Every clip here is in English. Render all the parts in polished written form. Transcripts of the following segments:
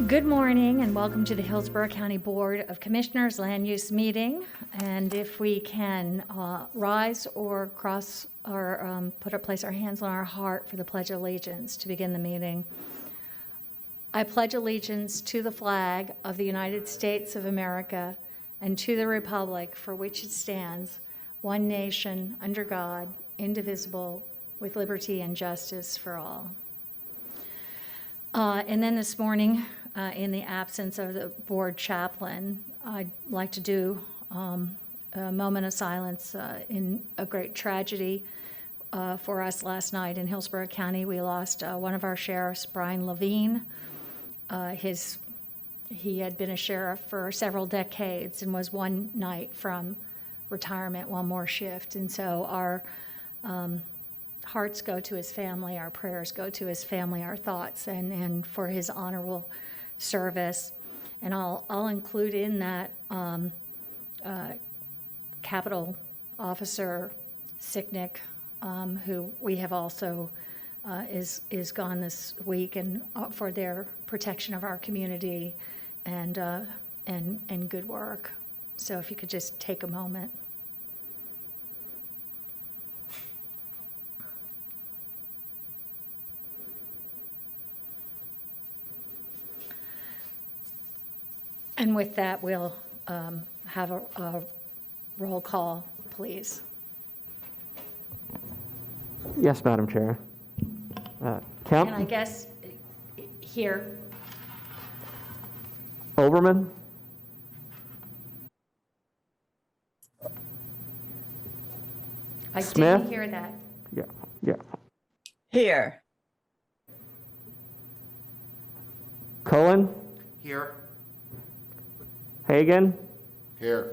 Good morning and welcome to the Hillsborough County Board of Commissioners Land Use Meeting. And if we can rise or cross or place our hands on our heart for the Pledge of Allegiance to begin the meeting. I pledge allegiance to the flag of the United States of America and to the republic for which it stands, one nation, under God, indivisible, with liberty and justice for all. And then this morning, in the absence of the board chaplain, I'd like to do a moment of silence in a great tragedy for us last night in Hillsborough County. We lost one of our sheriffs, Brian Levine. He had been a sheriff for several decades and was one night from retirement, one more shift. And so our hearts go to his family, our prayers go to his family, our thoughts, and for his honorable service. And I'll include in that Capitol Officer Sicknick, who we have also is gone this week, and for their protection of our community and good work. So if you could just take a moment. And with that, we'll have a roll call, please. Yes, Madam Chair. And I guess here. Oberman? I Smith? didn't hear that. Yeah. Here. Cohen? Here. Hagan? Here.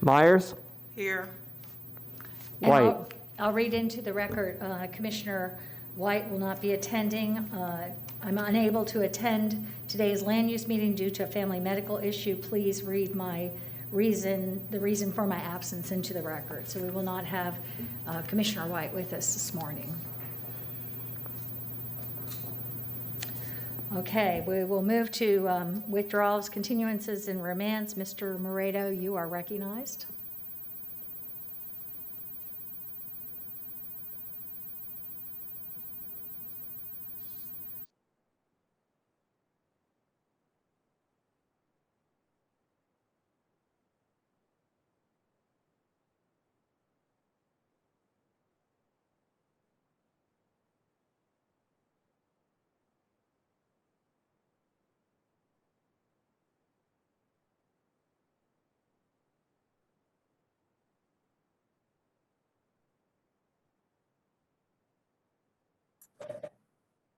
Myers? Here. And White. I'll read into the record, Commissioner White will not be attending. I'm unable to attend today's land use meeting due to a family medical issue. Please read the reason for my absence into the record. So we will not have Commissioner White with us this morning. Okay, we will move to withdrawals, continuances, and remands. Mr. Moreto, you are recognized.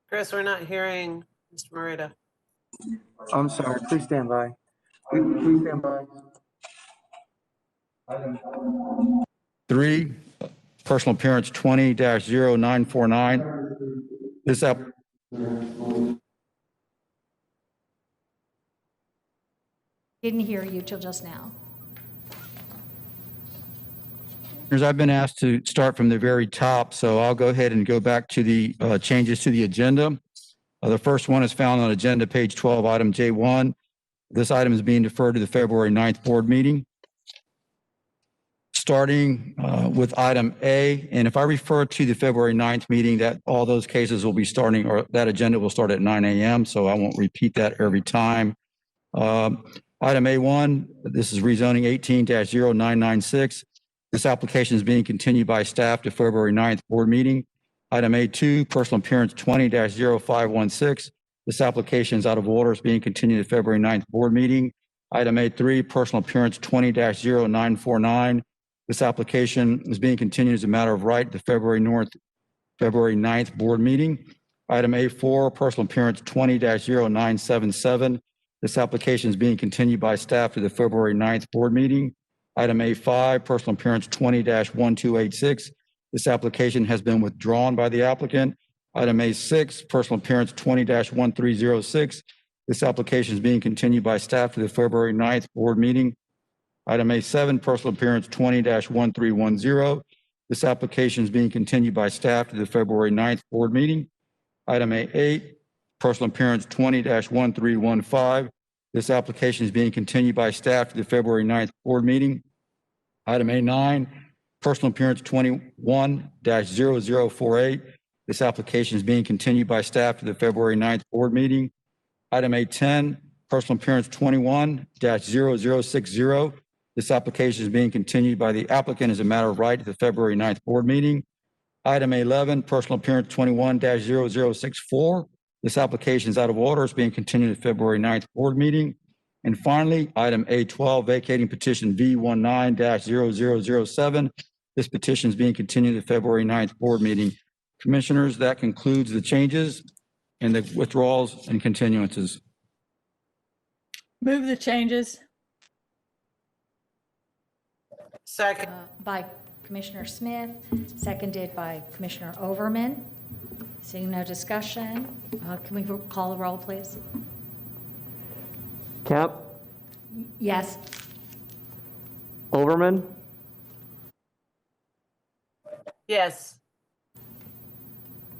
Chris, we're not hearing Mr. Morita. I'm sorry, please stand by. Please stand by. 3, personal appearance 20-0949. This app. Didn't hear you till just now. I've been asked to start from the very top, so I'll go ahead and go back to the changes to the agenda. The first one is found on agenda page 12, item J1. This item is being deferred to the February 9th board meeting. Starting with item A, and if I refer to the February 9th meeting, that all those cases will be starting, or that agenda will start at 9 a.m., so I won't repeat that every time. Item A1, this is rezoning 18-0996. This application is being continued by staff to February 9th board meeting. Item A2, personal appearance 20-0516. This application is out of order, is being continued to February 9th board meeting. Item A3, personal appearance 20-0949. This application is being continued as a matter of right to February 9th board meeting. Item A4, personal appearance 20-0977. This application is being continued by staff to the February 9th board meeting. Item A5, personal appearance 20-1286. This application has been withdrawn by the applicant. Item A6, personal appearance 20-1306. This application is being continued by staff to the February 9th board meeting. Item A7, personal appearance 20-1310. This application is being continued by staff to the February 9th board meeting. Item A8, personal appearance 20-1315. This application is being continued by staff to the February 9th board meeting. Item A9, personal appearance 21-0048. This application is being continued by staff to the February 9th board meeting. Item A10, personal appearance 21-0060. This application is being continued by the applicant as a matter of right to the February 9th board meeting. Item A11, personal appearance 21-0064. This application is out of order. It's being continued to February 9th board meeting. And finally, item A12, vacating petition V19-0007. This petition is being continued to February 9th board meeting. Commissioners, that concludes the changes and the withdrawals and continuances. Move the changes. Second. By Commissioner Smith, seconded by Commissioner Overman. Seeing no discussion, can we call the roll, please? Kemp, Yes. Overman, Yes.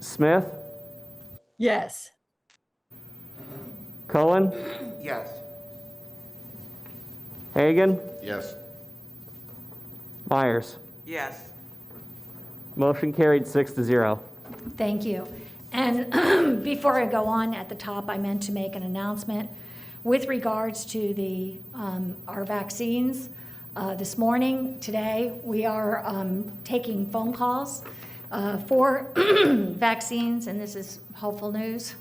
Smith, Yes. Cohen, Yes. Hagan, Yes. Myers. Yes. Motion carried 6-0. Thank you. And before I go on, at the top, I meant to make an announcement with regards to our vaccines. This morning, today, we are taking phone calls for vaccines, and this is hopeful news.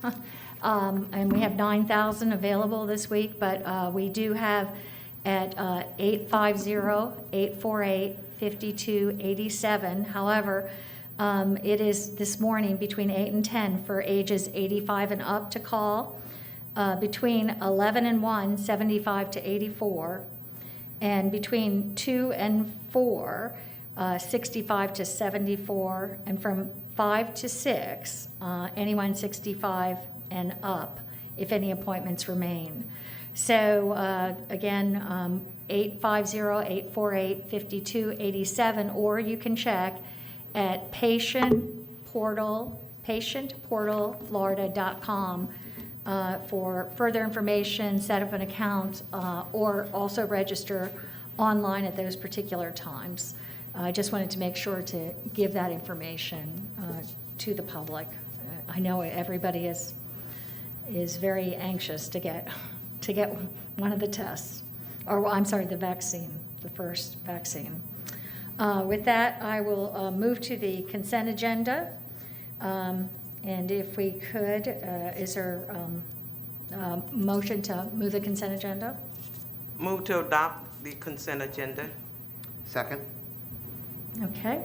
And we have 9,000 available this week, but we do have at 850-848-5287. However, it is this morning between 8 and 10 for ages 85 and up to call, between 11 and 1, 75 to 84, and between 2 and 4, 65 to 74, and from 5 to 6, anyone 65 and up, if any appointments remain. So again, 850-848-5287, or you can check at patientportalflorida.com for further information, set up an account, or also register online at those particular times. I just wanted to make sure to give that information to the public. I know everybody is very anxious to get one of the tests, or I'm sorry, the vaccine, the first vaccine. With that, I will move to the consent agenda. And if we could, is there a motion to move the consent agenda? Move to adopt the consent agenda. Second? Okay.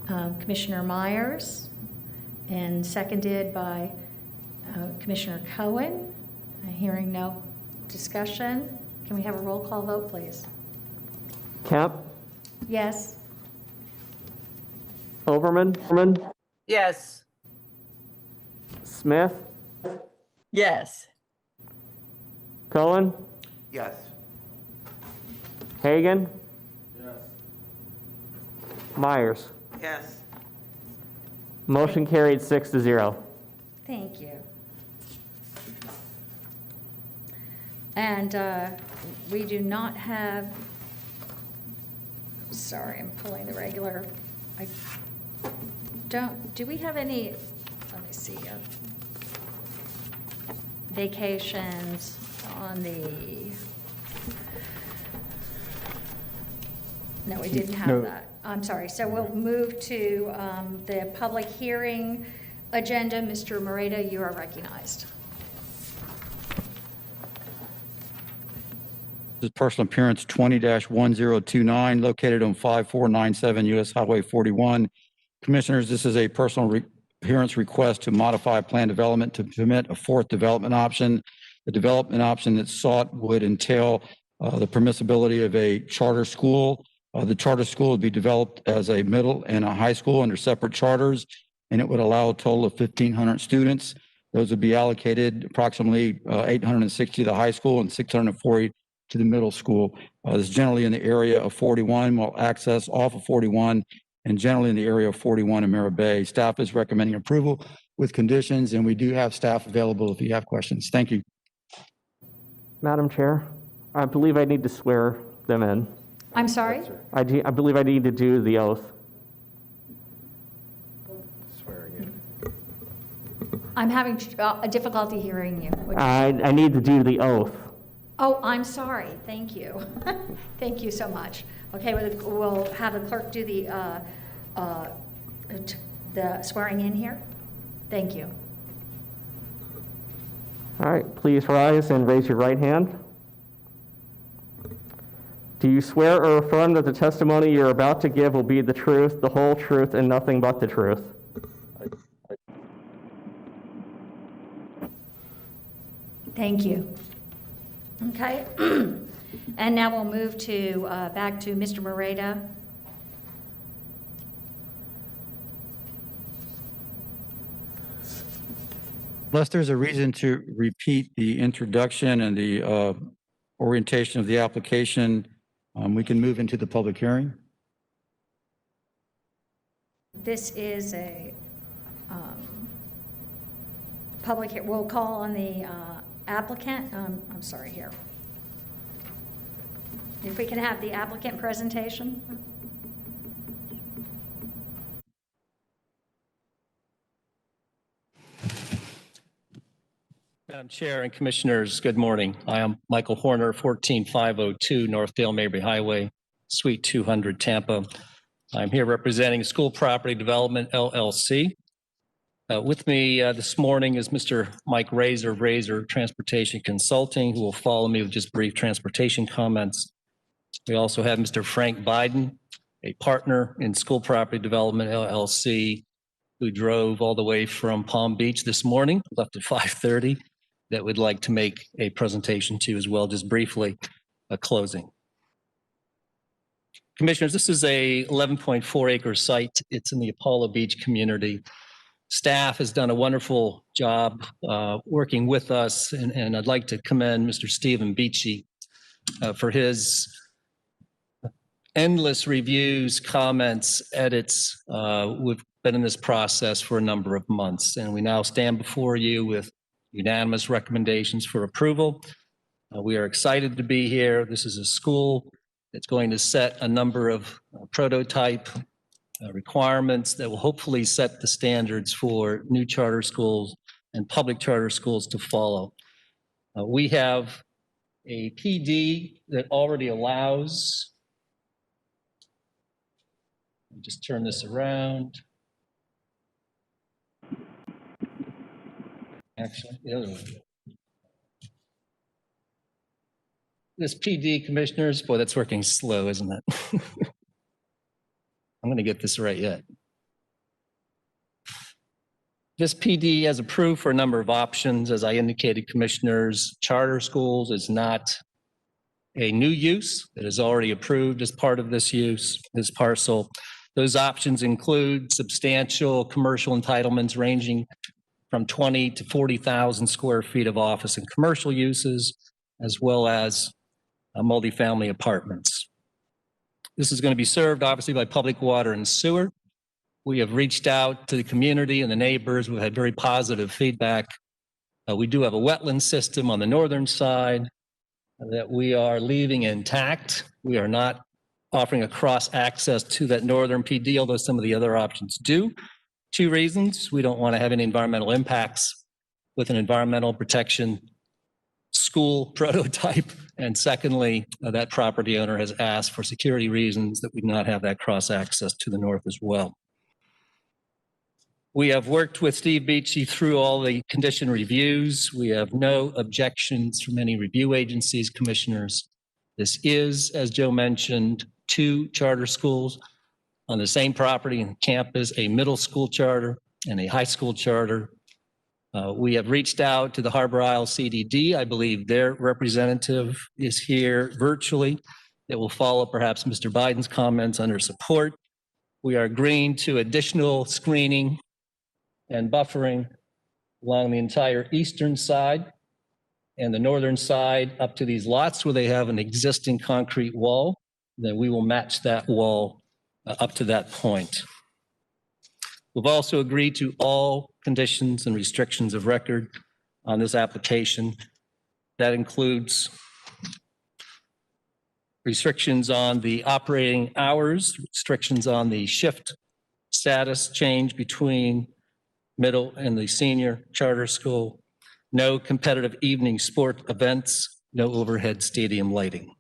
Commissioner Myers, and seconded by Commissioner Cohen. Hearing no discussion, can we have a roll call vote, please? Kemp, Yes. Overman, Yes. Smith, Yes. Cohen, Yes. Hagan. Myers. Yes. Motion carried 6-0. Thank you. And we do not have, sorry, I'm pulling the regular, do we have any, let me see here. Vacations on the, no, we didn't have that. I'm sorry, so we'll move to the public hearing agenda. Mr. Moreta, you are recognized. This is personal appearance 20-1029, located on 5497 US Highway 41. Commissioners, this is a personal appearance request to modify plan development to permit a fourth development option. The development option that's sought would entail the permissibility of a charter school. The charter school would be developed as a middle and a high school under separate charters, and it would allow a total of 1,500 students. Those would be allocated approximately 860 to the high school and 640 to the middle school. This is generally in the area of 41, will access off of 41 and generally in the area of 41 in Mira Bay. Staff is recommending approval with conditions, and we do have staff available if you have questions. Thank you. Madam Chair, I believe I need to swear them in. I'm sorry? I believe I need to do the oath. I'm having a difficulty hearing you. I need to do the oath. Oh, I'm sorry. Thank you. Thank you so much. Okay, we'll have the clerk do the swearing in here. Thank you. All right, please rise and raise your right hand. Do you swear or affirm that the testimony you're about to give will be the truth, the whole truth, and nothing but the truth? Thank you. Okay. And now we'll move to back to Mr. Moreta. Unless there's a reason to repeat the introduction and the orientation of the application, we can move into the public hearing. This is a public, we'll call on the applicant. I'm sorry here. If we can have the applicant presentation. Madam Chair and Commissioners, good morning. I am Michael Horner, 14502 North Dale Mabry Highway, Suite 200, Tampa. I'm here representing School Property Development LLC. With me this morning is Mr. Mike Razor of Razor Transportation Consulting, who will follow me with just brief transportation comments. We also have Mr. Frank Biden, a partner in School Property Development LLC, who drove all the way from Palm Beach this morning, left at 5:30, that would like to make a presentation to you as well, just briefly, a closing. Commissioners, this is a 11.4 acre site. It's in the Apollo Beach community. Staff has done a wonderful job working with us, and I'd like to commend Mr. Stephen Beachy for his endless reviews, comments, edits. We've been in this process for a number of months, and we now stand before you with unanimous recommendations for approval. We are excited to be here. This is a school that's going to set a number of prototype requirements that will hopefully set the standards for new charter schools and public charter schools to follow. We have a PD that already allows, let me just turn this around. Actually, the other one. This PD, Commissioners, boy, that's working slow, isn't it? I'm going to get this right yet. This PD has approved for a number of options. As I indicated, Commissioners, charter schools is not a new use. It is already approved as part of this use, this parcel. Those options include substantial commercial entitlements ranging from 20 to 40,000 square feet of office and commercial uses, as well as multifamily apartments. This is going to be served obviously by public water and sewer. We have reached out to the community and the neighbors. We've had very positive feedback. We do have a wetland system on the northern side that we are leaving intact. We are not offering a cross access to that northern PD, although some of the other options do. Two reasons: we don't want to have any environmental impacts with an environmental protection school prototype. And secondly, that property owner has asked for security reasons that we not have that cross access to the north as well. We have worked with Steve Beachy through all the condition reviews. We have no objections from any review agencies, Commissioners. This is, as Joe mentioned, 2 charter schools on the same property and campus, a middle school charter and a high school charter. We have reached out to the Harbor Isle CDD. I believe their representative is here virtually. That will follow perhaps Mr. Biden's comments under support. We are agreeing to additional screening and buffering along the entire eastern side and the northern side up to these lots where they have an existing concrete wall. Then we will match that wall up to that point. We've also agreed to all conditions and restrictions of record on this application. That includes restrictions on the operating hours, restrictions on the shift status change between middle and the senior charter school, no competitive evening sport events, no overhead stadium lighting.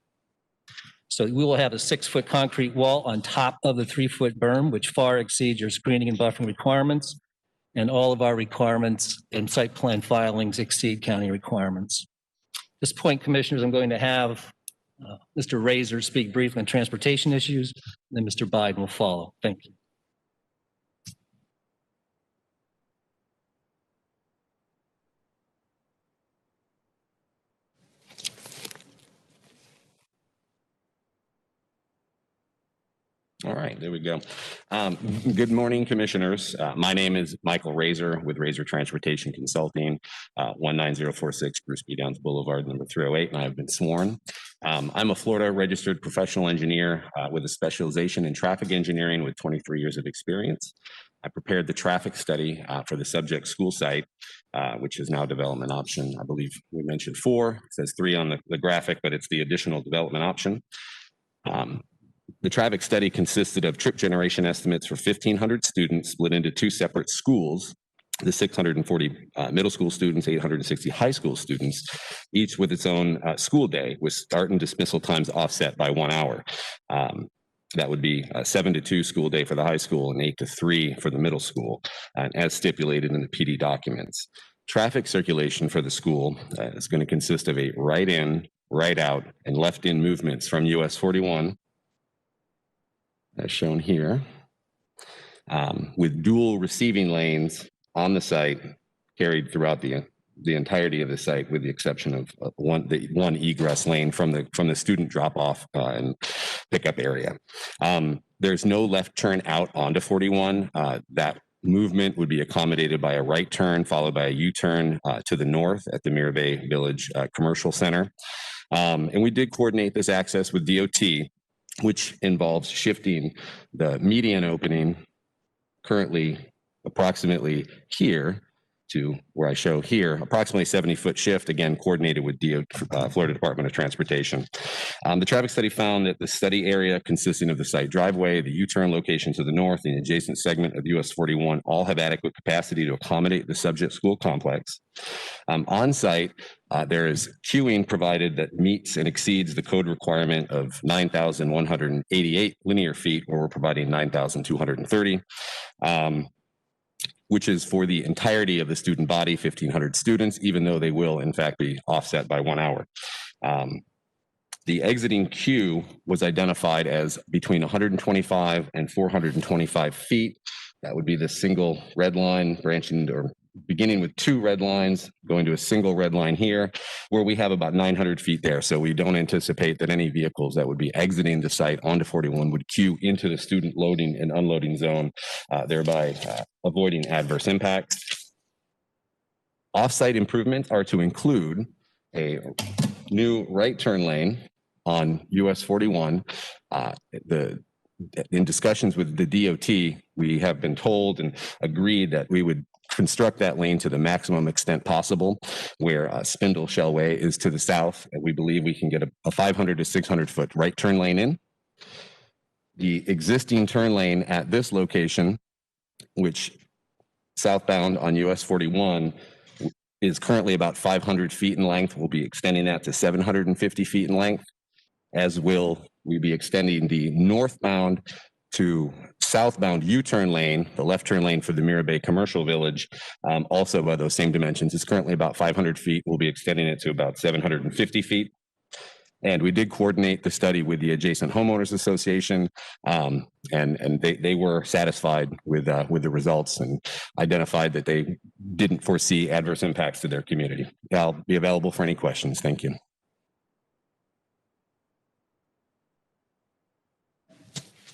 So we will have a 6-foot concrete wall on top of the 3-foot berm, which far exceeds your screening and buffering requirements. And all of our requirements and site plan filings exceed county requirements. At this point, Commissioners, I'm going to have Mr. Razor speak briefly on transportation issues, and then Mr. Biden will follow. Thank you. All right, there we go. Good morning, Commissioners. My name is Michael Razor with Razor Transportation Consulting, 19046 Bruce B. Downs Boulevard, number 308, and I have been sworn. I'm a Florida registered professional engineer with a specialization in traffic engineering with 23 years of experience. I prepared the traffic study for the subject school site, which is now development option. I believe we mentioned 4. It says 3 on the graphic, but it's the additional development option. The traffic study consisted of trip generation estimates for 1,500 students split into 2 separate schools, the 640 middle school students, 860 high school students, each with its own school day with start and dismissal times offset by 1 hour. That would be a 7 to 2 school day for the high school and 8 to 3 for the middle school, as stipulated in the PD documents. Traffic circulation for the school is going to consist of a right in, right out, and left in movements from US 41, as shown here, with dual receiving lanes on the site carried throughout the entirety of the site, with the exception of one egress lane from the student drop-off and pickup area. There's no left turn out onto 41. That movement would be accommodated by a right turn followed by a U-turn to the north at the Mirror Bay Village Commercial Center. And we did coordinate this access with DOT, which involves shifting the median opening currently approximately here to where I show here, approximately 70-foot shift, again, coordinated with Florida Department of Transportation. The traffic study found that the study area consisting of the site driveway, the U-turn location to the north, and the adjacent segment of US 41 all have adequate capacity to accommodate the subject school complex. On site, there is queuing provided that meets and exceeds the code requirement of 9,188 linear feet, where we're providing 9,230. Which is for the entirety of the student body, 1,500 students, even though they will in fact be offset by 1 hour. The exiting queue was identified as between 125 and 425 feet. That would be the single red line branching or beginning with 2 red lines, going to a single red line here, where we have about 900 feet there. So we don't anticipate that any vehicles that would be exiting the site onto 41 would queue into the student loading and unloading zone, thereby avoiding adverse impacts. Off-site improvements are to include a new right turn lane on US 41. In discussions with the DOT, we have been told and agreed that we would construct that lane to the maximum extent possible, where Spindle Shellway is to the south, and we believe we can get a 500 to 600 foot right turn lane in. The existing turn lane at this location, which southbound on US 41, is currently about 500 feet in length. We'll be extending that to 750 feet in length, as will we be extending the northbound to southbound U-turn lane, the left turn lane for the Mirror Bay Commercial Village, also by those same dimensions. It's currently about 500 feet. We'll be extending it to about 750 feet. And we did coordinate the study with the adjacent homeowners association, and they were satisfied with the results and identified that they didn't foresee adverse impacts to their community. I'll be available for any questions. Thank you.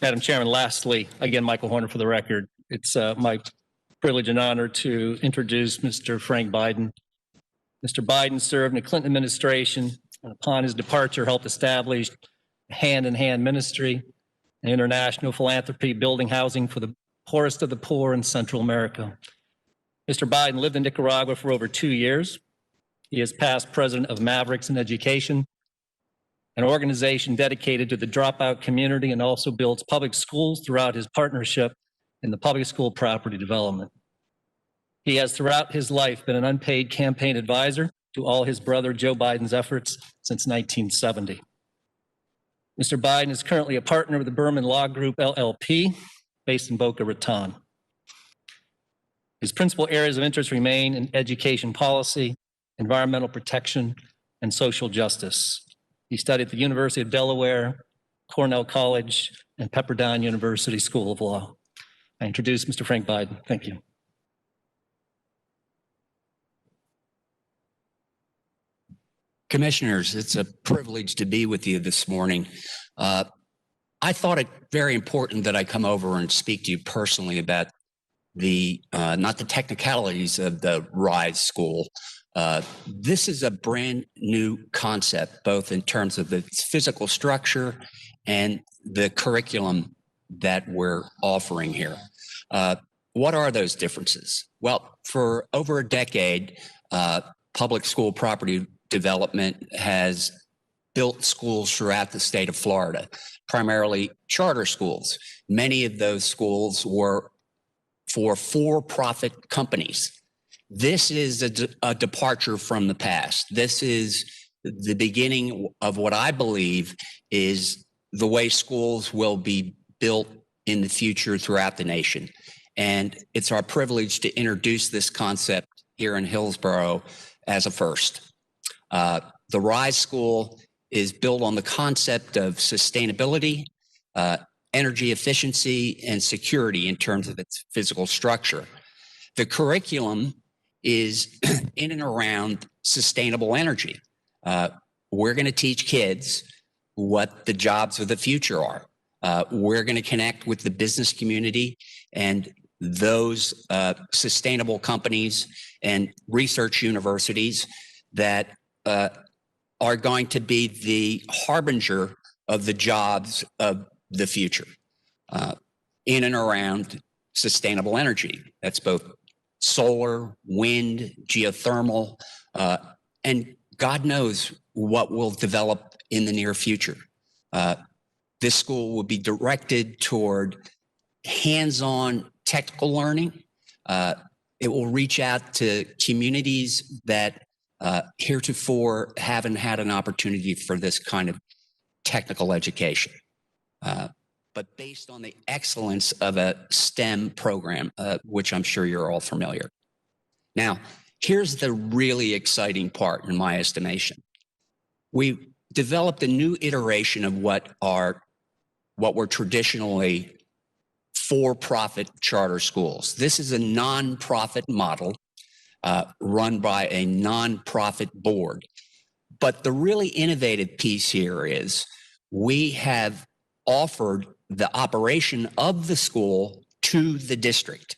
Madam Chairman, lastly, again, Michael Horner for the record. It's my privilege and honor to introduce Mr. Frank Biden. Mr. Biden served in the Clinton administration and upon his departure helped establish a hand-in-hand ministry and international philanthropy, building housing for the poorest of the poor in Central America. Mr. Biden lived in Nicaragua for over 2 years. He is past president of Mavericks in Education, an organization dedicated to the dropout community, and also builds public schools throughout his partnership in the public school property development. He has throughout his life been an unpaid campaign advisor to all his brother Joe Biden's efforts since 1970. Mr. Biden is currently a partner of the Berman Law Group, LLP, based in Boca Raton. His principal areas of interest remain in education policy, environmental protection, and social justice. He studied at the University of Delaware, Cornell College, and Pepperdine University School of Law. I introduce Mr. Frank Biden. Thank you. Commissioners, it's a privilege to be with you this morning. I thought it very important that I come over and speak to you personally about not the technicalities of the RISE school. This is a brand new concept, both in terms of its physical structure and the curriculum that we're offering here. What are those differences? Well, for over a decade, public school property development has built schools throughout the state of Florida, primarily charter schools. Many of those schools were for-profit companies. This is a departure from the past. This is the beginning of what I believe is the way schools will be built in the future throughout the nation. And it's our privilege to introduce this concept here in Hillsborough as a first. The RISE school is built on the concept of sustainability, energy efficiency, and security in terms of its physical structure. The curriculum is in and around sustainable energy. We're going to teach kids what the jobs of the future are. We're going to connect with the business community and those sustainable companies and research universities that are going to be the harbinger of the jobs of the future in and around sustainable energy. That's both solar, wind, geothermal, and God knows what will develop in the near future. This school will be directed toward hands-on technical learning. It will reach out to communities that heretofore haven't had an opportunity for this kind of technical education. But based on the excellence of a STEM program, which I'm sure you're all familiar. Now, here's the really exciting part in my estimation. We developed a new iteration of what were traditionally for-profit charter schools. This is a nonprofit model run by a nonprofit board. But the really innovative piece here is we have offered the operation of the school to the district.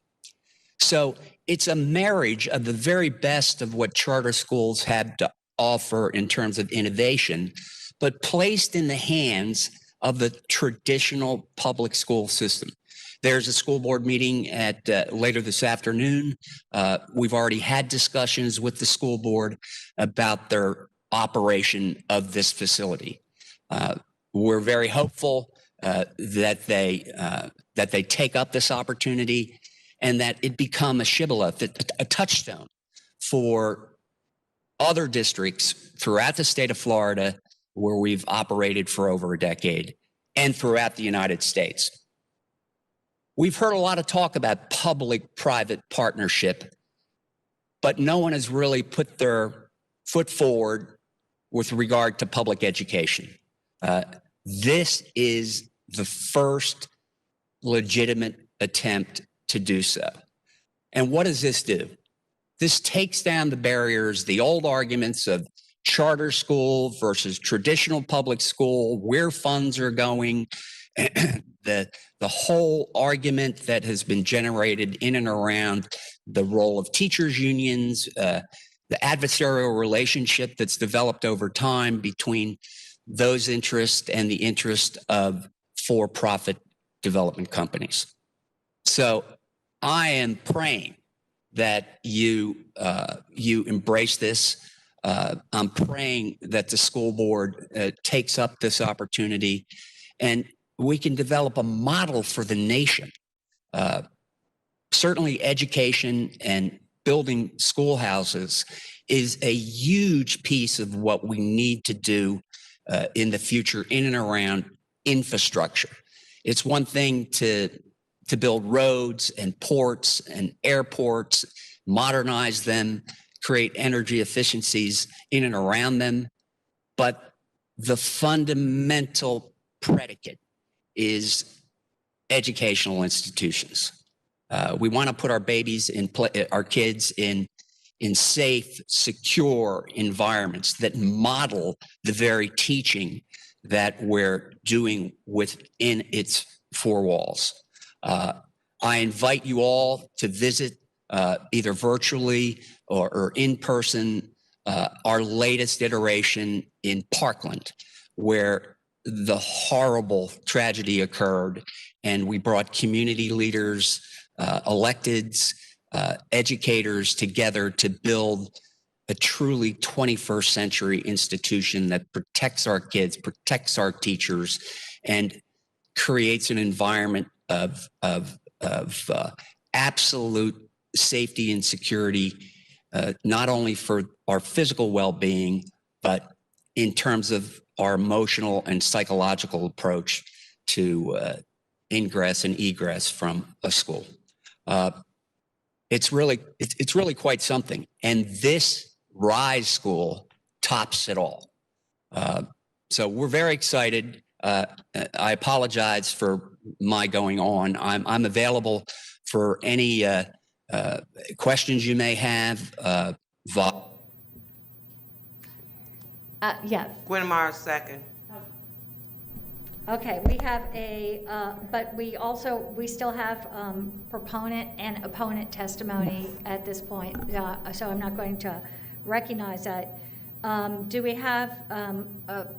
So it's a marriage of the very best of what charter schools have to offer in terms of innovation, but placed in the hands of the traditional public school system. There's a school board meeting at later this afternoon. We've already had discussions with the school board about their operation of this facility. We're very hopeful that they take up this opportunity and that it become a shibboleth, a touchstone for other districts throughout the state of Florida where we've operated for over a decade and throughout the United States. We've heard a lot of talk about public-private partnership, but no one has really put their foot forward with regard to public education. This is the first legitimate attempt to do so. And what does this do? This takes down the barriers, the old arguments of charter school versus traditional public school, where funds are going, the whole argument that has been generated in and around the role of teachers' unions, the adversarial relationship that's developed over time between those interests and the interest of for-profit development companies. So I am praying that you embrace this. I'm praying that the school board takes up this opportunity and we can develop a model for the nation. Certainly education and building schoolhouses is a huge piece of what we need to do in the future in and around infrastructure. It's one thing to build roads and ports and airports, modernize them, create energy efficiencies in and around them. But the fundamental predicate is educational institutions. We want to put our babies our kids in safe, secure environments that model the very teaching that we're doing within its four walls. I invite you all to visit either virtually or in person our latest iteration in Parkland, where the horrible tragedy occurred, and we brought community leaders, electeds, educators together to build a truly 21st century institution that protects our kids, protects our teachers, and creates an environment of absolute safety and security, not only for our physical well-being, but in terms of our emotional and psychological approach to ingress and egress from a school. It's really quite something. And this RISE school tops it all. So we're very excited. I apologize for my going on. I'm available for any questions you may have. Yeah. Gwen Mars, second. Okay, we have but we still have proponent and opponent testimony at this point, so I'm not going to recognize that. Do we have,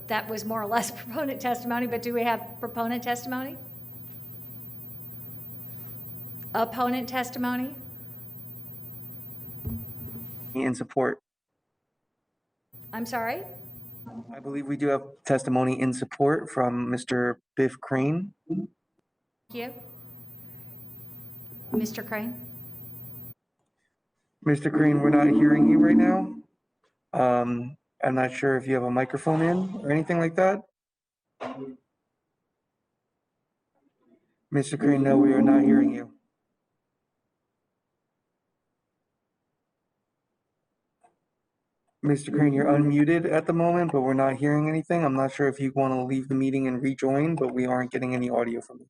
that was more or less proponent testimony, but do we have proponent testimony? Opponent testimony? In support. I'm sorry? I believe we do have testimony in support from Mr. Biff Crane. Thank you. Mr. Crane? Mr. Crane, we're not hearing you right now. I'm not sure if you have a microphone in or anything like that. Mr. Crane, no, we are not hearing you. Mr. Crane, you're unmuted at the moment, but we're not hearing anything. I'm not sure if you want to leave the meeting and rejoin, but we aren't getting any audio from you.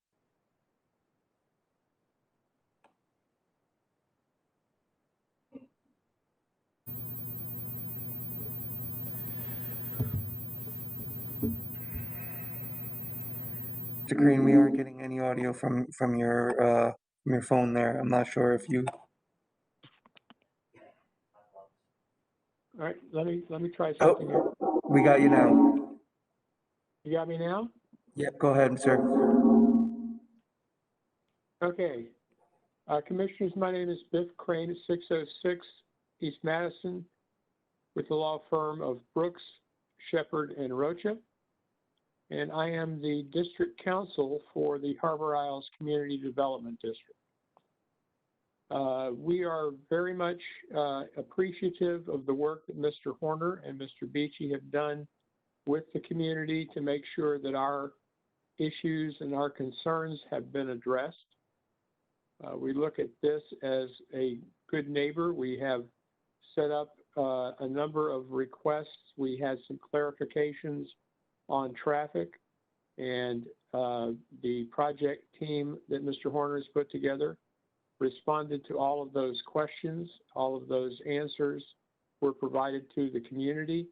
Mr. Crane, we aren't getting any audio from your phone there. I'm not sure if you. All right, let me try something here. We got you now. You got me now? Yep, go ahead, sir. Okay. Commissioners, my name is Biff Crane, 606 East Madison, with the law firm of Brooks, Shepherd, and Rocha. And I am the district counsel for the Harbor Isles Community Development District. We are very much appreciative of the work that Mr. Horner and Mr. Beachy have done with the community to make sure that our issues and our concerns have been addressed. We look at this as a good neighbor. We have set up a number of requests. We had some clarifications on traffic, and the project team that Mr. Horner has put together responded to all of those questions. All of those answers were provided to the community.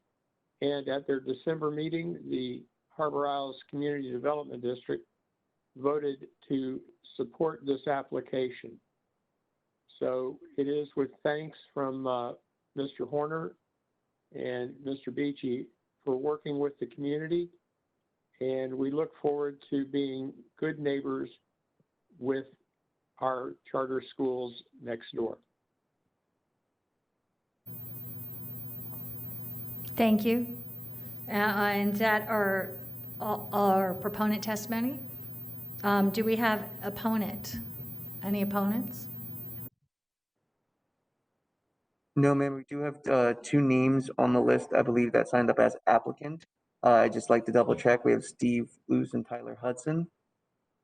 And at their December meeting, the Harbor Isles Community Development District voted to support this application. So it is with thanks from Mr. Horner and Mr. Beachy for working with the community and we look forward to being good neighbors with our charter schools next door. Thank you. And that our proponent testimony. Do we have opponent? Any opponents? No, ma'am, we do have 2 names on the list, I believe, that signed up as applicant. I'd just like to double check. We have Steve Luce and Tyler Hudson.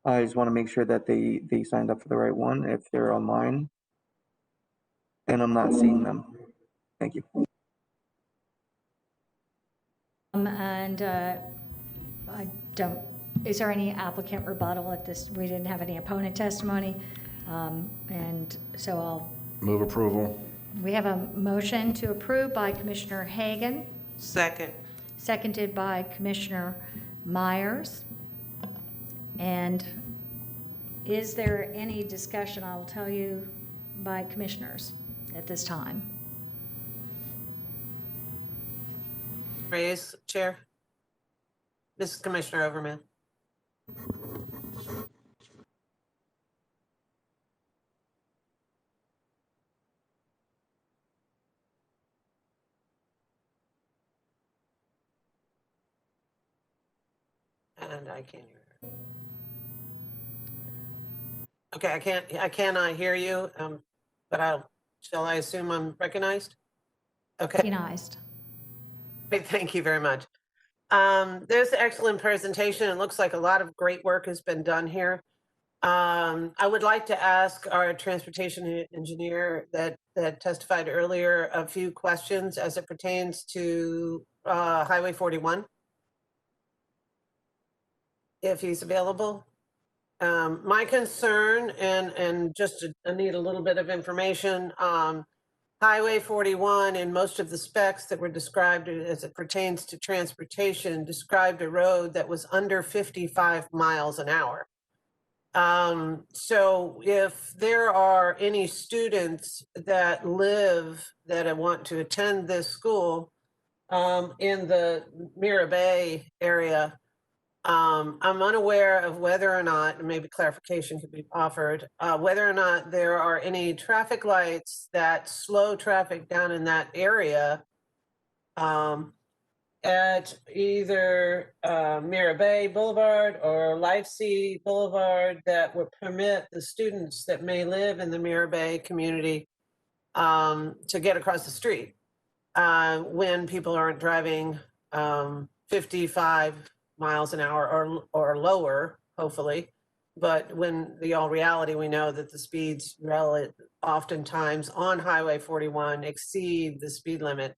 I just want to make sure that they signed up for the right one, if they're online. And I'm not seeing them. Thank you. I don't, is there any applicant rebuttal at this? We didn't have any opponent testimony. And so I'll. Move approval. We have a motion to approve by Commissioner Hagan, Second. seconded by Commissioner Myers. And is there any discussion, I will tell you, by commissioners at this time? Raise, Chair. This is Commissioner Overman. And I can't hear her. Okay, I cannot hear you, but shall I assume I'm recognized? Okay. Recognized. Great, thank you very much. There's an excellent presentation. It looks like a lot of great work has been done here. I would like to ask our transportation engineer that testified earlier a few questions as it pertains to Highway 41. If he's available. My concern, and just I need a little bit of information, Highway 41 and most of the specs that were described as it pertains to transportation described a road that was under 55 miles an hour. So if there are any students that want to attend this school in the Mira Bay area, I'm unaware of whether or not, and maybe clarification could be offered, whether or not there are any traffic lights that slow traffic down in that area at either Mira Bay Boulevard or Lifesea Boulevard that would permit the students that may live in the Mira Bay community to get across the street when people aren't driving 55 miles an hour or lower, hopefully. But when all reality, we know that the speeds oftentimes on Highway 41 exceed the speed limit.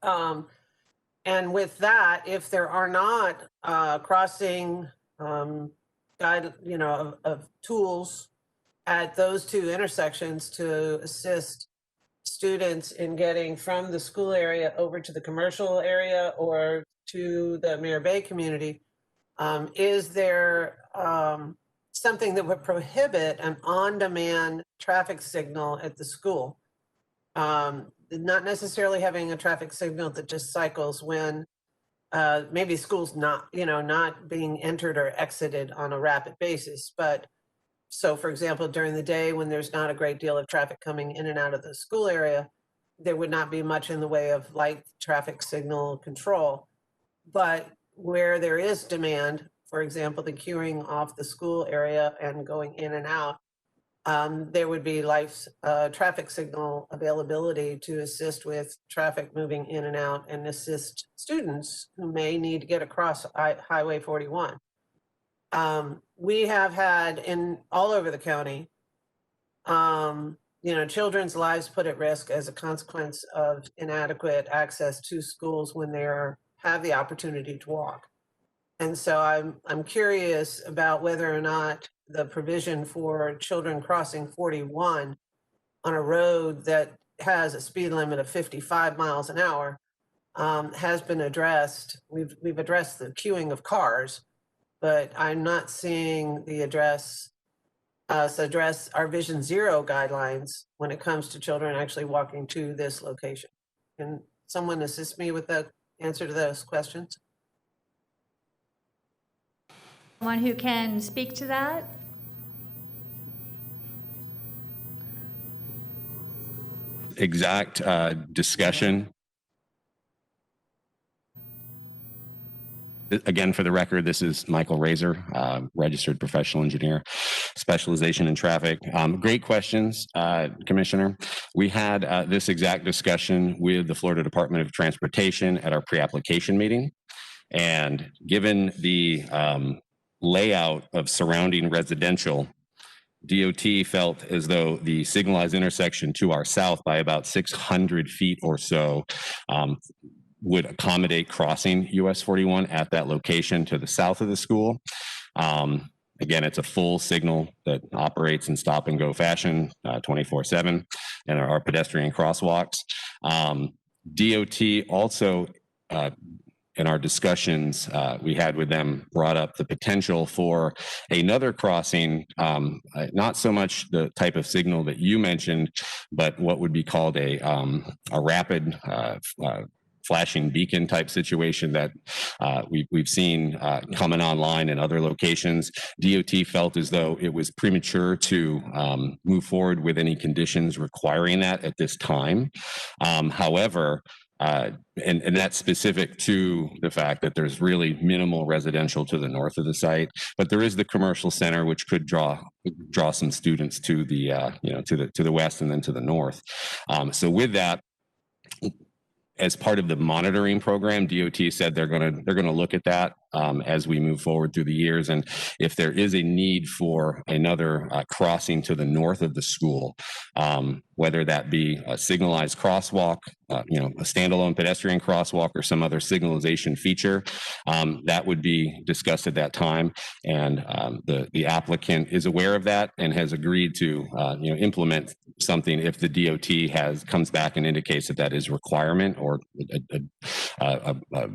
And with that, if there are not crossing of tools at those 2 intersections to assist students in getting from the school area over to the commercial area or to the Mira Bay community, is there something that would prohibit an on-demand traffic signal at the school? Not necessarily having a traffic signal that just cycles when maybe school's not being entered or exited on a rapid basis. But so, for example, during the day when there's not a great deal of traffic coming in and out of the school area, there would not be much in the way of light traffic signal control. But where there is demand, for example, the queuing off the school area and going in and out, there would be traffic signal availability to assist with traffic moving in and out and assist students who may need to get across Highway 41. We have had all over the county, children's lives put at risk as a consequence of inadequate access to schools when they have the opportunity to walk. And so I'm curious about whether or not the provision for children crossing 41 on a road that has a speed limit of 55 miles an hour has been addressed. We've addressed the queuing of cars, but I'm not seeing us address our Vision Zero guidelines when it comes to children actually walking to this location. Can someone assist me with the answer to those questions? Someone who can speak to that? Exact discussion. Again, for the record, this is Michael Razor, registered professional engineer, specialization in traffic. Great questions, Commissioner. We had this exact discussion with the Florida Department of Transportation at our pre-application meeting. And given the layout of surrounding residential, DOT felt as though the signalized intersection to our south by about 600 feet or so would accommodate crossing US 41 at that location to the south of the school. Again, it's a full signal that operates in stop and go fashion 24/7 and our pedestrian crosswalks. DOT also, in our discussions we had with them, brought up the potential for another crossing, not so much the type of signal that you mentioned, but what would be called a rapid flashing beacon type situation that we've seen coming online in other locations. DOT felt as though it was premature to move forward with any conditions requiring that at this time. However, and that's specific to the fact that there's really minimal residential to the north of the site, but there is the commercial center, which could draw some students to the to the west and then to the north. So with that, as part of the monitoring program, DOT said they're going to look at that as we move forward through the years, and if there is a need for another crossing to the north of the school, whether that be a signalized crosswalk, a standalone pedestrian crosswalk, or some other signalization feature, that would be discussed at that time. And the applicant is aware of that and has agreed to implement something if the DOT comes back and indicates that that is a requirement or a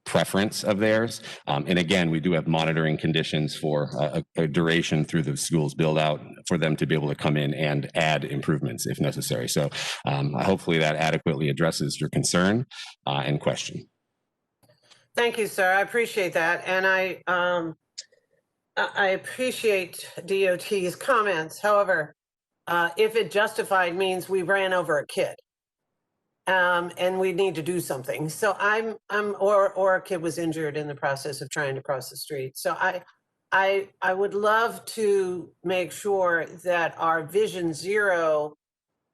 preference of theirs. And again, we do have monitoring conditions for a duration through the school's build out for them to be able to come in and add improvements if necessary. So hopefully that adequately addresses your concern and question. Thank you, sir. I appreciate that. And I appreciate DOT's comments. However, if it justified means we ran over a kid, and we need to do something. So or a kid was injured in the process of trying to cross the street. So I would love to make sure that our Vision Zero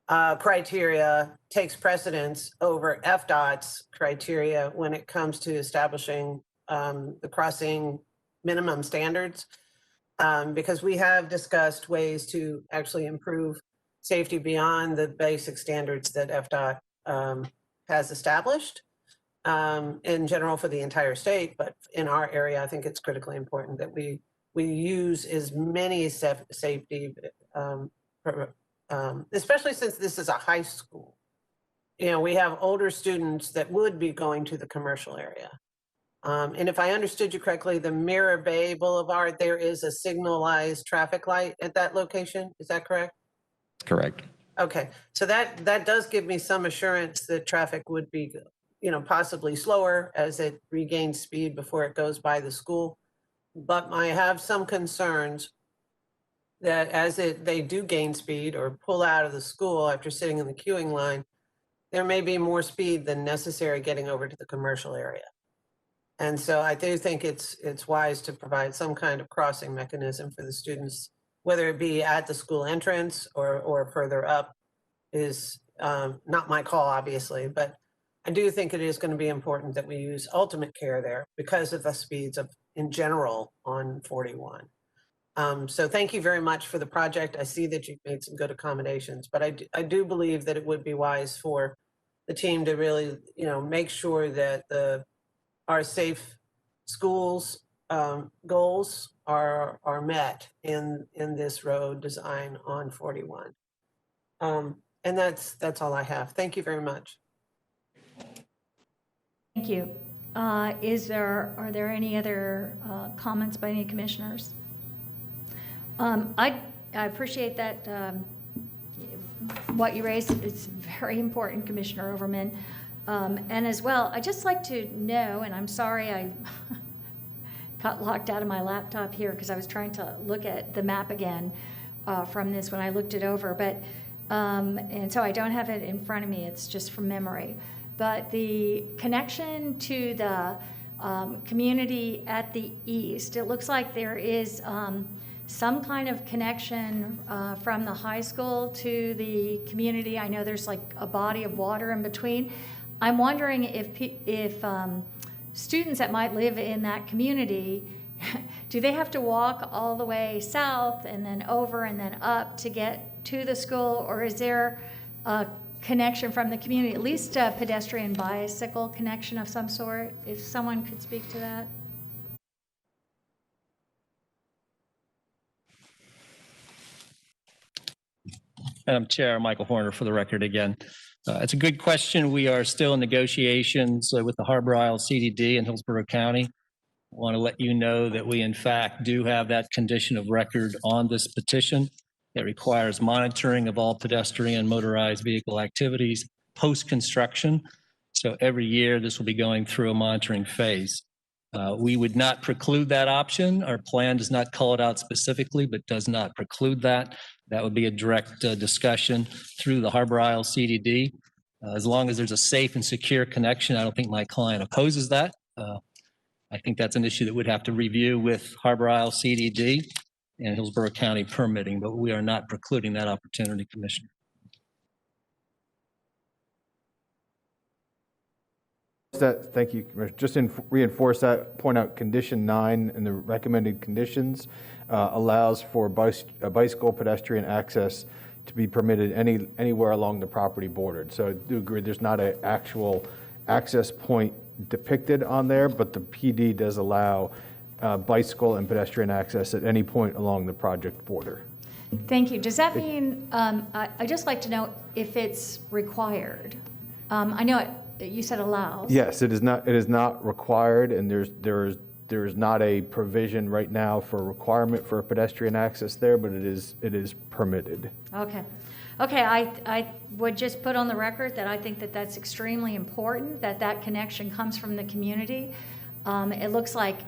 criteria takes precedence over FDOT's criteria when it comes to establishing the crossing minimum standards, because we have discussed ways to actually improve safety beyond the basic standards that FDOT has established in general for the entire state, but in our area, I think it's critically important that we use as many safety, especially since this is a high school. We have older students that would be going to the commercial area. And if I understood you correctly, the Mirror Bay Boulevard, there is a signalized traffic light at that location. Is that correct? Correct. Okay, so that does give me some assurance that traffic would be, possibly slower as it regains speed before it goes by the school. But I have some concerns that as they do gain speed or pull out of the school after sitting in the queuing line, there may be more speed than necessary getting over to the commercial area. And so I do think it's wise to provide some kind of crossing mechanism for the students, whether it be at the school entrance or further up, is not my call, obviously, but I do think it is going to be important that we use ultimate care there because of the speeds in general on 41. So thank you very much for the project. I see that you've made some good accommodations, but I do believe that it would be wise for the team to really, make sure that our safe schools goals are met in this road design on 41. And that's all I have. Thank you very much. Thank you. Are there any other comments by any commissioners? I appreciate that what you raised. It's very important, Commissioner Overman. And as well, I'd just like to know, and I'm sorry got locked out of my laptop here because I was trying to look at the map again from this when I looked it over. But, and so I don't have it in front of me, it's just from memory. But the connection to the community at the east, it looks like there is some kind of connection from the high school to the community. I know there's like a body of water in between. I'm wondering if students that might live in that community, do they have to walk all the way south and then over and then up to get to the school, or is there a connection from the community, at least a pedestrian bicycle connection of some sort? If someone could speak to that. Madam Chair, Michael Horner for the record again. It's a good question. We are still in negotiations with the Harbor Isle CDD in Hillsborough County. I want to let you know that we in fact do have that condition of record on this petition. It requires monitoring of all pedestrian motorized vehicle activities post-construction. So every year this will be going through a monitoring phase. We would not preclude that option. Our plan does not call it out specifically, but does not preclude that. That would be a direct discussion through the Harbor Isle CDD. As long as there's a safe and secure connection, I don't think my client opposes that. I think that's an issue that we'd have to review with Harbor Isle CDD and Hillsborough County permitting, but we are not precluding that opportunity, Commissioner. Thank you, Commissioner. Just to reinforce that, point out condition 9 in the recommended conditions allows for bicycle pedestrian access to be permitted anywhere along the property bordered. So I do agree there's not an actual access point depicted on there, but the PD does allow bicycle and pedestrian access at any point along the project border. Thank you. Does that mean, I'd just like to know if it's required? I know you said allows. Yes, it is not required, and there's not a provision right now for a requirement for a pedestrian access there, but it is permitted. Okay. Okay, I would just put on the record that I think that that's extremely important, that connection comes from the community. It looks like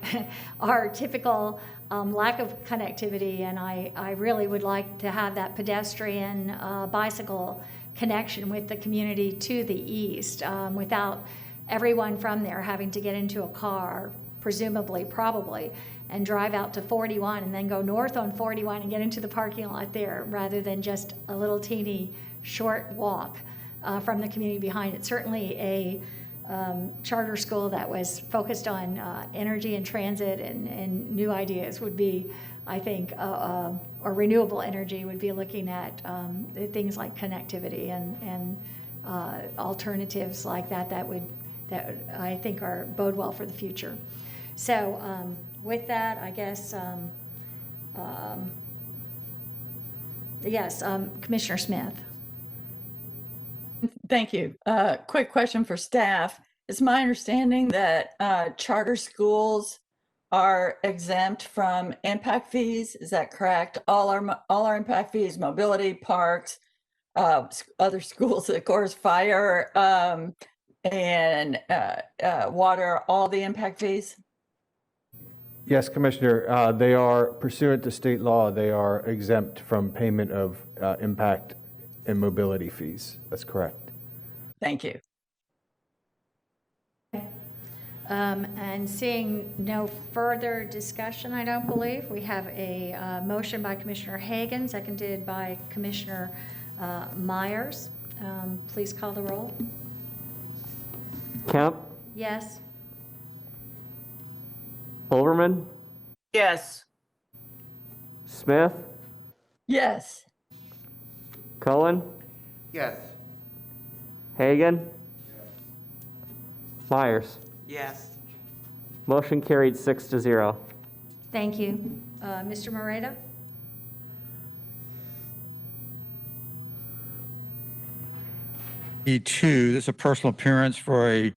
our typical lack of connectivity, and I really would like to have that pedestrian bicycle connection with the community to the east without everyone from there having to get into a car, presumably, probably, and drive out to 41 and then go north on 41 and get into the parking lot there rather than just a little teeny short walk from the community behind it. Certainly a charter school that was focused on energy and transit and new ideas would be, I think, or renewable energy would be looking at things like connectivity and alternatives like that that I think bode well for the future. So with that, I guess, yes, Commissioner Smith. Thank you. Quick question for staff. It's my understanding that charter schools are exempt from impact fees. Is that correct? All our impact fees, mobility, parks, other schools, of course, fire, and water, all the impact fees? Yes, Commissioner, they are pursuant to state law. They are exempt from payment of impact and mobility fees. That's correct. Thank you. And seeing no further discussion, I don't believe. We have a motion by Commissioner Hagan, seconded by Commissioner Myers. Please call the roll. Kemp, Yes. Olbermann, Yes. Smith, Yes. Cullen, Yes. Hagan, Myers. Yes. Motion carried 6-0. Thank you. Mr. Moreta? E2, this is a personal appearance for a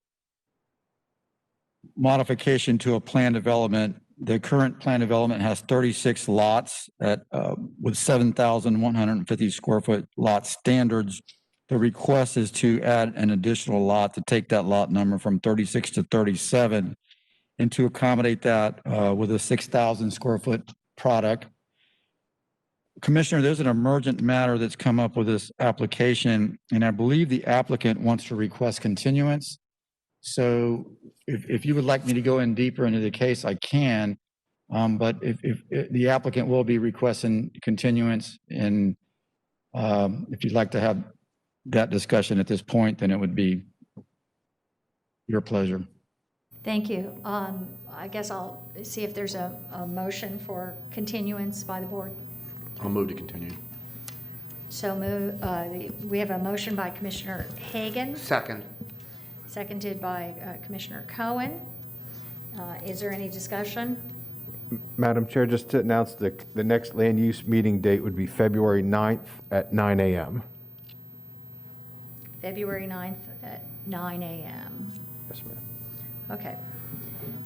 modification to a plan development. The current plan development has 36 lots with 7,150 square foot lot standards. The request is to add an additional lot to take that lot number from 36 to 37. and to accommodate that with a 6,000 square foot product. Commissioner, there's an emergent matter that's come up with this application, and I believe the applicant wants to request continuance. So if you would like me to go in deeper into the case, I can. But if the applicant will be requesting continuance, and if you'd like to have that discussion at this point, then it would be your pleasure. Thank you. I guess I'll see if there's a motion for continuance by the board. I'll move to continue. So we have a motion by Commissioner Hagan, Second. seconded by Commissioner Cohen. Is there any discussion? Madam Chair, just to announce the next land use meeting date would be February 9th at 9 a.m. February 9th at 9 a.m. Yes, ma'am. Okay.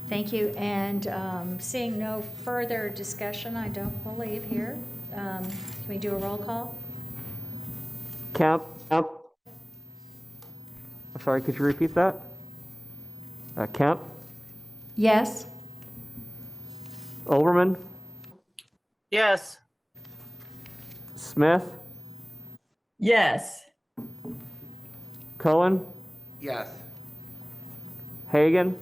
Thank you. And seeing no further discussion, I don't believe here. Can we do a roll call? Camp? I'm sorry, could you repeat that? Kemp? Yes. Overman? Yes. Smith? Yes. Cohen? Yes. Hagan?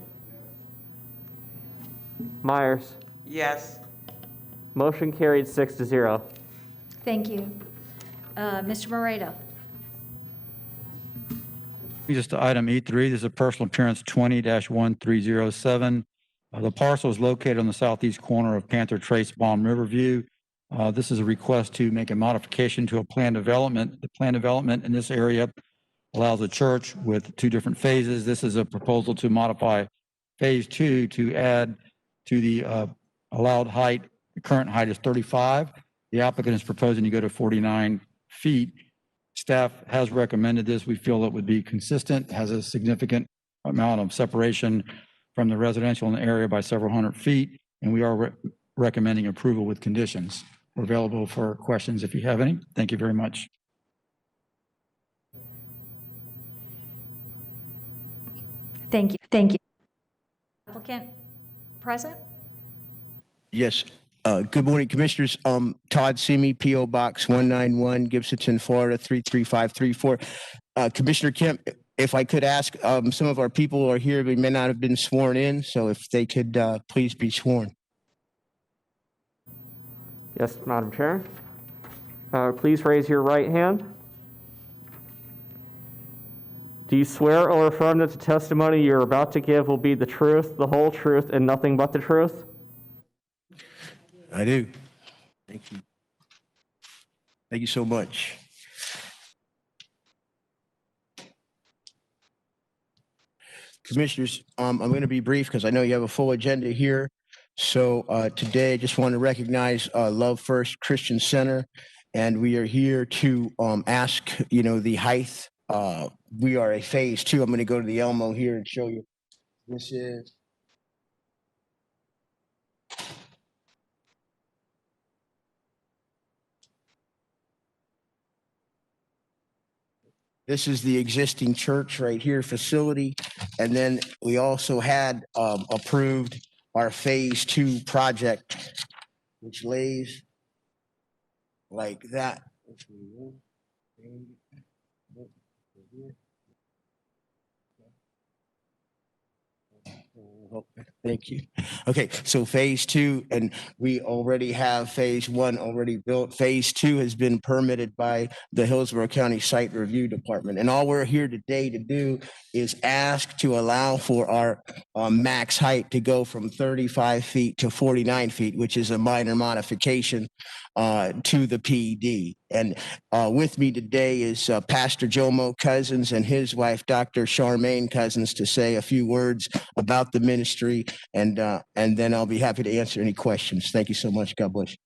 Myers? Yes. Motion carried 6-0. Thank you. Mr. Moreto? Just to item E3, this is a personal appearance 20-1307. The parcel is located on the southeast corner of Panther Trace, Balm Riverview. This is a request to make a modification to a plan development. The plan development in this area allows a church with 2 different phases. This is a proposal to modify phase 2 to add to the allowed height. The current height is 35. The applicant is proposing to go to 49 feet. Staff has recommended this. We feel it would be consistent, has a significant amount of separation from the residential in the area by several hundred feet, and we are recommending approval with conditions. We're available for questions if you have any. Thank you very much. Thank you. Thank you. Applicant present? Yes. Good morning, Commissioners. Todd Simi, P.O. Box 191, Gibsonton, Florida 33534. Commissioner Kemp, if I could ask, some of our people are here, they may not have been sworn in, so if they could please be sworn. Yes, Madam Chair. Please raise your right hand. Do you swear or affirm that the testimony you're about to give will be the truth, the whole truth, and nothing but the truth? I do. Thank you. Thank you so much. Commissioners, I'm going to be brief because I know you have a full agenda here. So today, I just want to recognize Love First Christian Center, and we are here to ask, the height. We are a phase 2. I'm going to go to the Elmo here and show you. This is. This is the existing church right here facility. And then we also had approved our phase 2 project, which lays like that. Thank you. Okay, so phase 2, and we already have phase 1 already built. Phase 2 has been permitted by the Hillsborough County Site Review Department. And all we're here today to do is ask to allow for our max height to go from 35 feet to 49 feet, which is a minor modification to the PED. And with me today is Pastor Jomo Cousins and his wife, Dr. Charmaine Cousins, to say a few words about the ministry, and then I'll be happy to answer any questions. Thank you so much. God bless you.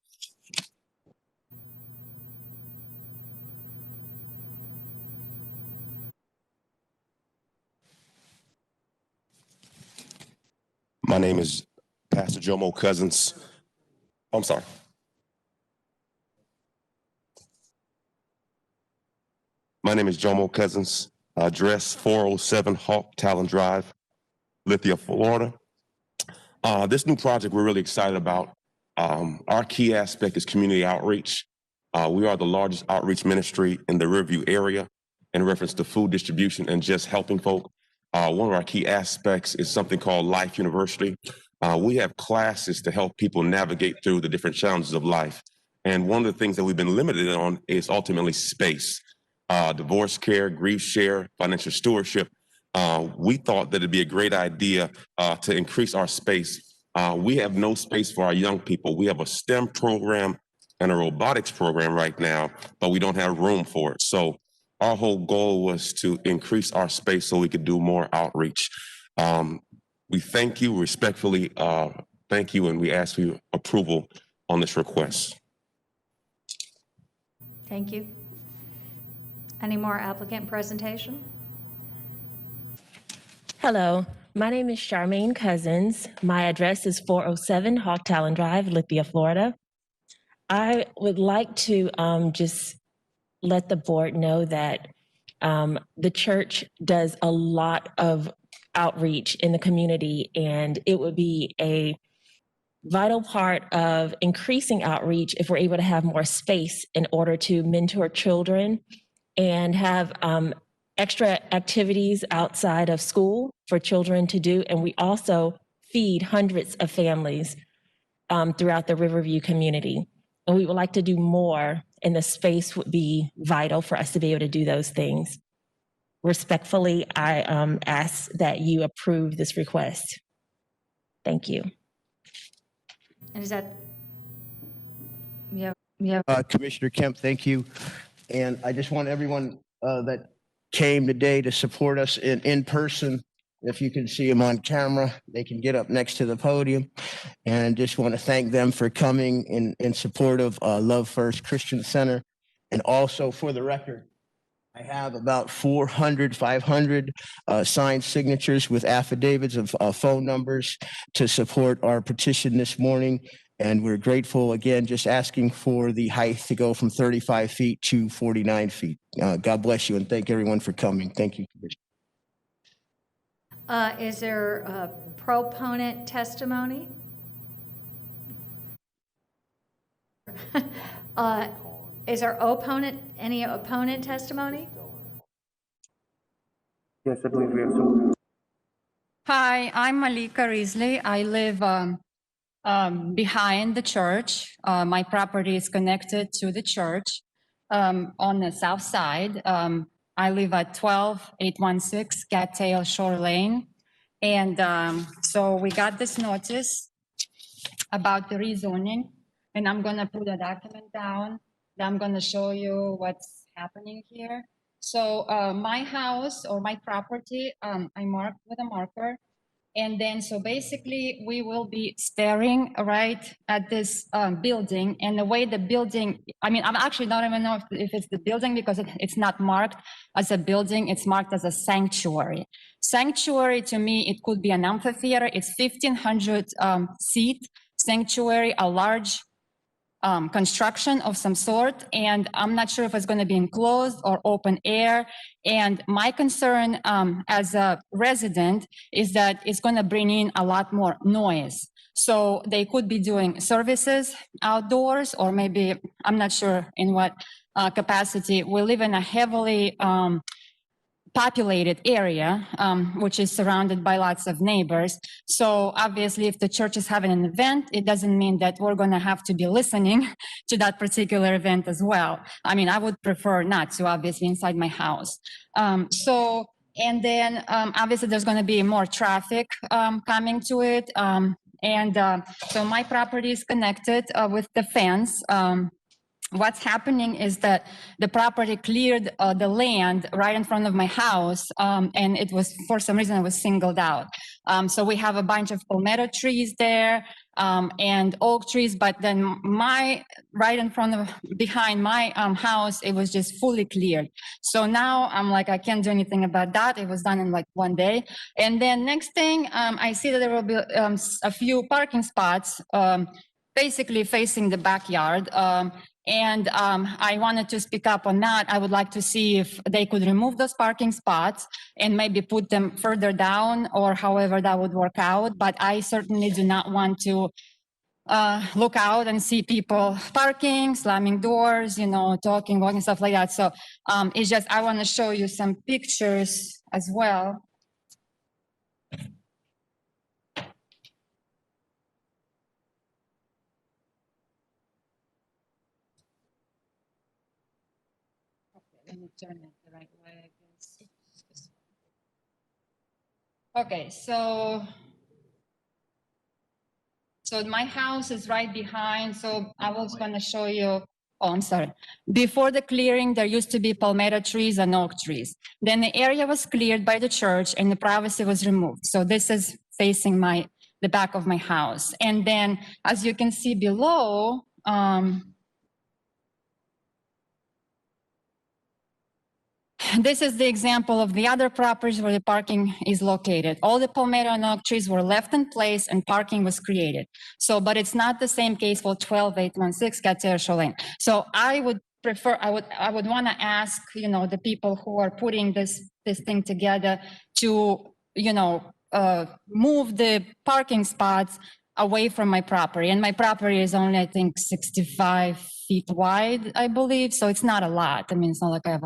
My name is Pastor Jomo Cousins. I'm sorry. My name is Jomo Cousins. Address 407 Hawk Talon Drive, Lithia, Florida. This new project we're really excited about. Our key aspect is community outreach. We are the largest outreach ministry in the Riverview area in reference to food distribution and just helping folk. One of our key aspects is something called Life University. We have classes to help people navigate through the different challenges of life. And one of the things that we've been limited on is ultimately space. Divorce care, grief share, financial stewardship. We thought that it'd be a great idea to increase our space. We have no space for our young people. We have a STEM program and a robotics program right now, but we don't have room for it. So our whole goal was to increase our space so we could do more outreach. We thank you respectfully, thank you, and we ask for your approval on this request. Thank you. Any more applicant presentation? Hello, my name is Charmaine Cousins. My address is 407 Hawk Talon Drive, Lithia, Florida. I would like to just let the board know that the church does a lot of outreach in the community, and it would be a vital part of increasing outreach if we're able to have more space in order to mentor children and have extra activities outside of school for children to do. And we also feed hundreds of families throughout the Riverview community. And we would like to do more, and the space would be vital for us to be able to do those things. Respectfully, I ask that you approve this request. Thank you. And is that, Commissioner Kemp, thank you. And I just want everyone that came today to support us in person. If you can see them on camera, they can get up next to the podium. And just want to thank them for coming in support of Love First Christian Center. And also for the record, I have about 500 signed signatures with affidavits of phone numbers to support our petition this morning. And we're grateful, again, just asking for the height to go from 35 feet to 49 feet. God bless you, and thank everyone for coming. Thank you, Commissioner. is there a proponent testimony? Is there any opponent testimony? Yes, I believe we have some. Hi, I'm Malika Risley. I live behind the church. My property is connected to the church on the south side. I live at 12816 Cattail Shore Lane. And so we got this notice about the rezoning, and I'm gonna put a document down. I'm gonna show you what's happening here. So my house or my property, I marked with a marker. And then, so basically we will be staring right at this building, and the way the building, I mean, I'm actually not even know if it's the building because it's not marked as a building, it's marked as a sanctuary. Sanctuary to me, it could be an amphitheater. It's 1,500 seat sanctuary, a large construction of some sort, and I'm not sure if it's going to be enclosed or open air. And my concern as a resident is that it's going to bring in a lot more noise. So they could be doing services outdoors, or maybe, I'm not sure in what capacity. We live in a heavily populated area, which is surrounded by lots of neighbors. So obviously, if the church is having an event, it doesn't mean that we're going to have to be listening to that particular event as well. I mean, I would prefer not to, obviously, inside my house. And then obviously there's going to be more traffic coming to it. So my property is connected with the fence. What's happening is that the property cleared the land right in front of my house, and it was, for some reason, it was singled out. So we have a bunch of palmetto trees there and oak trees, but then right in front of, behind my house, it was just fully cleared. So now I'm like, I can't do anything about that. It was done in like one day. And then next thing, I see that there will be a few parking spots basically facing the backyard. I wanted to speak up on that. I would like to see if they could remove those parking spots and maybe put them further down or however that would work out. But I certainly do not want to look out and see people parking, slamming doors, talking, walking, stuff like that. So it's just, I want to show you some pictures as well. Let me turn it the right way, I guess. Okay, so my house is right behind, so I was going to show you. Oh, I'm sorry. Before the clearing, there used to be palmetto trees and oak trees. Then the area was cleared by the church and the privacy was removed. So this is facing the back of my house. And then, as you can see below, this is the example of the other properties where the parking is located. All the palmetto and oak trees were left in place and parking was created. So, but it's not the same case for 12816 Cattell Shore Lane. So I would prefer, I would want to ask, the people who are putting this thing together to, move the parking spots away from my property. And my property is only, I think, 65 feet wide, I believe. So it's not a lot. I mean, it's not like I have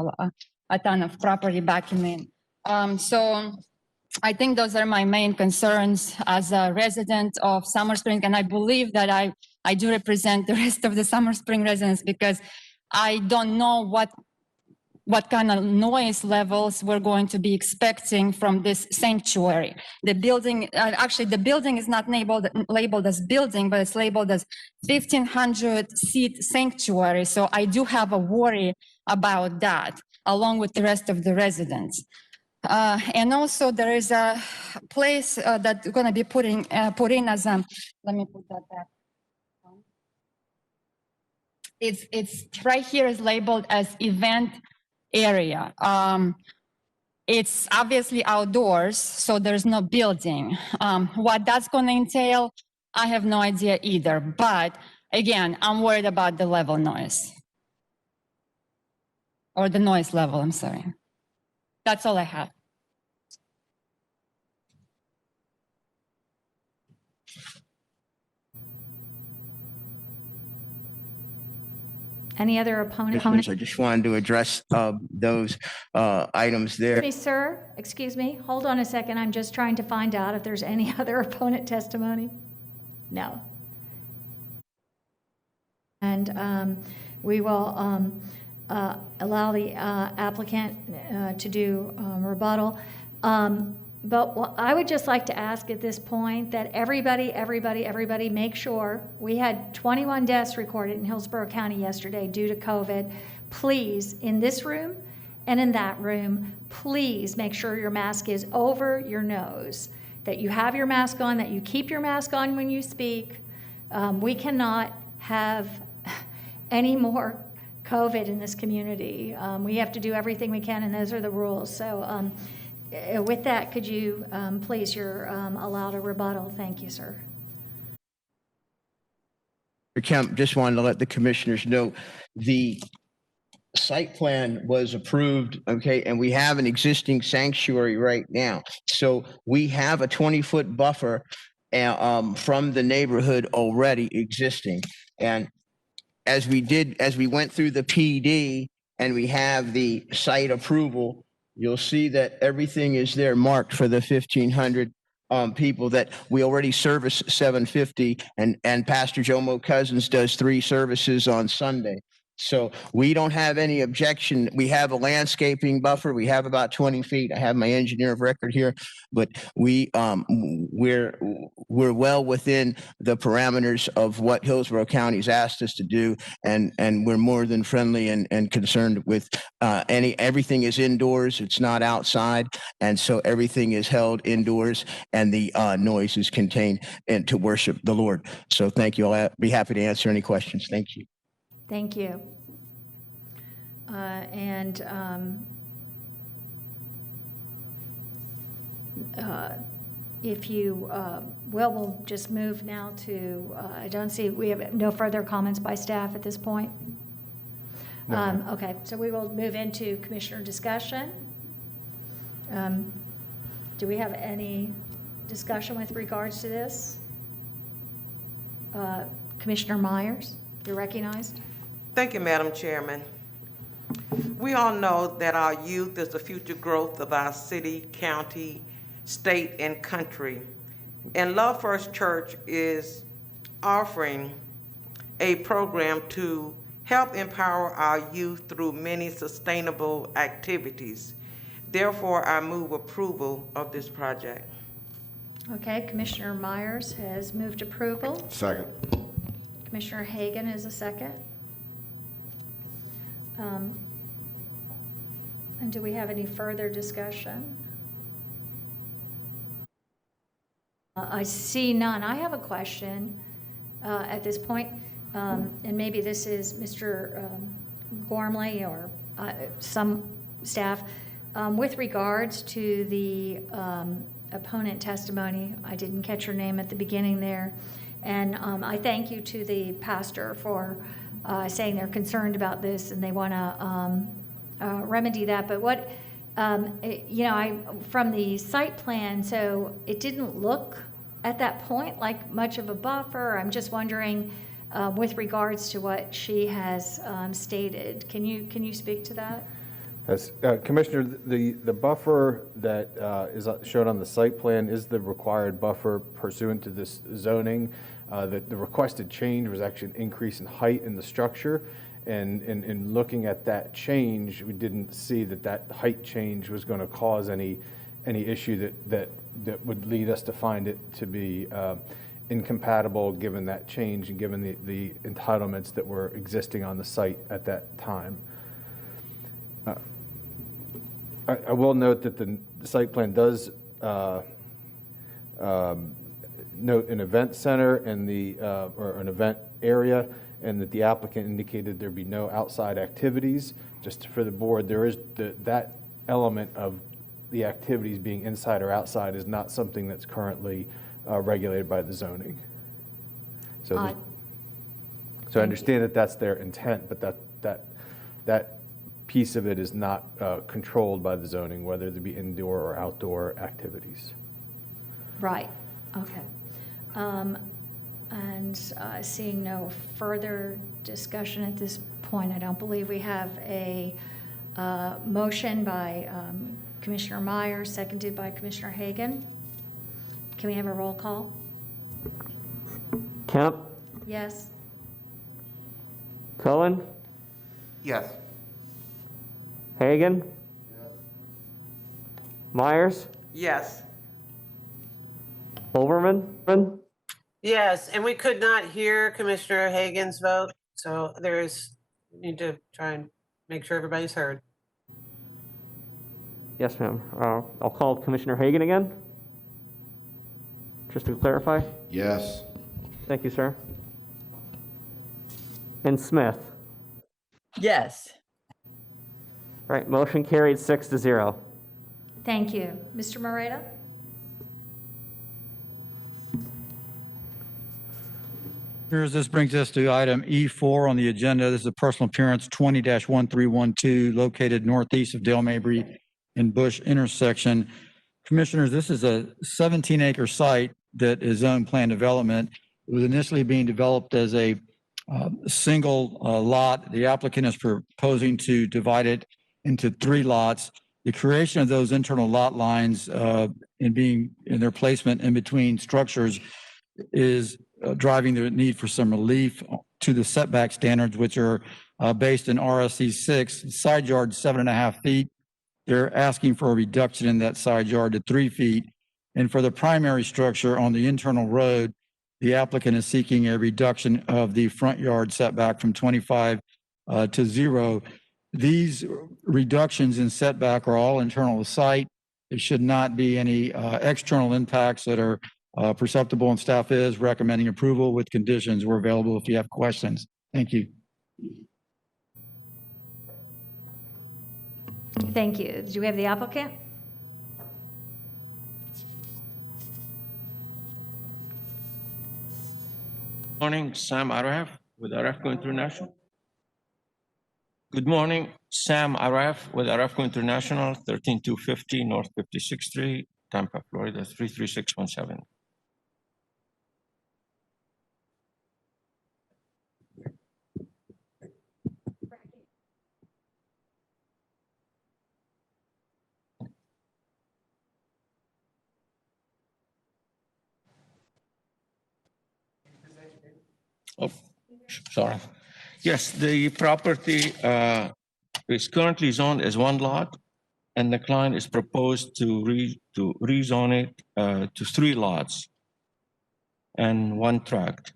a ton of property backing in. So I think those are my main concerns as a resident of Summer Spring. And I believe that I do represent the rest of the Summer Spring residents because I don't know what kind of noise levels we're going to be expecting from this sanctuary. The building, actually the building is not labeled as building, but it's labeled as 1,500 seat sanctuary. So I do have a worry about that, along with the rest of the residents. And also there is a place that's going to be put in as a, let me put that back. It's right here is labeled as event area. It's obviously outdoors, so there's no building. What that's going to entail, I have no idea either. But again, I'm worried about the level noise. Or the noise level, I'm sorry. That's all I have. Any other opponents? I just wanted to address those items there. Excuse me, sir. Excuse me. Hold on a second. I'm just trying to find out if there's any other opponent testimony. No. And we will allow the applicant to do rebuttal. But what I would just like to ask at this point that everybody make sure, we had 21 deaths recorded in Hillsborough County yesterday due to COVID. Please, in this room and in that room, please make sure your mask is over your nose, that you have your mask on, that you keep your mask on when you speak. We cannot have any more COVID in this community. We have to do everything we can, and those are the rules. So with that, could you please, you're allowed a rebuttal. Thank you, sir. Kemp, just wanted to let the commissioners know the site plan was approved, okay, and we have an existing sanctuary right now. So we have a 20-foot buffer from the neighborhood already existing. And as we went through the PD and we have the site approval, you'll see that everything is there marked for the 1,500 people that we already service 750, and Pastor Jomo Cousins does 3 services on Sunday. So we don't have any objection. We have a landscaping buffer. We have about 20 feet. I have my engineer of record here, but we're well within the parameters of what Hillsborough County's asked us to do, and we're more than friendly and concerned with everything is indoors. It's not outside, and so everything is held indoors, and the noise is contained and to worship the Lord. So thank you. I'll be happy to answer any questions. Thank you. Thank you. if you we'll just move now to, I don't see, we have no further comments by staff at this point? No, ma'am. Okay, so we will move into commissioner discussion. Do we have any discussion with regards to this? Commissioner Myers, you're recognized. Thank you, Madam Chairman. We all know that our youth is the future growth of our city, county, state, and country. And Love First Church is offering a program to help empower our youth through many sustainable activities. Therefore, I move approval of this project. Okay, Commissioner Myers has moved approval. Second. Commissioner Hagan is a second. And do we have any further discussion? I see none. I have a question at this point, and maybe this is Mr. Gormley or some staff. With regards to the opponent testimony, I didn't catch your name at the beginning there, and I thank you to the pastor for saying they're concerned about this and they want to remedy that. But what, from the site plan, so it didn't look at that point like much of a buffer. I'm just wondering, with regards to what she has stated, can you speak to that? Yes, Commissioner, the buffer that is shown on the site plan is the required buffer pursuant to this zoning. The requested change was actually an increase in height in the structure. And in looking at that change, we didn't see that height change was going to cause any issue that would lead us to find it to be incompatible given that change and given the entitlements that were existing on the site at that time. I will note that the site plan does note an event center and or an event area, and that the applicant indicated there be no outside activities. Just for the board, there is that element of the activities being inside or outside is not something that's currently regulated by the zoning. So I understand that that's their intent, but that piece of it is not controlled by the zoning, whether there be indoor or outdoor activities. Right, okay. And seeing no further discussion at this point, I don't believe we have a motion by Commissioner Myers, seconded by Commissioner Hagan. Can we have a roll call? Kemp, Yes? Cohen, Yes. Hagan, Myers, Yes. Olbermann. Yes, and we could not hear Commissioner Hagan's vote, so we need to try and make sure everybody's heard. Yes, ma'am. I'll call Commissioner Hagan again, just to clarify. Yes. Thank you, sir. And Smith. Yes. All right, motion carried 6-0. Thank you. Mr. Moreta? Here's, this brings us to item E4 on the agenda. This is a personal appearance 20-1312 located northeast of Dale Mabry and Bush intersection. Commissioners, this is a 17-acre site that is zoned plan development. It was initially being developed as a single lot. The applicant is proposing to divide it into 3 lots. The creation of those internal lot lines in their placement in between structures is driving the need for some relief to the setback standards, which are based in RSC 6, side yard 7.5 feet. They're asking for a reduction in that side yard to 3 feet. And for the primary structure on the internal road, the applicant is seeking a reduction of the front yard setback from 25 to 0. These reductions in setback are all internal to site. There should not be any external impacts that are perceptible, and staff is recommending approval with conditions. We're available if you have questions. Thank you. Thank you. Do we have the applicant? Morning, Sam Araf with Arafco International. Good morning, Sam Araf with Arafco International, 13250 North 56th Street, Tampa, Florida, 33617. Oh, sorry. Yes, the property is currently zoned as one lot, and the client is proposed to rezone it to 3 lots and 1 tract.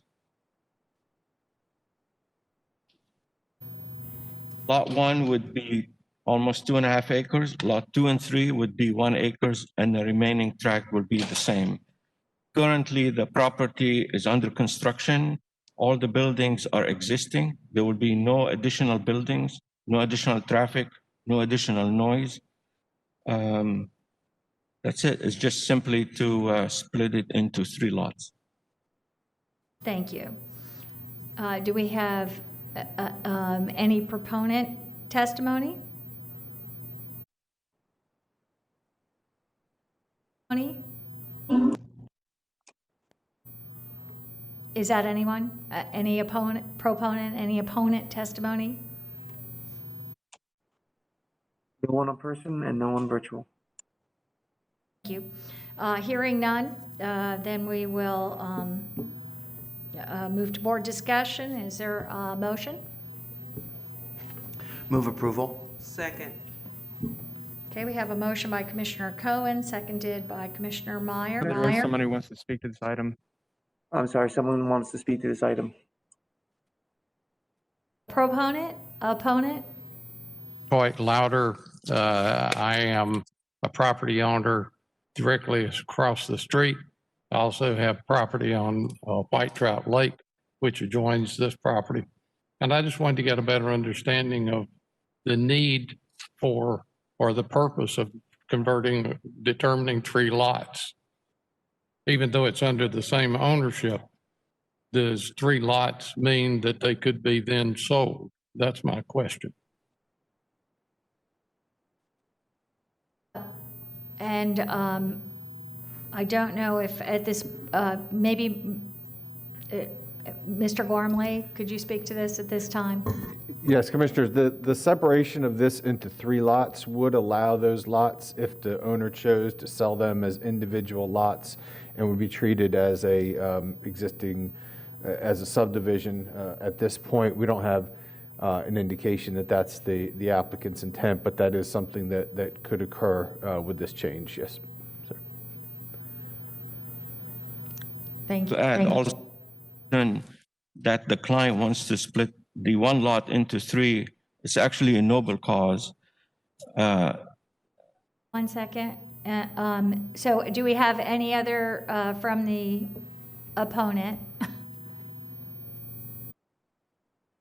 Lot 1 would be almost 2.5 acres. Lot 2 and 3 would be 1 acre, and the remaining tract will be the same. Currently, the property is under construction. All the buildings are existing. There will be no additional buildings, no additional traffic, no additional noise. That's it. It's just simply to split it into 3 lots. Thank you. Do we have any proponent testimony? Is that anyone? Any proponent, any opponent testimony? No one in person and no one virtual. Thank you. Hearing none, then we will move to board discussion. Is there a motion? Move approval. Second. Okay, we have a motion by Commissioner Cohen, seconded by Commissioner Meyer. Somebody wants to speak to this item. I'm sorry, someone wants to speak to this item. Proponent, opponent? Dwight Louder. I am a property owner directly across the street. I also have property on White Trout Lake, which adjoins this property. And I just wanted to get a better understanding of the need for, or the purpose of determining 3 lots. Even though it's under the same ownership, does 3 lots mean that they could be then sold? That's my question. And I don't know if at this, maybe Mr. Gormley, could you speak to this at this time? Yes, Commissioners, the separation of this into 3 lots would allow those lots, if the owner chose to sell them as individual lots, and would be treated as a as a subdivision. At this point, we don't have an indication that that's the applicant's intent, but that is something that could occur with this change, yes. Sir. Thank you. To add Thank you. also that the client wants to split the 1 lot into 3. It's actually a noble cause. 1 second. So do we have any other from the opponent?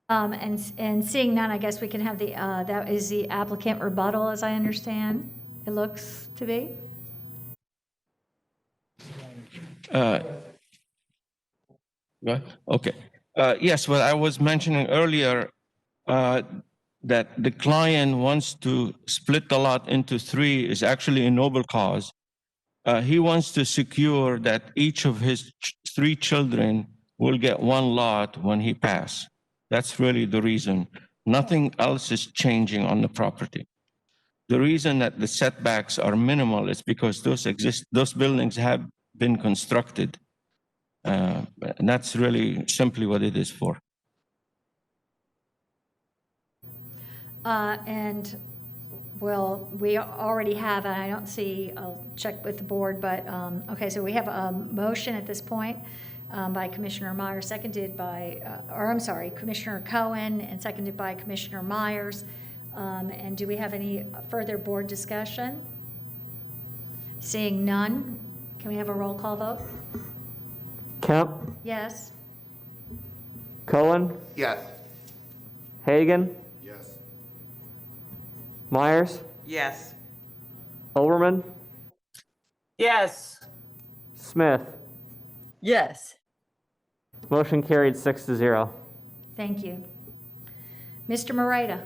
And seeing none, I guess we can have the, that is the applicant rebuttal, as I understand it looks to be. Okay. Yes, well, I was mentioning earlier that the client wants to split the lot into 3 is actually a noble cause. He wants to secure that each of his 3 children will get 1 lot when he passes. That's really the reason. Nothing else is changing on the property. The reason that the setbacks are minimal is because those buildings have been constructed. And that's really simply what it is for. And well, we already have, and I don't see, I'll check with the board, but, okay, so we have a motion at this point by Commissioner Myers, seconded by, or I'm sorry, Commissioner Cohen, and seconded by Commissioner Myers. And do we have any further board discussion? Seeing none, can we have a roll call vote? Kemp, Yes. Cohen, Yes. Hagan, Yes. Myers, Yes. Motion carried 6-0. Thank you. Mr. Moreta?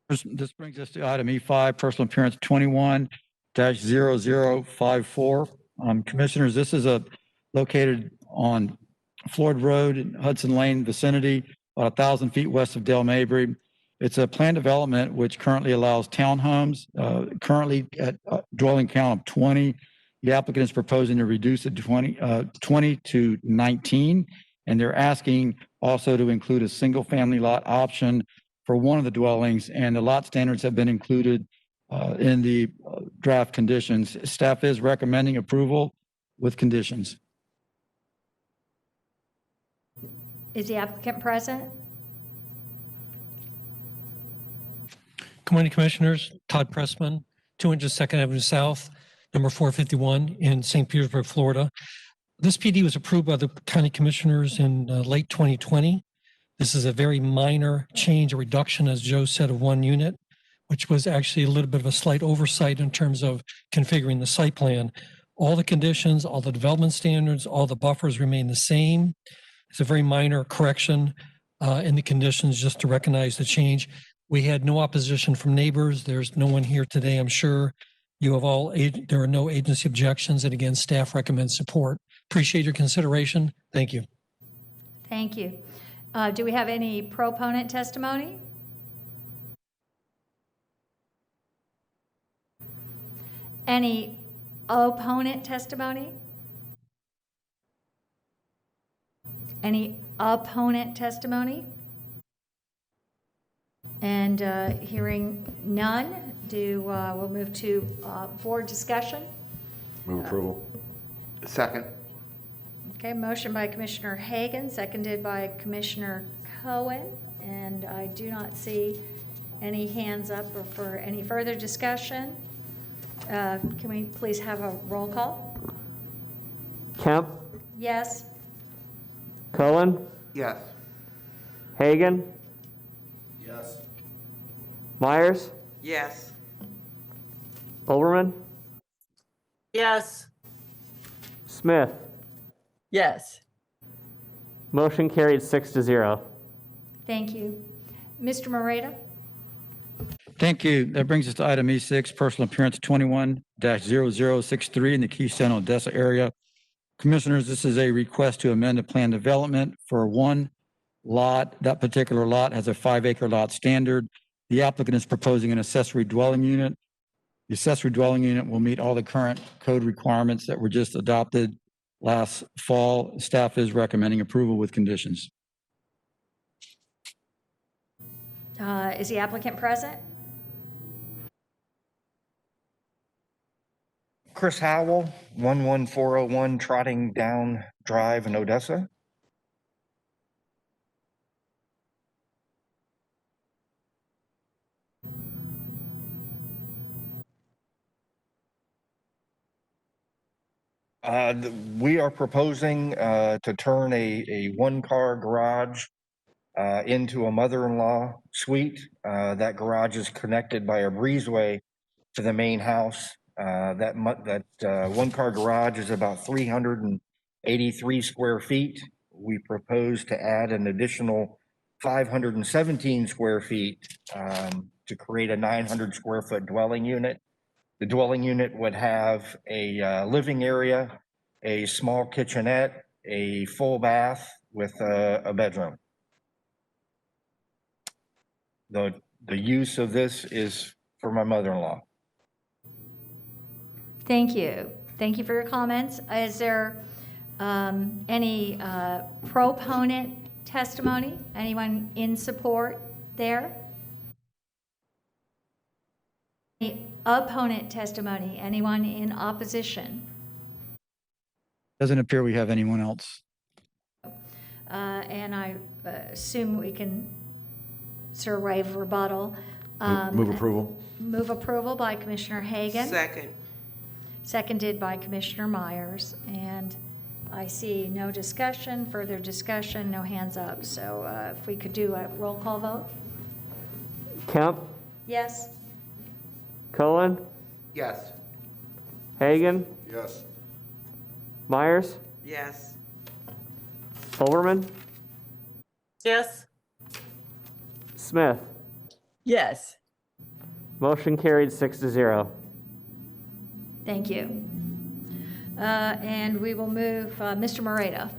This brings us to item E5, personal appearance 21-0054. Commissioners, this is located on Floyd Road, in Hudson Lane vicinity, about 1,000 feet west of Dale Mabry. It's a planned development which currently allows townhomes, currently at a dwelling count of 20. The applicant is proposing to reduce it to 20 to 19, and they're asking also to include a single-family lot option for one of the dwellings, and the lot standards have been included in the draft conditions. Staff is recommending approval with conditions. Is the applicant present? Good morning, Commissioners. Todd Pressman, 200 Second Avenue South, number 451 in St. Petersburg, Florida. This PD was approved by the County Commissioners in late 2020. This is a very minor change, a reduction, as Joe said, of one unit, which was actually a little bit of a slight oversight in terms of configuring the site plan. All the conditions, all the development standards, all the buffers remain the same. It's a very minor correction in the conditions just to recognize the change. We had no opposition from neighbors. There's no one here today, I'm sure. You have all, there are no agency objections, and again, staff recommends support. Appreciate your consideration. Thank you. Thank you. Do we have any proponent testimony? Any opponent testimony? Any opponent testimony? And hearing none, we'll move to board discussion. Move approval. Second. Okay, motion by Commissioner Hagan, seconded by Commissioner Cohen, and I do not see any hands up or for any further discussion. Can we please have a roll call? Kemp, Yes? Cohen, Yes. Hagan, Yes. Myers, Yes. Olbermann, Yes. Smith. Yes. Motion carried 6-0. Thank you. Mr. Moreta? Thank you. That brings us to item E6, personal appearance 21-0063 in the Keystone, Odessa area. Commissioners, this is a request to amend the plan development for one lot. That particular lot has a 5-acre lot standard. The applicant is proposing an accessory dwelling unit. The accessory dwelling unit will meet all the current code requirements that were just adopted last fall. Staff is recommending approval with conditions. Is the applicant present? Chris Howell, 11401 Trotting Down Drive in Odessa. We are proposing to turn a one-car garage into a mother-in-law suite. That garage is connected by a breezeway to the main house. That one-car garage is about 383 square feet. We propose to add an additional 517 square feet to create a 900 square foot dwelling unit. The dwelling unit would have a living area, a small kitchenette, a full bath with a bedroom. The use of this is for my mother-in-law. Thank you. Thank you for your comments. Is there any proponent testimony? Anyone in support there? Any opponent testimony? Anyone in opposition? Doesn't appear we have anyone else. And I assume we can sort of waive rebuttal. Move approval. Move approval by Commissioner Hagan. Second. Seconded by Commissioner Myers. And I see no discussion, further discussion, no hands up. So if we could do a roll call vote? Kemp, Yes? Cohen, Yes. Hagan, Yes. Myers, Yes. Overman, Yes. Smith. Yes. Motion carried 6-0. Thank you. And we will move, Mr. Moreta.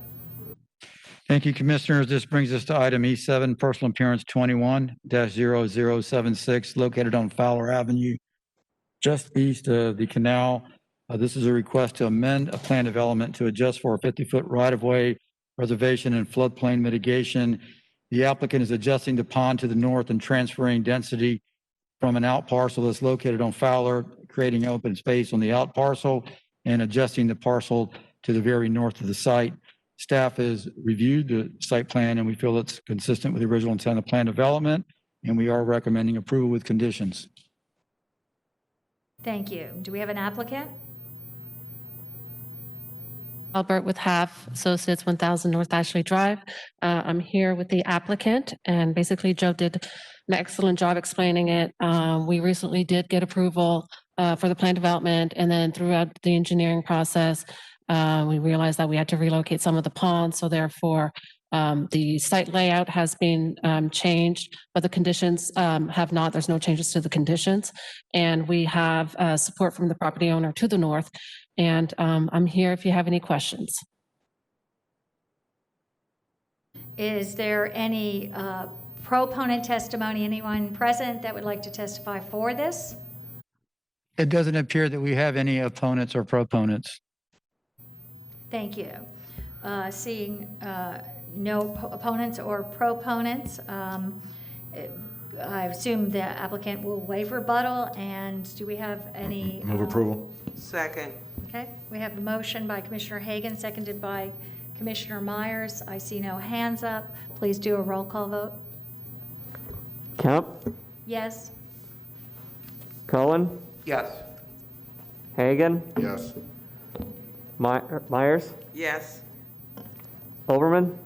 Thank you, Commissioners. This brings us to item E7, personal appearance 21-0076, located on Fowler Avenue, just east of the canal. This is a request to amend a plan development to adjust for a 50-foot right-of-way reservation and floodplain mitigation. The applicant is adjusting the pond to the north and transferring density from an out parcel that's located on Fowler, creating open space on the out parcel and adjusting the parcel to the very north of the site. Staff has reviewed the site plan and we feel it's consistent with the original intent of plan development, and we are recommending approval with conditions. Thank you. Do we have an applicant? Albert with Half Associates, 1000 North Ashley Drive. I'm here with the applicant, and basically Joe did an excellent job explaining it. We recently did get approval for the plan development, and then throughout the engineering process, we realized that we had to relocate some of the ponds, so therefore the site layout has been changed, but the conditions have not. There's no changes to the conditions, and we have support from the property owner to the north. And I'm here if you have any questions. Is there any proponent testimony, anyone present that would like to testify for this? It doesn't appear that we have any opponents or proponents. Thank you. Seeing no opponents or proponents, I assume the applicant will waive rebuttal. And do we have any? Move approval. Second. Okay, we have a motion by Commissioner Hagan, seconded by Commissioner Myers. I see no hands up. Please do a roll call vote. Kemp, Yes? Cohen, Yes. Hagan, Yes. Myers, Yes. Overman,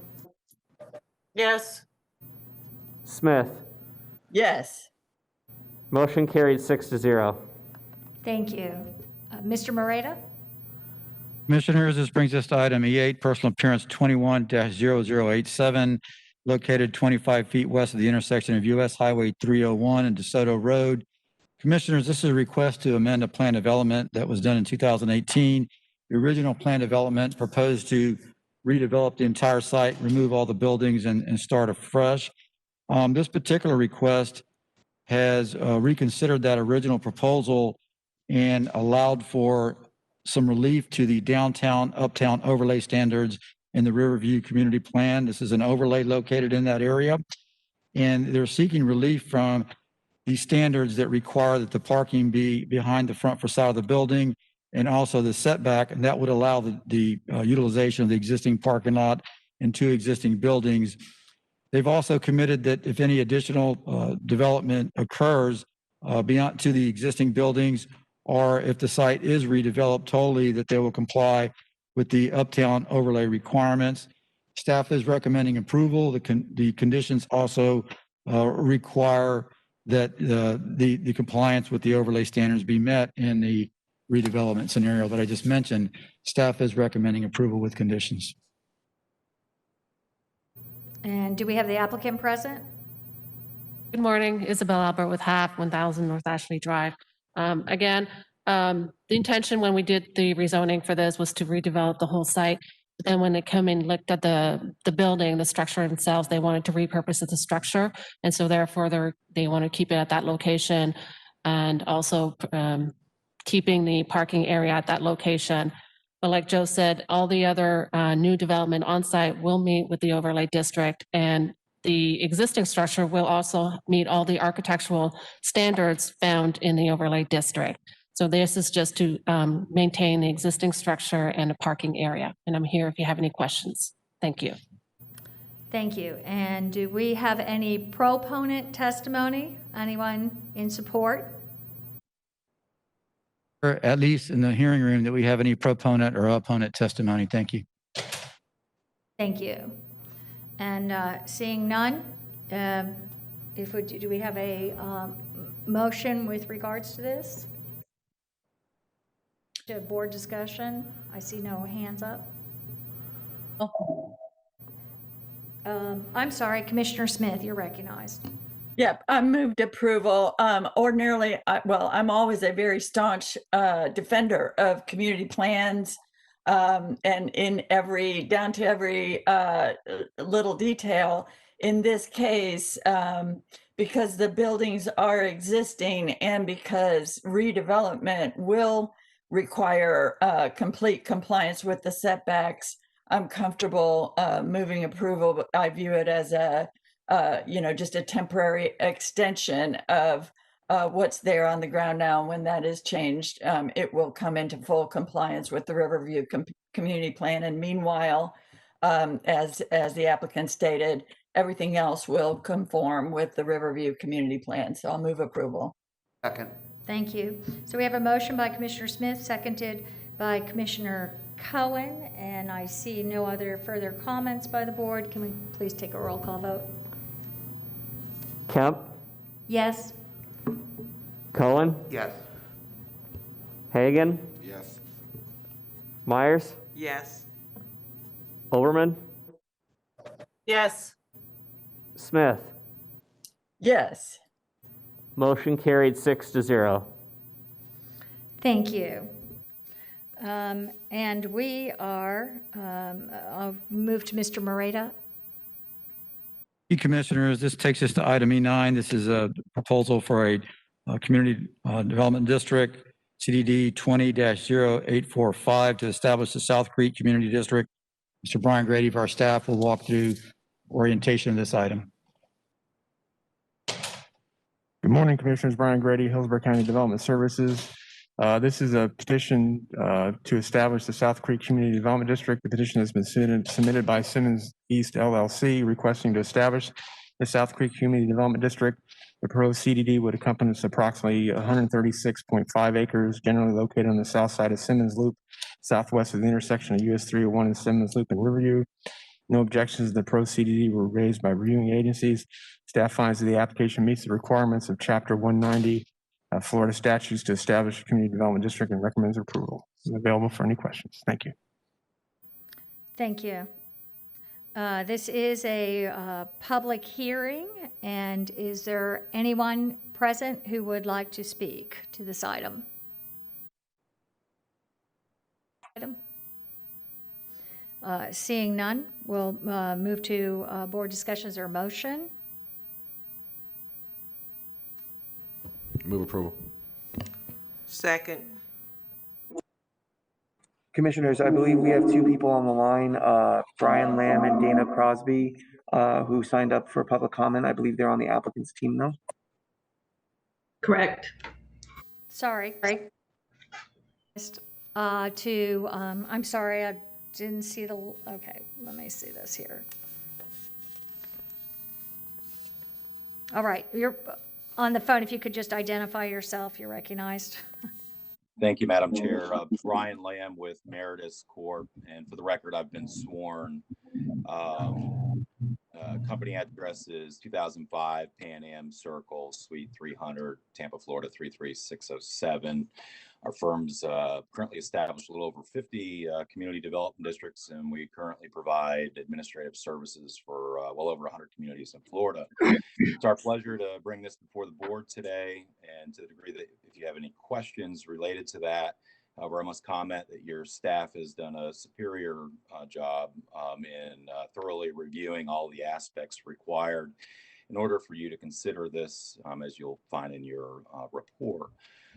Yes. Smith. Yes. Motion carried 6-0. Thank you. Mr. Moreta? Commissioners, this brings us to item E8, personal appearance 21-0087, located 25 feet west of the intersection of US Highway 301 and DeSoto Road. Commissioners, this is a request to amend a plan development that was done in 2018. The original plan development proposed to redevelop the entire site, remove all the buildings, and start afresh. This particular request has reconsidered that original proposal and allowed for some relief to the downtown, uptown overlay standards in the Riverview Community Plan. This is an overlay located in that area. And they're seeking relief from the standards that require that the parking be behind the front facade of the building and also the setback, and that would allow the utilization of the existing parking lot and two existing buildings. They've also committed that if any additional development occurs beyond to the existing buildings, or if the site is redeveloped totally, that they will comply with the uptown overlay requirements. Staff is recommending approval. The conditions also require that the compliance with the overlay standards be met in the redevelopment scenario that I just mentioned. Staff is recommending approval with conditions. And do we have the applicant present? Good morning, Isabel Albert with Half, 1000 North Ashley Drive. Again, the intention when we did the rezoning for this was to redevelop the whole site. But then when they come and looked at the building, the structure themselves, they wanted to repurpose the structure. And so therefore they want to keep it at that location and also keeping the parking area at that location. But like Joe said, all the other new development on site will meet with the overlay district, and the existing structure will also meet all the architectural standards found in the overlay district. So this is just to maintain the existing structure and a parking area. And I'm here if you have any questions. Thank you. Thank you. And do we have any proponent testimony? Anyone in support? Or at least in the hearing room, that we have any proponent or opponent testimony. Thank you. Thank you. And seeing none, do we have a motion with regards to this? To board discussion? I see no hands up. I'm sorry, Commissioner Smith, you're recognized. Yep, I moved approval. Ordinarily, I'm always a very staunch defender of community plans, and in down to every little detail. In this case, because the buildings are existing and because redevelopment will require complete compliance with the setbacks, I'm comfortable moving approval, but I view it as just a temporary extension of what's there on the ground now. When that is changed, it will come into full compliance with the Riverview Community Plan. And meanwhile, as the applicant stated, everything else will conform with the Riverview Community Plan. So I'll move approval. Second. Thank you. So we have a motion by Commissioner Smith, seconded by Commissioner Cohen, and I see no other further comments by the board. Can we please take a roll call vote? Kemp, Yes? Cohen, Yes. Hagan, Yes. Myers, Yes. Overman, Yes. Smith. Yes. Motion carried 6-0. Thank you. And we are, I'll move to Mr. Moreta. Commissioners, this takes us to item E9. This is a proposal for a community development district, CDD 20-0845, to establish the South Creek Community District. Mr. Brian Grady of our staff will walk through orientation of this item. Good morning, Commissioners. Brian Grady, Hillsborough County Development Services. This is a petition to establish the South Creek Community Development District. The petition has been submitted by Simmons East LLC, requesting to establish the South Creek Community Development District. The proposed CDD would encompass approximately 136.5 acres, generally located on the south side of Simmons Loop, southwest of the intersection of US 301 and Simmons Loop in Riverview. No objections to the proposed CDD were raised by reviewing agencies. Staff finds that the application meets the requirements of Chapter 190 Florida statutes to establish a community development district and recommends approval. Is available for any questions. Thank you. Thank you. This is a public hearing, and is there anyone present who would like to speak to this item? Seeing none, we'll move to board discussions or motion. Move approval. Second. Commissioners, I believe we have two people on the line, Brian Lamb and Dana Crosby, who signed up for public comment. I believe they're on the applicant's team now. Correct. Sorry. I'm sorry, I didn't see the, okay, let me see this here. All right, you're on the phone. If you could just identify yourself, you're recognized. Thank you, Madam Chair. Brian Lamb with Meritus Corp. And for the record, I've been sworn. Company address is 2005 Pan Am Circle, Suite 300, Tampa, Florida 33607. Our firm's currently established a little over 50 community development districts, and we currently provide administrative services for well over 100 communities in Florida. It's our pleasure to bring this before the board today, and to the degree that if you have any questions related to that, however, I must comment that your staff has done a superior job in thoroughly reviewing all the aspects required in order for you to consider this, as you'll find in your report.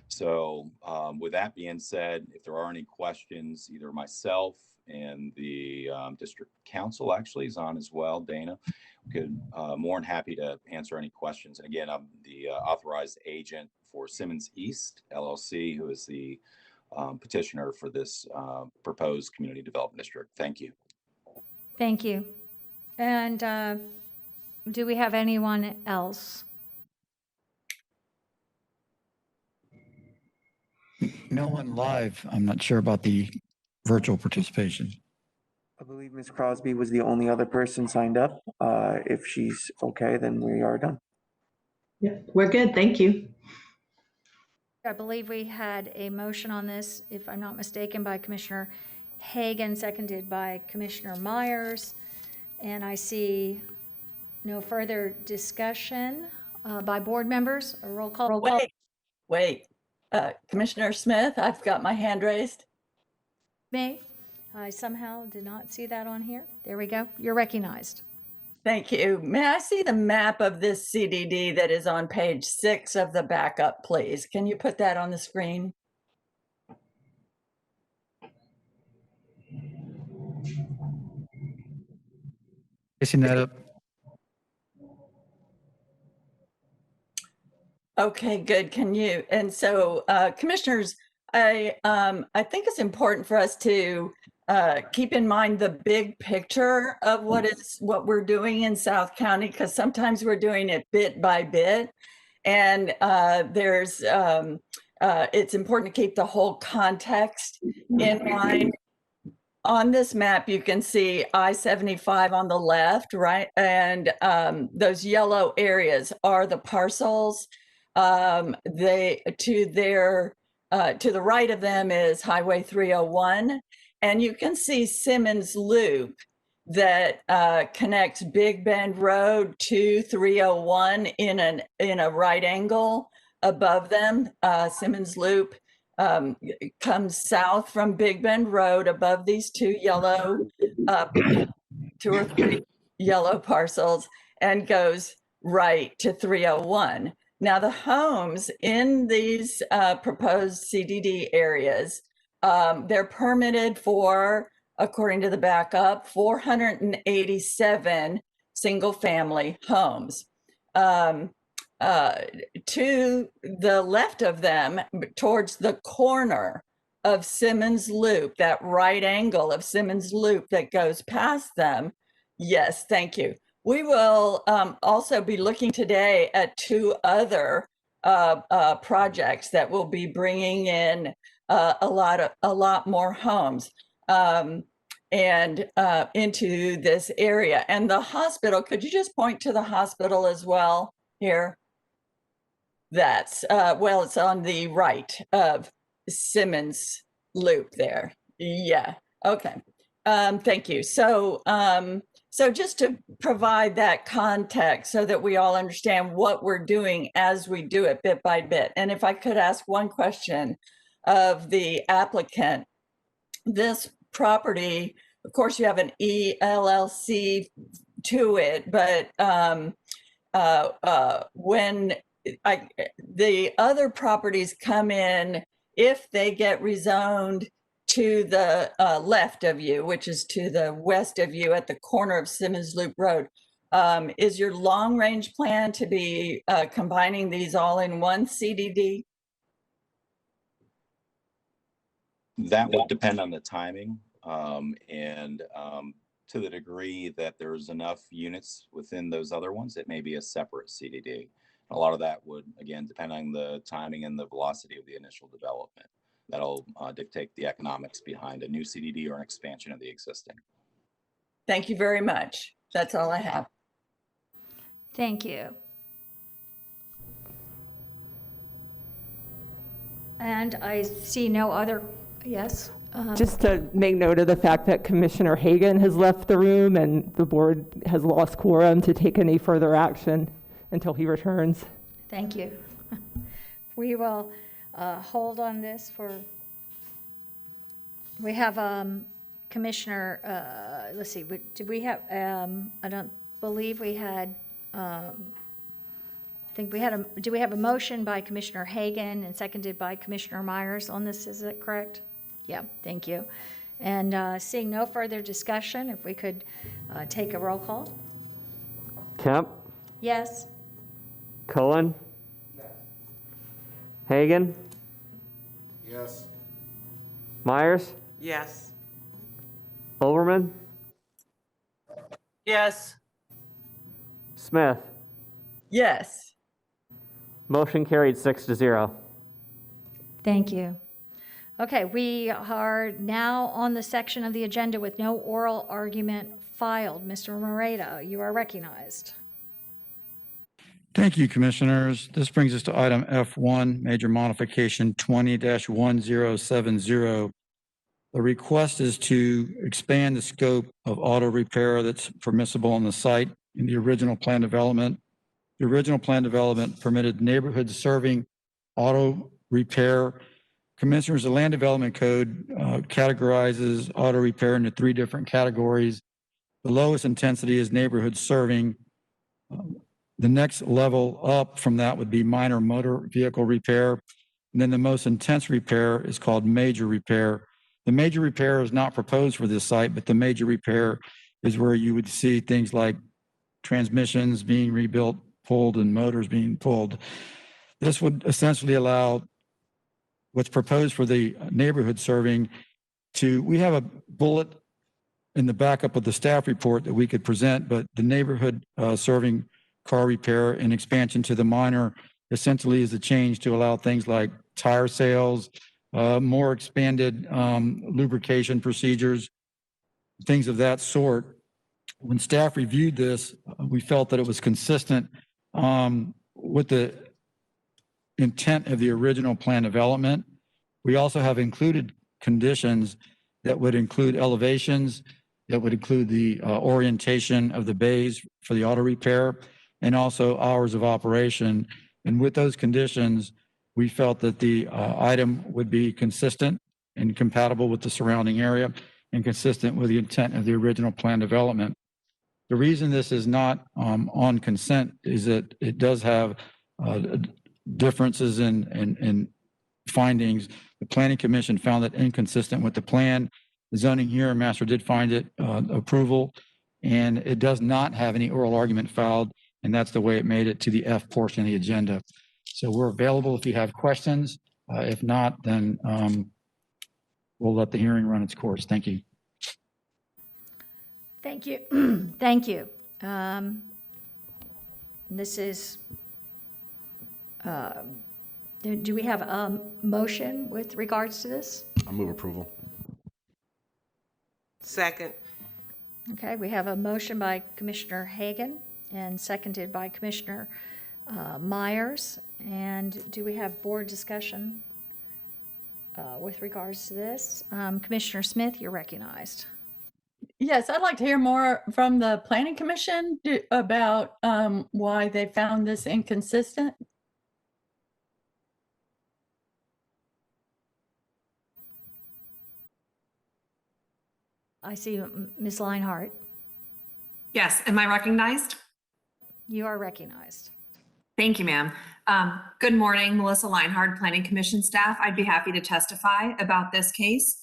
So with that being said, if there are any questions, either myself and the district council actually is on as well, Dana, could more than happy to answer any questions. And again, I'm the authorized agent for Simmons East LLC, who is the petitioner for this proposed community development district. Thank you. Thank you. And do we have anyone else? No one live. I'm not sure about the virtual participation. I believe Ms. Crosby was the only other person signed up. If she's okay, then we are done. Yeah, we're good. Thank you. I believe we had a motion on this, if I'm not mistaken, by Commissioner Hagan, seconded by Commissioner Myers. And I see no further discussion by board members. A roll call. Wait. Commissioner Smith, I've got my hand raised. Me? I somehow did not see that on here. There we go. You're recognized. Thank you. May I see the map of this CDD that is on page 6 of the backup, please? Can you put that on the screen? Facing that up. Okay, good. Can you? And so, commissioners, I think it's important for us to keep in mind the big picture of what we're doing in South County, because sometimes we're doing it bit by bit, and it's important to keep the whole context in mind. On this map, you can see I-75 on the left, right? And those yellow areas are the parcels. To the right of them is Highway 301. And you can see Simmons Loop that connects Big Bend Road to 301 in a right angle above them. Simmons Loop comes south from Big Bend Road above these two or three yellow parcels and goes right to 301. Now the homes in these proposed CDD areas, they're permitted for, according to the backup, 487 single-family homes. To the left of them, towards the corner of Simmons Loop, that right angle of Simmons Loop that goes past them, yes, thank you. We will also be looking today at 2 other projects that will be bringing in a lot more homes into this area. And the hospital, could you just point to the hospital as well here? That's, it's on the right of Simmons Loop there. Yeah, okay. Thank you. So just to provide that context so that we all understand what we're doing as we do it bit by bit. And if I could ask one question of the applicant, this property, of course you have an ELLC to it, but when the other properties come in, if they get rezoned to the left of you, which is to the west of you at the corner of Simmons Loop Road, is your long range plan to be combining these all in one CDD? That would depend on the timing to the degree that there's enough units within those other ones, it may be a separate CDD. A lot of that would, again, depend on the timing and the velocity of the initial development. That'll dictate the economics behind a new CDD or an expansion of the existing. Thank you very much. That's all I have. Thank you. And I see no other, yes? Just to make note of the fact that Commissioner Hagan has left the room and the board has lost quorum to take any further action until he returns. Thank you. We will hold on this for, we have Commissioner, let's see, did we have, I don't believe we had, I think we had do we have a motion by Commissioner Hagan and seconded by Commissioner Myers on this, is that correct? Yeah, thank you. And seeing no further discussion, if we could take a roll call. Kemp, Yes? Cullen, Hagan, Yes. Myers, Yes. Overman, Yes. Smith. Yes. Motion carried 6-0. Thank you. Okay, we are now on the section of the agenda with no oral argument filed. Mr. Moreta, you are recognized. Thank you, Commissioners. This brings us to item F1, Major Modification 20-1070. The request is to expand the scope of auto repair that's permissible on the site in the original plan development. The original plan development permitted neighborhood serving auto repair. Commissioners, the Land Development Code categorizes auto repair into 3 different categories. The lowest intensity is neighborhood serving. The next level up from that would be minor motor vehicle repair. And then the most intense repair is called major repair. The major repair is not proposed for this site, but the major repair is where you would see things like transmissions being rebuilt, pulled, and motors being pulled. This would essentially allow what's proposed for the neighborhood serving we have a bullet in the backup of the staff report that we could present, but the neighborhood serving car repair and expansion to the minor essentially is a change to allow things like tire sales, more expanded lubrication procedures, things of that sort. When staff reviewed this, we felt that it was consistent with the intent of the original plan development. We also have included conditions that would include elevations, that would include the orientation of the bays for the auto repair, and also hours of operation. And with those conditions, we felt that the item would be consistent and compatible with the surrounding area and consistent with the intent of the original plan development. The reason this is not on consent is that it does have differences in findings. The Planning Commission found it inconsistent with the plan. The zoning hearing master did find it approval, and it does not have any oral argument filed, and that's the way it made it to the F portion of the agenda. So we're available if you have questions. If not, then we'll let the hearing run its course. Thank you. Thank you. Thank you. This is, do we have a motion with regards to this? I move approval. Second. Okay, we have a motion by Commissioner Hagan and seconded by Commissioner Myers. And do we have board discussion with regards to this? Commissioner Smith, you're recognized. Yes, I'd like to hear more from the Planning Commission about why they found this inconsistent. I see Ms. Leinhardt. Yes, am I recognized? You are recognized. Thank you, ma'am. Good morning, Melissa Leinhardt, Planning Commission staff. I'd be happy to testify about this case.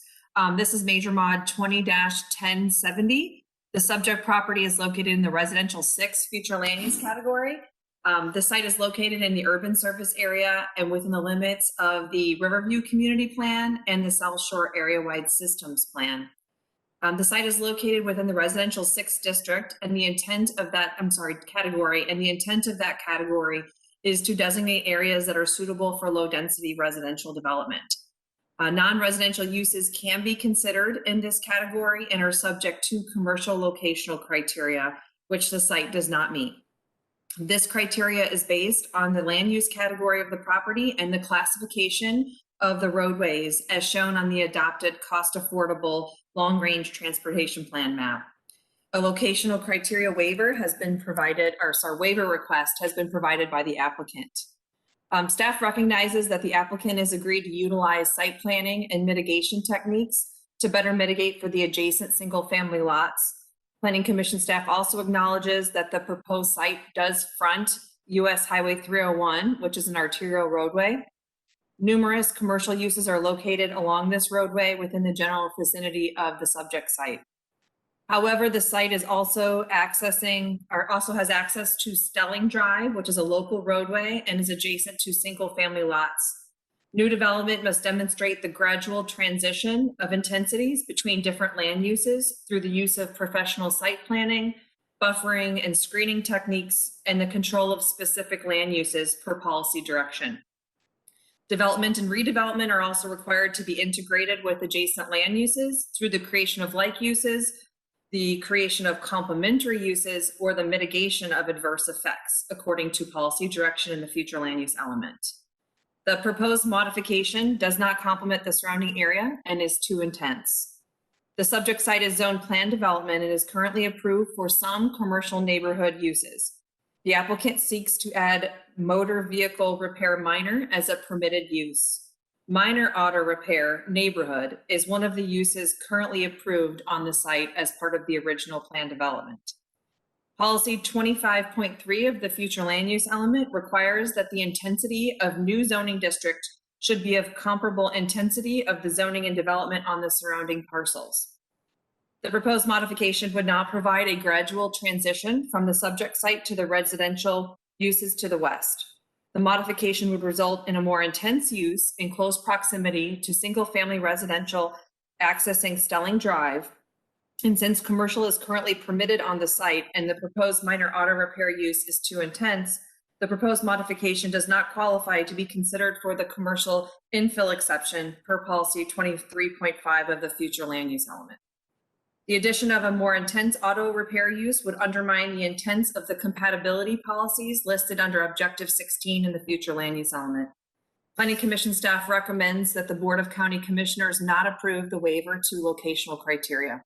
This is Major Mod 20-1070. The subject property is located in the Residential 6 Future Land Use category. The site is located in the urban service area and within the limits of the Riverview Community Plan and the South Shore Area-Wide Systems Plan. The site is located within the Residential 6 district, and the intent of that, category, and the intent of that category is to designate areas that are suitable for low-density residential development. Non-residential uses can be considered in this category and are subject to commercial locational criteria, which the site does not meet. This criteria is based on the land use category of the property and the classification of the roadways as shown on the adopted cost-affordable long-range transportation plan map. A locational criteria waiver has been provided, waiver request has been provided by the applicant. Staff recognizes that the applicant has agreed to utilize site planning and mitigation techniques to better mitigate for the adjacent single-family lots. Planning Commission staff also acknowledges that the proposed site does front US Highway 301, which is an arterial roadway. Numerous commercial uses are located along this roadway within the general vicinity of the subject site. However, the site is also also has access to Stelling Drive, which is a local roadway and is adjacent to single-family lots. New development must demonstrate the gradual transition of intensities between different land uses through the use of professional site planning, buffering and screening techniques, and the control of specific land uses per policy direction. Development and redevelopment are also required to be integrated with adjacent land uses through the creation of like uses, the creation of complementary uses, or the mitigation of adverse effects, according to policy direction in the future land use element. The proposed modification does not complement the surrounding area and is too intense. The subject site is zoned planned development and is currently approved for some commercial neighborhood uses. The applicant seeks to add motor vehicle repair minor as a permitted use. Minor auto repair neighborhood is one of the uses currently approved on the site as part of the original plan development. Policy 25.3 of the future land use element requires that the intensity of new zoning district should be of comparable intensity of the zoning and development on the surrounding parcels. The proposed modification would not provide a gradual transition from the subject site to the residential uses to the west. The modification would result in a more intense use in close proximity to single-family residential accessing Stelling Drive. And since commercial is currently permitted on the site and the proposed minor auto repair use is too intense, the proposed modification does not qualify to be considered for the commercial infill exception per policy 23.5 of the future land use element. The addition of a more intense auto repair use would undermine the intent of the compatibility policies listed under Objective 16 in the future land use element. Planning Commission staff recommends that the Board of County Commissioners not approve the waiver to locational criteria.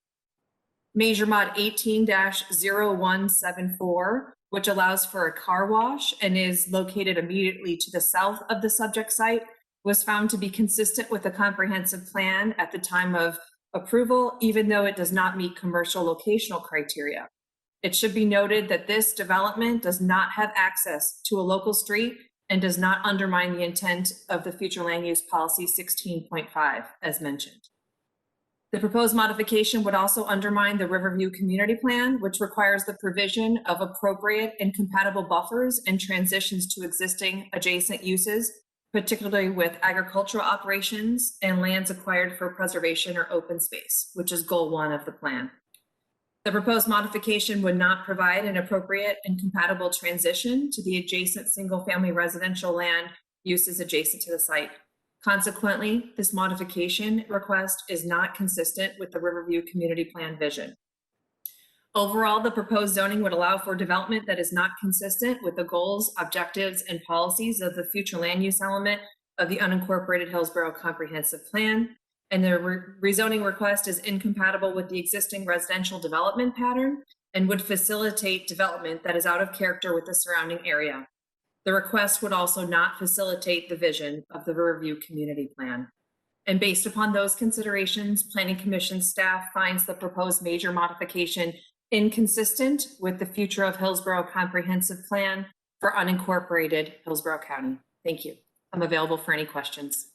Major Mod 18-0174, which allows for a car wash and is located immediately to the south of the subject site, was found to be consistent with the comprehensive plan at the time of approval, even though it does not meet commercial locational criteria. It should be noted that this development does not have access to a local street and does not undermine the intent of the future land use policy 16.5 as mentioned. The proposed modification would also undermine the Riverview Community Plan, which requires the provision of appropriate and compatible buffers and transitions to existing adjacent uses, particularly with agricultural operations and lands acquired for preservation or open space, which is goal 1 of the plan. The proposed modification would not provide an appropriate and compatible transition to the adjacent single-family residential land uses adjacent to the site. Consequently, this modification request is not consistent with the Riverview Community Plan vision. Overall, the proposed zoning would allow for development that is not consistent with the goals, objectives, and policies of the future land use element of the unincorporated Hillsborough Comprehensive Plan, and the rezoning request is incompatible with the existing residential development pattern and would facilitate development that is out of character with the surrounding area. The request would also not facilitate the vision of the Riverview Community Plan. And based upon those considerations, Planning Commission staff finds the proposed major modification inconsistent with the future of Hillsborough Comprehensive Plan for unincorporated Hillsborough County. Thank you. I'm available for any questions.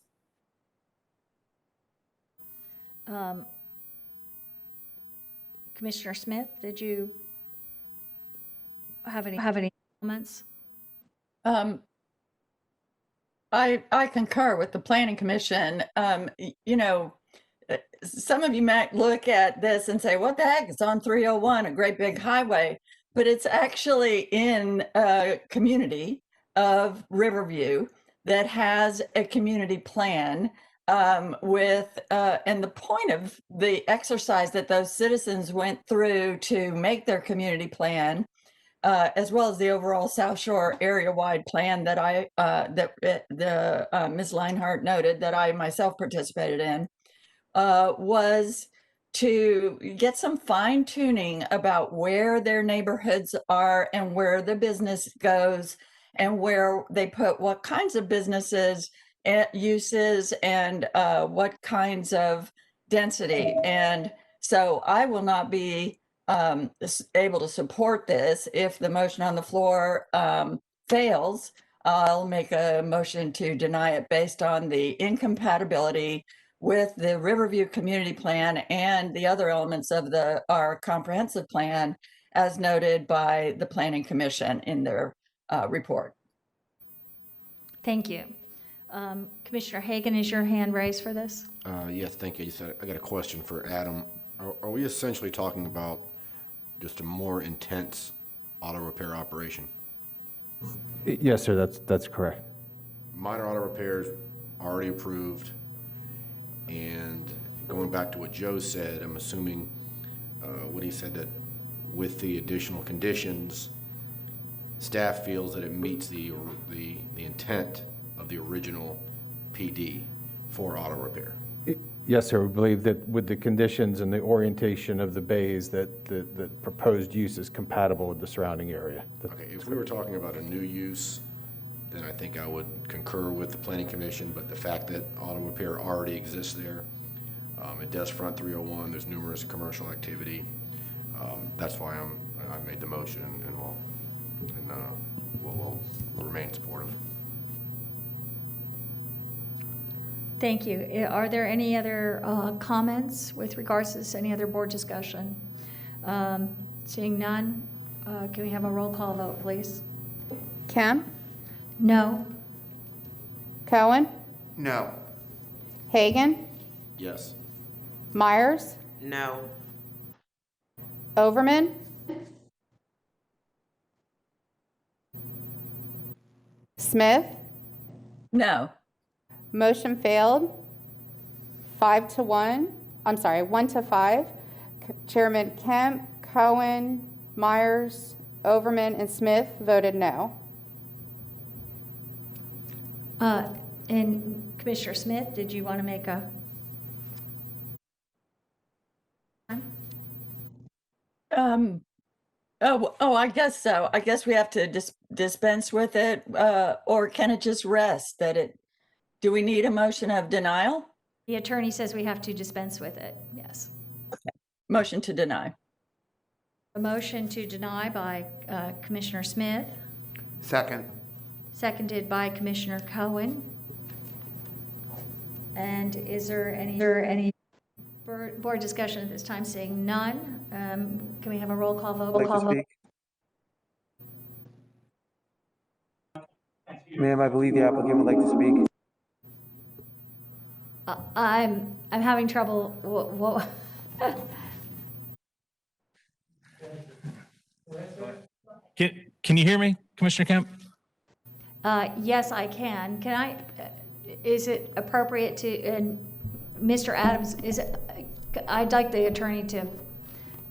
Commissioner Smith, did you have any comments? I concur with the Planning Commission. You know, some of you might look at this and say, what the heck, it's on 301, a great big highway, but it's actually in a community of Riverview that has a community plan and the point of the exercise that those citizens went through to make their community plan, as well as the overall South Shore area-wide plan that Ms. Leinhardt noted that I myself participated in, was to get some fine tuning about where their neighborhoods are and where the business goes and where they put what kinds of businesses, uses, and what kinds of density. And so I will not be able to support this. If the motion on the floor fails, I'll make a motion to deny it based on the incompatibility with the Riverview Community Plan and the other elements of our comprehensive plan as noted by the Planning Commission in their report. Thank you. Commissioner Hagan, is your hand raised for this? Yes, thank you. I got a question for Adam. Are we essentially talking about just a more intense auto repair operation? Yes, sir, that's correct. Minor auto repairs already approved. And going back to what Joe said, I'm assuming when he said that with the additional conditions, staff feels that it meets the intent of the original PD for auto repair. Yes, sir. We believe that with the conditions and the orientation of the bays, that the proposed use is compatible with the surrounding area. Okay, if we were talking about a new use, then I think I would concur with the planning commission, but the fact that auto repair already exists there, it does front 301, there's numerous commercial activity. That's why I made the motion, and we'll remain supportive. Thank you. Are there any other comments with regards to this, any other board discussion? Seeing none, can we have a roll call vote, please? Kim? No. Cohen? No. Hagan? Yes. Myers? No. Overman? Smith? No. Motion failed. 1 to 5. Chairman Kemp, Cohen, Myers, Overman, and Smith voted no. And Commissioner Smith, did you want to make a? I guess so. I guess we have to dispense with it, or can it just rest? Do we need a motion of denial? The attorney says we have to dispense with it, yes. Motion to deny. A motion to deny by Commissioner Smith, Second. seconded by Commissioner Cohen. And is there any board discussion at this time? Seeing none, can we have a roll call vote? I'd like to speak. Ma'am, I believe the applicant would like to speak. I'm having trouble. Can you hear me, Commissioner Kemp? Yes, I can. Can I? Is it appropriate to? And Mr. Adams, I'd like the attorney to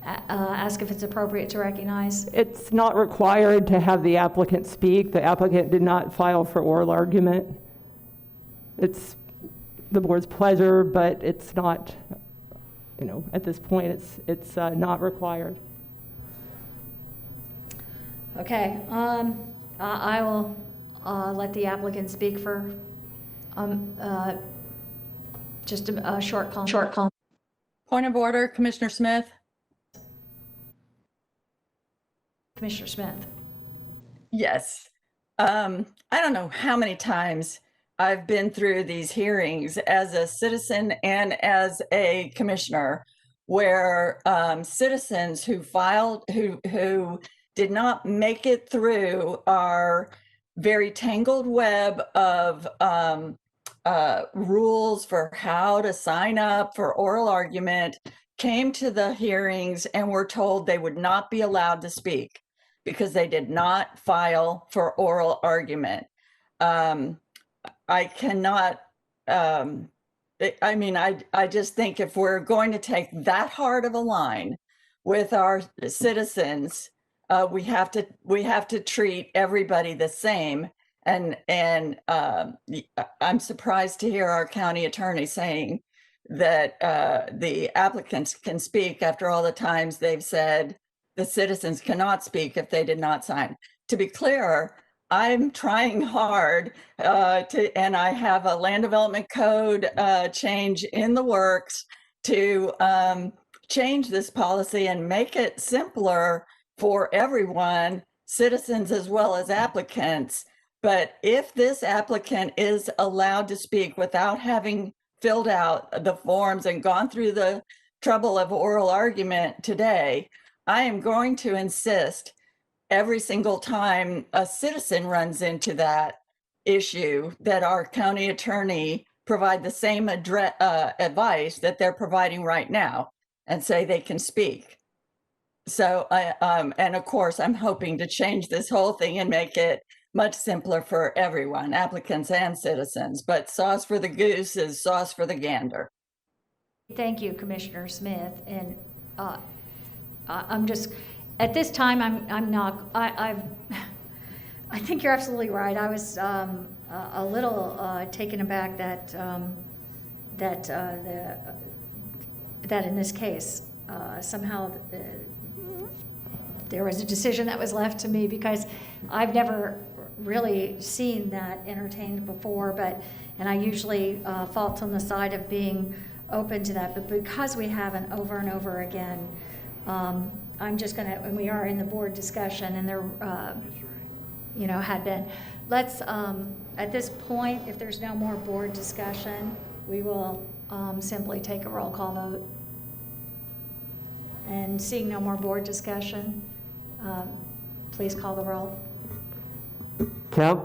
ask if it's appropriate to recognize. It's not required to have the applicant speak. The applicant did not file for oral argument. It's the board's pleasure, but it's not, at this point, it's not required. Okay, I will let the applicant speak for just a short comment. Point of order, Commissioner Smith. Commissioner Smith. Yes. I don't know how many times I've been through these hearings as a citizen and as a commissioner where citizens who did not make it through our very tangled web of rules for how to sign up for oral argument came to the hearings and were told they would not be allowed to speak because they did not file for oral argument. I cannot, I just think if we're going to take that hard of a line with our citizens, we have to treat everybody the same. And I'm surprised to hear our county attorney saying that the applicants can speak after all the times they've said the citizens cannot speak if they did not sign. To be clear, I'm trying hard and I have a land development code change in the works to change this policy and make it simpler for everyone, citizens as well as applicants. But if this applicant is allowed to speak without having filled out the forms and gone through the trouble of oral argument today, I am going to insist every single time a citizen runs into that issue that our county attorney provide the same advice that they're providing right now and say they can speak. So and of course, I'm hoping to change this whole thing and make it much simpler for everyone, applicants and citizens, but sauce for the goose is sauce for the gander. Thank you, Commissioner Smith. And I'm just, at this time, I'm not, I think you're absolutely right. I was a little taken aback that, that in this case, somehow there was a decision that was left to me, because I've never really seen that entertained before, and I usually fault on the side of being open to that, but because we haven't over and over again, I'm just gonna, and we are in the board discussion, and there, you know, had been, let's, at this point, if there's no more board discussion, we will simply take a roll call vote. And seeing no more board discussion, please call the roll. Kemp,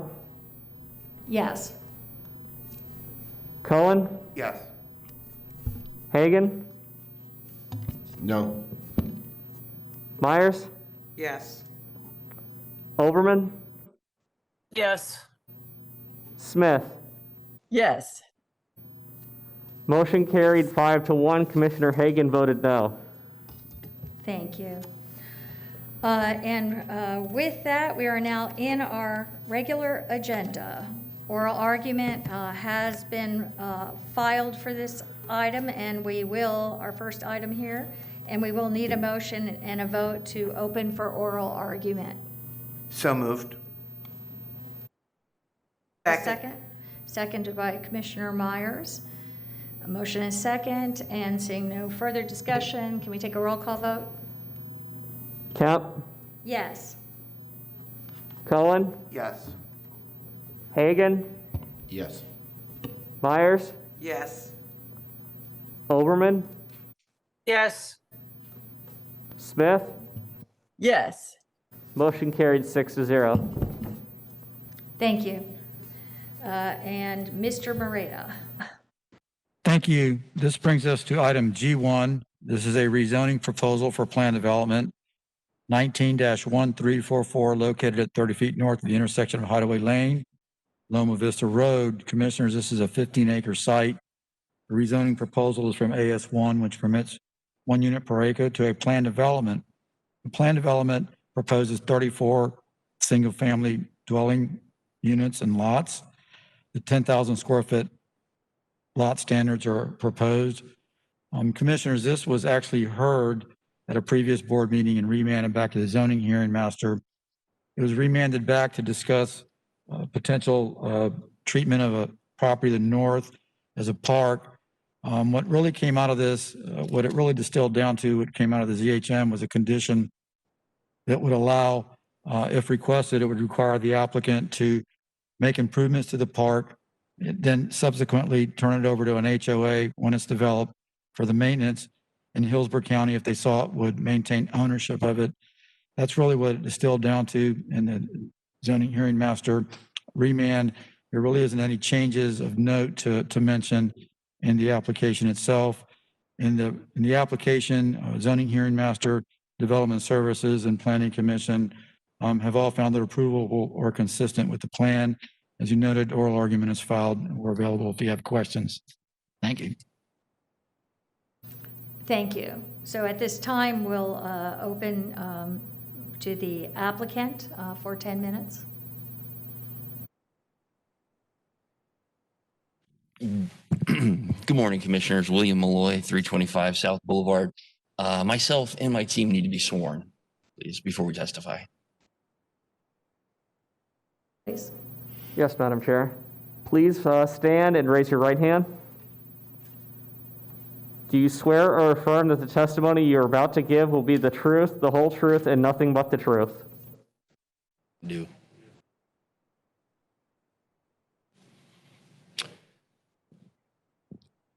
Yes. Cohen, Yes. Hagan, No. Myers, Yes. Overman, Yes. Smith. Yes. Motion carried 5-1. Commissioner Hagan voted no. Thank you. And with that, we are now in our regular agenda. Oral argument has been filed for this item, and we will, our first item here, and we will need a motion and a vote to open for oral argument. So moved. Second. Seconded by Commissioner Myers. A motion and second, and seeing no further discussion, can we take a roll call vote? Kemp, Yes. Cohen, Yes. Hagan, Yes. Myers, Yes. Overman, Yes. Smith. Yes. Motion carried 6-0. Thank you. And Mr. Moreta. Thank you. This brings us to item G1. This is a rezoning proposal for plan development, 19-1344, located at 30 feet north of the intersection of Hideaway Lane, Loma Vista Road. Commissioners, this is a 15-acre site. The rezoning proposal is from AS1, which permits 1 unit per acre, to a plan development. The plan development proposes 34 single-family dwelling units and lots. The 10,000 square foot lot standards are proposed. Commissioners, this was actually heard at a previous board meeting and remanded back to the zoning hearing master. It was remanded back to discuss potential treatment of a property to the north as a park. What really came out of this, what it really distilled down to, what came out of the ZHM, was a condition that would allow, if requested, it would require the applicant to make improvements to the park, then subsequently turn it over to an HOA when it's developed for the maintenance, in Hillsborough County, if they saw it, would maintain ownership of it. That's really what it distilled down to in the zoning hearing master remand. There really isn't any changes of note to mention in the application itself. In the application, zoning hearing master, development services, and planning commission have all found that approval or consistent with the plan. As you noted, oral argument is filed, and we're available if you have questions. Thank you. Thank you. So at this time, we'll open to the applicant for 10 minutes. Good morning, Commissioners. William Malloy, 325 South Boulevard. Myself and my team need to be sworn, please, before we testify. Please. Yes, Madam Chair. Please stand and raise your right hand. Do you swear or affirm that the testimony you're about to give will be the truth, the whole truth, and nothing but the truth? Do.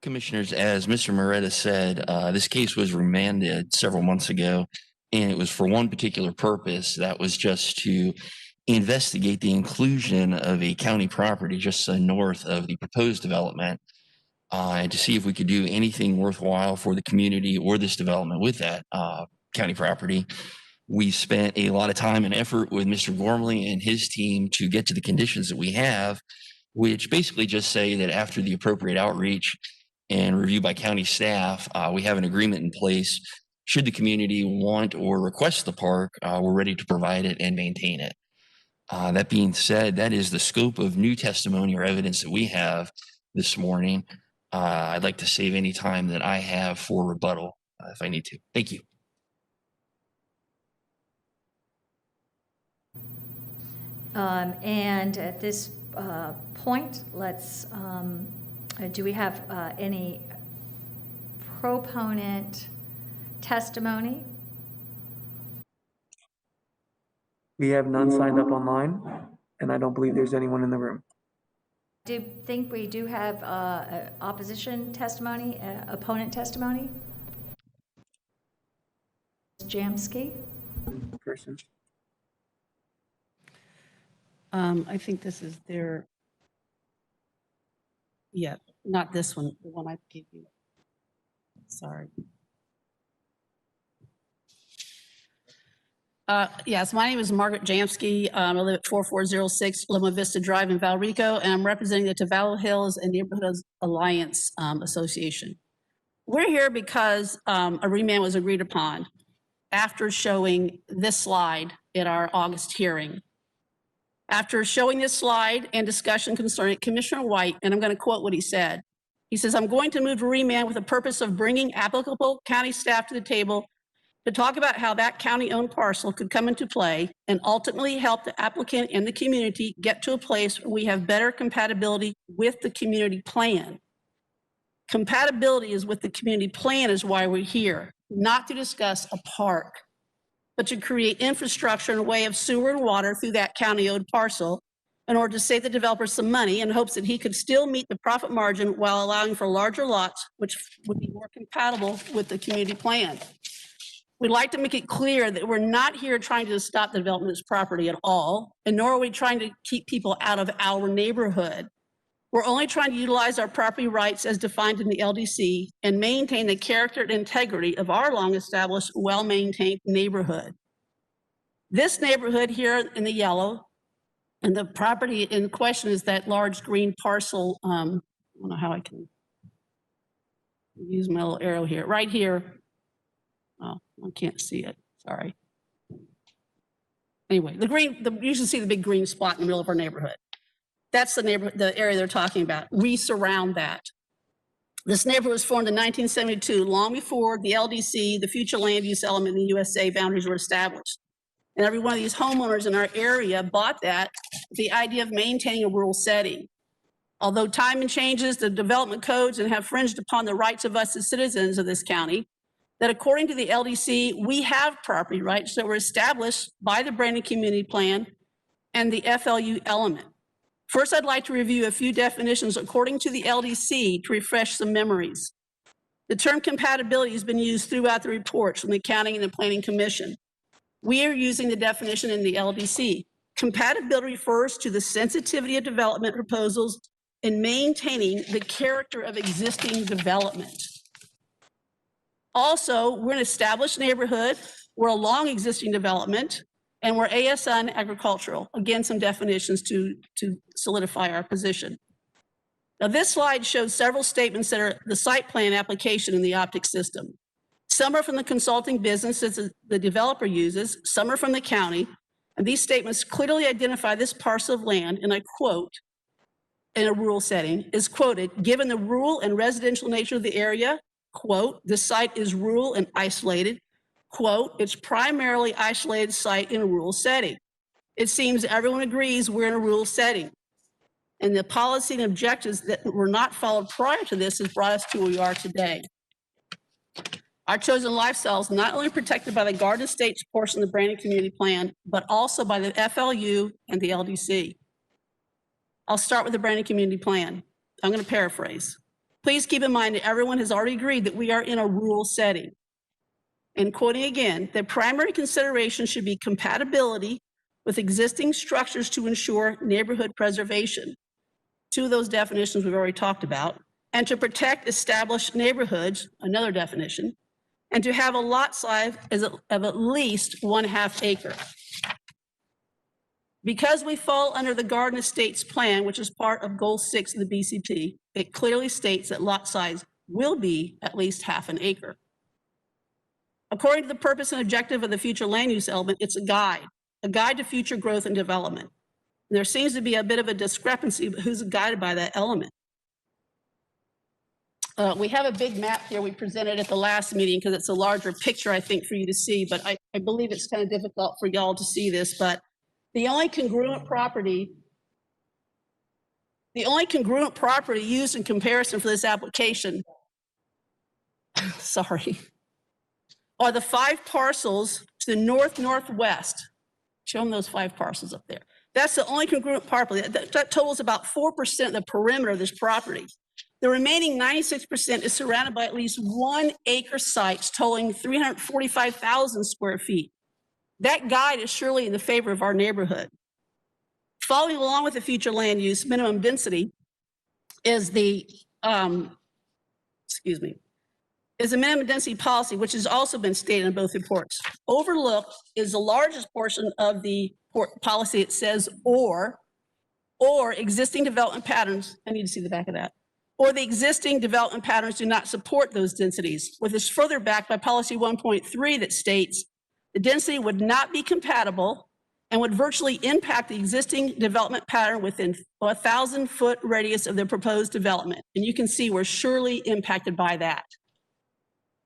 Commissioners, as Mr. Moreta said, this case was remanded several months ago, and it was for one particular purpose. That was just to investigate the inclusion of a county property just north of the proposed development, and to see if we could do anything worthwhile for the community or this development with that county property. We spent a lot of time and effort with Mr. Gormley and his team to get to the conditions that we have, which basically just say that after the appropriate outreach and review by county staff, we have an agreement in place. Should the community want or request the park, we're ready to provide it and maintain it. That being said, that is the scope of new testimony or evidence that we have this morning. I'd like to save any time that I have for rebuttal if I need to. Thank you. And at this point, do we have any proponent testimony? We have none signed up online, and I don't believe there's anyone in the room. Do you think we do have opposition testimony, opponent testimony? Jamsky? Person. I think this is their, yeah, not this one, the one I gave you. Sorry. Yes, my name is Margaret Jamsky. I live at 4406 Loma Vista Drive in Valrico, and I'm representing the Tavallo Hills and Neighborhoods Alliance Association. We're here because a remand was agreed upon after showing this slide at our August hearing. After showing this slide and discussion concerning Commissioner White, and I'm going to quote what he said. He says, "I'm going to move to remand with the purpose of bringing applicable county staff to the table to talk about how that county-owned parcel could come into play and ultimately help the applicant and the community get to a place where we have better compatibility with the community plan." Compatibility is with the community plan is why we're here, not to discuss a park, but to create infrastructure in a way of sewer and water through that county-owned parcel in order to save the developer some money in hopes that he could still meet the profit margin while allowing for larger lots, which would be more compatible with the community plan. We'd like to make it clear that we're not here trying to stop the development of this property at all, and nor are we trying to keep people out of our neighborhood. We're only trying to utilize our property rights as defined in the LDC and maintain the character and integrity of our long-established, well-maintained neighborhood. This neighborhood here in the yellow, and the property in question is that large green parcel. I don't know how I can use my little arrow here. Right here. Oh, I can't see it. Sorry. Anyway, you should see the big green spot in the middle of our neighborhood. That's the neighborhood, the area they're talking about. We surround that. This neighborhood was formed in 1972, long before the LDC, the future land use element in the USA boundaries were established. And every one of these homeowners in our area bought that with the idea of maintaining a rural setting. Although time and changes the development codes and have fringed upon the rights of us as citizens of this county, that according to the LDC, we have property rights that were established by the Brandon Community Plan and the FLU element. First, I'd like to review a few definitions according to the LDC to refresh some memories. The term compatibility has been used throughout the reports from the County and the Planning Commission. We are using the definition in the LDC. Compatibility refers to the sensitivity of development proposals in maintaining the character of existing development. Also, we're an established neighborhood, we're a long existing development, and we're ASN agricultural. Again, some definitions to solidify our position. Now, this slide shows several statements that are the site plan application in the optic system. Some are from the consulting businesses the developer uses, some are from the county, and these statements clearly identify this parcel of land, and I quote, in a rural setting, is quoted, given the rural and residential nature of the area, quote, the site is rural and isolated, quote, it's primarily isolated site in a rural setting. It seems everyone agrees we're in a rural setting. And the policy and objectives that were not followed prior to this has brought us to where we are today. Our chosen lifestyle is not only protected by the Garden Estates portion of the Brandon Community Plan, but also by the FLU and the LDC. I'll start with the Brandon Community Plan. I'm going to paraphrase. Please keep in mind that everyone has already agreed that we are in a rural setting. And quoting again, the primary consideration should be compatibility with existing structures to ensure neighborhood preservation. Two of those definitions we've already talked about, and to protect established neighborhoods, another definition, and to have a lot size of at least 1/2 acre. Because we fall under the Garden Estates Plan, which is part of Goal 6 of the BCP, it clearly states that lot size will be at least 1/2 acre. According to the purpose and objective of the future land use element, it's a guide to future growth and development. There seems to be a bit of a discrepancy, but who's guided by that element? We have a big map here we presented at the last meeting because it's a larger picture, I think, for you to see, but I believe it's kind of difficult for y'all to see this, but the only congruent property used in comparison for this application, sorry, are the 5 parcels to the northwest. Show them those 5 parcels up there. That's the only congruent property. That totals about 4% of the perimeter of this property. The remaining 96% is surrounded by at least 1 acre sites totaling 345,000 square feet. That guide is surely in the favor of our neighborhood. Following along with the future land use minimum density is the, is a minimum density policy, which has also been stated in both reports. Overlooked is the largest portion of the policy. It says or existing development patterns. I need to see the back of that. Or the existing development patterns do not support those densities, which is further backed by policy 1.3 that states the density would not be compatible and would virtually impact the existing development pattern within a 1,000-foot radius of the proposed development. And you can see we're surely impacted by that.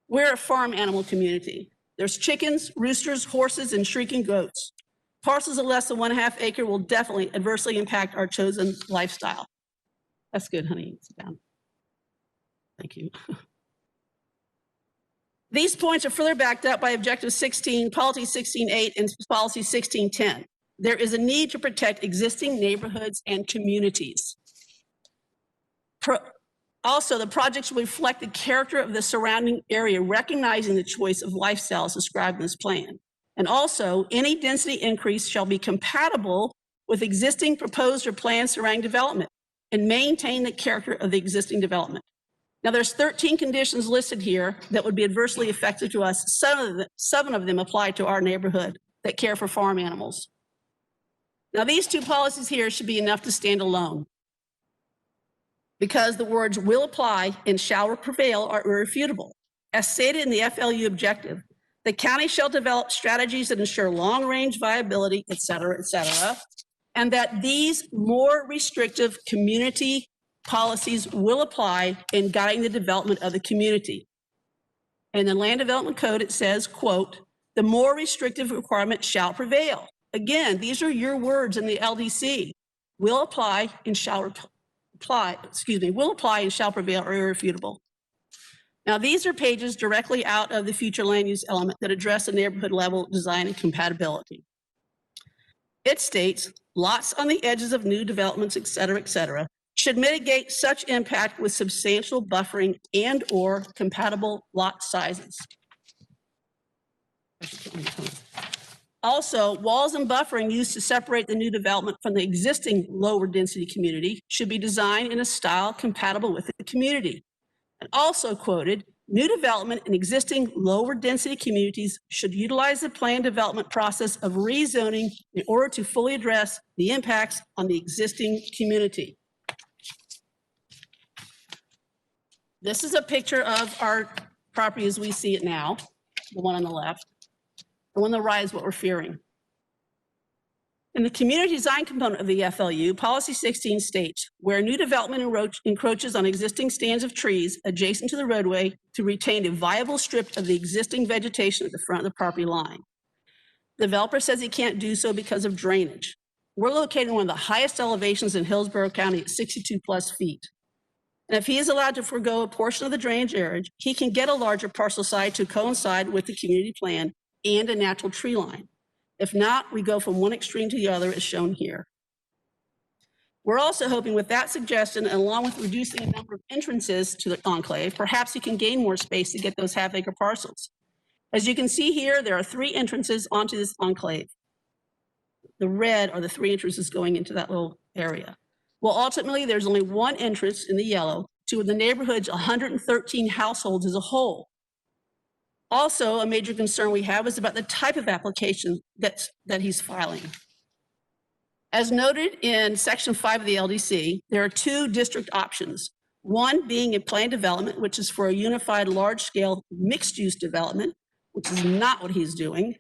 We're a farm animal community. There's chickens, roosters, horses, and shrieking goats. Parcels of less than 1.5 acre will definitely adversely impact our chosen lifestyle. That's good, honey. Sit down. Thank you. These points are further backed up by Objective 16, Policy 16.8, and Policy 16.10. There is a need to protect existing neighborhoods and communities. Also, the projects will reflect the character of the surrounding area, recognizing the choice of lifestyles described in this plan. And also, any density increase shall be compatible with existing proposed or planned surrounding development and maintain the character of the existing development. Now, there's 13 conditions listed here that would be adversely effective to us. 7 of them apply to our neighborhood that care for farm animals. Now, these 2 policies here should be enough to stand alone because the words will apply and shall prevail are irrefutable. As stated in the FLU objective, the county shall develop strategies that ensure long-range viability, et cetera, and that these more restrictive community policies will apply in guiding the development of the community. In the Land Development Code, it says, quote, the more restrictive requirement shall prevail. Again, these are your words in the LDC. Will apply and shall prevail are irrefutable. Now, these are pages directly out of the future land use element that address the neighborhood level design and compatibility. It states, lots on the edges of new developments, et cetera, should mitigate such impact with substantial buffering and or compatible lot sizes. Also, walls and buffering used to separate the new development from the existing lower density community should be designed in a style compatible with the community. And also quoted, new development in existing lower density communities should utilize the planned development process of rezoning in order to fully address the impacts on the existing community. This is a picture of our property as we see it now, the one on the left. The one on the right is what we're fearing. In the community design component of the FLU, Policy 16 states, where new development encroaches on existing stands of trees adjacent to the roadway to retain a viable strip of the existing vegetation at the front of the property line. The developer says he can't do so because of drainage. We're located in one of the highest elevations in Hillsborough County at 62+ feet. And if he is allowed to forego a portion of the drainage area, he can get a larger parcel size to coincide with the community plan and a natural tree line. If not, we go from one extreme to the other as shown here. We're also hoping with that suggestion, and along with reducing the number of entrances to the enclave, perhaps you can gain more space to get those half-acre parcels. As you can see here, there are 3 entrances onto this enclave. The red are the 3 entrances going into that little area. Well, ultimately, there's only 1 entrance in the yellow to the neighborhood's 113 households as a whole. Also, a major concern we have is about the type of application that he's filing. As noted in Section 5 of the LDC, there are 2 district options. One being a planned development, which is for a unified large-scale mixed-use development, which is not what he's doing.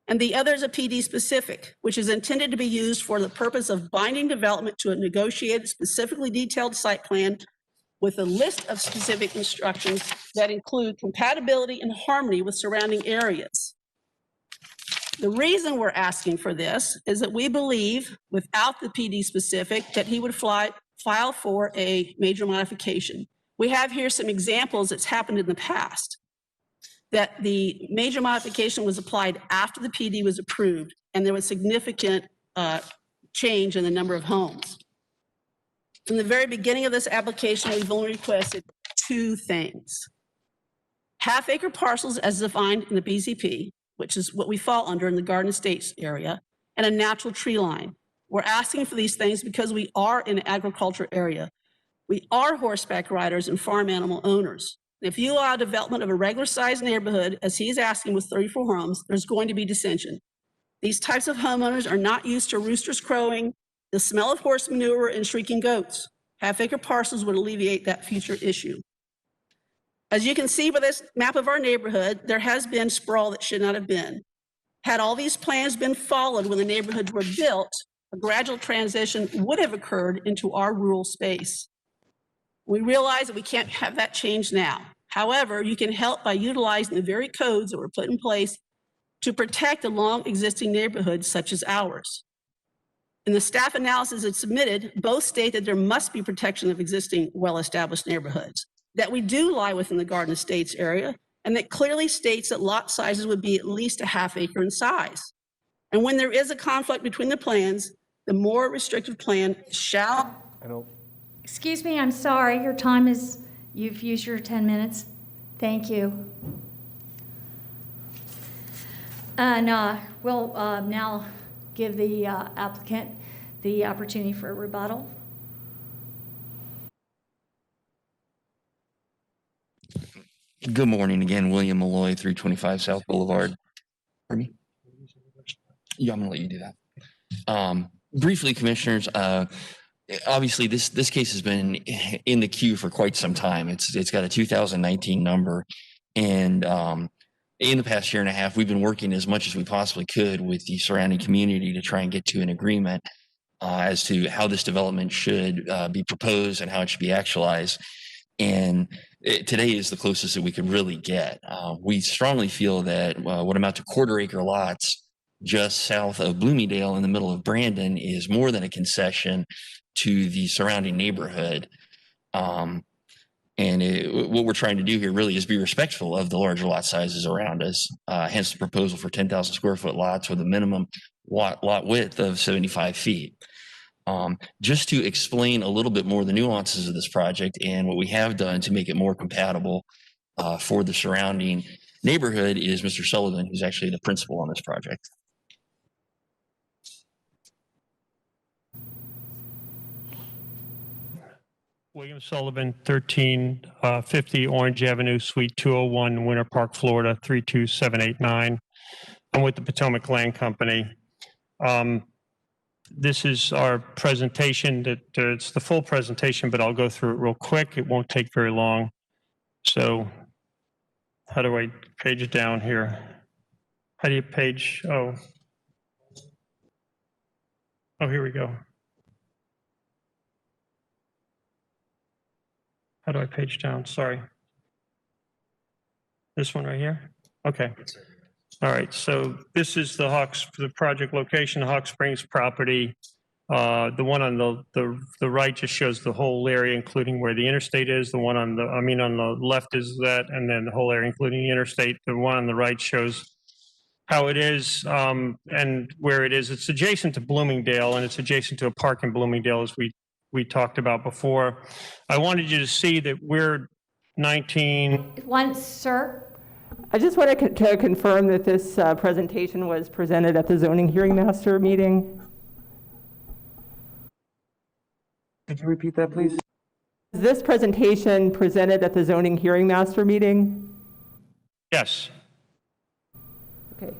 and the other is a PD specific, which is intended to be used for the purpose of binding development to a negotiated, specifically detailed site plan with a list of specific instructions that include compatibility and harmony with surrounding areas. The reason we're asking for this is that we believe, without the PD specific, that he would file for a major modification. We have here some examples that's happened in the past, that the major modification was applied after the PD was approved, and there was significant change in the number of homes. From the very beginning of this application, we've only requested two things. Half-acre parcels as defined in the BZP, which is what we fall under in the Garden Estates area, and a natural tree line. We're asking for these things because we are in an agriculture area. We are horseback riders and farm animal owners. If you allow development of a regular sized neighborhood, as he's asking with 34 homes, there's going to be dissension. These types of homeowners are not used to roosters crowing, the smell of horse manure, and shrieking goats. Half-acre parcels would alleviate that future issue. As you can see by this map of our neighborhood, there has been sprawl that should not have been. Had all these plans been followed when the neighborhoods were built, a gradual transition would have occurred into our rural space. We realize that we can't have that change now. However, you can help by utilizing the very codes that were put in place to protect the long existing neighborhoods such as ours. In the staff analysis that's submitted, both state that there must be protection of existing well-established neighborhoods, that we do lie within the Garden Estates area, and that clearly states that lot sizes would be at least a half-acre in size. And when there is a conflict between the plans, the more restrictive plan shall... Excuse me, I'm sorry, your time is, you've used your 10 minutes. Thank you. And we'll now give the applicant the opportunity for a rebuttal. Good morning again, William Malloy, 325 South Boulevard. Pardon me? Yeah, I'm gonna let you do that. Briefly, commissioners, obviously this case has been in the queue for quite some time. It's got a 2019 number, and in the past year and a half, we've been working as much as we possibly could with the surrounding community to try and get to an agreement as to how this development should be proposed and how it should be actualized. And today is the closest that we could really get. We strongly feel that what amount to quarter-acre lots just south of Bloomingdale in the middle of Brandon is more than a concession to the surrounding neighborhood. What we're trying to do here really is be respectful of the larger lot sizes around us, hence the proposal for 10,000 square foot lots with a minimum lot width of 75 feet. Just to explain a little bit more the nuances of this project and what we have done to make it more compatible for the surrounding neighborhood is Mr. Sullivan, who's actually the principal on this project. William Sullivan, 1350 Orange Avenue, Suite 201, Winter Park, Florida, 32789. I'm with the Potomac Land Company. This is our presentation. It's the full presentation, but I'll go through it real quick. It won't take very long. So how do I page it down here? How do you page? Oh, here we go. How do I page down? Sorry. This one right here? Okay. All right, so this is the project location, the Hawk Springs property. The one on the right just shows the whole area, including where the interstate is. The one on the left is that, and then the whole area, including the interstate. The one on the right shows how it is and where it is. It's adjacent to Bloomingdale, and it's adjacent to a park in Bloomingdale, as we talked about before. I wanted you to see that we're 19. Sir? I just wanted to confirm that this presentation was presented at the zoning hearing master meeting. Could you repeat that, please? Is this presentation presented at the zoning hearing master meeting? Yes. Okay.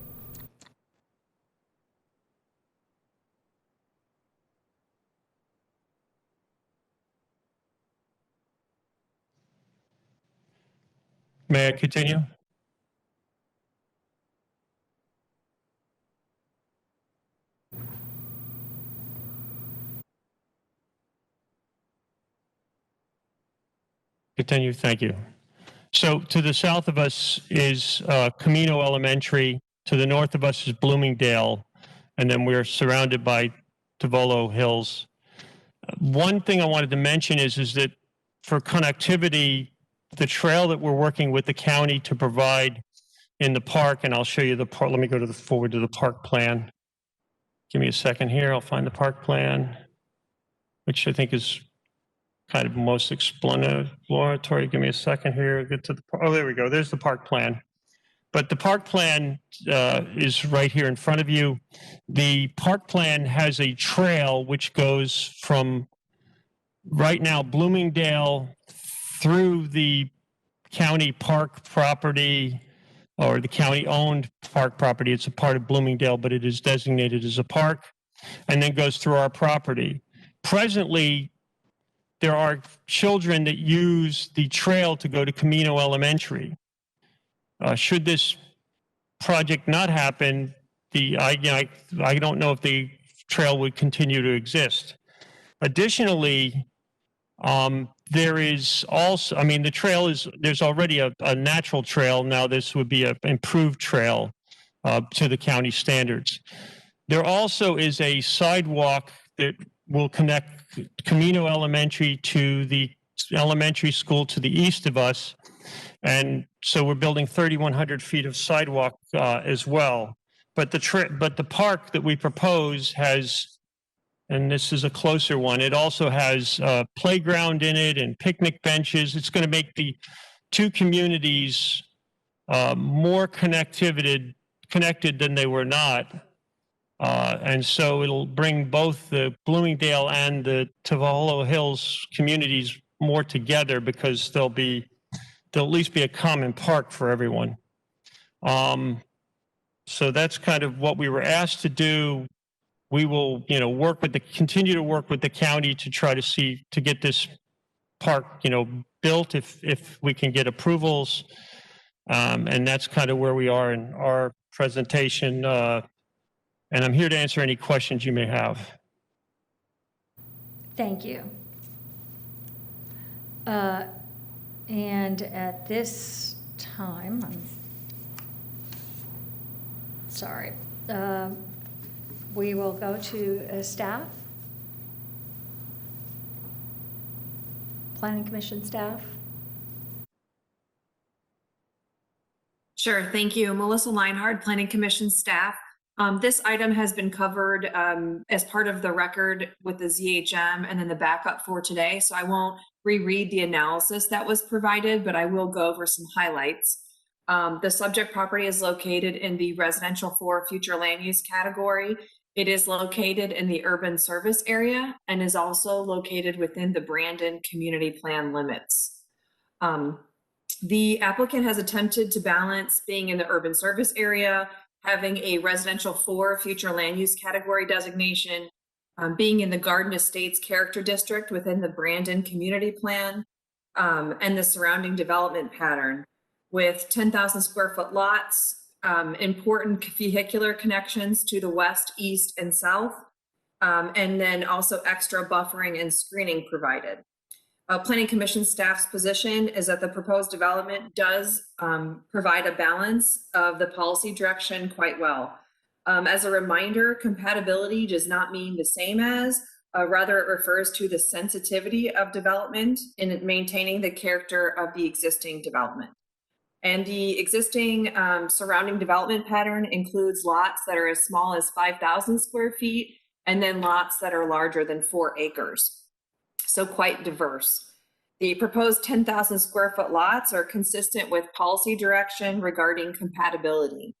May I continue? continue? Thank you. So to the south of us is Camino Elementary. To the north of us is Bloomingdale. And then we're surrounded by Tavolo Hills. One thing I wanted to mention is that for connectivity, the trail that we're working with the county to provide in the park, and I'll show you the park. Let me go to forward to the park plan. Give me a second here. I'll find the park plan, which I think is kind of most explanatory. Give me a second here. Get to the, oh, there we go. There's the park plan. But the park plan is right here in front of you. The park plan has a trail which goes from right now Bloomingdale through the county park property or the county-owned park property. It's a part of Bloomingdale, but it is designated as a park, and then goes through our property. Presently, there are children that use the trail to go to Camino Elementary. Should this project not happen, I don't know if the trail would continue to exist. Additionally, there is also, I mean, the trail is, there's already a natural trail. Now this would be an improved trail to the county standards. There also is a sidewalk that will connect Camino Elementary to the elementary school to the east of us. And so we're building 3,100 feet of sidewalk as well. But the park that we propose has, and this is a closer one, it also has a playground in it and picnic benches. It's going to make the two communities more connected than they were not. And so it'll bring both the Bloomingdale and the Tavolo Hills communities more together because there'll at least be a common park for everyone. So that's kind of what we were asked to do. We will, continue to work with the county to try to get this park, built if we can get approvals. And that's kind of where we are in our presentation. And I'm here to answer any questions you may have. Thank you. And at this time, we will go to staff. Planning Commission staff. Sure, thank you. Melissa Leinhard, Planning Commission staff. This item has been covered as part of the record with the ZHM and then the backup for today. So I won't reread the analysis that was provided, but I will go over some highlights. The subject property is located in the residential for future land use category. It is located in the urban service area and is also located within the Brandon community plan limits. The applicant has attempted to balance being in the urban service area, having a residential for future land use category designation, being in the Garden Estates character district within the Brandon community plan, and the surrounding development pattern with 10,000 square foot lots, important vehicular connections to the west, east, and south, and then also extra buffering and screening provided. Planning Commission staff's position is that the proposed development does provide a balance of the policy direction quite well. As a reminder, compatibility does not mean the same as, rather it refers to the sensitivity of development in maintaining the character of the existing development. And the existing surrounding development pattern includes lots that are as small as 5,000 square feet and then lots that are larger than 4 acres. So quite diverse. The proposed 10,000 square foot lots are consistent with policy direction regarding compatibility.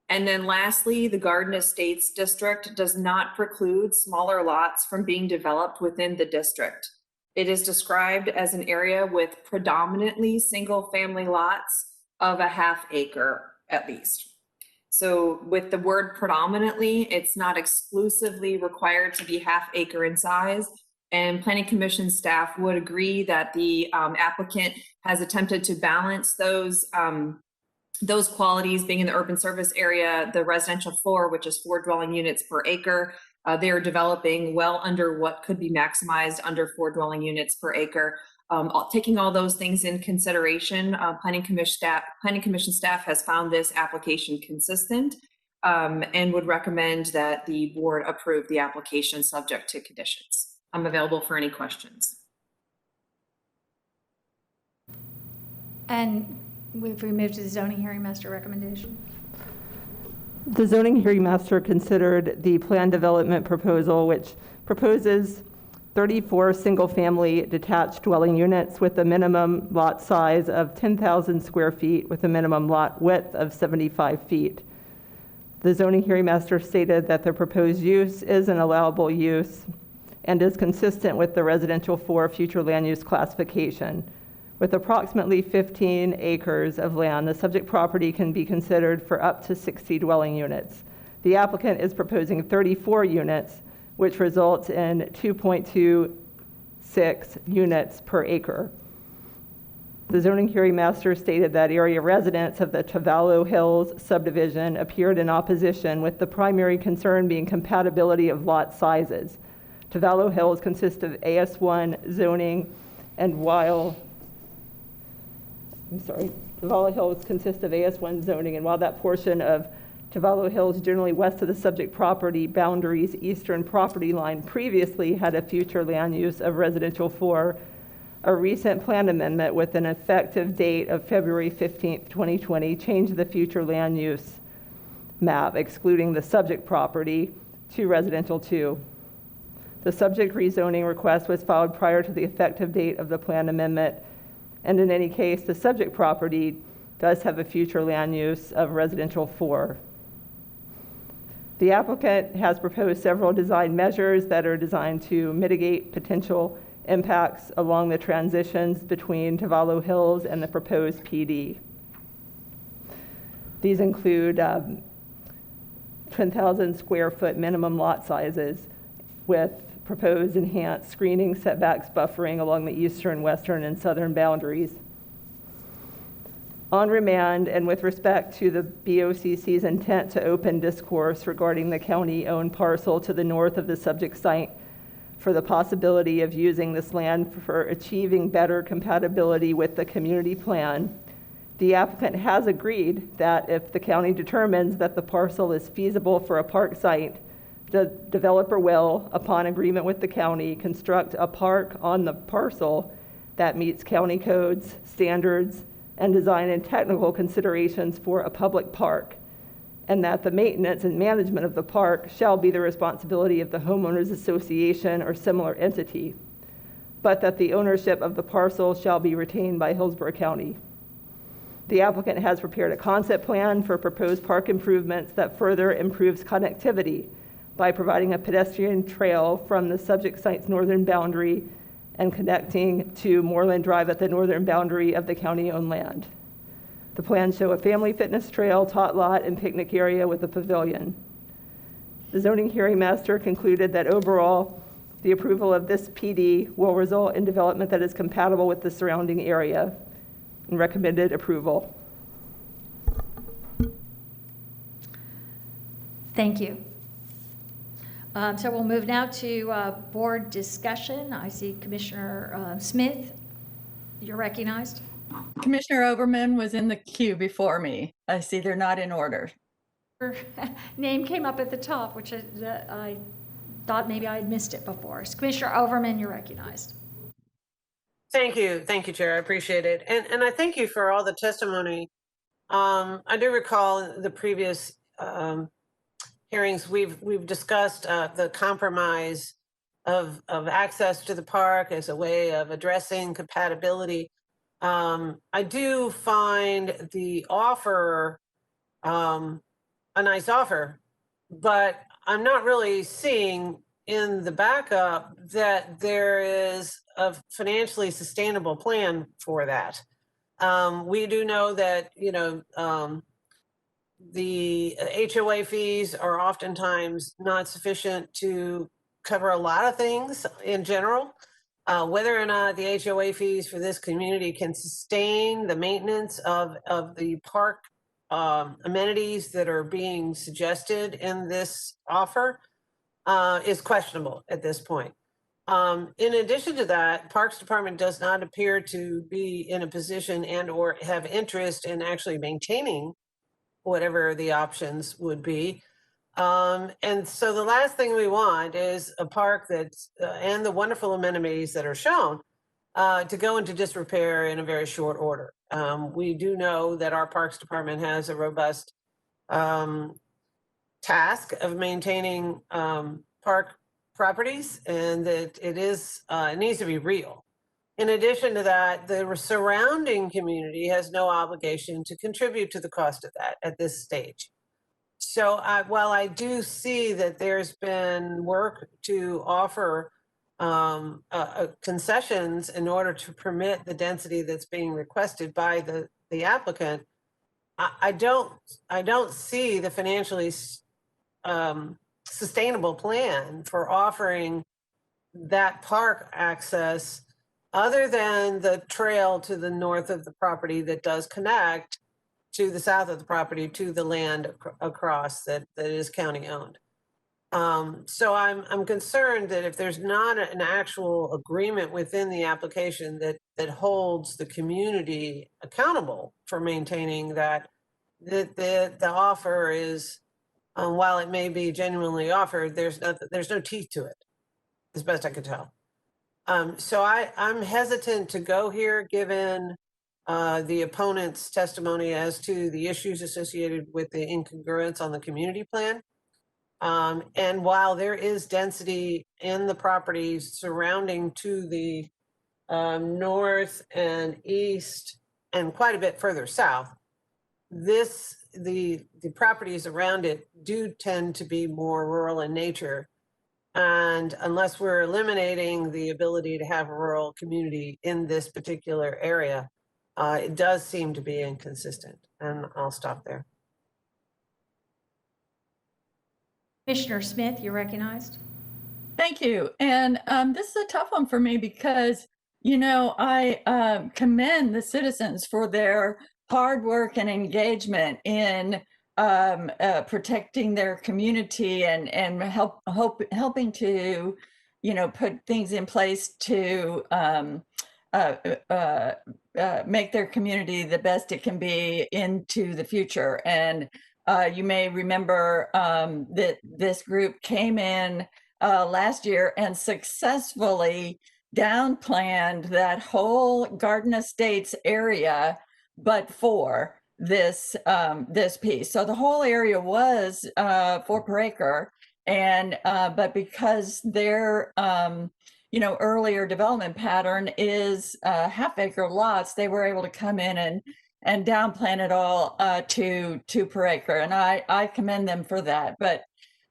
And then lastly, the Garden Estates district does not preclude smaller lots from being developed within the district. It is described as an area with predominantly single family lots of a ½ acre at least. So with the word predominantly, it's not exclusively required to be ½ acre in size. And Planning Commission staff would agree that the applicant has attempted to balance those qualities, being in the urban service area, the residential floor, which is 4 dwelling units per acre. They are developing well under what could be maximized under 4 dwelling units per acre. Taking all those things in consideration, Planning Commission staff has found this application consistent and would recommend that the board approve the application subject to conditions. I'm available for any questions. And if we move to the zoning hearing master recommendation. The zoning hearing master considered the plan development proposal, which proposes 34 single-family detached dwelling units with a minimum lot size of 10,000 square feet with a minimum lot width of 75 feet. The zoning hearing master stated that the proposed use is an allowable use and is consistent with the residential 4 future land use classification. With approximately 15 acres of land, the subject property can be considered for up to 60 dwelling units. The applicant is proposing 34 units, which results in 2.26 units per acre. The zoning hearing master stated that area residents of the Tavallo Hills subdivision appeared in opposition, with the primary concern being compatibility of lot sizes. Tavallo Hills consists of AS1 zoning, and Tavallo Hills consists of AS1 zoning, and while that portion of Tavallo Hills, generally west of the subject property boundaries eastern property line, previously had a future land use of residential 4, a recent plan amendment with an effective date of February 15th, 2020, changed the future land use map, excluding the subject property, to residential 2. The subject rezoning request was filed prior to the effective date of the plan amendment, and in any case, the subject property does have a future land use of residential 4. The applicant has proposed several design measures that are designed to mitigate potential impacts along the transitions between Tavallo Hills and the proposed PD. These include 10,000 square foot minimum lot sizes with proposed enhanced screening, setbacks, buffering along the eastern, western, and southern boundaries. On remand, and with respect to the BOCC's intent to open discourse regarding the county-owned parcel to the north of the subject site for the possibility of using this land for achieving better compatibility with the community plan, the applicant has agreed that if the county determines that the parcel is feasible for a park site, the developer will, upon agreement with the county, construct a park on the parcel that meets county codes, standards, and design and technical considerations for a public park, and that the maintenance and management of the park shall be the responsibility of the homeowners association or similar entity, but that the ownership of the parcel shall be retained by Hillsborough County. The applicant has prepared a concept plan for proposed park improvements that further improves connectivity by providing a pedestrian trail from the subject site's northern boundary and connecting to Moreland Drive at the northern boundary of the county-owned land. The plans show a family fitness trail, tot lot, and picnic area with a pavilion. The zoning hearing master concluded that overall, the approval of this PD will result in development that is compatible with the surrounding area and recommended approval. Thank you. So we'll move now to board discussion. I see Commissioner Smith, you're recognized. Commissioner Overman was in the queue before me. I see they're not in order. Her name came up at the top, which I thought maybe I had missed it before. So Commissioner Overman, you're recognized. Thank you, Chair. I appreciate it, and I thank you for all the testimony. I do recall the previous hearings we've discussed the compromise of access to the park as a way of addressing compatibility. I do find the offer a nice offer, but I'm not really seeing in the backup that there is a financially sustainable plan for that. We do know that, the HOA fees are oftentimes not sufficient to cover a lot of things in general. Whether or not the HOA fees for this community can sustain the maintenance of the park amenities that are being suggested in this offer is questionable at this point. In addition to that, Parks Department does not appear to be in a position and or have interest in actually maintaining whatever the options would be. And so the last thing we want is a park that's, and the wonderful amenities that are shown, to go into disrepair in a very short order. We do know that our Parks Department has a robust task of maintaining park properties, and that it needs to be real. In addition to that, the surrounding community has no obligation to contribute to the cost of that at this stage. So while I do see that there's been work to offer concessions in order to permit the density that's being requested by the applicant, I don't see the financially sustainable plan for offering that park access other than the trail to the north of the property that does connect to the south of the property to the land across that is county owned. So I'm concerned that if there's not an actual agreement within the application that holds the community accountable for maintaining that, the offer is, while it may be genuinely offered, there's no teeth to it, as best I can tell. So I'm hesitant to go here, given the opponent's testimony as to the issues associated with the incongruence on the community plan. And while there is density in the properties surrounding to the north and east and quite a bit further south, the properties around it do tend to be more rural in nature. And unless we're eliminating the ability to have a rural community in this particular area, it does seem to be inconsistent. And I'll stop there. Commissioner Smith, you're recognized. Thank you. And this is a tough one for me because, you know, I commend the citizens for their hard work and engagement in protecting their community and helping to, you know, put things in place to make their community the best it can be into the future. And you may remember that this group came in last year and successfully downplanned that whole Garden Estates area, but for this this piece. So the whole area was 4 per acre, and but because their you know, earlier development pattern is half-acre lots, they were able to come in and downplan it all to 2 per acre, and I commend them for that. But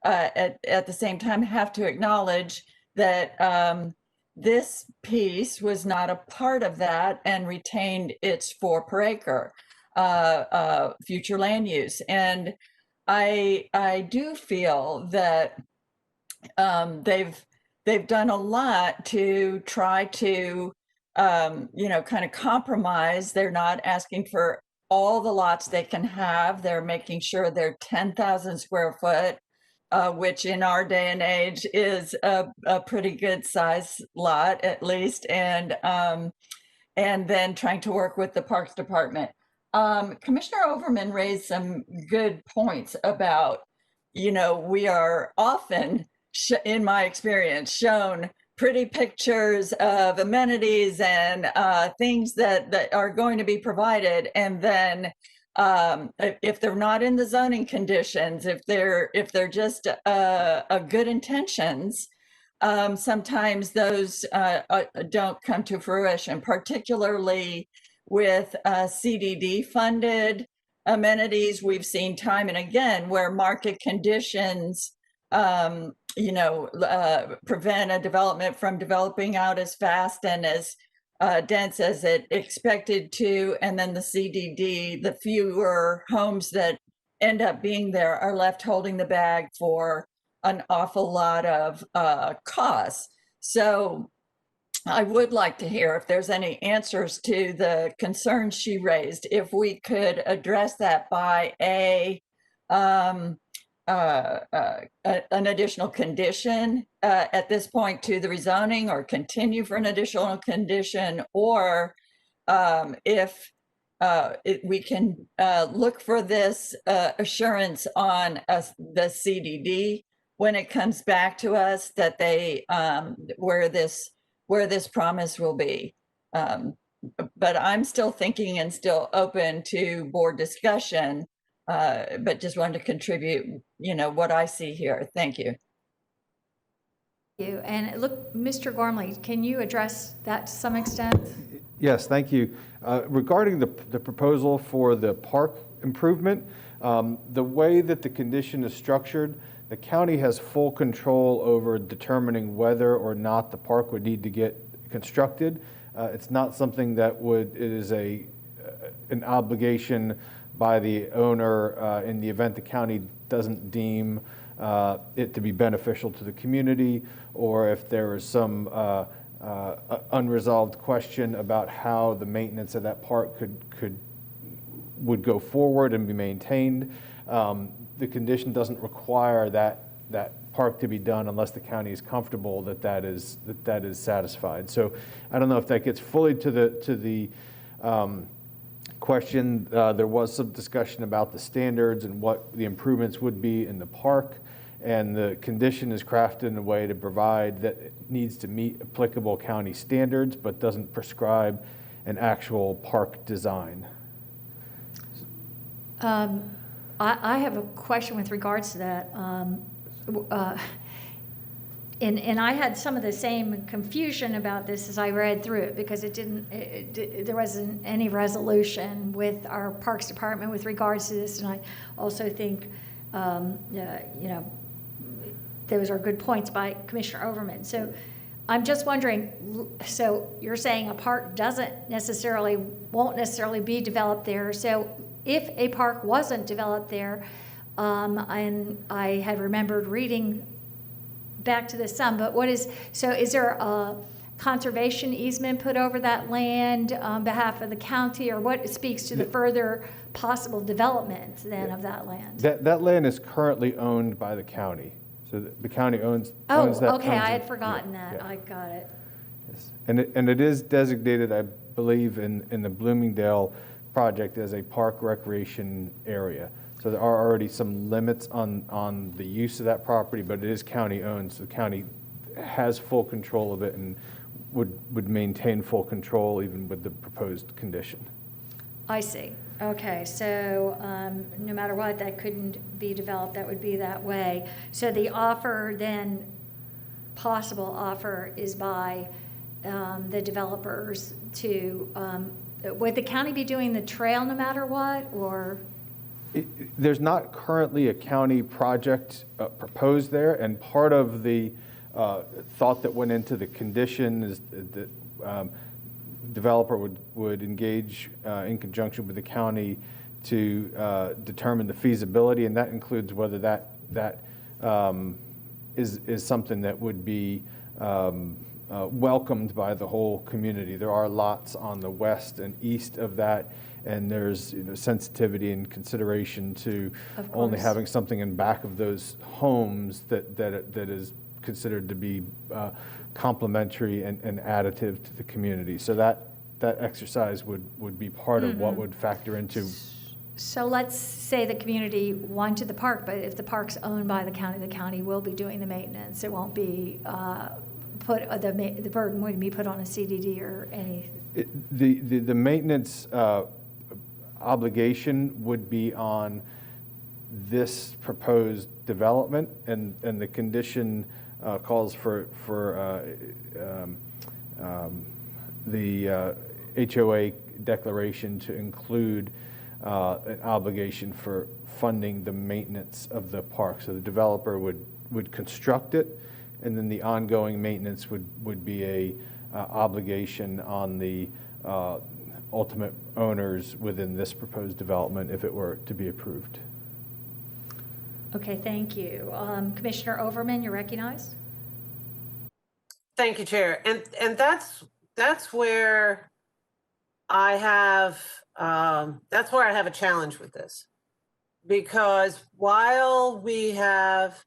at the same time, have to acknowledge that this piece was not a part of that and retained its 4 per acre future land use. And I do feel that they've done a lot to try to you know, kind of compromise. They're not asking for all the lots they can have. They're making sure they're 10,000 square foot, which in our day and age is a pretty good size lot, at least. And then trying to work with the Parks Department. Commissioner Overman raised some good points about, you know, we are often, in my experience, shown pretty pictures of amenities and things that are going to be provided, and then if they're not in the zoning conditions, if they're just a good intentions, sometimes those don't come to fruition, particularly with CDD funded amenities. We've seen time and again where market conditions you know, prevent a development from developing out as fast and as dense as it expected to. And then the CDD, the fewer homes that end up being there are left holding the bag for an awful lot of costs. So I would like to hear if there's any answers to the concerns she raised, if we could address that by an additional condition at this point to the rezoning or continue for an additional condition, or if we can look for this assurance on the CDD when it comes back to us that they where this promise will be. But I'm still thinking and still open to board discussion, but just wanted to contribute, what I see here. Thank you. You. And look, Mr. Gormley, can you address that to some extent? Yes, thank you. Regarding the proposal for the park improvement, the way that the condition is structured, the county has full control over determining whether or not the park would need to get constructed. It's not something that it is an obligation by the owner in the event the county doesn't deem it to be beneficial to the community, or if there is some unresolved question about how the maintenance of that park would go forward and be maintained. The condition doesn't require that park to be done unless the county is comfortable that is satisfied. So I don't know if that gets fully to the question. There was some discussion about the standards and what the improvements would be in the park, and the condition is crafted in a way to provide that it needs to meet applicable county standards, but doesn't prescribe an actual park design. I have a question with regards to that. And I had some of the same confusion about this as I read through it, because there wasn't any resolution with our Parks Department with regards to this. And I also think, those are good points by Commissioner Overman. So I'm just wondering, so you're saying a park won't necessarily be developed there. So if a park wasn't developed there, and I had remembered reading back to the some, but is there a conservation easement put over that land on behalf of the county, or what speaks to the further possible development then of that land? That land is currently owned by the county. So the county owns that. Oh, okay, I had forgotten that. Yeah. I got it. Yes. And it is designated, I believe, in the Bloomingdale project as a park recreation area. So there are already some limits on the use of that property, but it is county owned. So the county has full control of it and would maintain full control even with the proposed condition. I see. Okay, so no matter what, that couldn't be developed, that would be that way. So the offer then, possible offer, is by the developers to, would the county be doing the trail no matter what, or? There's not currently a county project proposed there, and part of the thought that went into the condition is that developer would engage in conjunction with the county to determine the feasibility, and that includes whether that is something that would be welcomed by the whole community. There are lots on the west and east of that, and there's sensitivity and consideration to only having something in back of those homes that is considered to be complementary and additive to the community. So that exercise would be part of what would factor into. So let's say the community wanted the park, but if the park's owned by the county will be doing the maintenance. It won't be the burden wouldn't be put on a CDD or any. The maintenance obligation would be on this proposed development, and the condition calls for the HOA declaration to include an obligation for funding the maintenance of the park. So the developer would construct it, and then the ongoing maintenance would be a obligation on the ultimate owners within this proposed development if it were to be approved. Okay, thank you. Commissioner Overman, you're recognized. Thank you, Chair. And that's where I have a challenge with this, because while we have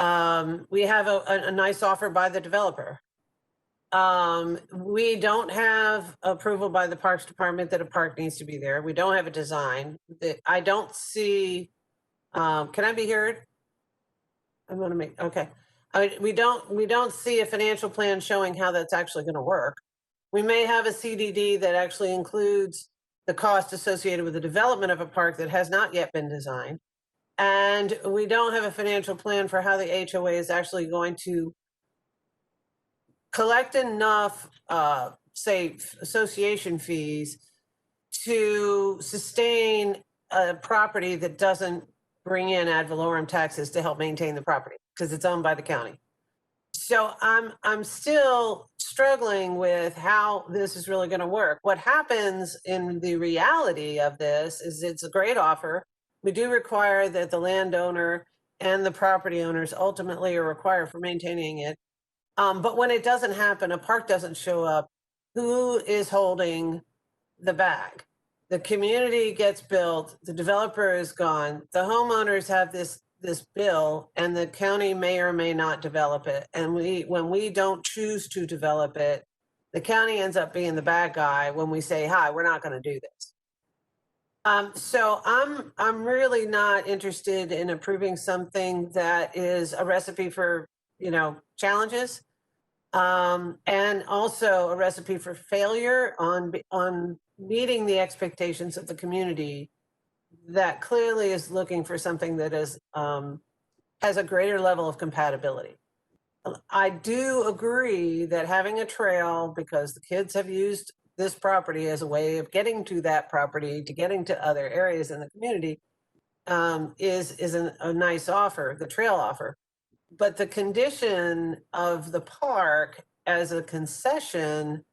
We have a nice offer by the developer. We don't have approval by the Parks Department that a park needs to be there. We don't have a design. I don't see, can I be heard? I want to make, okay. We don't see a financial plan showing how that's actually going to work. We may have a CDD that actually includes the cost associated with the development of a park that has not yet been designed. And we don't have a financial plan for how the HOA is actually going to collect enough, say, association fees to sustain a property that doesn't bring in ad valorem taxes to help maintain the property because it's owned by the county. So I'm still struggling with how this is really going to work. What happens in the reality of this is it's a great offer. We do require that the landowner and the property owners ultimately are required for maintaining it. But when it doesn't happen, a park doesn't show up, who is holding the bag? The community gets built, the developer is gone, the homeowners have this bill, and the county may or may not develop it. And when we don't choose to develop it, the county ends up being the bad guy when we say, hi, we're not going to do this. So I'm really not interested in approving something that is a recipe for, challenges, and also a recipe for failure on meeting the expectations of the community that clearly is looking for something that is has a greater level of compatibility. I do agree that having a trail, because the kids have used this property as a way of getting to that property, to getting to other areas in the community, is a nice offer, the trail offer. But the condition of the park as a concession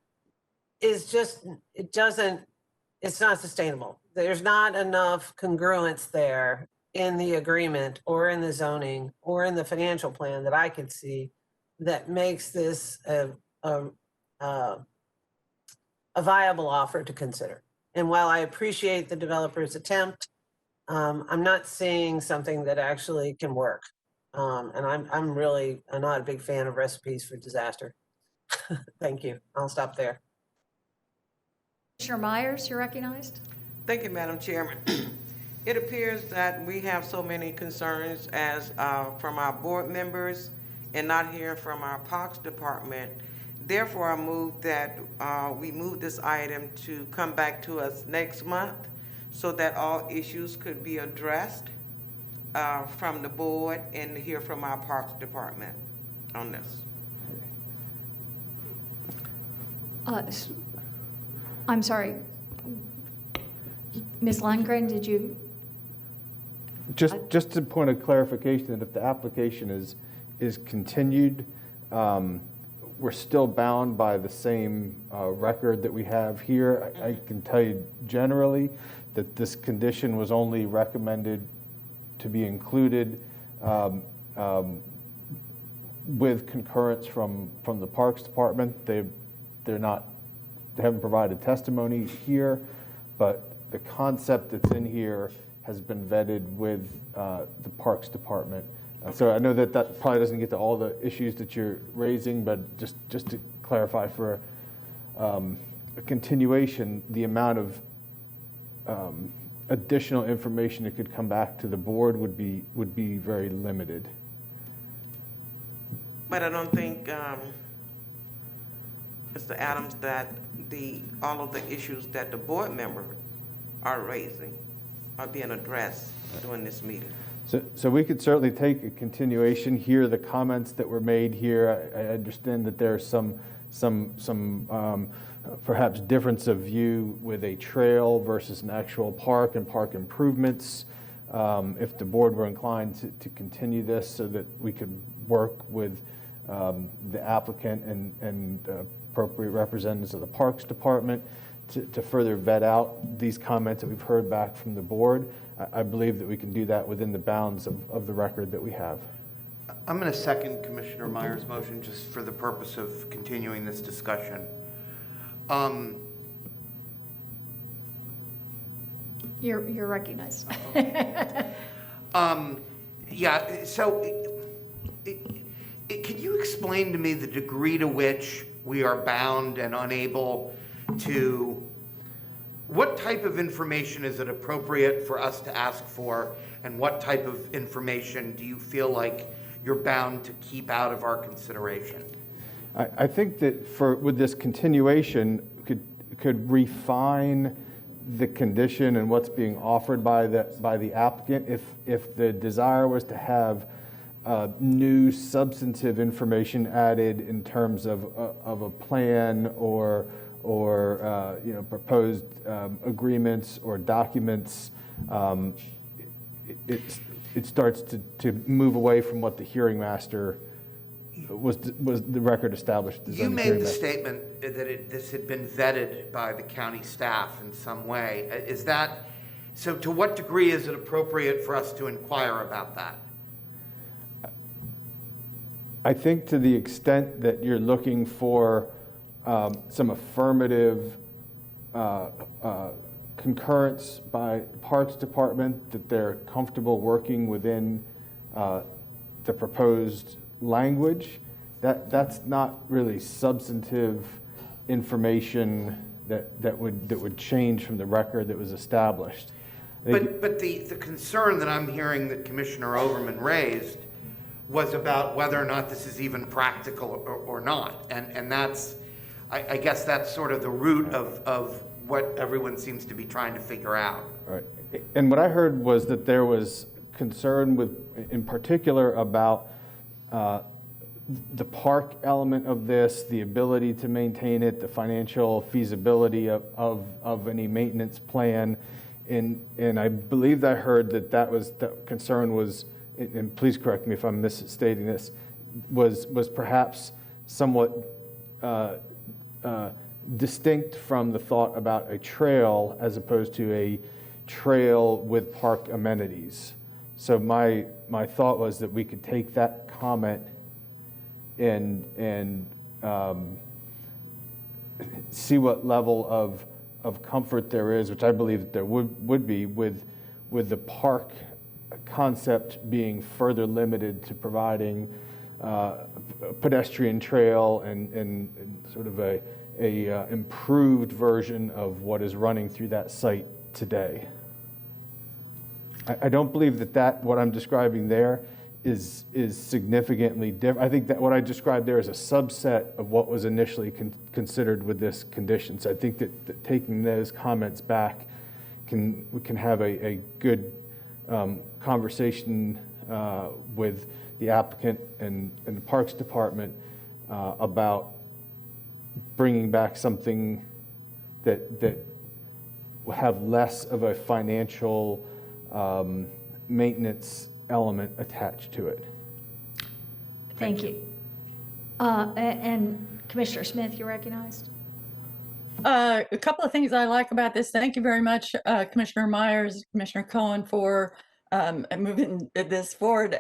is just, it's not sustainable. There's not enough congruence there in the agreement or in the zoning or in the financial plan that I could see that makes this a viable offer to consider. And while I appreciate the developer's attempt, I'm not seeing something that actually can work. And I'm not a big fan of recipes for disaster. Thank you. I'll stop there. Commissioner Myers, you're recognized. Thank you, Madam Chairman. It appears that we have so many concerns as from our board members and not hearing from our Parks Department. Therefore, I move that we move this item to come back to us next month so that all issues could be addressed from the board and hear from our Parks Department on this. I'm sorry. Ms. Lundgren, did you? Just a point of clarification, that if the application is continued, we're still bound by the same record that we have here. I can tell you generally that this condition was only recommended to be included with concurrence from the Parks Department. They haven't provided testimony here, but the concept that's in here has been vetted with the Parks Department. So I know that probably doesn't get to all the issues that you're raising, but just to clarify for a continuation, the amount of additional information that could come back to the board would be very limited. But I don't think, Mr. Adams, that all of the issues that the board members are raising are being addressed during this meeting. So we could certainly take a continuation, hear the comments that were made here. I understand that there's some perhaps difference of view with a trail versus an actual park and park improvements. If the board were inclined to continue this so that we could work with the applicant and appropriate representatives of the Parks Department to further vet out these comments that we've heard back from the board, I believe that we can do that within the bounds of the record that we have. I'm going to second Commissioner Myers' motion just for the purpose of continuing this discussion. You're recognized. Yeah, so Can you explain to me the degree to which we are bound and unable to, what type of information is it appropriate for us to ask for, and what type of information do you feel like you're bound to keep out of our consideration? I think that with this continuation, could refine the condition and what's being offered by the applicant. If the desire was to have new substantive information added in terms of a plan or proposed agreements or documents, it starts to move away from what the hearing master was the record established. You made the statement that this had been vetted by the county staff in some way. Is that, so to what degree is it appropriate for us to inquire about that? I think to the extent that you're looking for some affirmative concurrence by Parks Department that they're comfortable working within the proposed language, that's not really substantive information that would change from the record that was established. But the concern that I'm hearing that Commissioner Overman raised was about whether or not this is even practical or not. And that's, I guess that's sort of the root of what everyone seems to be trying to figure out. Right. And what I heard was that there was concern in particular about the park element of this, the ability to maintain it, the financial feasibility of any maintenance plan. And I believe I heard that concern was, and please correct me if I'm misstating this, was perhaps somewhat distinct from the thought about a trail as opposed to a trail with park amenities. So my thought was that we could take that comment and see what level of comfort there is, which I believe that there would be with the park concept being further limited to providing a pedestrian trail and sort of a improved version of what is running through that site today. I don't believe that what I'm describing there is significantly different. I think that what I described there is a subset of what was initially considered with this condition. So I think that taking those comments back, we can have a good conversation with the applicant and the Parks Department about bringing back something that will have less of a financial maintenance element attached to it. Thank you. And Commissioner Smith, you're recognized. A couple of things I like about this. Thank you very much, Commissioner Myers, Commissioner Cohen, for moving this forward.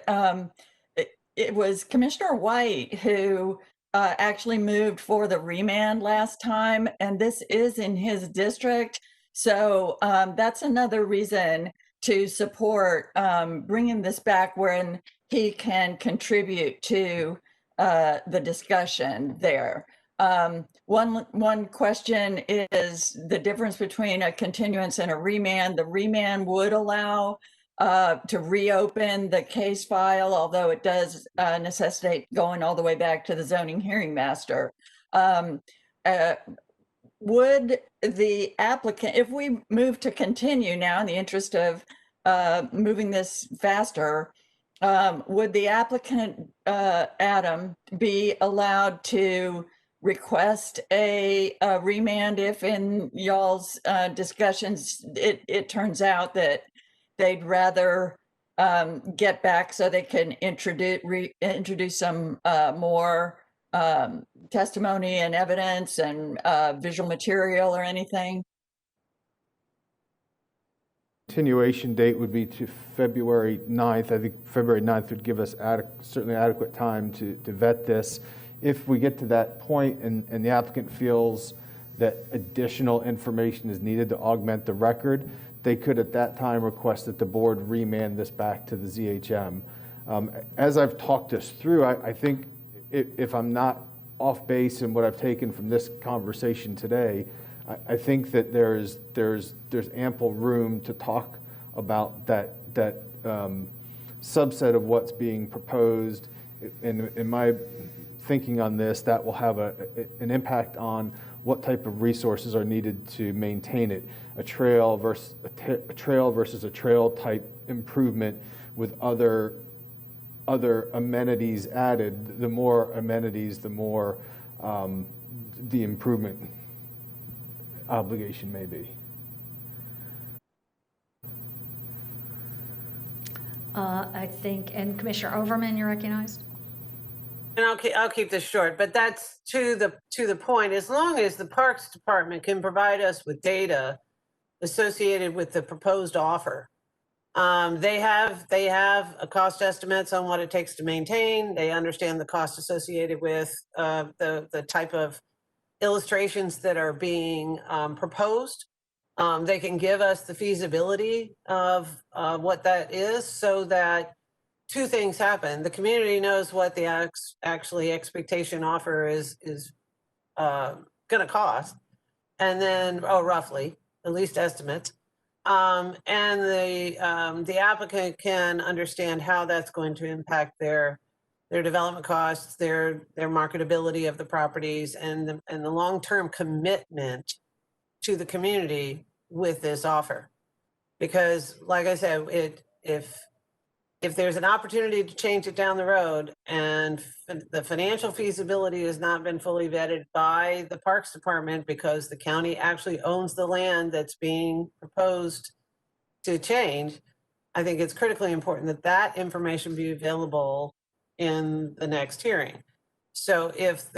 It was Commissioner White who actually moved for the remand last time, and this is in his district. So that's another reason to support bringing this back when he can contribute to the discussion there. One question is the difference between a continuance and a remand. The remand would allow to reopen the case file, although it does necessitate going all the way back to the zoning hearing master. Would the applicant, if we move to continue now in the interest of moving this faster, would the applicant, Adam, be allowed to request a remand if in y'all's discussions it turns out that they'd rather get back so they can introduce some more testimony and evidence and visual material or anything? Continuation date would be to February 9th. I think February 9th would give us certainly adequate time to vet this. If we get to that point and the applicant feels that additional information is needed to augment the record, they could at that time request that the board remand this back to the ZHM. As I've talked this through, I think if I'm not off base in what I've taken from this conversation today, I think that there's ample room to talk about that subset of what's being proposed. In my thinking on this, that will have an impact on what type of resources are needed to maintain it. A trail versus a trail type improvement with other amenities added. The more amenities, the more the improvement obligation may be. I think, and Commissioner Overman, you're recognized. And I'll keep this short, but that's to the point. As long as the Parks Department can provide us with data associated with the proposed offer, they have a cost estimates on what it takes to maintain. They understand the cost associated with the type of illustrations that are being proposed. They can give us the feasibility of what that is, so that two things happen. The community knows what the actually expectation offer is going to cost, and then roughly, at least estimates. And the applicant can understand how that's going to impact their development costs, their marketability of the properties, and the long-term commitment to the community with this offer. Because, like I said, if there's an opportunity to change it down the road and the financial feasibility has not been fully vetted by the Parks Department, because the county actually owns the land that's being proposed to change, I think it's critically important that that information be available in the next hearing. So if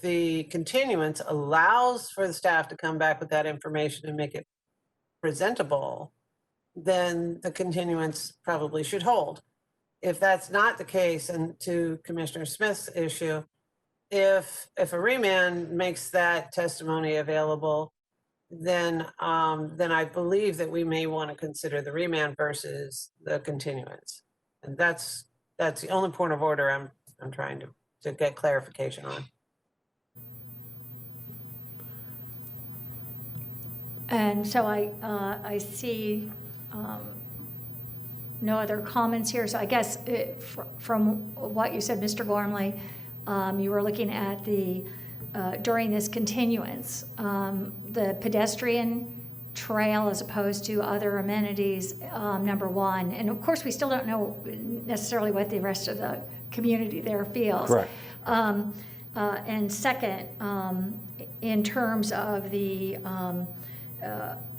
the continuance allows for the staff to come back with that information and make it presentable, then the continuance probably should hold. If that's not the case, and to Commissioner Smith's issue, if a remand makes that testimony available, then I believe that we may want to consider the remand versus the continuance. And that's the only point of order I'm trying to get clarification on. And so I see no other comments here. So I guess from what you said, Mr. Gormley, you were looking at during this continuance, the pedestrian trail as opposed to other amenities, number one. And of course, we still don't know necessarily what the rest of the community there feels. Correct. And second, in terms of the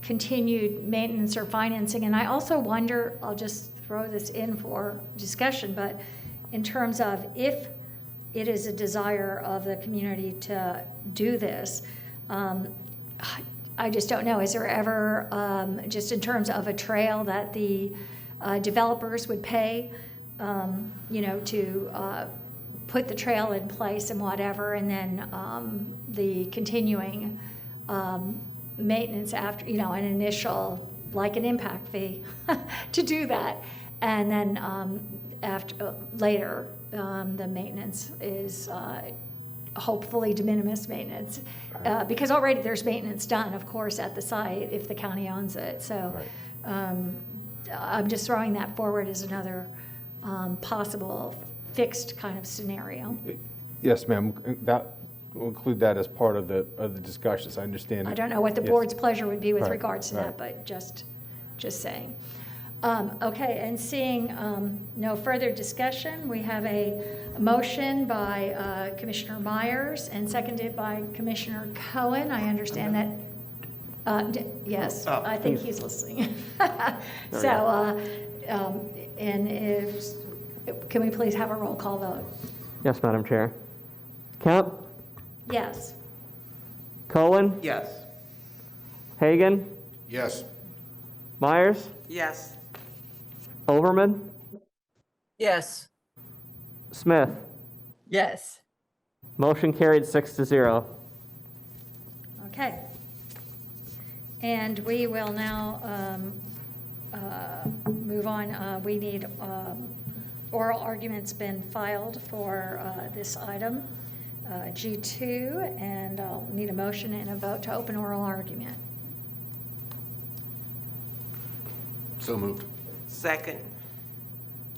continued maintenance or financing, and I also wonder, I'll just throw this in for discussion, but in terms of if it is a desire of the community to do this, I just don't know. Is there ever, just in terms of a trail that the developers would pay, to put the trail in place and whatever, and then the continuing maintenance after, an initial, like an impact fee to do that. And then later, the maintenance is hopefully de minimis maintenance, because already there's maintenance done, of course, at the site if the county owns it. So I'm just throwing that forward as another possible fixed kind of scenario. Yes, ma'am. That we'll include that as part of the discussions. I understand. I don't know what the board's pleasure would be with Right, regards to right. that, but just saying. Okay, and seeing no further discussion, we have a motion by Commissioner Myers and seconded by Commissioner Cohen. I understand that, yes, I think he's listening. So, and can we please have a roll call vote? Yes, Madam Chair. Kemp? Yes. Cohen? Yes. Hagan? Yes. Myers? Yes. Overman? Yes. Smith? Yes. Motion carried 6-0. Okay. And we will now move on. We need Oral argument's been filed for this item, G2, and I'll need a motion and a vote to open oral argument. So moved. Second.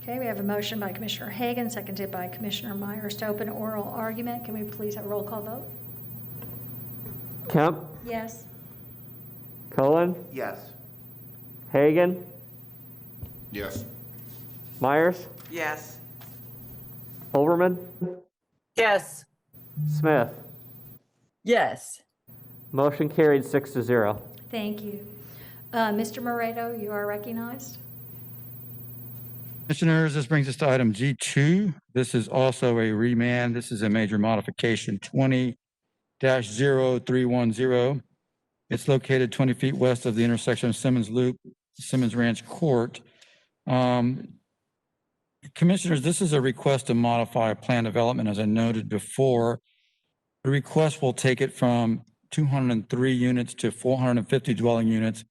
Okay, we have a motion by Commissioner Hagan, seconded by Commissioner Myers to open oral argument. Can we please have a roll call vote? Kemp, Yes. Cohen, Yes. Hagan, Yes. Myers, Yes. Overman, Yes. Smith. Yes. Motion carried 6-0. Thank you. Mr. Moreto, you are recognized. Commissioners, this brings us to item G2. This is also a remand. This is a major modification 20-0310. It's located 20 feet west of the intersection of Simmons Loop, Simmons Ranch Court. Commissioners, this is a request to modify a plan development, as I noted before. The request will take it from 203 units to 450 dwelling units.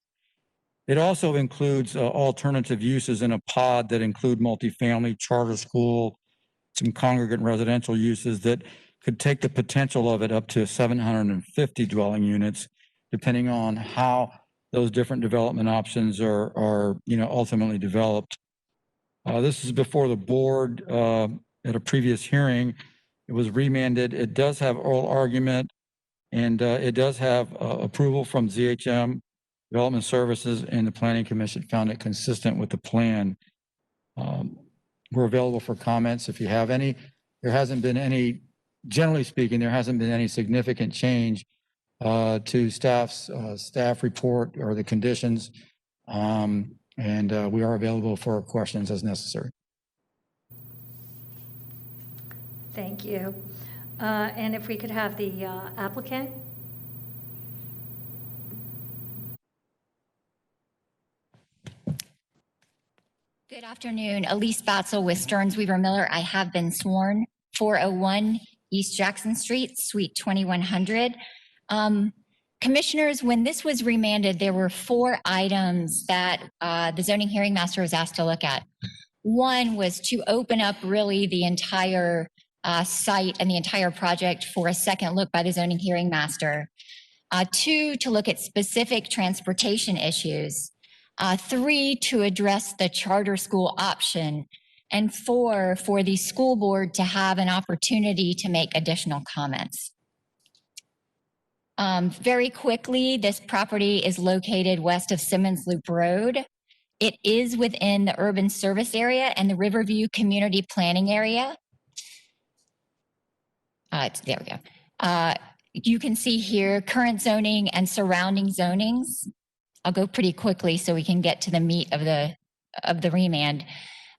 It also includes alternative uses in a pod that include multifamily, charter school, some congregate residential uses that could take the potential of it up to 750 dwelling units, depending on how those different development options are ultimately developed. This is before the board at a previous hearing. It was remanded. It does have oral argument, and it does have approval from ZHM Development Services, and the Planning Commission found it consistent with the plan. We're available for comments if you have any. There hasn't been any, generally speaking, there hasn't been any significant change to staff report or the conditions. And we are available for questions as necessary. Thank you. And if we could have the applicant. Good afternoon. Elise Batzel with Stearns Weaver Miller. I have been sworn. 401 East Jackson Street, Suite 2100. Commissioners, when this was remanded, there were 4 items that the zoning hearing master was asked to look at. One was to open up really the entire site and the entire project for a second look by the zoning hearing master. 2, to look at specific transportation issues. 3, to address the charter school option. And 4, for the school board to have an opportunity to make additional comments. Very quickly, this property is located west of Simmons Loop Road. It is within the urban service area and the Riverview Community Planning Area. There we go. You can see here current zoning and surrounding zonings. I'll go pretty quickly so we can get to the meat of the remand.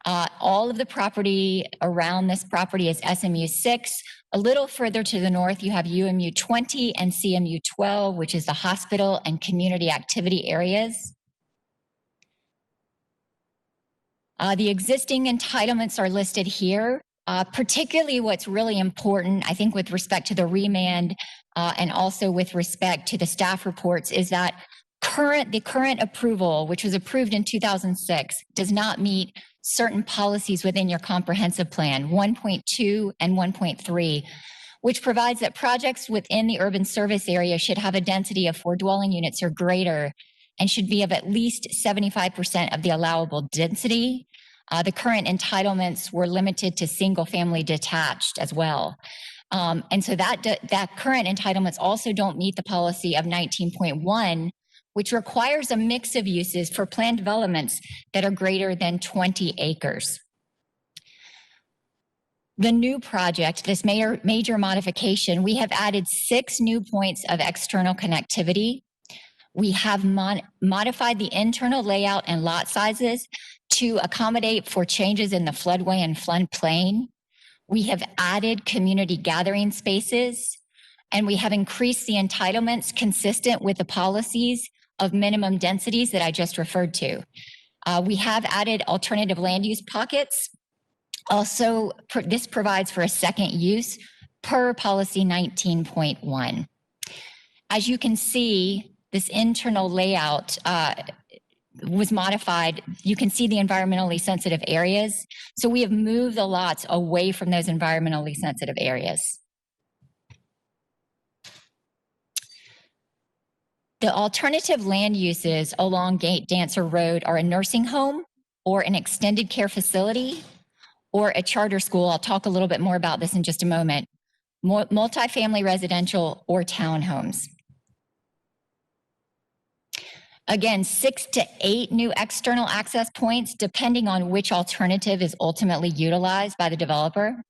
All of the property around this property is SMU 6. A little further to the north, you have UMU 20 and CMU 12, which is the hospital and community activity areas. The existing entitlements are listed here. Particularly what's really important, I think, with respect to the remand and also with respect to the staff reports, is that the current approval, which was approved in 2006, does not meet certain policies within your comprehensive plan, 1.2 and 1.3, which provides that projects within the urban service area should have a density of 4 dwelling units or greater and should be of at least 75% of the allowable density. The current entitlements were limited to single family detached as well. And so that current entitlements also don't meet the policy of 19.1, which requires a mix of uses for planned developments that are greater than 20 acres. The new project, this major modification, we have added 6 new points of external connectivity. We have modified the internal layout and lot sizes to accommodate for changes in the floodway and floodplain. We have added community gathering spaces, and we have increased the entitlements consistent with the policies of minimum densities that I just referred to. We have added alternative land use pockets. Also, this provides for a second use per policy 19.1. As you can see, this internal layout was modified. You can see the environmentally sensitive areas. So we have moved the lots away from those environmentally sensitive areas. The alternative land uses along Gate Dancer Road are a nursing home or an extended care facility or a charter school. I'll talk a little bit more about this in just a moment. Multifamily residential or townhomes. Again, 6 to 8 new external access points, depending on which alternative is ultimately utilized by the developer.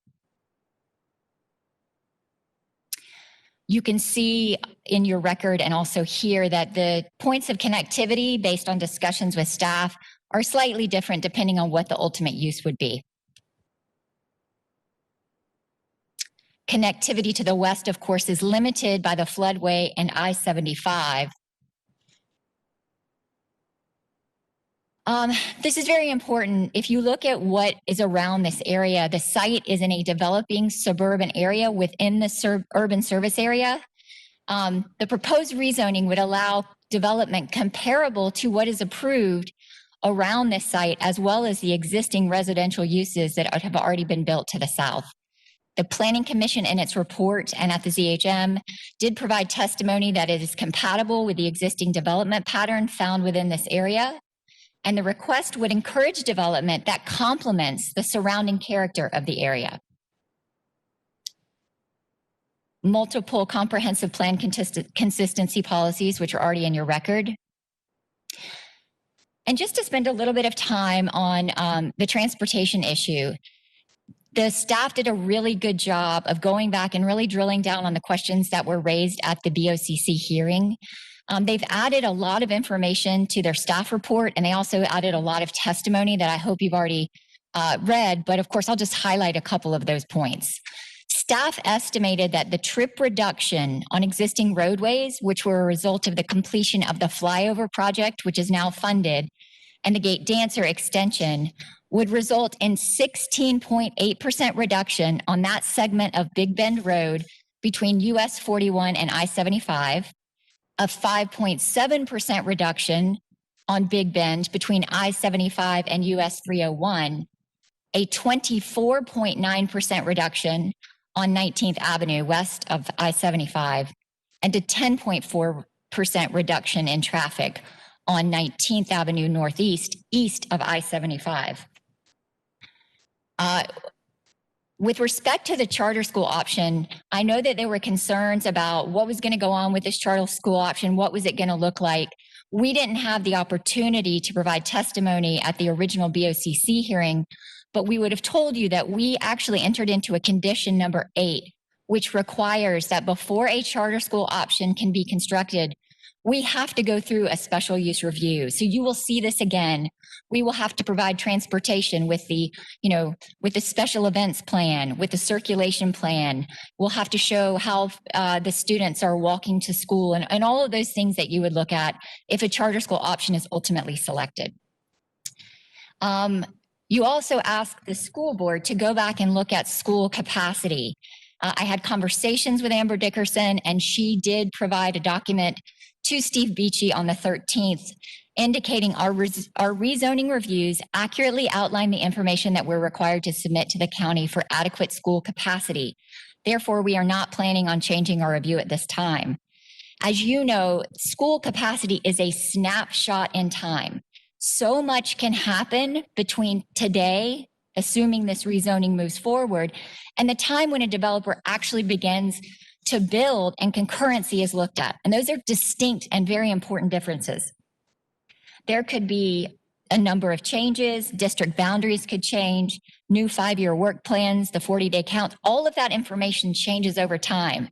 You can see in your record and also here that the points of connectivity based on discussions with staff are slightly different depending on what the ultimate use would be. Connectivity to the west, of course, is limited by the floodway and I-75. This is very important. If you look at what is around this area, the site is in a developing suburban area within the urban service area. The proposed rezoning would allow development comparable to what is approved around this site, as well as the existing residential uses that have already been built to the south. The Planning Commission in its report and at the ZHM did provide testimony that it is compatible with the existing development pattern found within this area. And the request would encourage development that complements the surrounding character of the area. Multiple comprehensive plan consistency policies, which are already in your record. And just to spend a little bit of time on the transportation issue, the staff did a really good job of going back and really drilling down on the questions that were raised at the BOCC hearing. They've added a lot of information to their staff report, and they also added a lot of testimony that I hope you've already read, but of course, I'll just highlight a couple of those points. Staff estimated that the trip reduction on existing roadways, which were a result of the completion of the flyover project, which is now funded, and the Gate Dancer extension, would result in 16.8% reduction on that segment of Big Bend Road between US 41 and I-75, a 5.7% reduction on Big Bend between I-75 and US 301, a 24.9% reduction on 19th Avenue west of I-75, and a 10.4% reduction in traffic on 19th Avenue Northeast, east of I-75. With respect to the charter school option, I know that there were concerns about what was going to go on with this charter school option, what was it going to look like. We didn't have the opportunity to provide testimony at the original BOCC hearing, but we would have told you that we actually entered into a condition number 8, which requires that before a charter school option can be constructed, we have to go through a special use review. So you will see this again. We will have to provide transportation with the, with the special events plan, with the circulation plan. We'll have to show how the students are walking to school and all of those things that you would look at if a charter school option is ultimately selected. You also asked the school board to go back and look at school capacity. I had conversations with Amber Dickerson, and she did provide a document to Steve Beachy on the 13th, indicating our rezoning reviews accurately outline the information that we're required to submit to the county for adequate school capacity. Therefore, we are not planning on changing our review at this time. As you know, school capacity is a snapshot in time. So much can happen between today, assuming this rezoning moves forward, and the time when a developer actually begins to build and concurrency is looked at. And those are distinct and very important differences. There could be a number of changes, district boundaries could change, new 5-year work plans, the 40-day count, all of that information changes over time.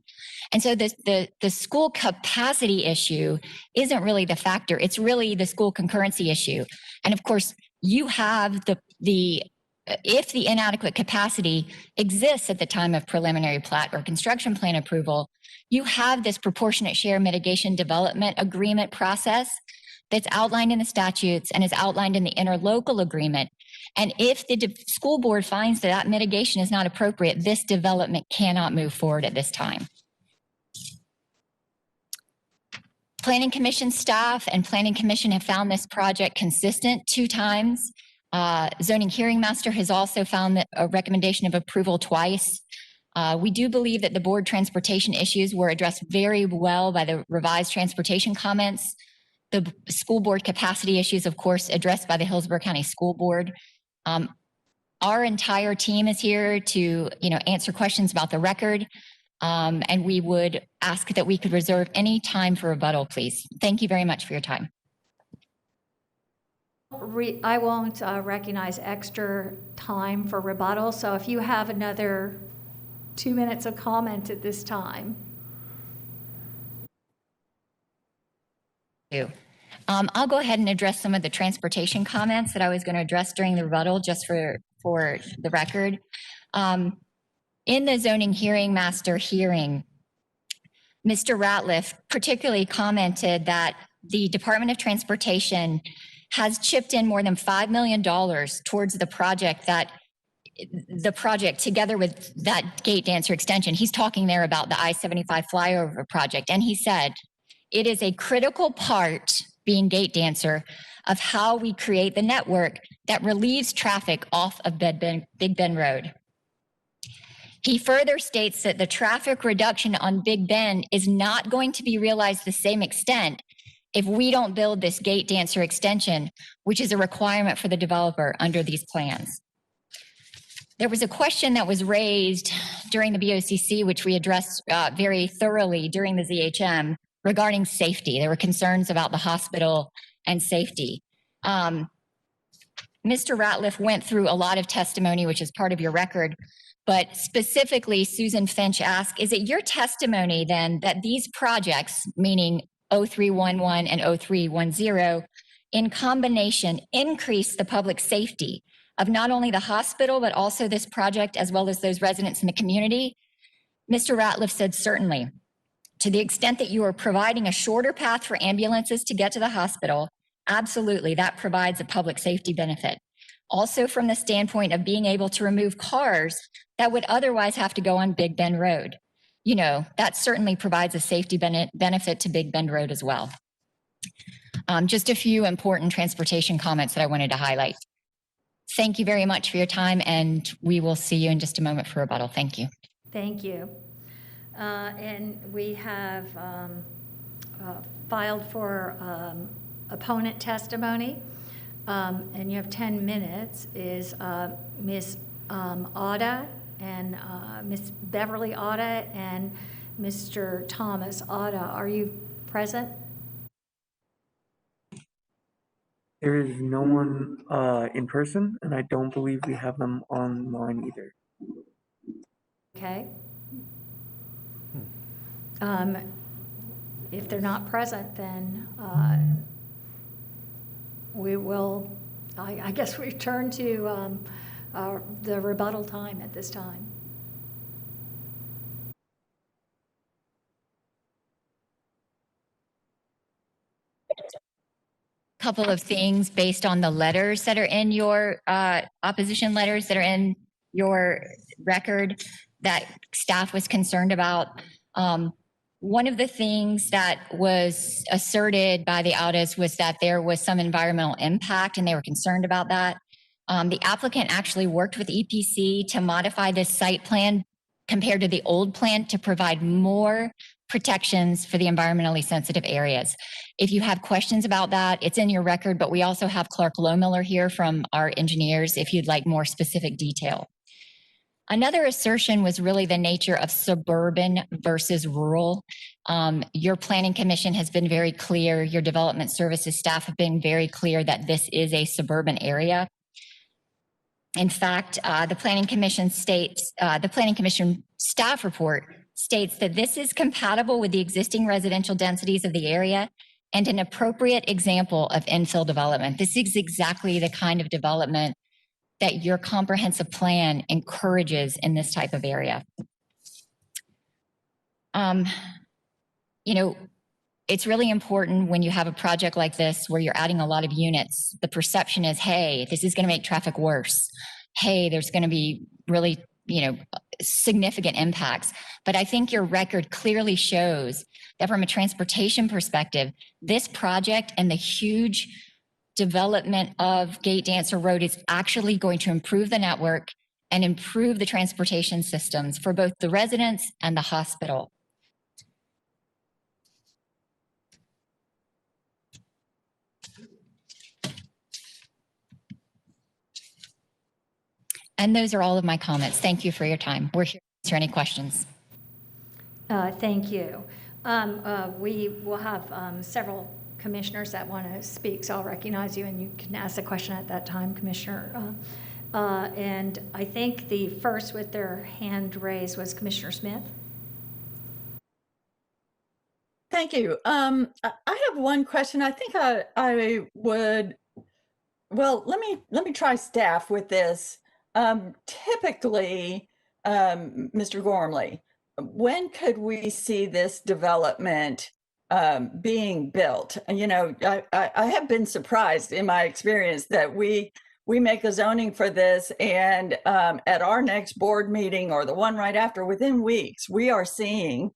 And so the school capacity issue isn't really the factor, it's really the school concurrency issue. And of course, you have if the inadequate capacity exists at the time of preliminary plat or construction plan approval, you have this proportionate share mitigation development agreement process that's outlined in the statutes and is outlined in the interlocal agreement. And if the school board finds that that mitigation is not appropriate, this development cannot move forward at this time. Planning Commission staff and Planning Commission have found this project consistent 2 times. Zoning Hearing Master has also found that a recommendation of approval twice. We do believe that the board transportation issues were addressed very well by the revised transportation comments. The school board capacity issues, of course, addressed by the Hillsborough County School Board. Our entire team is here to, answer questions about the record. And we would ask that we could reserve any time for rebuttal, please. Thank you very much for your time. I won't recognize extra time for rebuttal, so if you have another 2 minutes of comment at this time. I'll go ahead and address some of the transportation comments that I was going to address during the rebuttal, just for the record. In the Zoning Hearing Master hearing, Mr. Ratliff particularly commented that the Department of Transportation has chipped in more than $5 million towards the project together with that Gate Dancer extension. He's talking there about the I-75 flyover project. And he said, it is a critical part, being Gate Dancer, of how we create the network that relieves traffic off of Big Bend Road. He further states that the traffic reduction on Big Bend is not going to be realized to the same extent if we don't build this Gate Dancer extension, which is a requirement for the developer under these plans. There was a question that was raised during the BOCC, which we addressed very thoroughly during the ZHM, regarding safety. There were concerns about the hospital and safety. Mr. Ratliff went through a lot of testimony, which is part of your record, but specifically Susan Finch asked, is it your testimony then that these projects, meaning 0311 and 0310, in combination increase the public safety of not only the hospital, but also this project, as well as those residents in the community? Mr. Ratliff said, certainly. To the extent that you are providing a shorter path for ambulances to get to the hospital, absolutely, that provides a public safety benefit. Also from the standpoint of being able to remove cars that would otherwise have to go on Big Bend Road. That certainly provides a safety benefit to Big Bend Road as well. Just a few important transportation comments that I wanted to highlight. Thank you very much for your time, and we will see you in just a moment for rebuttal. Thank you. Thank you. And we have filed for opponent testimony, and you have 10 minutes, is Ms. Otta and Ms. Beverly Otta and Mr. Thomas Otta. Are you present? There is no one in person, and I don't believe we have them online either. Okay. If they're not present, then we will, I guess, return to the rebuttal time at this time. Couple of things based on the letters that are in your opposition letters that are in your record that staff was concerned about. One of the things that was asserted by the Autas was that there was some environmental impact, and they were concerned about that. The applicant actually worked with EPC to modify this site plan compared to the old plan to provide more protections for the environmentally sensitive areas. If you have questions about that, it's in your record, but we also have Clark Lohmiller here from our engineers if you'd like more specific detail. Another assertion was really the nature of suburban versus rural. Your planning commission has been very clear, your development services staff have been very clear that this is a suburban area. In fact, the planning commission staff report states that this is compatible with the existing residential densities of the area and an appropriate example of infill development. This is exactly the kind of development that your comprehensive plan encourages in this type of area. It's really important when you have a project like this where you're adding a lot of units, the perception is, hey, this is going to make traffic worse. Hey, there's going to be really significant impacts. But I think your record clearly shows that from a transportation perspective, this project and the huge development of Gate Dancer Road is actually going to improve the network and improve the transportation systems for both the residents and the hospital. And those are all of my comments. Thank you for your time. We're here to answer any questions. Thank you. We will have several commissioners that want to speak, so I'll recognize you and you can ask the question at that time, Commissioner. And I think the first with their hand raised was Commissioner Smith. Thank you. I have one question. I think I would, well, let me try staff with this. Typically, Mr. Gormley, when could we see this development being built? You know, I have been surprised in my experience that we make a zoning for this, and at our next board meeting or the one right after, within weeks, we are seeing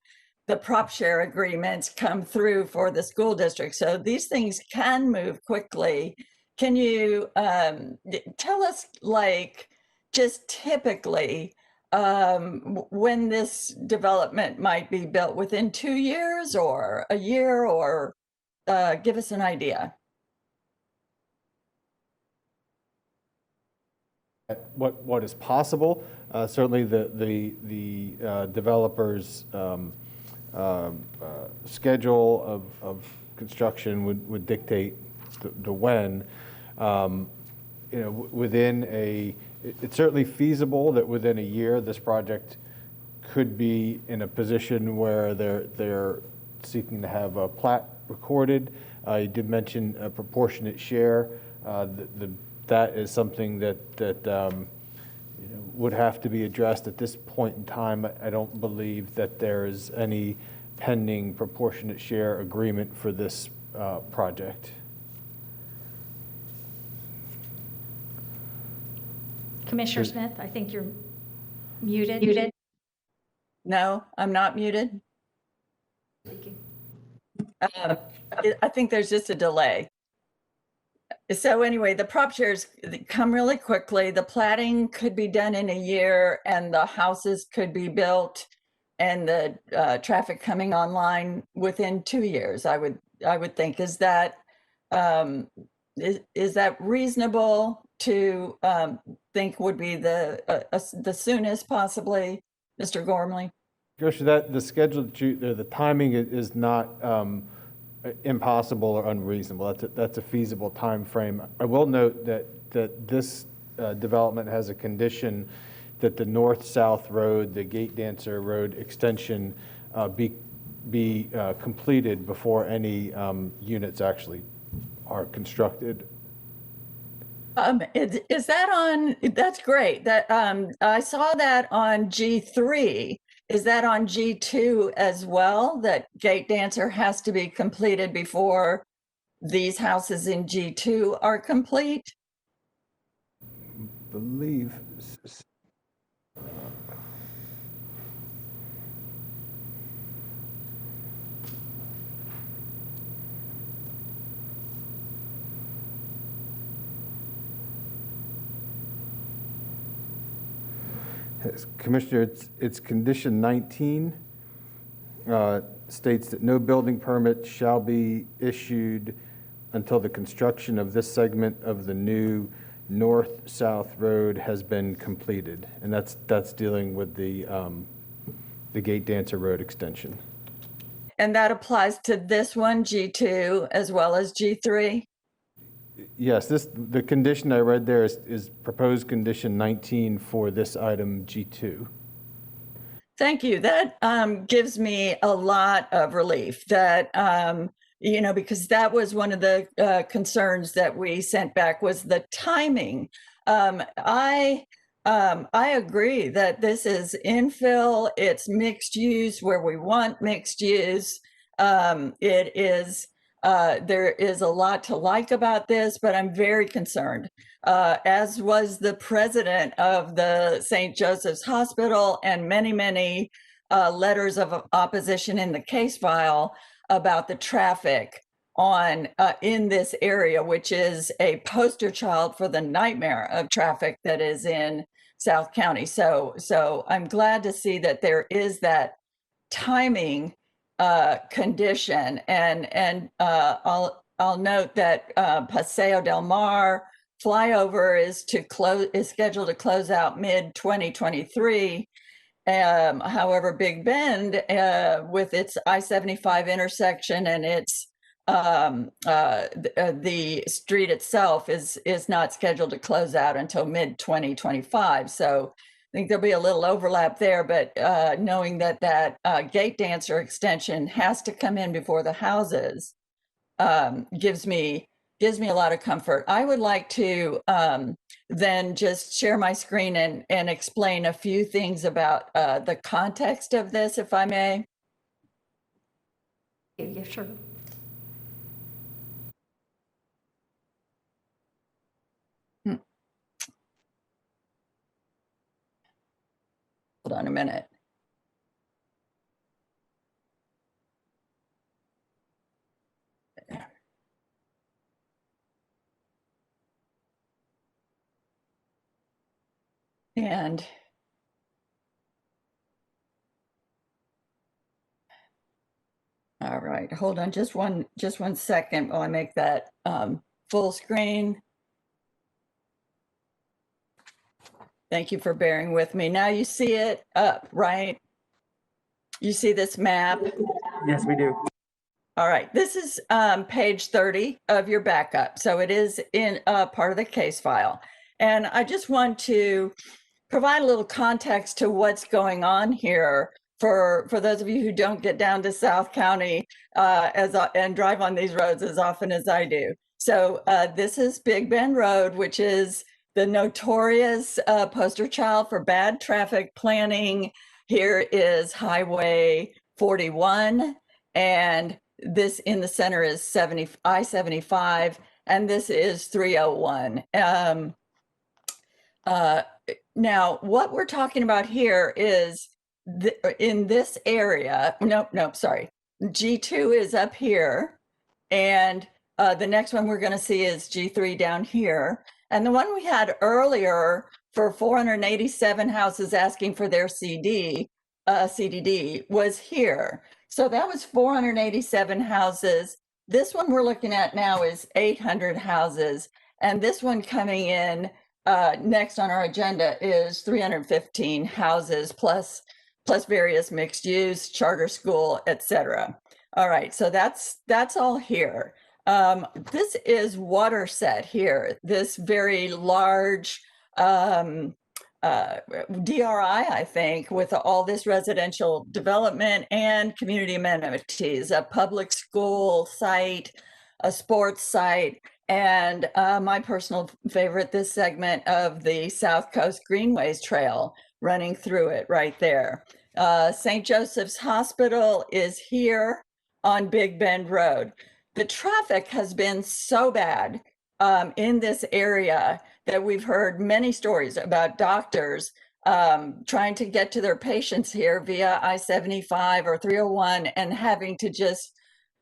the prop share agreements come through for the school district. So these things can move quickly. Can you tell us, like, just typically when this development might be built, within 2 years or a year, or give us an idea? What is possible? Certainly the developer's schedule of construction would dictate the when. You know, it's certainly feasible that within a year this project could be in a position where they're seeking to have a plat recorded. You did mention a proportionate share. That is something that you know, would have to be addressed at this point in time. I don't believe that there is any pending proportionate share agreement for this project. Commissioner Smith, I think you're muted. No, I'm not muted. I think there's just a delay. So anyway, the prop shares come really quickly. The platting could be done in a year, and the houses could be built, and the traffic coming online within 2 years. I would think. Is that reasonable to think would be the soonest possibly, Mr. Gormley? Gosh, the schedule, the timing is not impossible or unreasonable. That's a feasible time frame. I will note that this development has a condition that the north-south road, the Gate Dancer Road extension, be completed before any units actually are constructed. Is that on? That's great. That I saw that on G3. Is that on G2 as well? That Gate Dancer has to be completed before these houses in G2 are complete? I believe. Commissioner, it's condition 19 states that no building permit shall be issued until the construction of this segment of the new north-south road has been completed, and that's dealing with the Gate Dancer Road extension. And that applies to this one, G2, as well as G3? Yes, the condition I read there is proposed condition 19 for this item G2. Thank you. That gives me a lot of relief that, you know, because that was one of the concerns that we sent back, was the timing. I agree that this is infill, it's mixed use where we want mixed use. It is There is a lot to like about this, but I'm very concerned, as was the president of the St. Joseph's Hospital and many letters of opposition in the case file about the traffic on in this area, which is a poster child for the nightmare of traffic that is in South County. So I'm glad to see that there is that timing condition, and I'll note that Paseo del Mar flyover is scheduled to close out mid-2023. However, Big Bend, with its I-75 intersection and its the street itself is not scheduled to close out until mid-2025. So I think there'll be a little overlap there, but knowing that gate dancer extension has to come in before the houses gives me a lot of comfort. I would like to then just share my screen and explain a few things about the context of this, if I may. Yeah, sure. Hold on a minute. And all right, hold on just one second while I make that full screen. Thank you for bearing with me. Now you see it up, right? You see this map? Yes, we do. All right, this is page 30 of your backup. So it is in part of the case file. And I just want to provide a little context to what's going on here for those of you who don't get down to South County and drive on these roads as often as I do. So this is Big Bend Road, which is the notorious poster child for bad traffic planning. Here is Highway 41, and this in the center is I-75, and this is 301. Now, what we're talking about here is in this area, sorry, G2 is up here, and the next one we're going to see is G3 down here. And the one we had earlier for 487 houses asking for their CDD was here. So that was 487 houses. This one we're looking at now is 800 houses. And this one coming in next on our agenda is 315 houses plus various mixed use, charter school, etc. All right, so that's all here. This is Waterset here, this very large DRI, I think, with all this residential development and community amenities, a public school site, a sports site, and my personal favorite, this segment of the South Coast Greenways Trail running through it right there. St. Joseph's Hospital is here on Big Bend Road. The traffic has been so bad in this area that we've heard many stories about doctors trying to get to their patients here via I-75 or 301 and having to just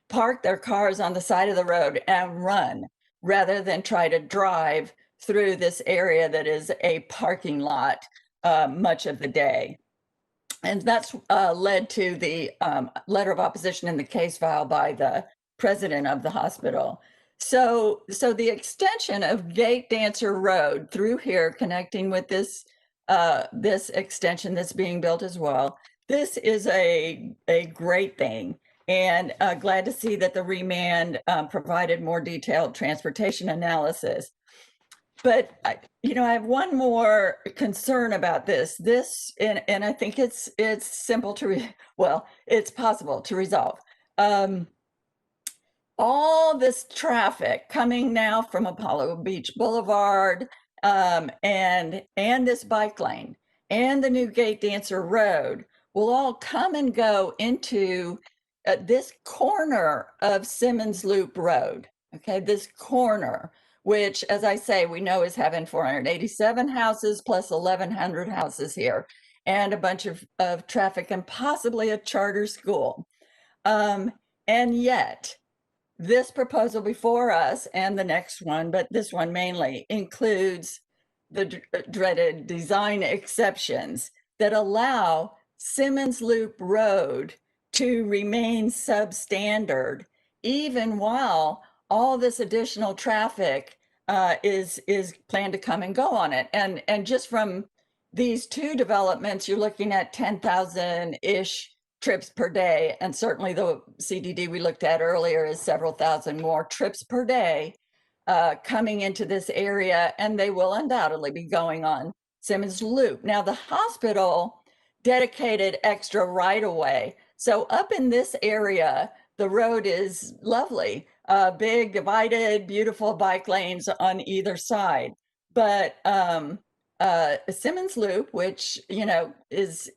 park their cars on the side of the road and run rather than try to drive through this area that is a parking lot much of the day. And that's led to the letter of opposition in the case file by the president of the hospital. So the extension of Gate Dancer Road through here, connecting with this extension that's being built as well, this is a great thing. And glad to see that the remand provided more detailed transportation analysis. But I have one more concern about this. And I think it's simple it's possible to resolve. All this traffic coming now from Apollo Beach Boulevard and this bike lane and the new Gate Dancer Road will all come and go into this corner of Simmons Loop Road, okay, this corner, which, as I say, we know is having 487 houses plus 1,100 houses here, and a bunch of traffic and possibly a charter school. And yet, this proposal before us and the next one, but this one mainly, includes the dreaded design exceptions that allow Simmons Loop Road to remain substandard, even while all this additional traffic is planned to come and go on it. And just from these two developments, you're looking at 10,000-ish trips per day. And certainly the CDD we looked at earlier is several thousand more trips per day coming into this area, and they will undoubtedly be going on Simmons Loop. Now, the hospital dedicated extra right-of-way. So up in this area, the road is lovely, big, divided, beautiful bike lanes on either side. But Simmons Loop, which, you know, is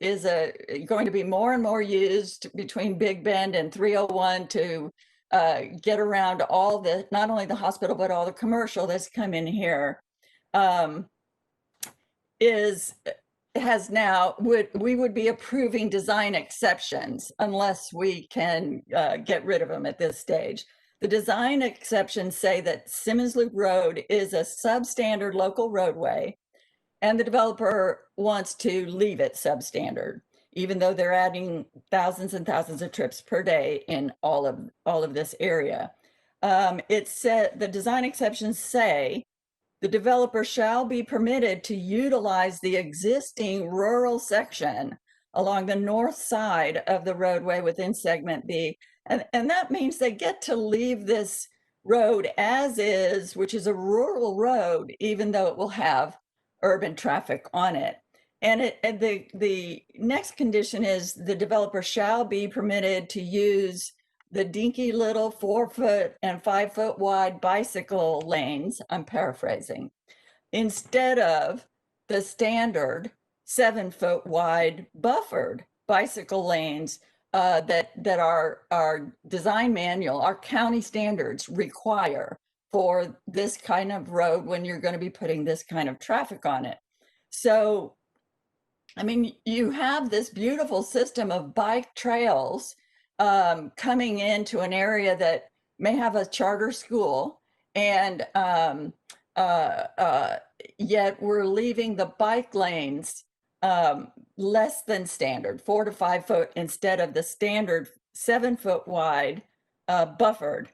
going to be more and more used between Big Bend and 301 to get around all the, not only the hospital, but all the commercial that's come in here, we would be approving design exceptions unless we can get rid of them at this stage. The design exceptions say that Simmons Loop Road is a substandard local roadway, and the developer wants to leave it substandard, even though they're adding thousands and thousands of trips per day in all of this area. It said the design exceptions say the developer shall be permitted to utilize the existing rural section along the north side of the roadway within segment B. And that means they get to leave this road as is, which is a rural road, even though it will have urban traffic on it. And the next condition is the developer shall be permitted to use the dinky little 4-foot and 5-foot wide bicycle lanes, I'm paraphrasing, instead of the standard 7-foot wide buffered bicycle lanes that our design manual, our county standards require for this kind of road when you're going to be putting this kind of traffic on it. So, I mean, you have this beautiful system of bike trails coming into an area that may have a charter school, and yet we're leaving the bike lanes less than standard, 4 to 5 foot, instead of the standard 7-foot wide buffered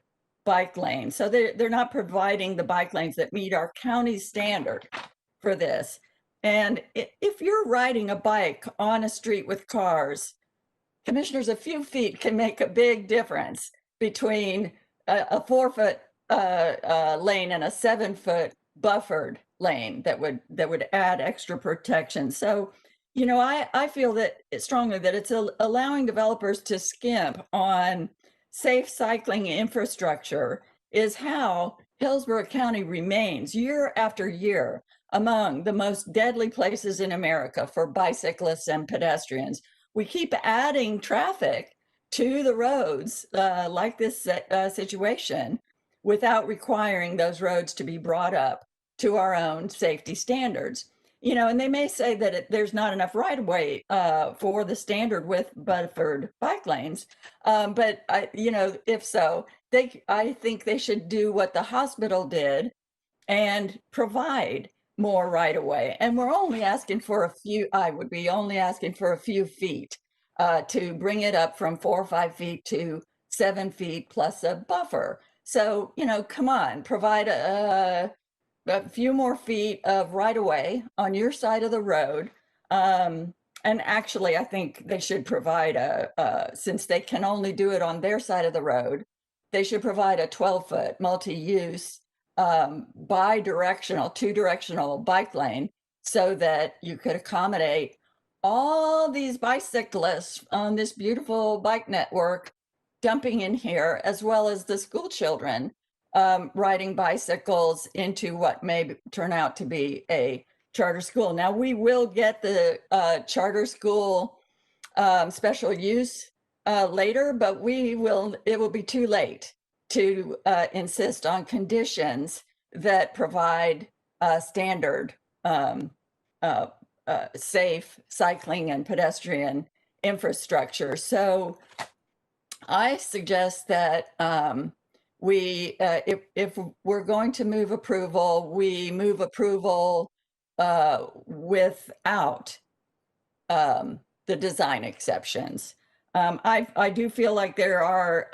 bike lane. So they're not providing the bike lanes that meet our county standard for this. And if you're riding a bike on a street with cars, commissioners, a few feet can make a big difference between a 4-foot lane and a 7-foot buffered lane that would add extra protection. So, you know, I feel that strongly that it's allowing developers to skimp on safe cycling infrastructure is how Hillsborough County remains year after year among the most deadly places in America for bicyclists and pedestrians. We keep adding traffic to the roads like this situation without requiring those roads to be brought up to our own safety standards. You know, and they may say that there's not enough right-of-way for the standard width buffered bike lanes, but you know, if so, I think they should do what the hospital did and provide more right-of-way. And we're only asking for a few. I would be only asking for a few feet to bring it up from 4 or 5 feet to 7 feet plus a buffer. So, you know, come on, provide a few more feet of right-of-way on your side of the road. And actually, I think they should provide since they can only do it on their side of the road, they should provide a 12-foot multi-use bi-directional, 2-directional bike lane so that you could accommodate all these bicyclists on this beautiful bike network dumping in here, as well as the school children riding bicycles into what may turn out to be a charter school. Now, we will get the charter school special use later, but it will be too late to insist on conditions that provide standard safe cycling and pedestrian infrastructure. So I suggest that if we're going to move approval, we move approval without the design exceptions. I do feel like there are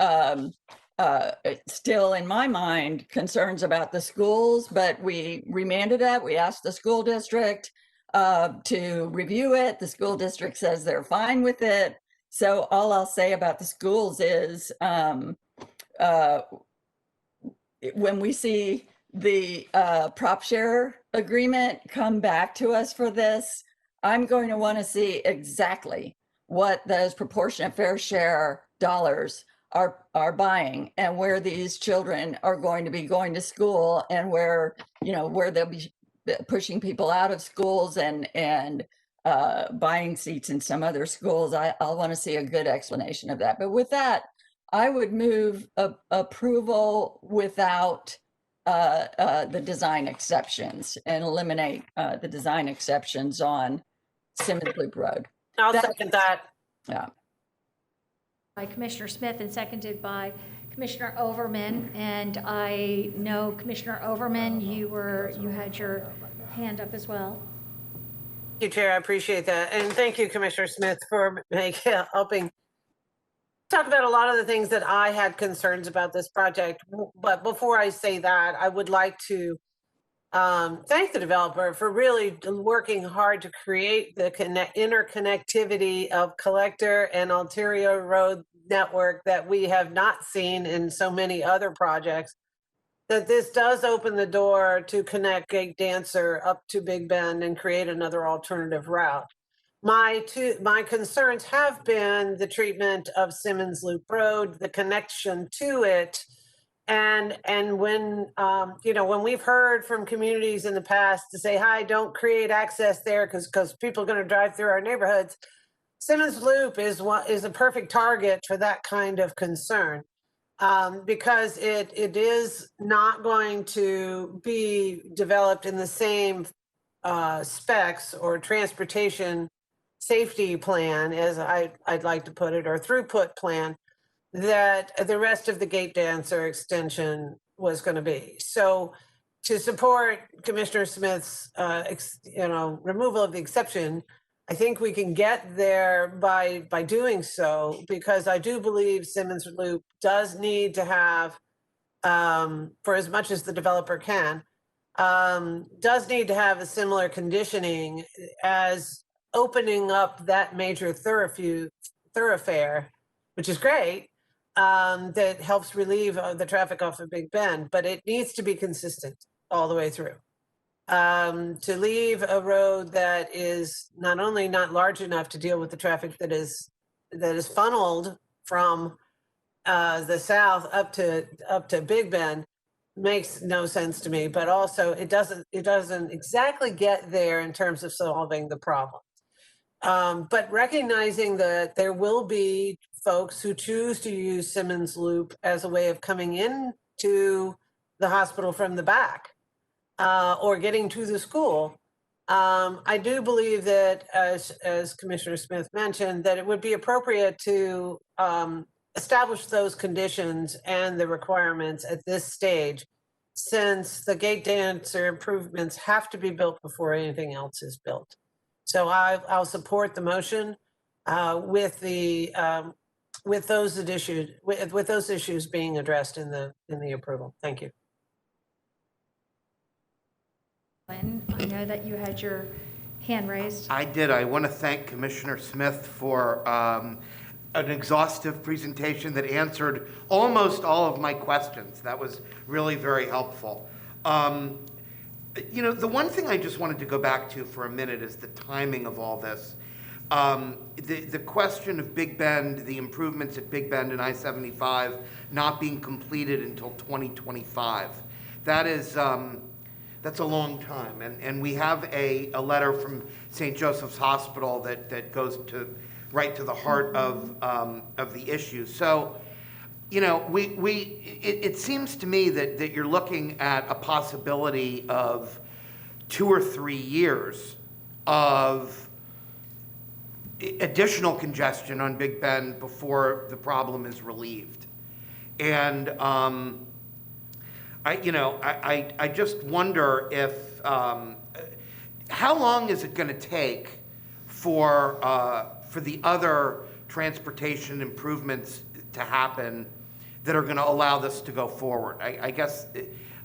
still, in my mind, concerns about the schools, but we remanded it. We asked the school district to review it. The school district says they're fine with it. So all I'll say about the schools is when we see the prop share agreement come back to us for this, I'm going to want to see exactly what those proportionate fair share dollars are buying, and where these children are going to be going to school, and where they'll be pushing people out of schools and buying seats in some other schools. I'll want to see a good explanation of that. But with that, I would move approval without the design exceptions and eliminate the design exceptions on Simmons Loop Road. I'll second that. Yeah. By Commissioner Smith and seconded by Commissioner Overman. And I know, Commissioner Overman, you had your hand up as well. Thank you, Chair. I appreciate that. And thank you, Commissioner Smith, for helping talk about a lot of the things that I had concerns about this project. But before I say that, I would like to thank the developer for really working hard to create the interconnectivity of Collector and Ontario Road network that we have not seen in so many other projects. That this does open the door to connect Gate Dancer up to Big Bend and create another alternative route. My concerns have been the treatment of Simmons Loop Road, the connection to it. And when, when we've heard from communities in the past to say, hi, don't create access there because people are going to drive through our neighborhoods, Simmons Loop is a perfect target for that kind of concern. Because it is not going to be developed in the same specs or transportation safety plan, as I'd like to put it, or throughput plan, that the rest of the Gate Dancer extension was going to be. So to support Commissioner Smith's removal of the exception, I think we can get there by doing so, because I do believe Simmons Loop does need to have, for as much as the developer can, does need to have a similar conditioning as opening up that major thoroughfare, which is great, that helps relieve the traffic off of Big Bend, but it needs to be consistent all the way through. To leave a road that is not only not large enough to deal with the traffic that is funneled from the south up to Big Bend makes no sense to me, but also it doesn't exactly get there in terms of solving the problem. But recognizing that there will be folks who choose to use Simmons Loop as a way of coming in to the hospital from the back, or getting to the school. I do believe that, as Commissioner Smith mentioned, that it would be appropriate to establish those conditions and the requirements at this stage, since the Gate Dancer improvements have to be built before anything else is built. So I'll support the motion with those issues being addressed in the approval. Thank you. I know that you had your hand raised. I did. I want to thank Commissioner Smith for an exhaustive presentation that answered almost all of my questions. That was really very helpful. The one thing I just wanted to go back to for a minute is the timing of all this. The question of Big Bend, the improvements at Big Bend and I-75 not being completed until 2025. That's a long time. And we have a letter from St. Joseph's Hospital that goes to right to the heart of the issue. So, you know, it seems to me that you're looking at a possibility of 2 or 3 years of additional congestion on Big Bend before the problem is relieved. And I just wonder if how long is it going to take for the other transportation improvements to happen that are going to allow this to go forward? I guess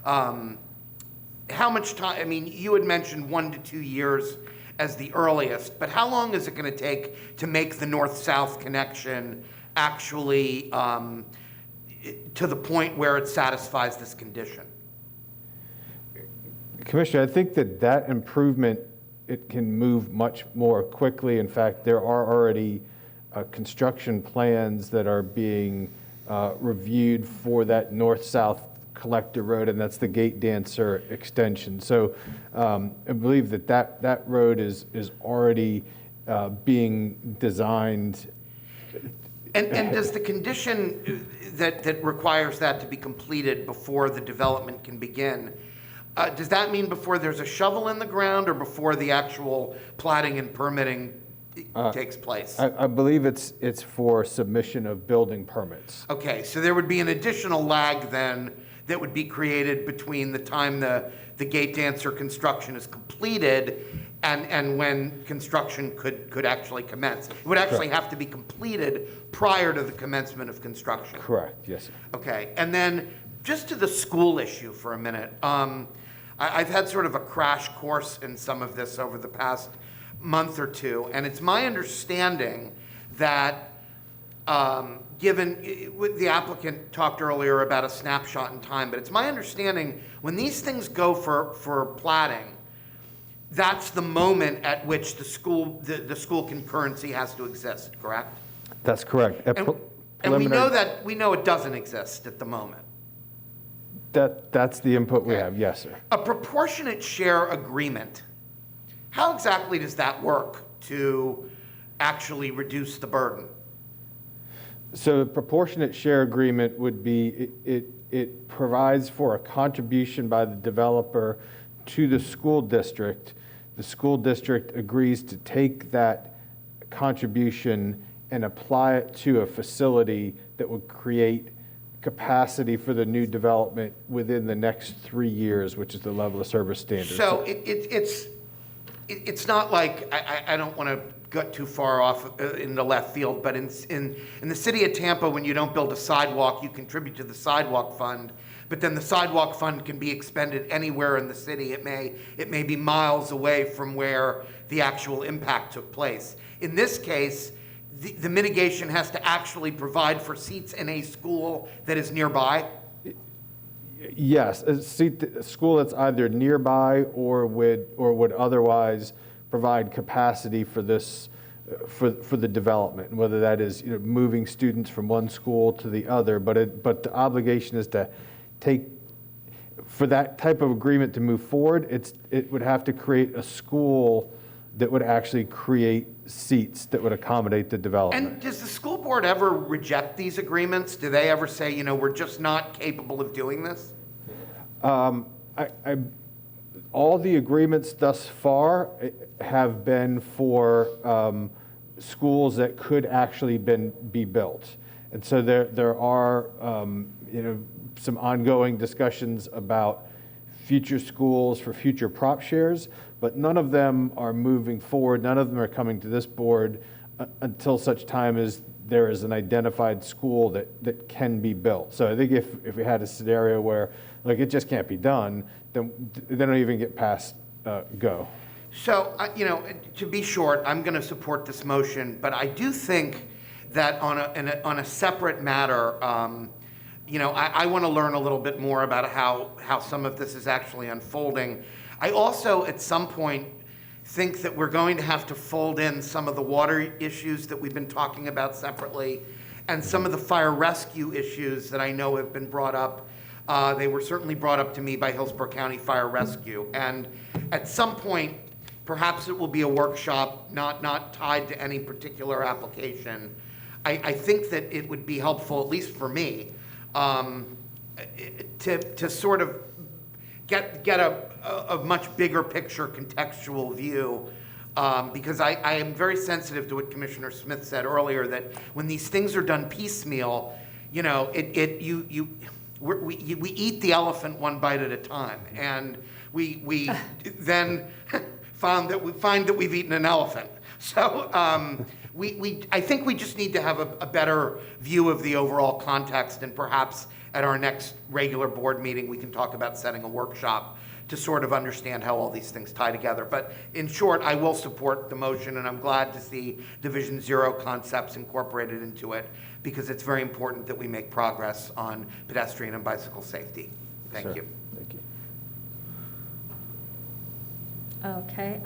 how much time? I mean, you had mentioned 1 to 2 years as the earliest, but how long is it going to take to make the north-south connection actually to the point where it satisfies this condition? Commissioner, I think that improvement, it can move much more quickly. In fact, there are already construction plans that are being reviewed for that north-south collector road, and that's the Gate Dancer extension. So I believe that road is already being designed. And does the condition that requires that to be completed before the development can begin, does that mean before there's a shovel in the ground or before the actual platting and permitting takes place? I believe it's for submission of building permits. Okay, so there would be an additional lag then that would be created between the time the Gate Dancer construction is completed and when construction could actually commence. It would actually have to be completed prior to the commencement of construction. Correct, yes, sir. Okay, and then just to the school issue for a minute. I've had sort of a crash course in some of this over the past month or two, and it's my understanding that given the applicant talked earlier about a snapshot in time, but it's my understanding when these things go for platting, that's the moment at which the school concurrency has to exist, correct? That's correct. And we know it doesn't exist at the moment. That's the input we have, yes, sir. A proportionate share agreement, how exactly does that work to actually reduce the burden? So the proportionate share agreement would be, it provides for a contribution by the developer to the school district. The school district agrees to take that contribution and apply it to a facility that would create capacity for the new development within the next 3 years, which is the level of service standard. So it's not like, I don't want to get too far off in the left field, but in the city of Tampa, when you don't build a sidewalk, you contribute to the sidewalk fund, but then the sidewalk fund can be expended anywhere in the city. It may be miles away from where the actual impact took place. In this case, the mitigation has to actually provide for seats in a school that is nearby? Yes, a school that's either nearby or would otherwise provide capacity for this, for the development, and whether that is moving students from one school to the other. But the obligation is to take, for that type of agreement to move forward, it would have to create a school that would actually create seats that would accommodate the development. And does the school board ever reject these agreements? Do they ever say, we're just not capable of doing this? All the agreements thus far have been for schools that could actually be built. And so there are some ongoing discussions about future schools for future prop shares, but none of them are moving forward. None of them are coming to this board until such time as there is an identified school that can be built. So I think if we had a scenario where it just can't be done, then they don't even get past go. So, to be short, I'm going to support this motion, but I do think that on a separate matter, I want to learn a little bit more about how some of this is actually unfolding. I also, at some point, think that we're going to have to fold in some of the water issues that we've been talking about separately and some of the fire rescue issues that I know have been brought up. They were certainly brought up to me by Hillsborough County Fire Rescue. And at some point, Perhaps it will be a workshop, not tied to any particular application. I think that it would be helpful, at least for me, to sort of get a much bigger picture contextual view, because I am very sensitive to what Commissioner Smith said earlier, that when these things are done piecemeal, you know, we eat the elephant one bite at a time, and we then find that we've eaten an elephant. So I think we just need to have a better view of the overall context, and perhaps at our next regular board meeting, we can talk about setting a workshop to sort of understand how all these things tie together. But in short, I will support the motion, and I'm glad to see Division Zero concepts incorporated into it, because it's very important that we make progress on pedestrian and bicycle safety. Thank you. Thank you. Okay,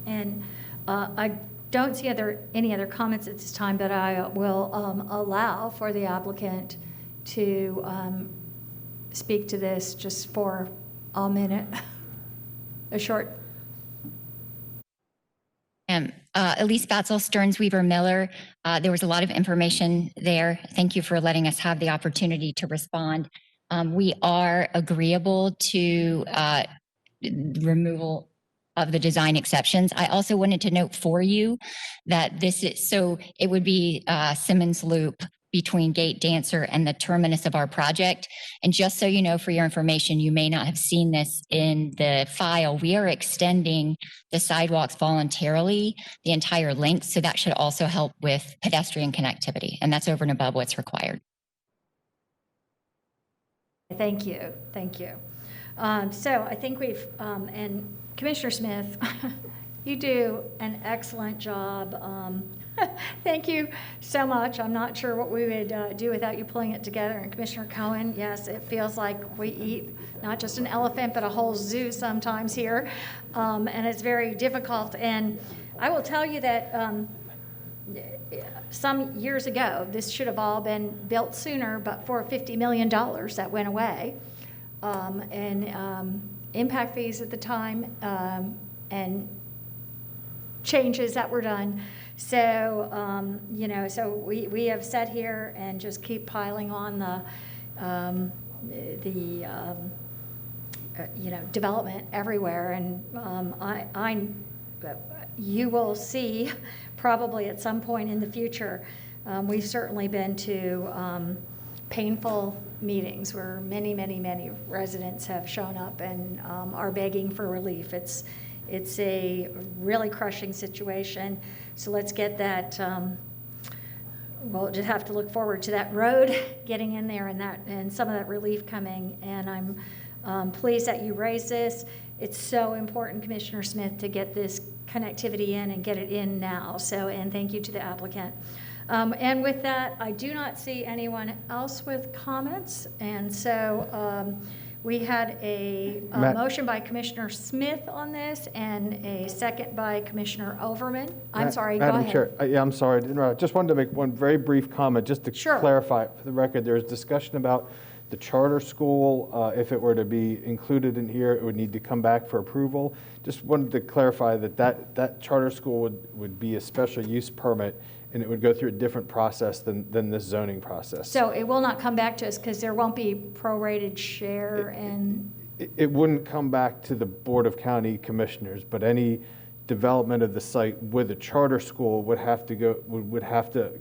and I don't see any other comments at this time, but I will allow for the applicant to speak to this just for a minute, a short. Elise Batzel, Stearns Weaver Miller. There was a lot of information there. Thank you for letting us have the opportunity to respond. We are agreeable to removal of the design exceptions. I also wanted to note for you that it would be Simmons Loop between Gate Dancer and the terminus of our project. And just so you know, for your information, you may not have seen this in the file, we are extending the sidewalks voluntarily, the entire length, so that should also help with pedestrian connectivity, and that's over and above what's required. Thank you, thank you. So I think we've, and Commissioner Smith, you do an excellent job. Thank you so much. I'm not sure what we would do without you pulling it together. And Commissioner Cohen, yes, it feels like we eat not just an elephant, but a whole zoo sometimes here. And it's very difficult. And I will tell you that some years ago, this should have all been built sooner, but for $50 million that went away. And impact fees at the time, and changes that were done. So, you know, so we have sat here and just keep piling on you know, development everywhere. And you will see probably at some point in the future, we've certainly been to painful meetings where many, many, many residents have shown up and are begging for relief. It's a really crushing situation. So let's get that, we'll just have to look forward to that road getting in there and some of that relief coming. And I'm pleased that you raised this. It's so important, Commissioner Smith, to get this connectivity in and get it in now. So, and thank you to the applicant. And with that, I do not see anyone else with comments. And so we had a motion by Commissioner Smith on this and a second by Commissioner Overman. I'm sorry, go ahead. Chair, yeah, I'm sorry. I just wanted to make one very brief comment just to clarify for the record. There's discussion about the charter school. If it were to be included in here, it would need to come back for approval. Just wanted to clarify that charter school would be a special use permit, and it would go through a different process than this zoning process. So it will not come back to us because there won't be prorated share and... It wouldn't come back to the Board of County Commissioners, but any development of the site with a charter school would have to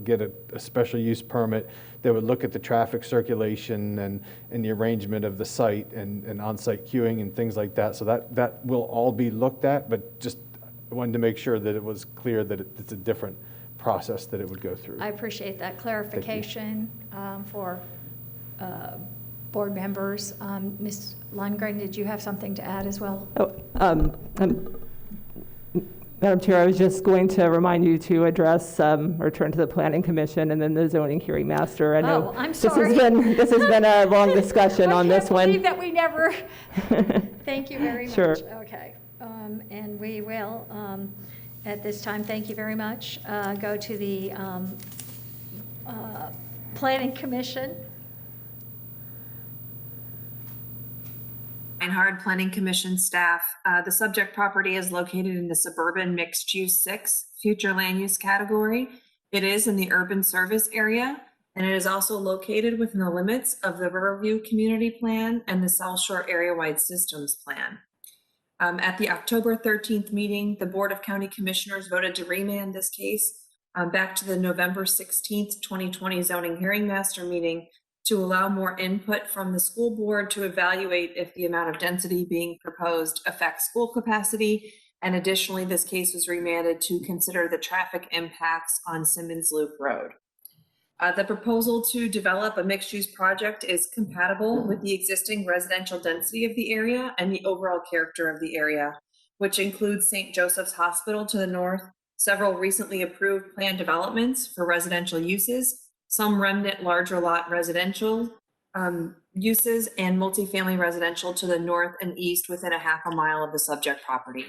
get a special use permit that would look at the traffic circulation and the arrangement of the site and on-site queuing and things like that. So that will all be looked at, but just wanted to make sure that it was clear that it's a different process that it would go through. I appreciate that clarification for board members. Ms. Lundgren, did you have something to add as well? Madam Chair, I was just going to remind you to address or turn to the Planning Commission and then the zoning hearing master. I know I'm sorry. This has been a long discussion on this one. I can't believe that we never. Thank you very much. Sure. Okay, and we will. At this time, thank you very much. Go to the Planning Commission. Leinhard, Planning Commission staff. The subject property is located in the suburban mixed use 6 future land use category. It is in the urban service area, and it is also located within the limits of the Riverview Community Plan and the South Shore Area-Wide Systems Plan. At the October 13th meeting, the Board of County Commissioners voted to remand this case back to the November 16th, 2020 zoning hearing master meeting to allow more input from the school board to evaluate if the amount of density being proposed affects school capacity. And additionally, this case was remanded to consider the traffic impacts on Simmons Loop Road. The proposal to develop a mixed-use project is compatible with the existing residential density of the area and the overall character of the area, which includes St. Joseph's Hospital to the north, several recently approved planned developments for residential uses, some remnant larger lot residential uses, and multifamily residential to the north and east within a half a mile of the subject property.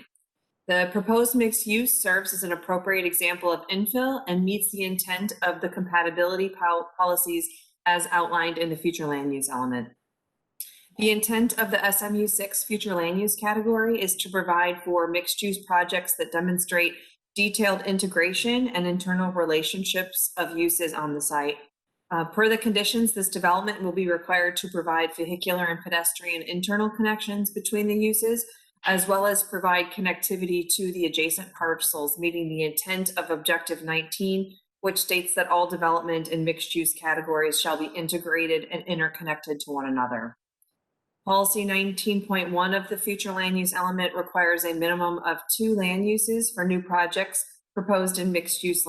The proposed mixed use serves as an appropriate example of infill and meets the intent of the compatibility policies as outlined in the future land use element. The intent of the SMU 6 future land use category is to provide for mixed use projects that demonstrate detailed integration and internal relationships of uses on the site. Per the conditions, this development will be required to provide vehicular and pedestrian internal connections between the uses, as well as provide connectivity to the adjacent parcels, meeting the intent of Objective 19, which states that all development in mixed-use categories shall be integrated and interconnected to one another. Policy 19.1 of the future land use element requires a minimum of 2 land uses for new projects proposed in mixed-use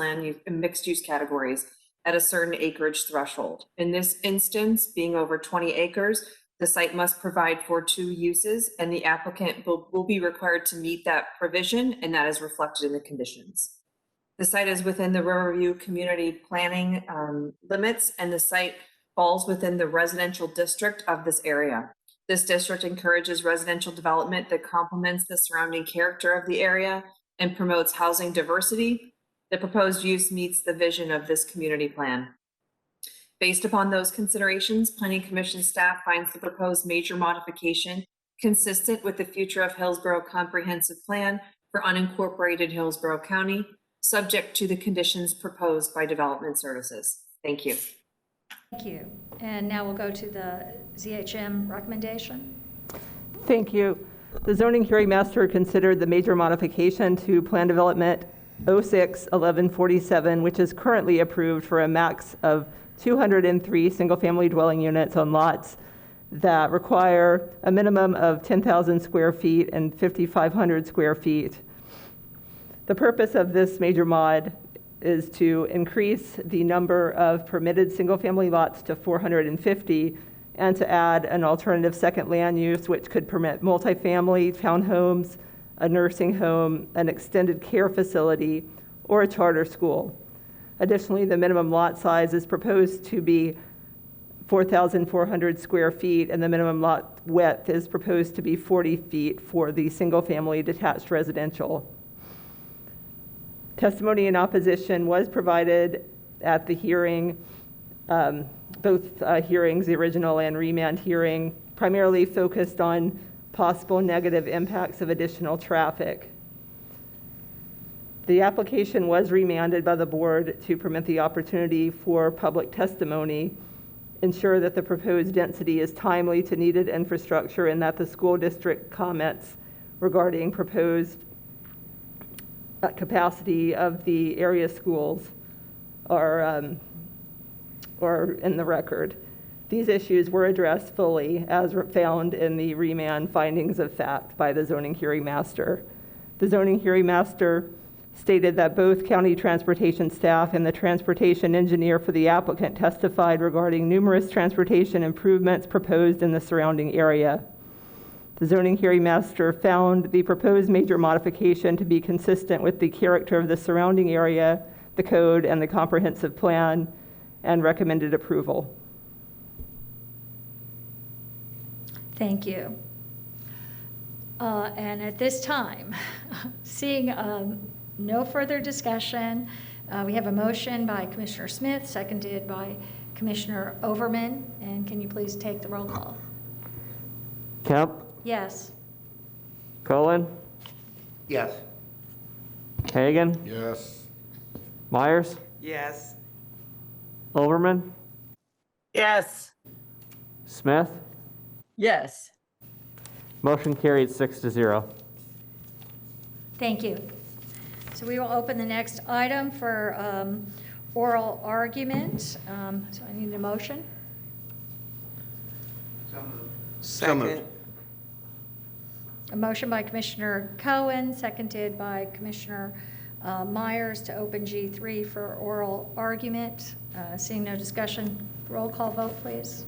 categories at a certain acreage threshold. In this instance, being over 20 acres, the site must provide for 2 uses, and the applicant will be required to meet that provision, and that is reflected in the conditions. The site is within the Riverview Community Planning limits, and the site falls within the residential district of this area. This district encourages residential development that complements the surrounding character of the area and promotes housing diversity. The proposed use meets the vision of this community plan. Based upon those considerations, Planning Commission staff finds the proposed major modification consistent with the Future of Hillsborough Comprehensive Plan for unincorporated Hillsborough County, subject to the conditions proposed by Development Services. Thank you. Thank you. And now we'll go to the ZHM recommendation. Thank you. The zoning hearing master considered the major modification to Plan Development 06-1147, which is currently approved for a max of 203 single-family dwelling units on lots that require a minimum of 10,000 square feet and 5,500 square feet. The purpose of this major mod is to increase the number of permitted single-family lots to 450 and to add an alternative second land use which could permit multifamily, townhomes, a nursing home, an extended care facility, or a charter school. Additionally, the minimum lot size is proposed to be 4,400 square feet, and the minimum lot width is proposed to be 40 feet for the single-family detached residential. Testimony in opposition was provided at the hearing, both hearings, the original and remand hearing, primarily focused on possible negative impacts of additional traffic. The application was remanded by the board to permit the opportunity for public testimony, ensure that the proposed density is timely to needed infrastructure, and that the school district comments regarding proposed capacity of the area schools are in the record. These issues were addressed fully as found in the remand findings of fact by the zoning hearing master. The zoning hearing master stated that both county transportation staff and the transportation engineer for the applicant testified regarding numerous transportation improvements proposed in the surrounding area. The zoning hearing master found the proposed major modification to be consistent with the character of the surrounding area, the code, and the comprehensive plan, and recommended approval. Thank you. And at this time, seeing no further discussion, we have a motion by Commissioner Smith, seconded by Commissioner Overman. And can you please take the roll call? Kemp? Yes. Cohen, Yes. Hagan, Yes. Myers, Yes. Overman, Yes. Smith. Yes. Motion carried 6-0. Thank you. So we will open the next item for oral argument. So I need a motion. Second. A motion by Commissioner Cohen, seconded by Commissioner Myers to open G3 for oral argument. Seeing no discussion, roll call vote, please.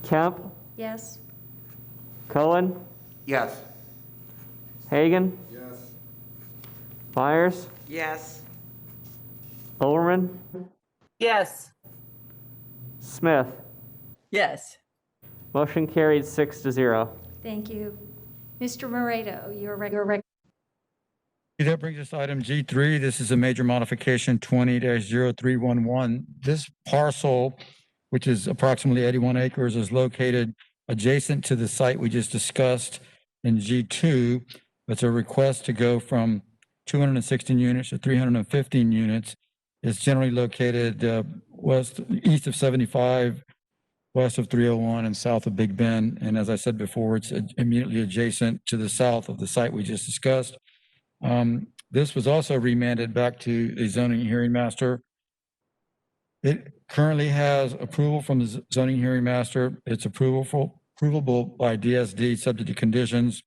Kemp, Yes? Cohen, Yes. Hagan, Yes. Myers, Yes. Overman, Yes. Smith. Yes. Motion carried 6-0. Thank you. Mr. Moreto, you're rec. That brings us to item G3. This is a major modification 20-0311. This parcel, which is approximately 81 acres, is located adjacent to the site we just discussed in G2. It's a request to go from 216 units to 315 units. It's generally located east of 75, west of 301, and south of Big Bend. And as I said before, it's immediately adjacent to the south of the site we just discussed. This was also remanded back to the zoning hearing master. It currently has approval from the zoning hearing master. It's approvable by DSD subject to conditions,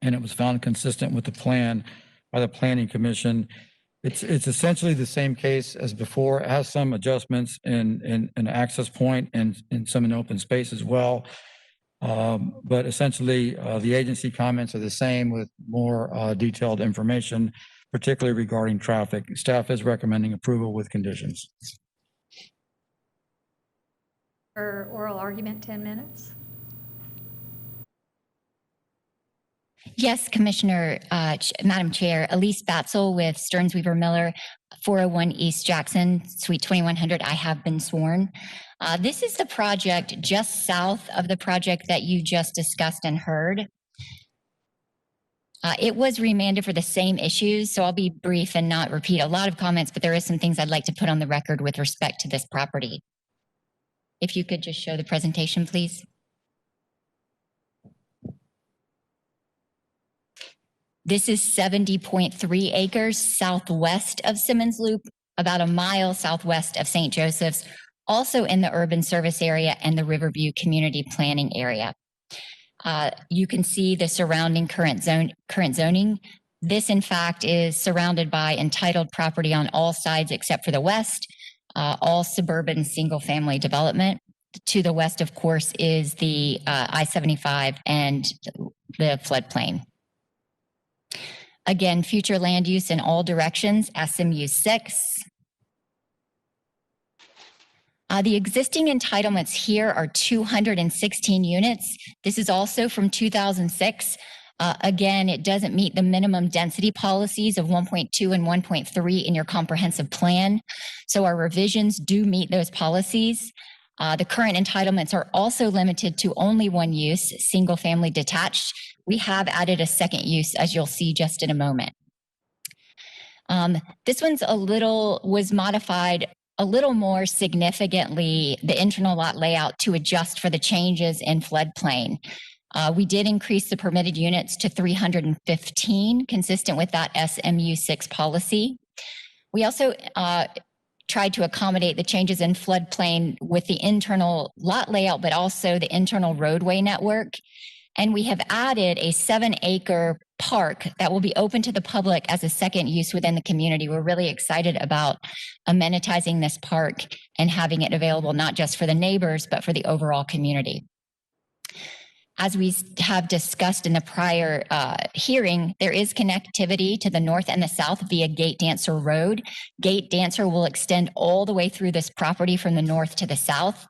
and it was found consistent with the plan by the Planning Commission. It's essentially the same case as before. It has some adjustments in an access point and some in open space as well. But essentially, the agency comments are the same with more detailed information, particularly regarding traffic. Staff is recommending approval with conditions. For oral argument, 10 minutes. Yes, Commissioner, Madam Chair, Elise Batzel with Stearns Weaver Miller, 401 East Jackson, Suite 2100. I have been sworn. This is the project just south of the project that you just discussed and heard. It was remanded for the same issues, so I'll be brief and not repeat a lot of comments, but there is some things I'd like to put on the record with respect to this property. If you could just show the presentation, please. This is 70.3 acres southwest of Simmons Loop, about a mile southwest of St. Joseph's, also in the urban service area and the Riverview community planning area. You can see the surrounding current zoning. This, in fact, is surrounded by entitled property on all sides except for the west, all suburban single-family development. To the west, of course, is the I-75 and the floodplain. Again, future land use in all directions, SMU 6. The existing entitlements here are 216 units. This is also from 2006. Again, it doesn't meet the minimum density policies of 1.2 and 1.3 in your comprehensive plan. So our revisions do meet those policies. The current entitlements are also limited to only one use, single family detached. We have added a second use, as you'll see just in a moment. This one's was modified a little more significantly, the internal lot layout, to adjust for the changes in floodplain. We did increase the permitted units to 315, consistent with that SMU 6 policy. We also tried to accommodate the changes in floodplain with the internal lot layout, but also the internal roadway network. And we have added a 7-acre park that will be open to the public as a second use within the community. We're really excited about amenitizing this park and having it available not just for the neighbors, but for the overall community. As we have discussed in the prior hearing, there is connectivity to the north and the south via Gate Dancer Road. Gate Dancer will extend all the way through this property from the north to the south.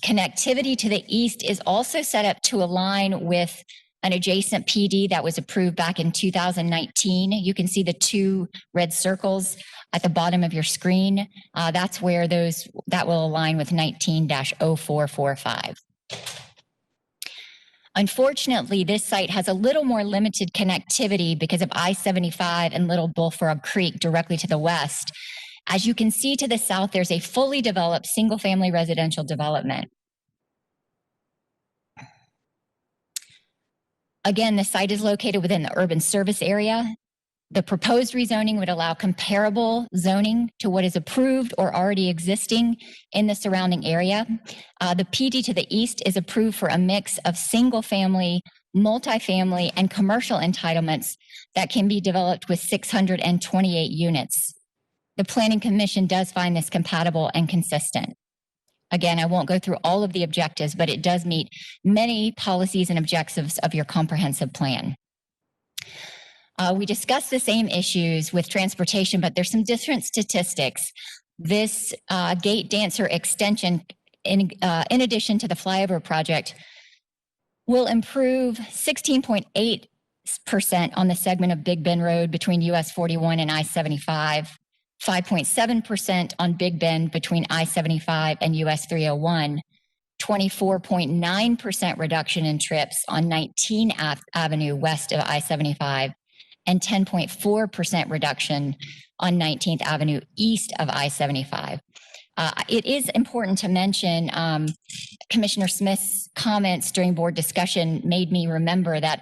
Connectivity to the east is also set up to align with an adjacent PD that was approved back in 2019. You can see the 2 red circles at the bottom of your screen. That's where that will align with 19-0445. Unfortunately, this site has a little more limited connectivity because of I-75 and Little Bullfrog Creek directly to the west. As you can see to the south, there's a fully developed single-family residential development. Again, the site is located within the urban service area. The proposed rezoning would allow comparable zoning to what is approved or already existing in the surrounding area. The PD to the east is approved for a mix of single-family, multifamily, and commercial entitlements that can be developed with 628 units. The Planning Commission does find this compatible and consistent. Again, I won't go through all of the objectives, but it does meet many policies and objectives of your comprehensive plan. We discussed the same issues with transportation, but there's some different statistics. This Gate Dancer extension, in addition to the flyover project, will improve 16.8% on the segment of Big Bend Road between US 41 and I-75, 5.7% on Big Bend between I-75 and US 301, 24.9% reduction in trips on 19th Avenue west of I-75, and 10.4% reduction on 19th Avenue east of I-75. It is important to mention Commissioner Smith's comments during board discussion made me remember that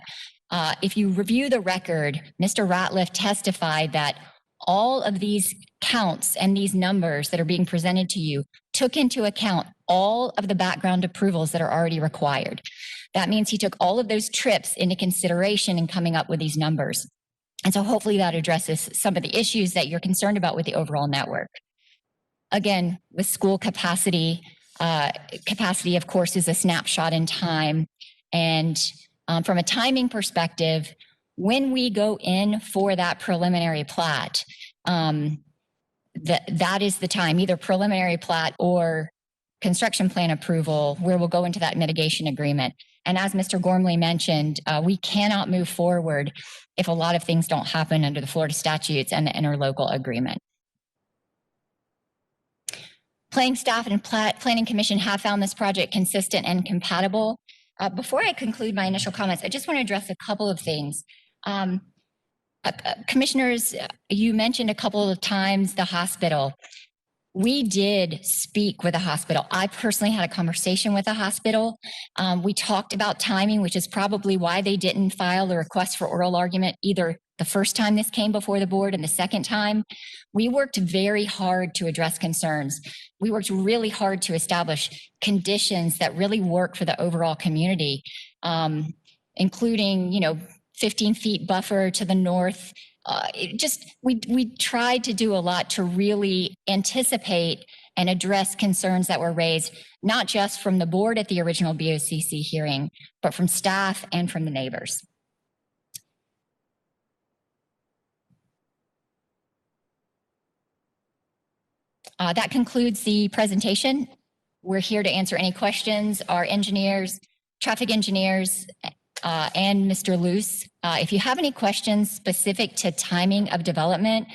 if you review the record, Mr. Ratliff testified that all of these counts and these numbers that are being presented to you took into account all of the background approvals that are already required. That means he took all of those trips into consideration in coming up with these numbers. And so hopefully that addresses some of the issues that you're concerned about with the overall network. Again, with school capacity, capacity, of course, is a snapshot in time. And from a timing perspective, when we go in for that preliminary plat, that is the time, either preliminary plat or construction plan approval, where we'll go into that mitigation agreement. And as Mr. Gormley mentioned, we cannot move forward if a lot of things don't happen under the Florida statutes and the interlocal agreement. Planning staff and Planning Commission have found this project consistent and compatible. Before I conclude my initial comments, I just want to address a couple of things. Commissioners, you mentioned a couple of times the hospital. We did speak with a hospital. I personally had a conversation with a hospital. We talked about timing, which is probably why they didn't file the request for oral argument either the first time this came before the board and the second time. We worked very hard to address concerns. We worked really hard to establish conditions that really work for the overall community, including, 15 feet buffer to the north. We tried to do a lot to really anticipate and address concerns that were raised, not just from the board at the original BOCC hearing, but from staff and from the neighbors. That concludes the presentation. We're here to answer any questions. Our engineers, traffic engineers, and Mr. Luce. If you have any questions specific to timing of development,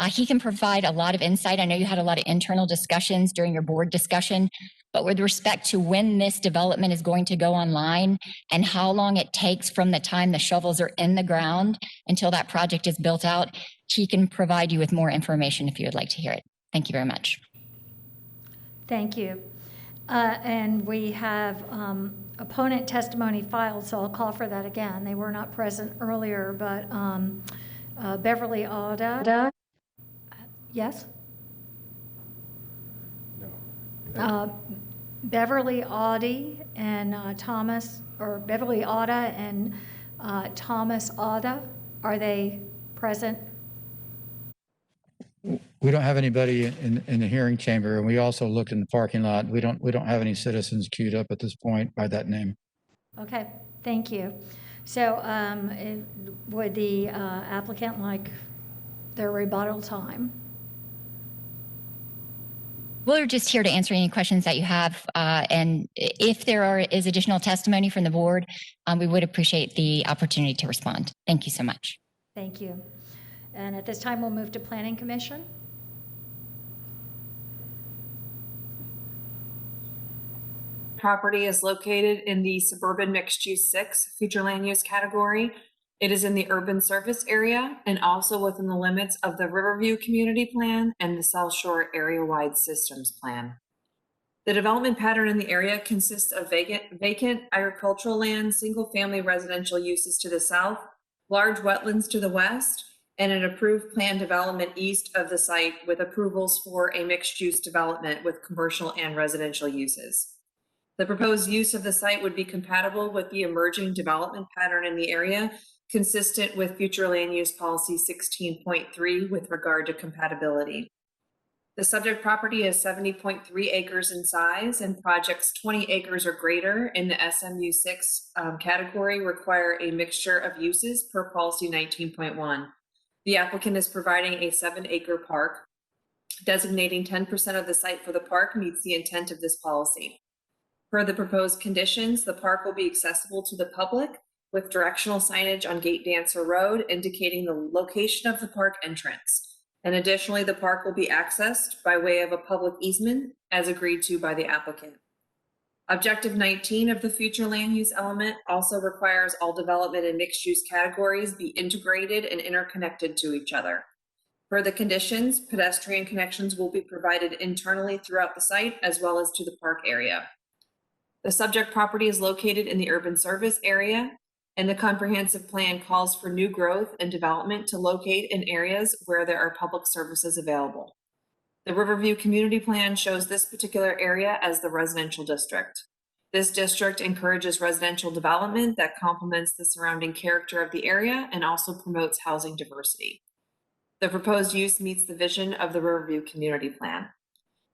he can provide a lot of insight. I know you had a lot of internal discussions during your board discussion, but with respect to when this development is going to go online and how long it takes from the time the shovels are in the ground until that project is built out, he can provide you with more information if you would like to hear it. Thank you very much. Thank you. And we have opponent testimony filed, so I'll call for that again. They were not present earlier, but Beverly Alda. Yes? No. Beverly Audi and Beverly Auda and Thomas Auda, are they present? We don't have anybody in the hearing chamber, and we also looked in the parking lot. We don't have any citizens queued up at this point by that name. Okay, thank you. So would the applicant like their rebuttal time? We're just here to answer any questions that you have. And if there is additional testimony from the board, we would appreciate the opportunity to respond. Thank you so much. Thank you. And at this time, we'll move to Planning Commission. property is located in the suburban mixed use 6 future land use category. It is in the urban service area and also within the limits of the Riverview Community Plan and the South Shore Area-Wide Systems Plan. The development pattern in the area consists of vacant agricultural land, single-family residential uses to the south, large wetlands to the west, and an approved planned development east of the site with approvals for a mixed-use development with commercial and residential uses. The proposed use of the site would be compatible with the emerging development pattern in the area, consistent with future land use policy 16.3 with regard to compatibility. The subject property is 70.3 acres in size, and projects 20 acres or greater in the SMU 6 category require a mixture of uses per policy 19.1. The applicant is providing a 7-acre park. Designating 10% of the site for the park meets the intent of this policy. Per the proposed conditions, the park will be accessible to the public with directional signage on Gate Dancer Road indicating the location of the park entrance. And additionally, the park will be accessed by way of a public easement as agreed to by the applicant. Objective 19 of the future land use element also requires all development and mixed use categories be integrated and interconnected to each other. Per the conditions, pedestrian connections will be provided internally throughout the site as well as to the park area. The subject property is located in the urban service area, and the comprehensive plan calls for new growth and development to locate in areas where there are public services available. The Riverview Community Plan shows this particular area as the residential district. This district encourages residential development that complements the surrounding character of the area and also promotes housing diversity. The proposed use meets the vision of the Riverview Community Plan.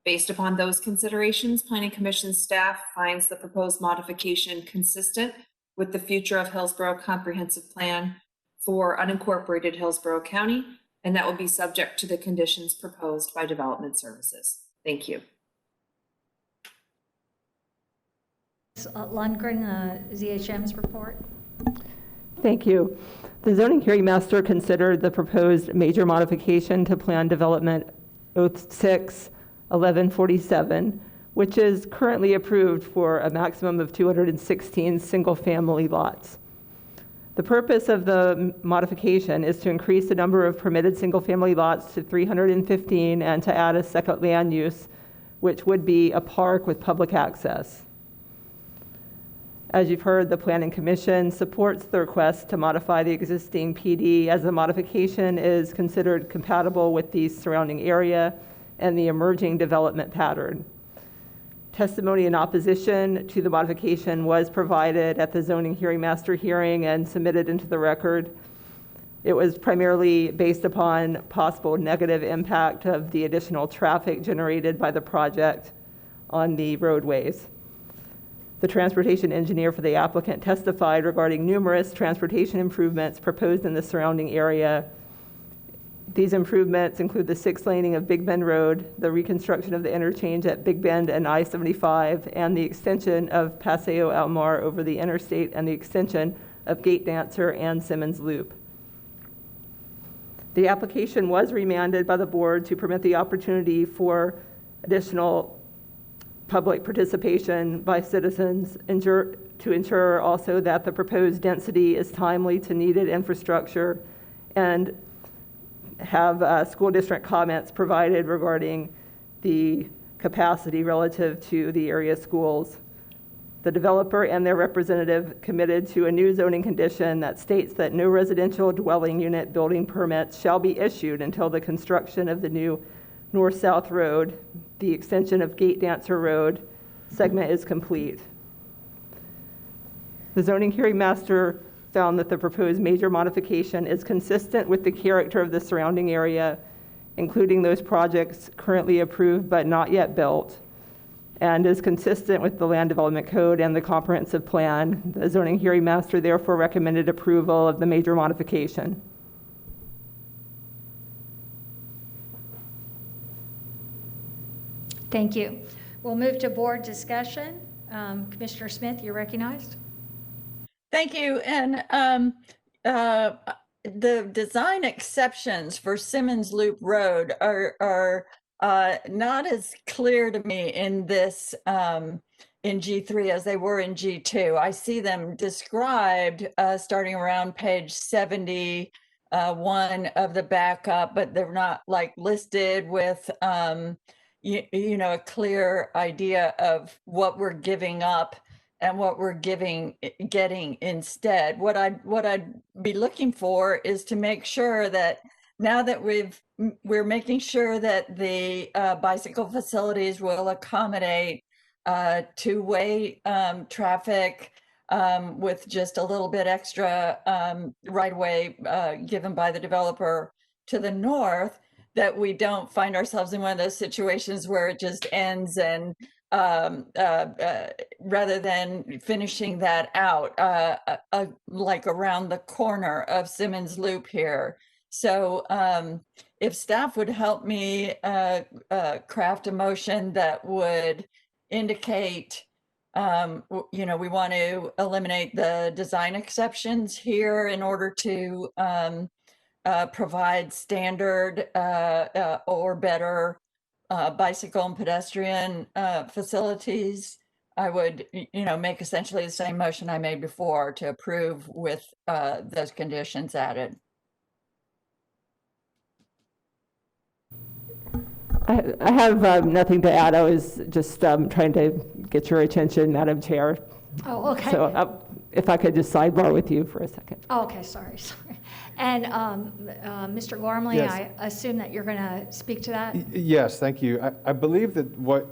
Based upon those considerations, Planning Commission staff finds the proposed modification consistent with the future of Hillsborough Comprehensive Plan for unincorporated Hillsborough County, and that will be subject to the conditions proposed by Development Services. Thank you. Lundgren, ZHM's report. Thank you. The zoning hearing master considered the proposed major modification to Plan Development 06-1147, which is currently approved for a maximum of 216 single-family lots. The purpose of the modification is to increase the number of permitted single-family lots to 315 and to add a second land use, which would be a park with public access. As you've heard, the Planning Commission supports the request to modify the existing PD as the modification is considered compatible with the surrounding area and the emerging development pattern. Testimony in opposition to the modification was provided at the zoning hearing master hearing and submitted into the record. It was primarily based upon possible negative impact of the additional traffic generated by the project on the roadways. The transportation engineer for the applicant testified regarding numerous transportation improvements proposed in the surrounding area. These improvements include the 6-laning of Big Bend Road, the reconstruction of the interchange at Big Bend and I-75, and the extension of Paseo Almar over the interstate and the extension of Gate Dancer and Simmons Loop. The application was remanded by the board to permit the opportunity for additional public participation by citizens to ensure also that the proposed density is timely to needed infrastructure and have school district comments provided regarding the capacity relative to the area schools. The developer and their representative committed to a new zoning condition that states that no residential dwelling unit building permits shall be issued until the construction of the new north-south road, the extension of Gate Dancer Road segment is complete. The zoning hearing master found that the proposed major modification is consistent with the character of the surrounding area, including those projects currently approved but not yet built, and is consistent with the Land Development Code and the comprehensive plan. The zoning hearing master therefore recommended approval of the major modification. Thank you. We'll move to board discussion. Commissioner Smith, you're recognized. Thank you. And the design exceptions for Simmons Loop Road are not as clear to me in this in G3 as they were in G2. I see them described starting around page 70, one of the backup, but they're not like listed with, you know, a clear idea of what we're giving up and what we're getting instead. What I'd be looking for is to make sure that now that we're making sure that the bicycle facilities will accommodate two-way traffic with just a little bit extra right-of-way given by the developer to the north, that we don't find ourselves in one of those situations where it just ends and rather than finishing that out like around the corner of Simmons Loop here. So if staff would help me craft a motion that would indicate, you know, we want to eliminate the design exceptions here in order to provide standard or better bicycle and pedestrian facilities, I would, you know, make essentially the same motion I made before to approve with those conditions added. I have nothing to add. I was just trying to get your attention, Madam Chair. Oh, okay. So if I could just sidebar with you for a second. Oh, okay, sorry. And Mr. Gormley, Yes. I assume that you're going to speak to that? Yes, thank you. I believe that what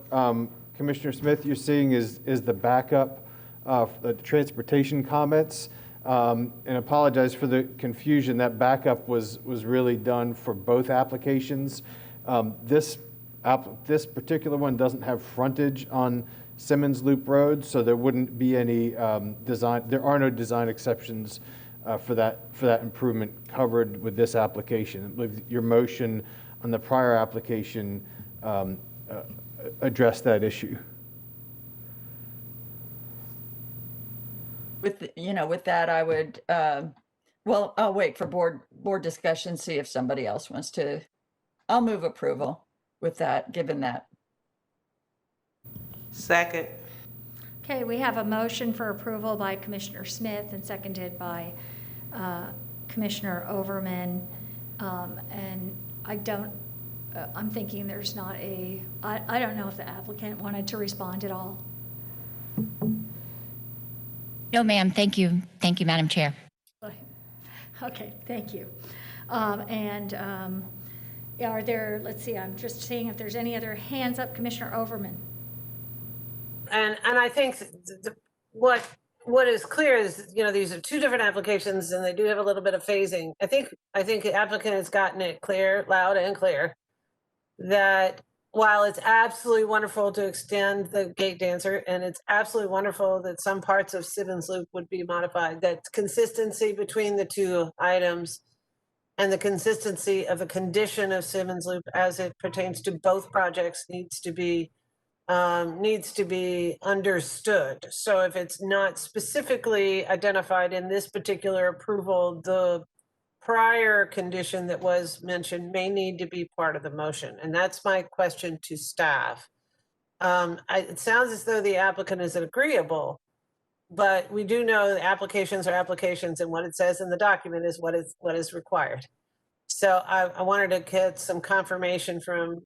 Commissioner Smith, you're seeing is the backup of the transportation comments. And apologize for the confusion. That backup was really done for both applications. This particular one doesn't have frontage on Simmons Loop Road, so there wouldn't be any there are no design exceptions for that improvement covered with this application. I believe your motion on the prior application addressed that issue. With, you know, with that, I would, well, I'll wait for board discussion, see if somebody else wants to. I'll move approval with that, given that. Second. Okay, we have a motion for approval by Commissioner Smith and seconded by Commissioner Overman. And I'm thinking there's not I don't know if the applicant wanted to respond at all. No, ma'am. Thank you. Thank you, Madam Chair. Okay, thank you. Are there, let's see, I'm just seeing if there's any other hands up. Commissioner Overman. And I think what is clear is, you know, these are two different applications and they do have a little bit of phasing. I think the applicant has gotten it clear, loud and clear, that while it's absolutely wonderful to extend the gate dancer and it's absolutely wonderful that some parts of Simmons Loop would be modified, that consistency between the two items and the consistency of the condition of Simmons Loop as it pertains to both projects needs to be understood. So if it's not specifically identified in this particular approval, the prior condition that was mentioned may need to be part of the motion. And that's my question to staff. It sounds as though the applicant is agreeable, but we do know that applications are applications and what it says in the document is what is required. So I wanted to get some confirmation from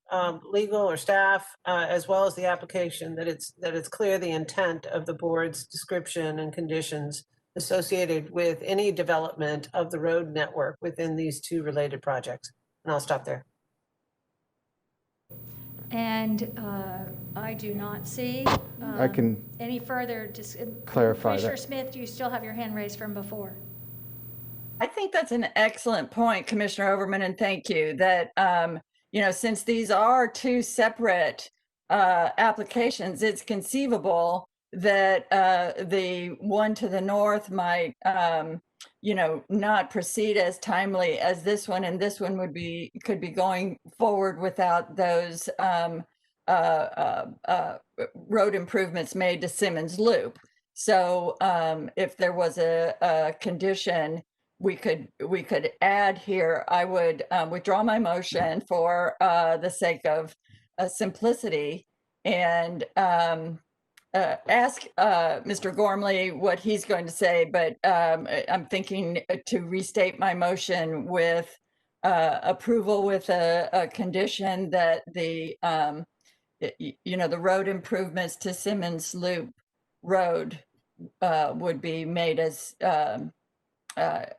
legal or staff, as well as the application, that it's clear the intent of the board's description and conditions associated with any development of the road network within these two related projects. And I'll stop there. And I do not see I can any further clarify Commissioner that. Smith, do you still have your hand raised from before? I think that's an excellent point, Commissioner Overman, and thank you. That, you know, since these are two separate applications, it's conceivable that the one to the north might, you know, not proceed as timely as this one, and this one could be going forward without those road improvements made to Simmons Loop. So if there was a condition we could add here, I would withdraw my motion for the sake of simplicity and ask Mr. Gormley what he's going to say, but I'm thinking to restate my motion with approval with a condition that the the road improvements to Simmons Loop Road would be made as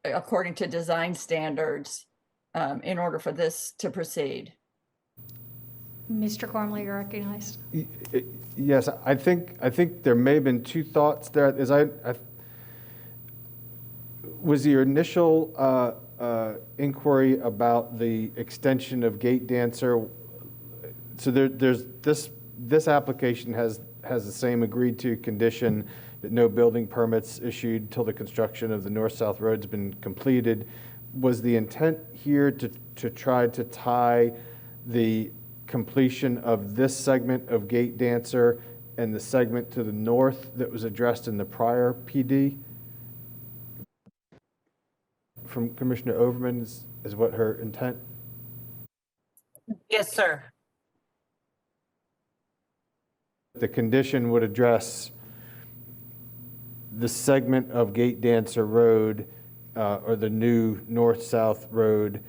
according to design standards in order for this to proceed. Mr. Gormley, you're recognized. Yes, I think there may have been two thoughts there. As I was your initial inquiry about the extension of Gate Dancer. So there's this application has the same agreed to condition that no building permits issued till the construction of the north-south road's been completed. Was the intent here to try to tie the completion of this segment of Gate Dancer and the segment to the north that was addressed in the prior PD? From Commissioner Overman is what her intent? Yes, sir. The condition would address the segment of Gate Dancer Road or the new north-south road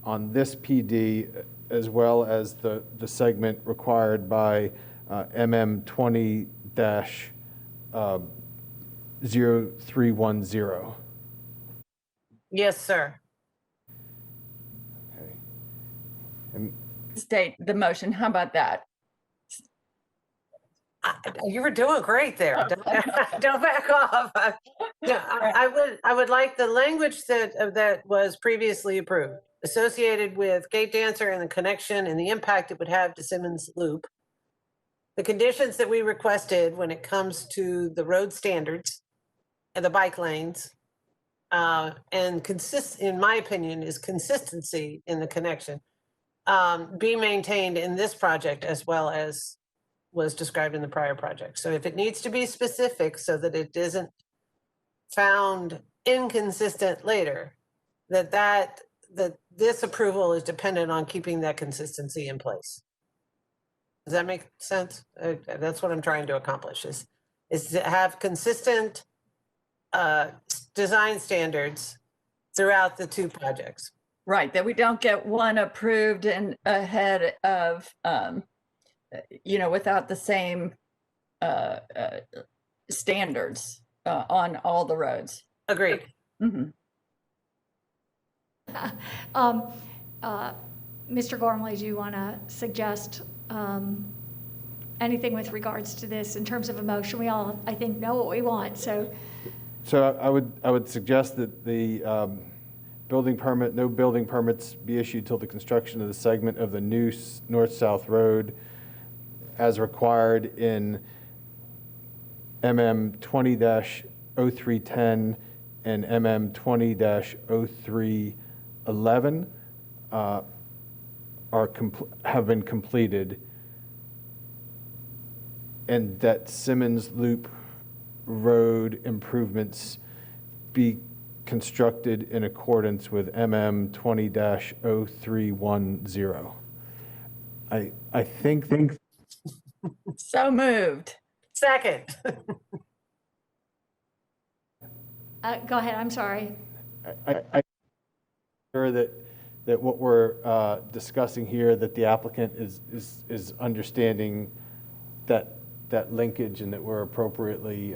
on this PD, as well as the segment required by MM 20-0310. Yes, sir. Okay. And State the motion. How about that? You were doing great there. Don't back off. No, I would like the language that was previously approved, associated with Gate Dancer and the connection and the impact it would have to Simmons Loop. The conditions that we requested when it comes to the road standards and the bike lanes, and in my opinion, is consistency in the connection, be maintained in this project as well as was described in the prior project. So if it needs to be specific so that it isn't found inconsistent later, that this approval is dependent on keeping that consistency in place. Does that make sense? That's what I'm trying to accomplish is to have consistent design standards throughout the two projects. Right, that we don't get one approved and ahead of without the same standards on all the roads. Agreed. Mhm. Mr. Gormley, do you want to suggest anything with regards to this in terms of a motion? We all, I think, know what we want, so. So I would suggest that the no building permits be issued till the construction of the segment of the new north-south road as required in MM 20-0310 and MM 20-0311 have been completed, and that Simmons Loop Road improvements be constructed in accordance with MM 20-0310. I think. So moved. Second. Go ahead, I'm sorry. I sure that what we're discussing here, that the applicant is understanding that linkage and that we're appropriately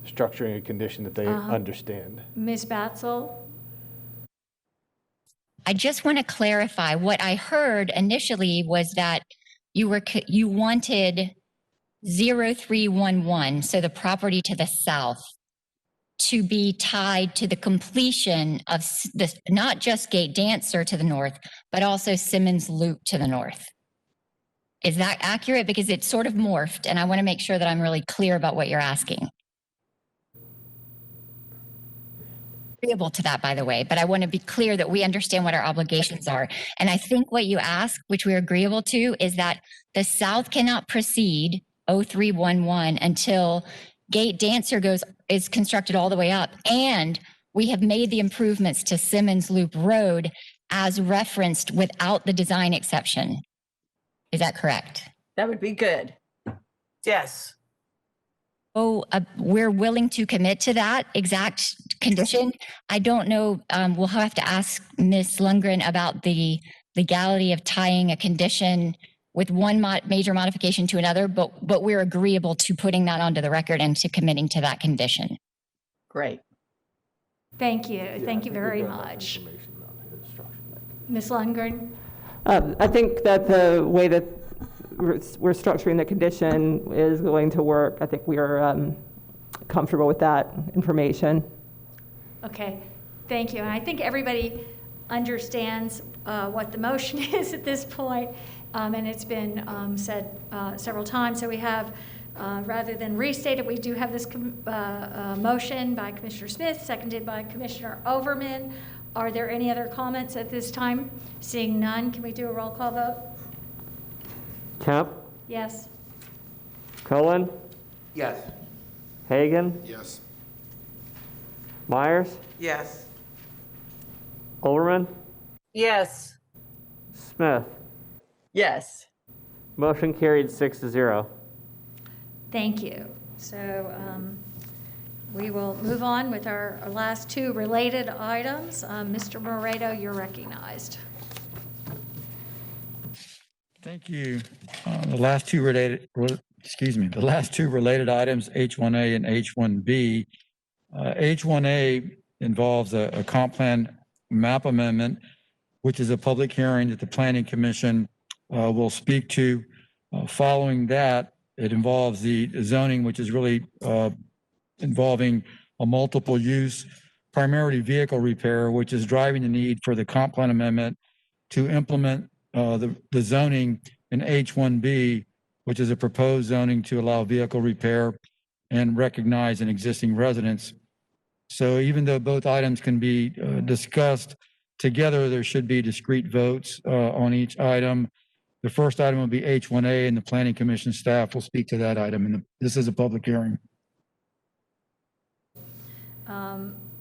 structuring a condition that they understand. Ms. Batzel? I just want to clarify what I heard initially was that you wanted 0311, so the property to the south, to be tied to the completion of not just Gate Dancer to the north, but also Simmons Loop to the north. Is that accurate? Because it's sort of morphed, and I want to make sure that I'm really clear about what you're asking. Agreeable to that, by the way, but I want to be clear that we understand what our obligations are. And I think what you ask, which we're agreeable to, is that the South cannot proceed 0311 until Gate Dancer is constructed all the way up, and we have made the improvements to Simmons Loop Road as referenced without the design exception. Is that correct? That would be good. Yes. we're willing to commit to that exact condition. I don't know, we'll have to ask Ms. Lundgren about the legality of tying a condition with one major modification to another, but we're agreeable to putting that onto the record and to committing to that condition. Great. Thank you. Thank you very much. Ms. Lundgren? I think that the way that we're structuring the condition is going to work. I think we are comfortable with that information. Okay, thank you. And I think everybody understands what the motion is at this point, and it's been said several times. So we have, rather than restate it, we do have this motion by Commissioner Smith, seconded by Commissioner Overman. Are there any other comments at this time? Seeing none, can we do a roll call vote? Kemp, Yes. Cohen, Yes. Hagan, Yes. Myers, Yes. Overman, Yes. Smith. Yes. Motion carried 6-0. Thank you. So we will move on with our last two related items. Mr. Moreto, you're recognized. Thank you. The last two related items, H1A and H1B. H1A involves a comp plan map amendment, which is a public hearing that the Planning Commission will speak to. Following that, it involves the zoning, which is really involving a multiple use, primarily vehicle repair, which is driving the need for the comp plan amendment to implement the zoning in H1B, which is a proposed zoning to allow vehicle repair and recognize an existing residence. So even though both items can be discussed together, there should be discrete votes on each item. The first item will be H1A, and the Planning Commission staff will speak to that item. And this is a public hearing.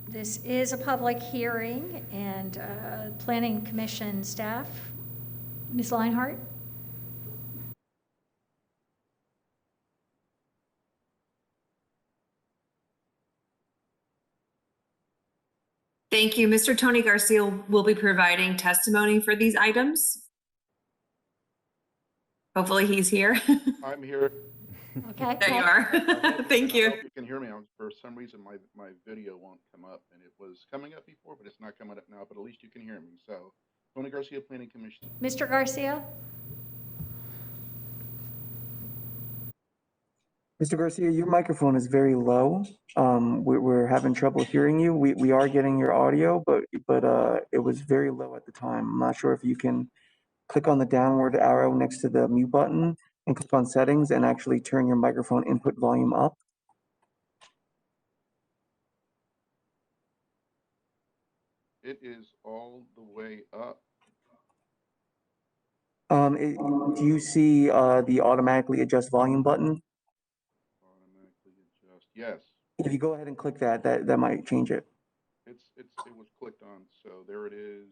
This is a public hearing, and Planning Commission staff, Ms. Leinhardt? Thank you. Mr. Tony Garcia will be providing testimony for these items. Hopefully he's here. I'm here. Okay. There you are. Thank you. I hope you can hear me. For some reason, my video won't come up, and it was coming up before, but it's not coming up now, but at least you can hear me. So, Tony Garcia, Planning Commission. Mr. Garcia? Mr. Garcia, your microphone is very low. We're having trouble hearing you. We are getting your audio, but it was very low at the time. I'm not sure if you can click on the downward arrow next to the mute button and click on settings and actually turn your microphone input volume up. It is all the way up. Do you see the automatically adjust volume button? Automatically adjust. Yes. If you go ahead and click that, that might change it. It was clicked on, so there it is.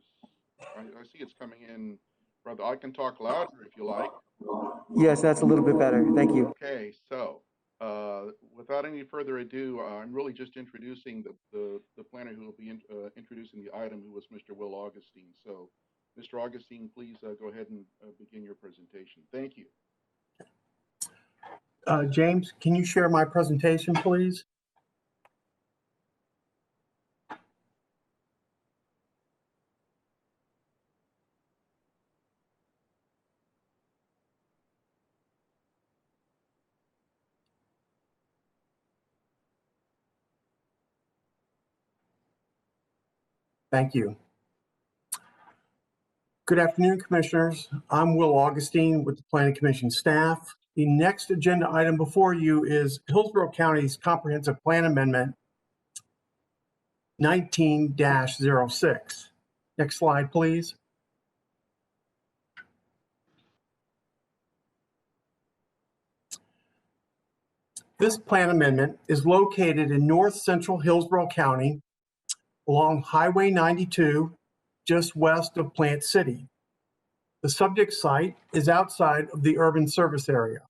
I see it's coming in. Brother, I can talk louder if you like. Yes, that's a little bit better. Thank you. Okay, so without any further ado, I'm really just introducing the planner who will be introducing the item, who was Mr. Will Augustine. So, Mr. Augustine, please go ahead and begin your presentation. Thank you. James, can you share my presentation, please? Thank you. Good afternoon, Commissioners. I'm Will Augustine with the Planning Commission staff. The next agenda item before you is Hillsborough County's Comprehensive Plan Amendment 19-06. Next slide, please. This plan amendment is located in north central Hillsborough County along Highway 92, just west of Plant City. The subject site is outside of the urban service area.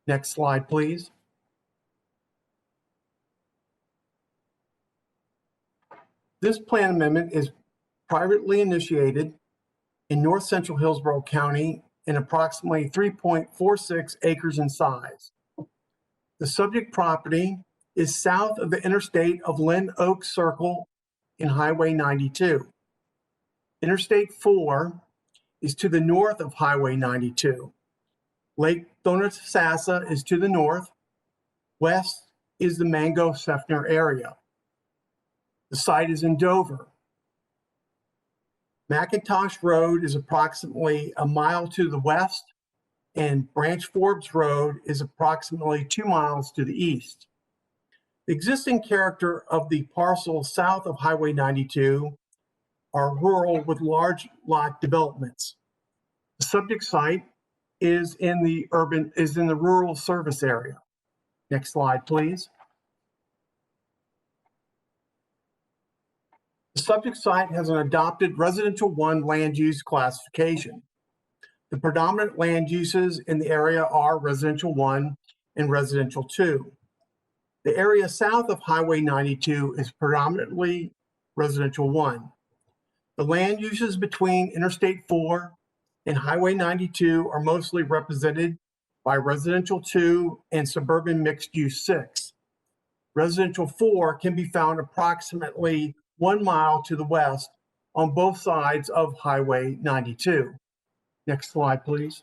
Next slide, please. This plan amendment is privately initiated in north central Hillsborough County and approximately 3.46 acres in size. The subject property is south of the interstate of Lynn Oak Circle in Highway 92. Interstate 4 is to the north of Highway 92. Lake Donasassa is to the north. West is the Mango-Seffner area. The site is in Dover. McIntosh Road is approximately a mile to the west, and Branch Forbes Road is approximately 2 miles to the east. The existing character of the parcel south of Highway 92 are rural with large lot developments. The subject site is in the rural service area. Next slide, please. The subject site has an adopted residential 1 land use classification. The predominant land uses in the area are residential 1 and residential 2. The area south of Highway 92 is predominantly residential 1. The land uses between Interstate 4 and Highway 92 are mostly represented by residential 2 and suburban mixed use 6. Residential 4 can be found approximately 1 mile to the west on both sides of Highway 92. Next slide, please.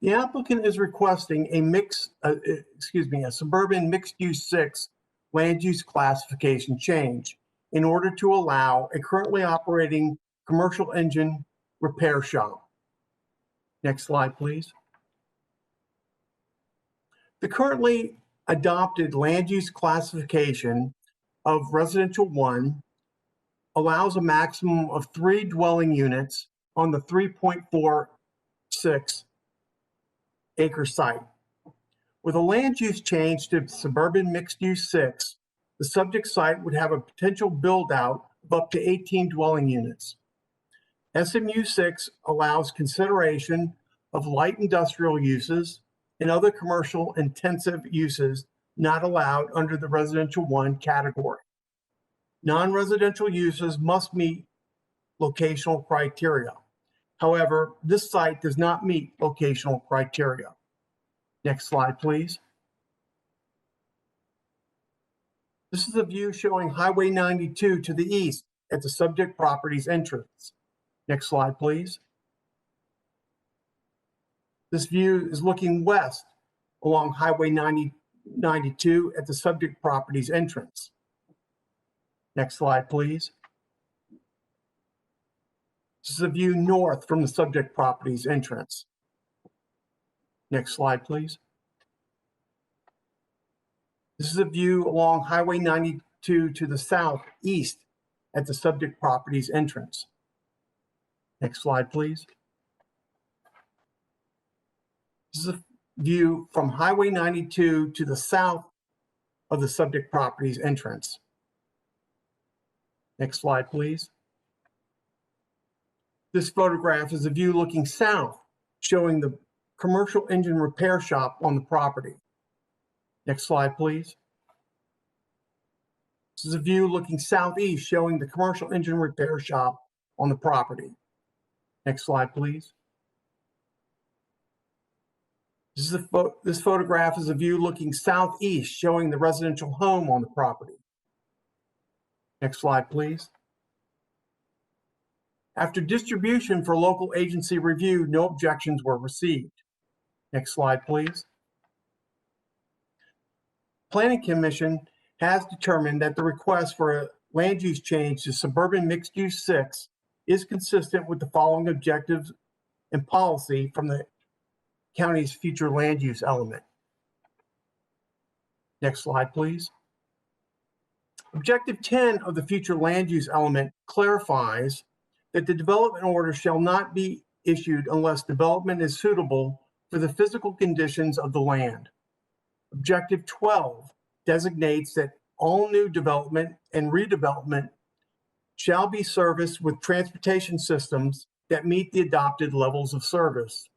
The applicant is requesting a suburban mixed-use 6 land use classification change in order to allow a currently operating commercial engine repair shop. Next slide, please. The currently adopted land use classification of residential 1 allows a maximum of 3 dwelling units on the 3.46 acre site. With a land use change to suburban mixed use 6, the subject site would have a potential build out of up to 18 dwelling units. SMU 6 allows consideration of light industrial uses and other commercial intensive uses not allowed under the residential 1 category. Non-residential uses must meet locational criteria. However, this site does not meet locational criteria. Next slide, please. This is a view showing Highway 92 to the east at the subject property's entrance. Next slide, please. This view is looking west along Highway 92 at the subject property's entrance. Next slide, please. This is a view north from the subject property's entrance. Next slide, please. This is a view along Highway 92 to the southeast at the subject property's entrance. Next slide, please. This is a view from Highway 92 to the south of the subject property's entrance. Next slide, please. This photograph is a view looking south, showing the commercial engine repair shop on the property. Next slide, please. This is a view looking southeast, showing the commercial engine repair shop on the property. Next slide, please. This photograph is a view looking southeast, showing the residential home on the property. Next slide, please. After distribution for local agency review, no objections were received. Next slide, please. Planning Commission has determined that the request for a land use change to suburban mixed use 6 is consistent with the following objectives and policy from the county's future land use element. Next slide, please. Objective 10 of the future land use element clarifies that the development order shall not be issued unless development is suitable for the physical conditions of the land. Objective 12 designates that all new development and redevelopment shall be serviced with transportation systems that meet the adopted levels of service.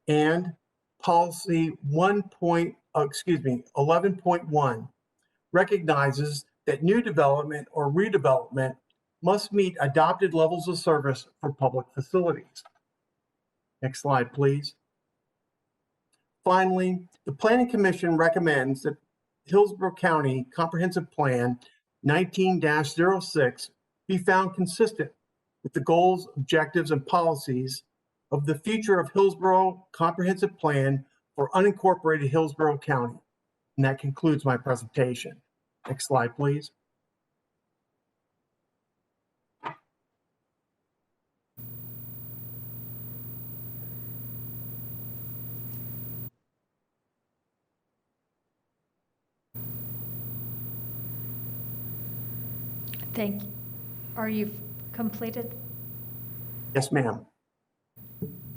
And policy 11.1 recognizes that new development or redevelopment must meet adopted levels of service for public facilities. Next slide, please. Finally, the Planning Commission recommends that Hillsborough County Comprehensive Plan 19-06 be found consistent with the goals, objectives, and policies of the future of Hillsborough Comprehensive Plan for unincorporated Hillsborough County. And that concludes my presentation. Next slide, please. Thank you. Are you completed? Yes, ma'am.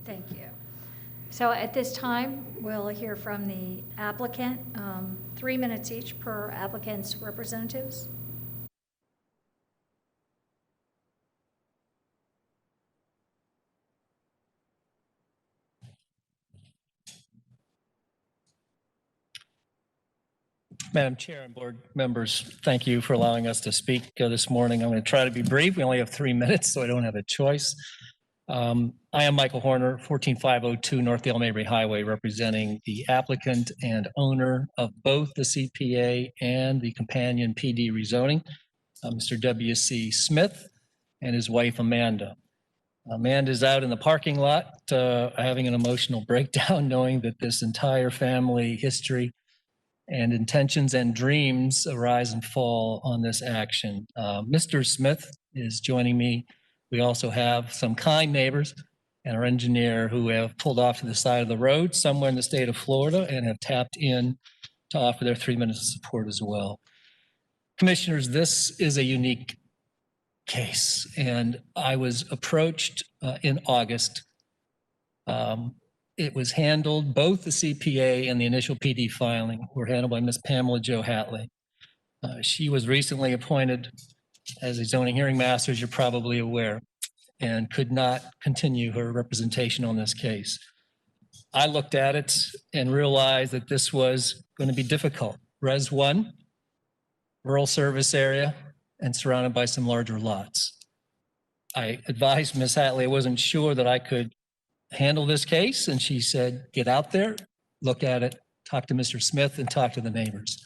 Thank you. So at this time, we'll hear from the applicant, 3 minutes each per applicant's representatives. Madam Chair and board members, thank you for allowing us to speak this morning. I'm going to try to be brief. We only have 3 minutes, so I don't have a choice. I am Michael Horner, 14502 North Dale Mabry Highway, representing the applicant and owner of both the CPA and the companion PD rezoning, Mr. W.C. Smith and his wife Amanda. Amanda's out in the parking lot having an emotional breakdown, knowing that this entire family history and intentions and dreams arise and fall on this action. Mr. Smith is joining me. We also have some kind neighbors and our engineer who have pulled off to the side of the road somewhere in the state of Florida and have tapped in to offer their 3 minutes of support as well. Commissioners, this is a unique case, and I was approached in August. It was handled, both the CPA and the initial PD filing were handled by Ms. Pamela Jo Hatley. She was recently appointed as a zoning hearing master, as you're probably aware, and could not continue her representation on this case. I looked at it and realized that this was going to be difficult. Res 1, rural service area, and surrounded by some larger lots. I advised Ms. Hatley I wasn't sure that I could handle this case, and she said, get out there, look at it, talk to Mr. Smith, and talk to the neighbors.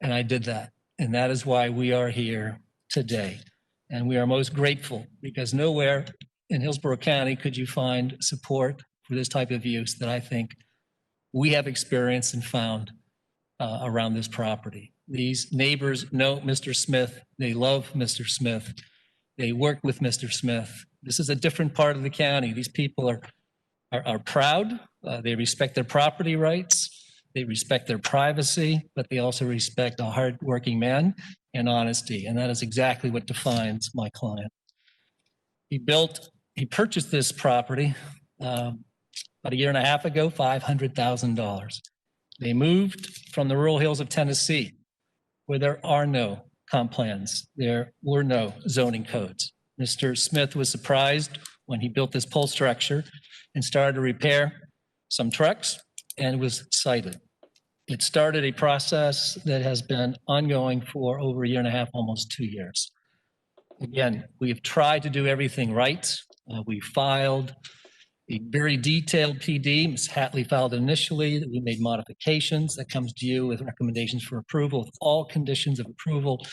And I did that, and that is why we are here today. And we are most grateful because nowhere in Hillsborough County could you find support for this type of use that I think we have experienced and found around this property. These neighbors know Mr. Smith. They love Mr. Smith. They work with Mr. Smith. This is a different part of the county. These people are proud. They respect their property rights. They respect their privacy, but they also respect a hardworking man and honesty. And that is exactly what defines my client. He purchased this property about a year and a half ago, $500,000. They moved from the rural hills of Tennessee, where there are no comp plans. There were no zoning codes. Mr. Smith was surprised when he built this pole structure and started to repair some trucks and was cited. It started a process that has been ongoing for over a year and a half, almost 2 years. Again, we have tried to do everything right. We filed a very detailed PD. Ms. Hatley filed initially. We made modifications. That comes to you with recommendations for approval with all conditions of approval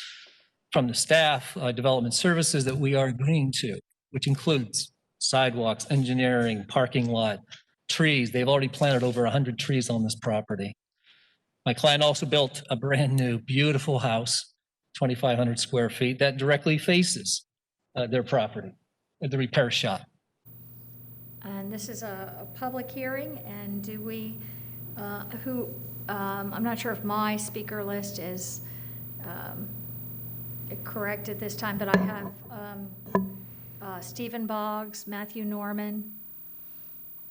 from the staff, development services that we are agreeing to, which includes sidewalks, engineering, parking lot, trees. They've already planted over 100 trees on this property. My client also built a brand new, beautiful house, 2,500 square feet, that directly faces their property, the repair shop. And this is a public hearing, and do we, I'm not sure if my speaker list is correct at this time, but I have Stephen Boggs, Matthew Norman.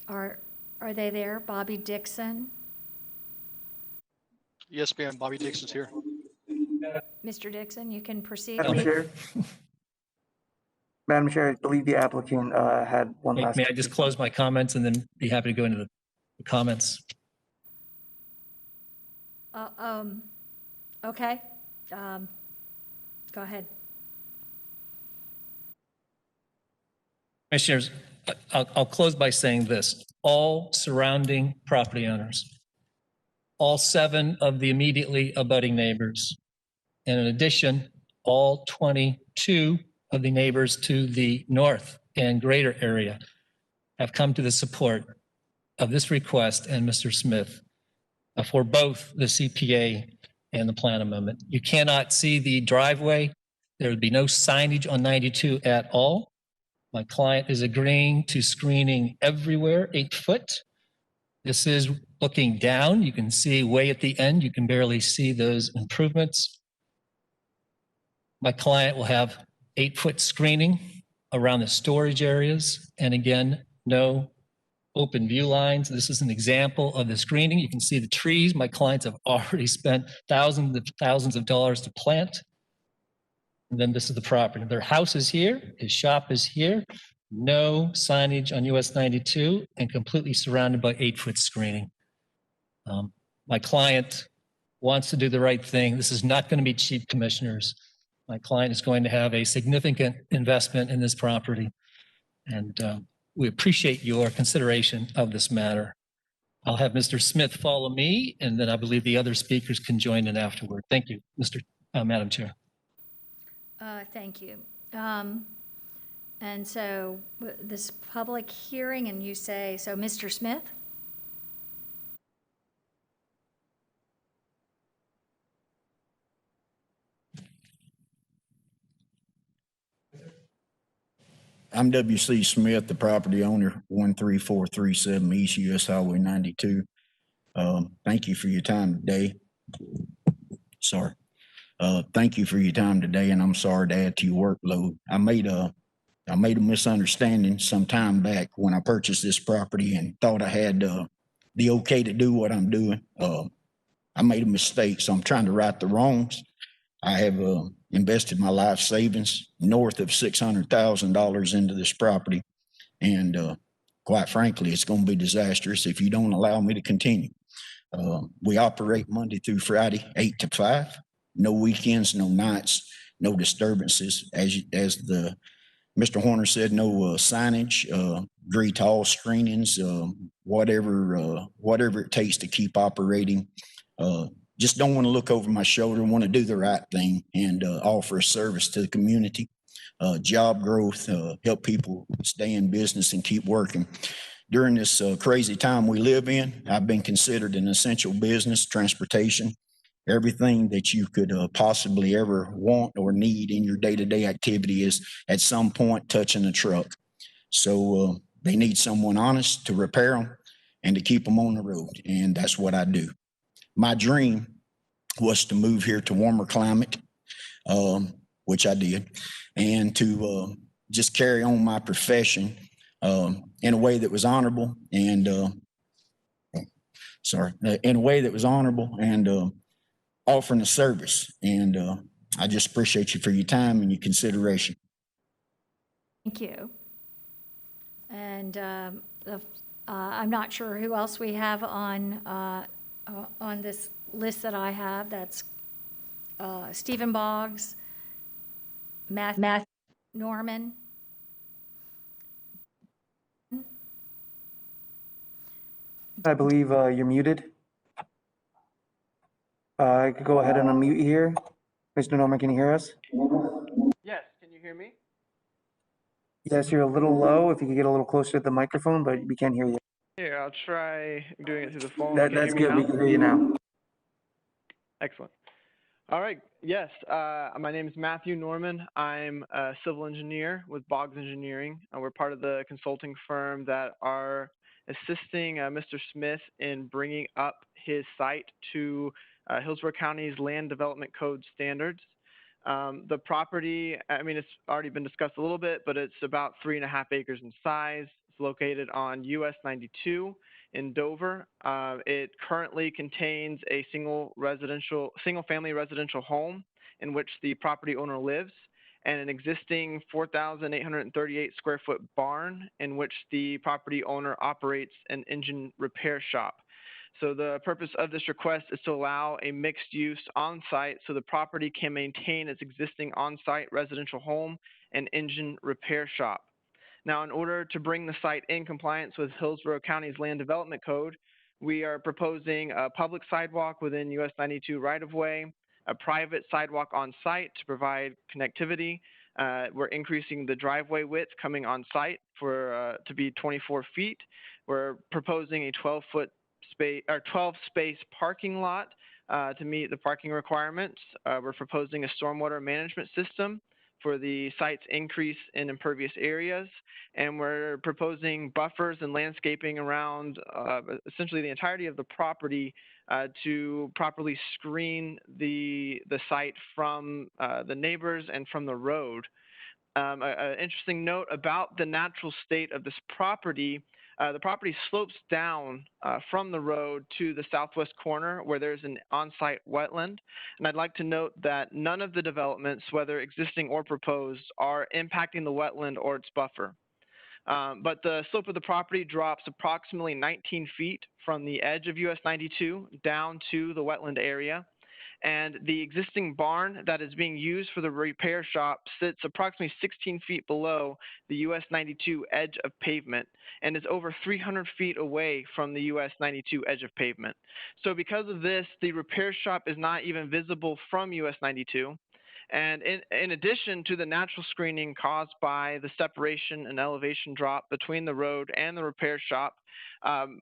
Are they there? Bobby Dixon? Yes, ma'am. Bobby Dixon's here. Mr. Dixon, you can proceed. Madam Chair. Madam Chair, I believe the applicant had one last. May I just close my comments and then be happy to go into the comments? Okay. Go ahead. Commissioners, I'll close by saying this. All surrounding property owners, all 7 of the immediately abutting neighbors, and in addition, all 22 of the neighbors to the north and greater area have come to the support of this request and Mr. Smith for both the CPA and the plan amendment. You cannot see the driveway. There would be no signage on 92 at all. My client is agreeing to screening everywhere, 8 foot. This is looking down. You can see way at the end. You can barely see those improvements. My client will have 8 foot screening around the storage areas. And again, no open view lines. This is an example of the screening. You can see the trees. My clients have already spent thousands of dollars to plant. And then this is the property. Their house is here. His shop is here. No signage on US 92 and completely surrounded by 8 foot screening. My client wants to do the right thing. This is not going to be cheap, commissioners. My client is going to have a significant investment in this property. And we appreciate your consideration of this matter. I'll have Mr. Smith follow me, and then I believe the other speakers can join in afterward. Thank you, Madam Chair. Thank you. And so this public hearing, and you say, so Mr. Smith? I'm W.C. Smith, the property owner, 13437 East US Highway 92. Thank you for your time today. Sorry. Thank you for your time today, and I'm sorry to add to your workload. I made a misunderstanding some time back when I purchased this property and thought I had the okay to do what I'm doing. I made a mistake, so I'm trying to right the wrongs. I have invested my life savings north of $600,000 into this property, and quite frankly, it's going to be disastrous if you don't allow me to continue. We operate Monday through Friday, 8 to 5. No weekends, no nights, no disturbances. As Mr. Horner said, no signage, agree to all screenings, whatever it takes to keep operating. Just don't want to look over my shoulder, want to do the right thing and offer a service to the community, job growth, help people stay in business and keep working. During this crazy time we live in, I've been considered an essential business, transportation, everything that you could possibly ever want or need in your day-to-day activity is at some point touching a truck. So they need someone honest to repair them and to keep them on the road. And that's what I do. My dream was to move here to warmer climate, which I did, and to just carry on my profession in a way that was honorable and offering a service. And I just appreciate you for your time and your consideration. Thank you. And I'm not sure who else we have on this list that I have. That's Stephen Boggs, Matthew Norman. I believe you're muted. I could go ahead and unmute you here. Mr. Norman, can you hear us? Yes, can you hear me? Yes, you're a little low. If you could get a little closer to the microphone, but we can't hear you. Here, I'll try doing it through the phone. That's good. We can hear you now. Excellent. All right. Yes, my name is Matthew Norman. I'm a civil engineer with Boggs Engineering. We're part of the consulting firm that are assisting Mr. Smith in bringing up his site to Hillsborough County's Land Development Code standards. The property, I mean, it's already been discussed a little bit, but it's about 3.5 acres in size. It's located on US 92 in Dover. It currently contains a single-family residential home in which the property owner lives, and an existing 4,838 square foot barn in which the property owner operates an engine repair shop. So the purpose of this request is to allow a mixed use on-site so the property can maintain its existing on-site residential home and engine repair shop. Now, in order to bring the site in compliance with Hillsborough County's Land Development Code, we are proposing a public sidewalk within US 92 right-of-way, a private sidewalk on site to provide connectivity. We're increasing the driveway width coming on site to be 24 feet. We're proposing a 12-foot space or 12-space parking lot to meet the parking requirements. We're proposing a stormwater management system for the site's increase in impervious areas, and we're proposing buffers and landscaping around essentially the entirety of the property to properly screen the site from the neighbors and from the road. An interesting note about the natural state of this property, the property slopes down from the road to the southwest corner where there's an on-site wetland. And I'd like to note that none of the developments, whether existing or proposed, are impacting the wetland or its buffer. But the slope of the property drops approximately 19 feet from the edge of US 92 down to the wetland area. And the existing barn that is being used for the repair shop sits approximately 16 feet below the US 92 edge of pavement and is over 300 feet away from the US 92 edge of pavement. So because of this, the repair shop is not even visible from US 92. And in addition to the natural screening caused by the separation and elevation drop between the road and the repair shop,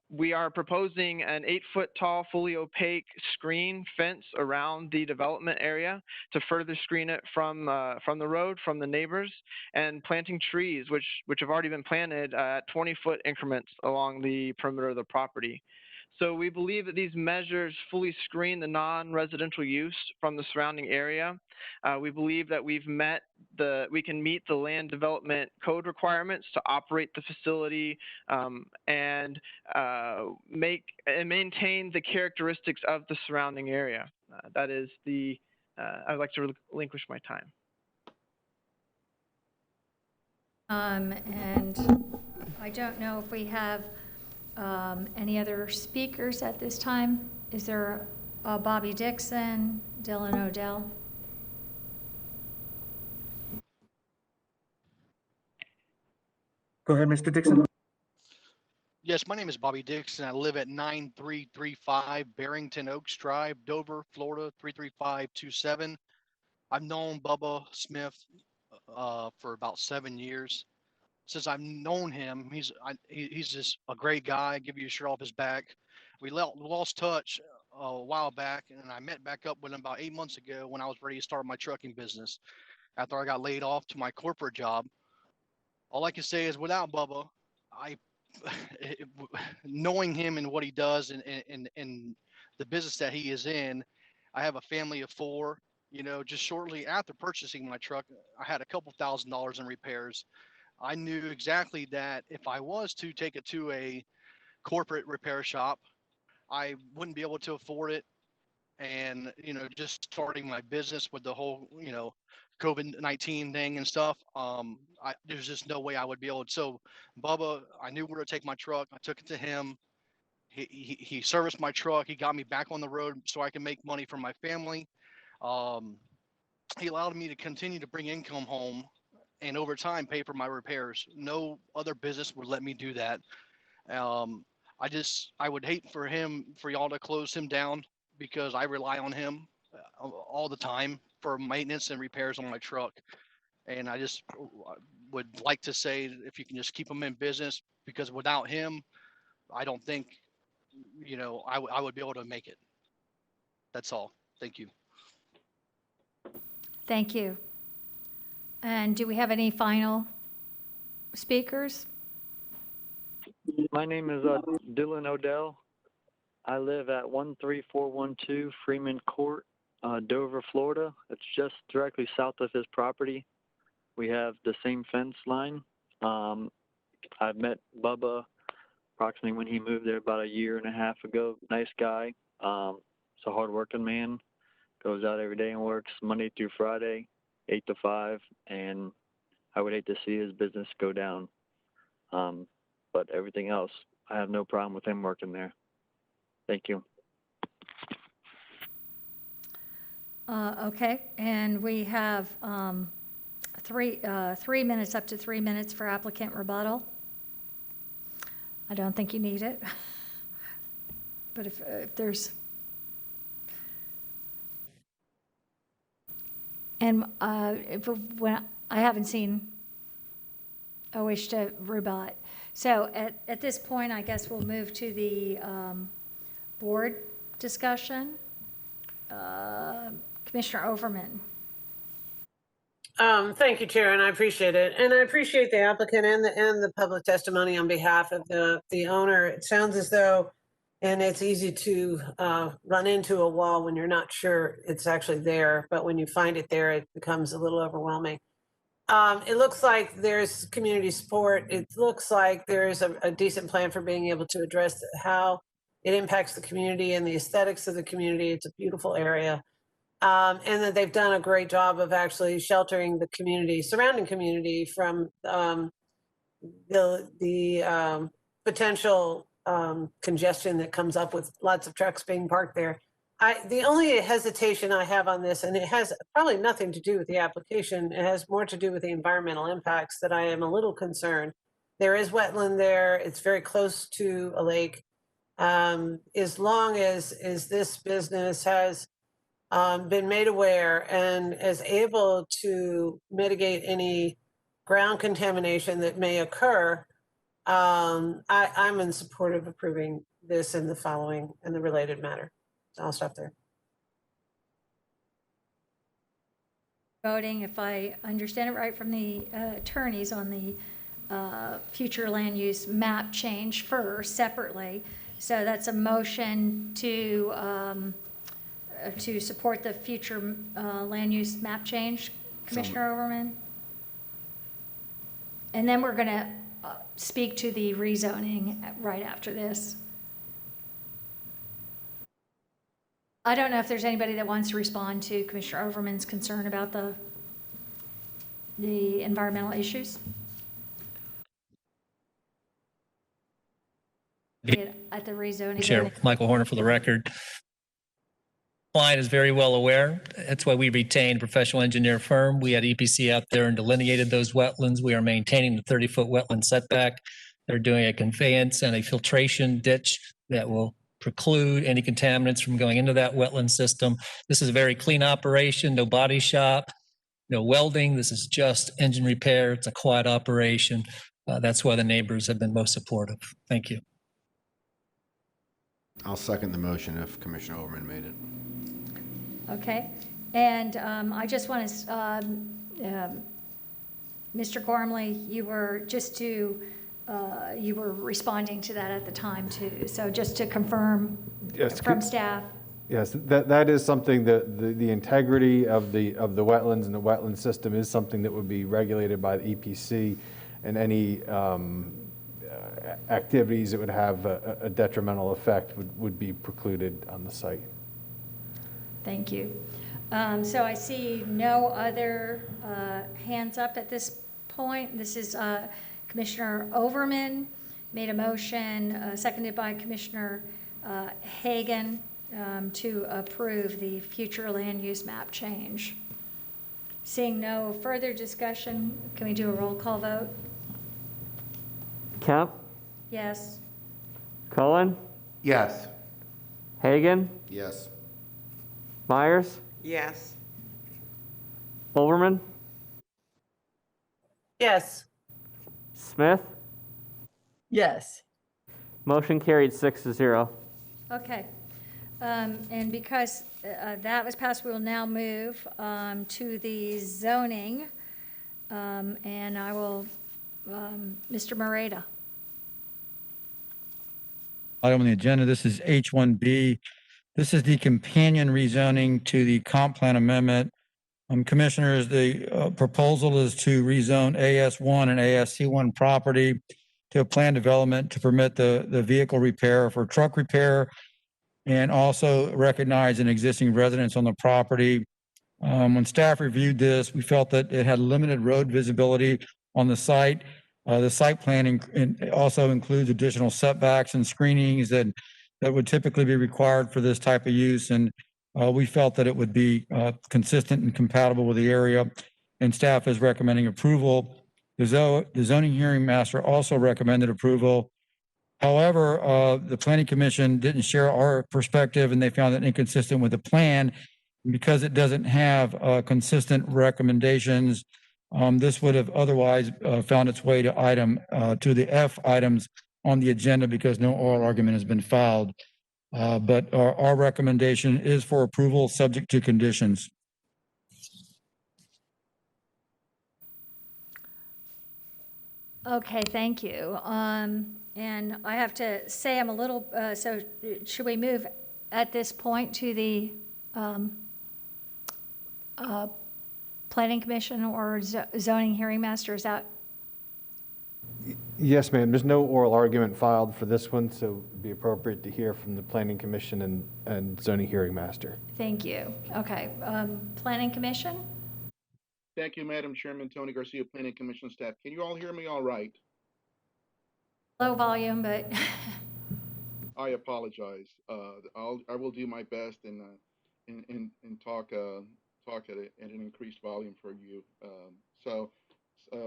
we are proposing an 8-foot tall, fully opaque screen fence around the development area to further screen it from the road, from the neighbors, and planting trees, which have already been planted at 20-foot increments along the perimeter of the property. So we believe that these measures fully screen the non-residential use from the surrounding area. We believe that we can meet the land development code requirements to operate the facility and maintain the characteristics of the surrounding area. That is I'd like to relinquish my time. And I don't know if we have any other speakers at this time. Is there Bobby Dixon, Dylan Odell? Go ahead, Mr. Dixon. Yes, my name is Bobby Dixon. I live at 9335 Barrington Oaks Drive, Dover, Florida 33527. I've known Bubba Smith for about 7 years. Since I've known him, he's just a great guy. Give you a shirt off his back. We lost touch a while back, and I met back up with him about 8 months ago when I was ready to start my trucking business after I got laid off to my corporate job. All I can say is without Bubba, knowing him and what he does and the business that he is in, I have a family of 4. You know, just shortly after purchasing my truck, I had a couple $1,000s in repairs. I knew exactly that if I was to take it to a corporate repair shop, I wouldn't be able to afford it. And, you know, just starting my business with the whole, you know, COVID-19 thing and stuff, there's just no way I would be able to. So Bubba, I knew where to take my truck. I took it to him. He serviced my truck. He got me back on the road so I can make money for my family. He allowed me to continue to bring income home and over time pay for my repairs. No other business would let me do that. I would hate for y'all to close him down because I rely on him all the time for maintenance and repairs on my truck. And I just would like to say if you can just keep him in business, because without him, I don't think, you know, I would be able to make it. That's all. Thank you. Thank you. And do we have any final speakers? My name is Dylan Odell. I live at 13412 Freeman Court, Dover, Florida. It's just directly south of his property. We have the same fence line. I met Bubba approximately when he moved there about 1.5 years ago. Nice guy. He's a hardworking man. Goes out every day and works Monday through Friday, 8 to 5. And I would hate to see his business go down. But everything else, I have no problem with him working there. Thank you. Okay, and we have 3 minutes, up to 3 minutes for applicant rebuttal. I don't think you need it. But if there's, and when I haven't seen a wish to rebut. So at this point, I guess we'll move to the board discussion. Commissioner Overman. Thank you, Chair, and I appreciate it. And I appreciate the applicant and the public testimony on behalf of the owner. It sounds as though, and it's easy to run into a wall when you're not sure it's actually there, but when you find it there, it becomes a little overwhelming. It looks like there's community support. It looks like there's a decent plan for being able to address how it impacts the community and the aesthetics of the community. It's a beautiful area. And that they've done a great job of actually sheltering the community, surrounding community from the potential congestion that comes up with lots of trucks being parked there. The only hesitation I have on this, and it has probably nothing to do with the application, it has more to do with the environmental impacts that I am a little concerned. There is wetland there. It's very close to a lake. As long as this business has been made aware and is able to mitigate any ground contamination that may occur, I'm in support of approving this in the following and the related matter. So I'll stop there. Voting, if I understand it right from the attorneys, on the future land use map change first separately. So that's a motion to support the future land use map change, Commissioner Overman? And then we're going to speak to the rezoning right after this. I don't know if there's anybody that wants to respond to Commissioner Overman's concern about the environmental issues. At the rezoning. Chair Michael Horner for the record. Client is very well aware. That's why we retained a professional engineer firm. We had EPC out there and delineated those wetlands. We are maintaining the 30-foot wetland setback. They're doing a conveyance and a filtration ditch that will preclude any contaminants from going into that wetland system. This is a very clean operation, no body shop, no welding. This is just engine repair. It's a quiet operation. That's why the neighbors have been most supportive. Thank you. I'll second the motion if Commissioner Overman made it. Okay, and I just want to, Mr. Gormley, you were you were responding to that at the time too. So just to confirm from staff. Yes, that is something that the integrity of the wetlands and the wetland system is something that would be regulated by the EPC, and any activities that would have a detrimental effect would be precluded on the site. Thank you. So I see no other hands up at this point. This is Commissioner Overman made a motion, seconded by Commissioner Hagan, to approve the future land use map change. Seeing no further discussion, can we do a roll call vote? Kemp, Yes. Cullen, Yes. Hagan, Yes. Myers, Yes. Overman, Yes. Smith. Yes. Motion carried 6-0. Okay. And because that was passed, we will now move to the zoning. And I will, Mr. Moreta. Item on the agenda, this is H1B. This is the companion rezoning to the comp plan amendment. Commissioners, the proposal is to rezone AS1 and ASC1 property to a planned development to permit the vehicle repair for truck repair, and also recognize an existing residence on the property. When staff reviewed this, we felt that it had limited road visibility on the site. The site plan also includes additional setbacks and screenings that that would typically be required for this type of use. And we felt that it would be consistent and compatible with the area, and staff is recommending approval. The zoning hearing master also recommended approval. However, the planning commission didn't share our perspective, and they found it inconsistent with the plan. Because it doesn't have consistent recommendations, this would have otherwise found its way to the F items on the agenda because no oral argument has been filed. But our recommendation is for approval, subject to conditions. Okay, thank you. And I have to say I'm a little, so should we move at this point to the planning commission or zoning hearing master? Is that? Yes, ma'am. There's no oral argument filed for this one, so it'd be appropriate to hear from the planning commission and zoning hearing master. Thank you. Okay, planning commission? Thank you, Madam Chairman. Tony Garcia, Planning Commission staff. Can you all hear me all right? Low volume, but. I apologize. I will do my best and talk at an increased volume for you.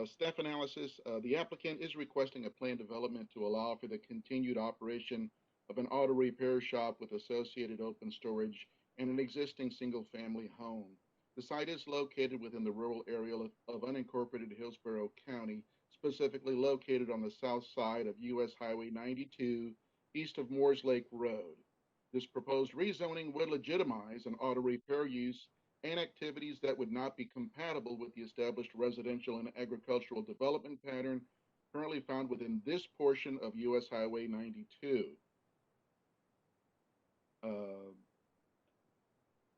Staff analysis. The applicant is requesting a plan development to allow for the continued operation of an auto repair shop with associated open storage and an existing single-family home. The site is located within the rural area of unincorporated Hillsborough County, specifically located on the south side of US Highway 92, east of Moores Lake Road. This proposed rezoning would legitimize an auto repair use and activities that would not be compatible with the established residential and agricultural development pattern currently found within this portion of US Highway 92.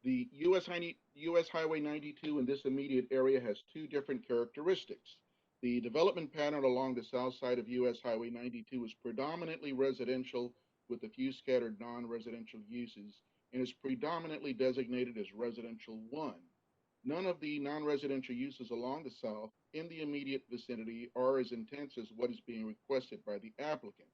The US Highway 92 in this immediate area has two different characteristics. The development pattern along the south side of US Highway 92 is predominantly residential with a few scattered non-residential uses and is predominantly designated as Residential 1. None of the non-residential uses along the south in the immediate vicinity are as intense as what is being requested by the applicant.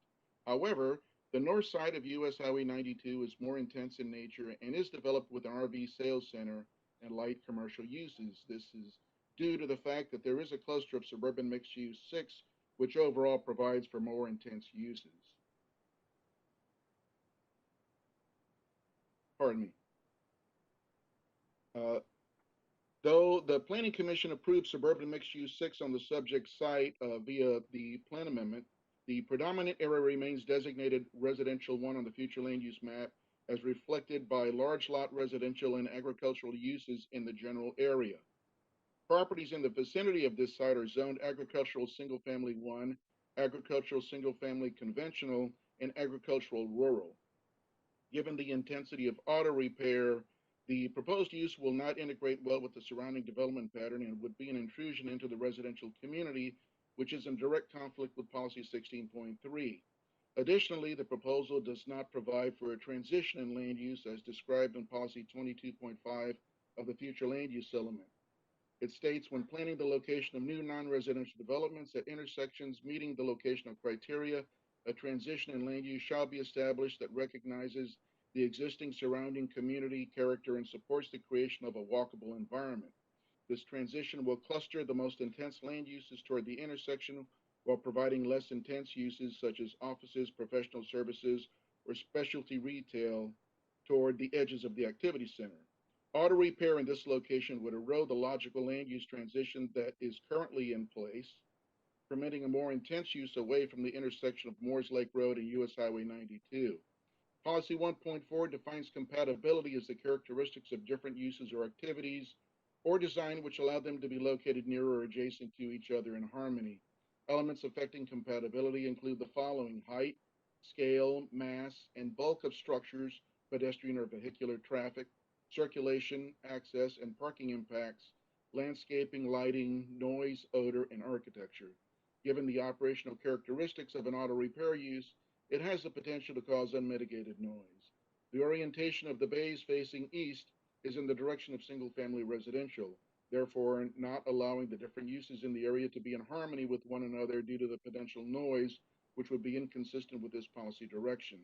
However, the north side of US Highway 92 is more intense in nature and is developed with an RV sales center and light commercial uses. This is due to the fact that there is a cluster of suburban mixed use 6, which overall provides for more intense uses. Pardon me. Though the Planning Commission approved suburban mixed use 6 on the subject site via the plan amendment, the predominant area remains designated Residential 1 on the future land use map as reflected by large lot residential and agricultural uses in the general area. Properties in the vicinity of this site are zoned Agricultural Single Family 1, Agricultural Single Family Conventional, and Agricultural Rural. Given the intensity of auto repair, the proposed use will not integrate well with the surrounding development pattern and would be an intrusion into the residential community, which is in direct conflict with Policy 16.3. Additionally, the proposal does not provide for a transition in land use as described in Policy 22.5 of the future land use element. It states when planning the location of new non-residential developments at intersections meeting the locational criteria, a transition in land use shall be established that recognizes the existing surrounding community character and supports the creation of a walkable environment. This transition will cluster the most intense land uses toward the intersection while providing less intense uses such as offices, professional services, or specialty retail toward the edges of the activity center. Auto repair in this location would erode the logical land use transition that is currently in place, permitting a more intense use away from the intersection of Moores Lake Road and US Highway 92. Policy 1.4 defines compatibility as the characteristics of different uses or activities or design which allow them to be located near or adjacent to each other in harmony. Elements affecting compatibility include the following: height, scale, mass, and bulk of structures, pedestrian or vehicular traffic, circulation, access, and parking impacts, landscaping, lighting, noise, odor, and architecture. Given the operational characteristics of an auto repair use, it has the potential to cause unmitigated noise. The orientation of the bays facing east is in the direction of single-family residential, therefore not allowing the different uses in the area to be in harmony with one another due to the potential noise, which would be inconsistent with this policy direction.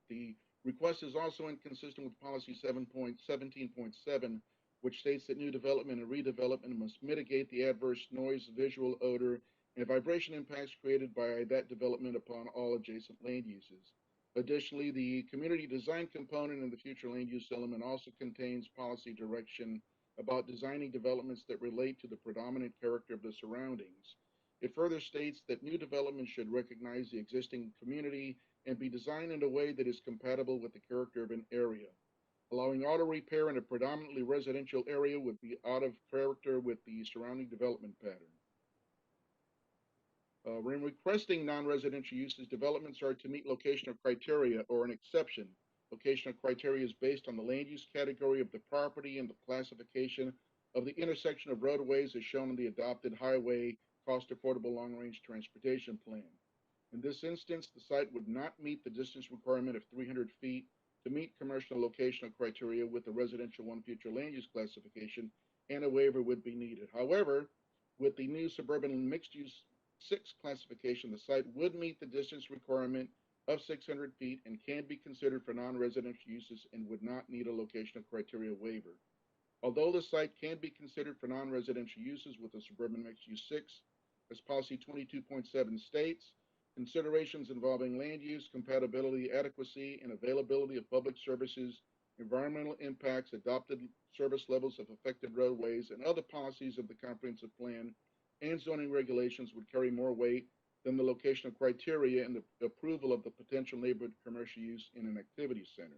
The request is also inconsistent with policy 7.17.7, which states that new development and redevelopment must mitigate the adverse noise, visual, odor, and vibration impacts created by that development upon all adjacent land uses. Additionally, the community design component in the future land use element also contains policy direction about designing developments that relate to the predominant character of the surroundings. It further states that new development should recognize the existing community and be designed in a way that is compatible with the character of an area. Allowing auto repair in a predominantly residential area would be out of character with the surrounding development pattern. When requesting non-residential uses, developments are to meet locational criteria or an exception. Locational criteria is based on the land use category of the property and the classification of the intersection of roadways as shown in the adopted highway cost affordable long-range transportation plan. In this instance, the site would not meet the distance requirement of 300 feet to meet commercial locational criteria with the residential 1 future land use classification, and a waiver would be needed. However, with the new suburban mixed use 6 classification, the site would meet the distance requirement of 600 feet and can be considered for non-residential uses and would not need a locational criteria waiver. Although the site can be considered for non-residential uses with a suburban mixed use 6, as policy 22.7 states, considerations involving land use, compatibility, adequacy, and availability of public services, environmental impacts, adopted service levels of affected roadways, and other policies of the comprehensive plan and zoning regulations would carry more weight than the locational criteria and the approval of the potential neighborhood commercial use in an activity center.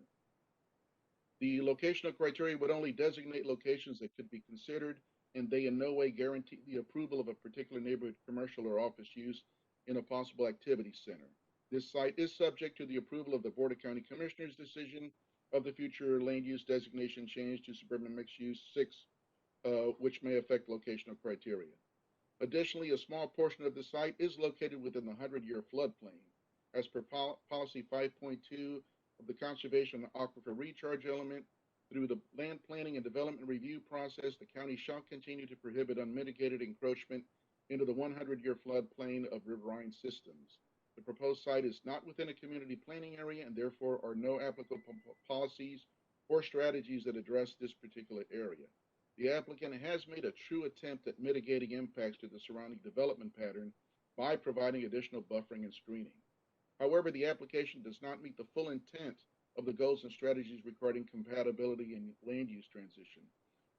The locational criteria would only designate locations that could be considered, and they in no way guarantee the approval of a particular neighborhood commercial or office use in a possible activity center. This site is subject to the approval of the Board of County Commissioners' decision of the future land use designation change to suburban mixed use 6, which may affect locational criteria. Additionally, a small portion of the site is located within the 100-year floodplain. As per policy 5.2 of the Conservation Aquifer Recharge element, through the land planning and development review process, the county shall continue to prohibit unmitigated encroachment into the 100-year floodplain of riverine systems. The proposed site is not within a community planning area, and therefore are no applicable policies or strategies that address this particular area. The applicant has made a true attempt at mitigating impacts to the surrounding development pattern by providing additional buffering and screening. However, the application does not meet the full intent of the goals and strategies regarding compatibility and land use transition.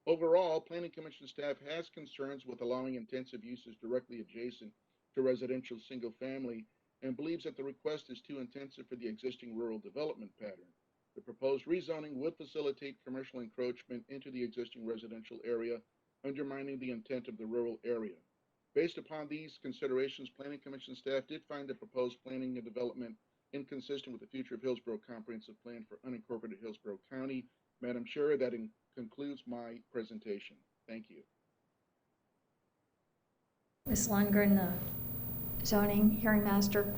Overall, Planning Commission staff has concerns with allowing intensive uses directly adjacent to residential single family and believes that the request is too intensive for the existing rural development pattern. The proposed rezoning would facilitate commercial encroachment into the existing residential area, undermining the intent of the rural area. Based upon these considerations, Planning Commission staff did find the proposed planning and development inconsistent with the future of Hillsborough Comprehensive Plan for unincorporated Hillsborough County. Madam Chair, that concludes my presentation. Thank you. Ms. Lundgren, the zoning hearing master.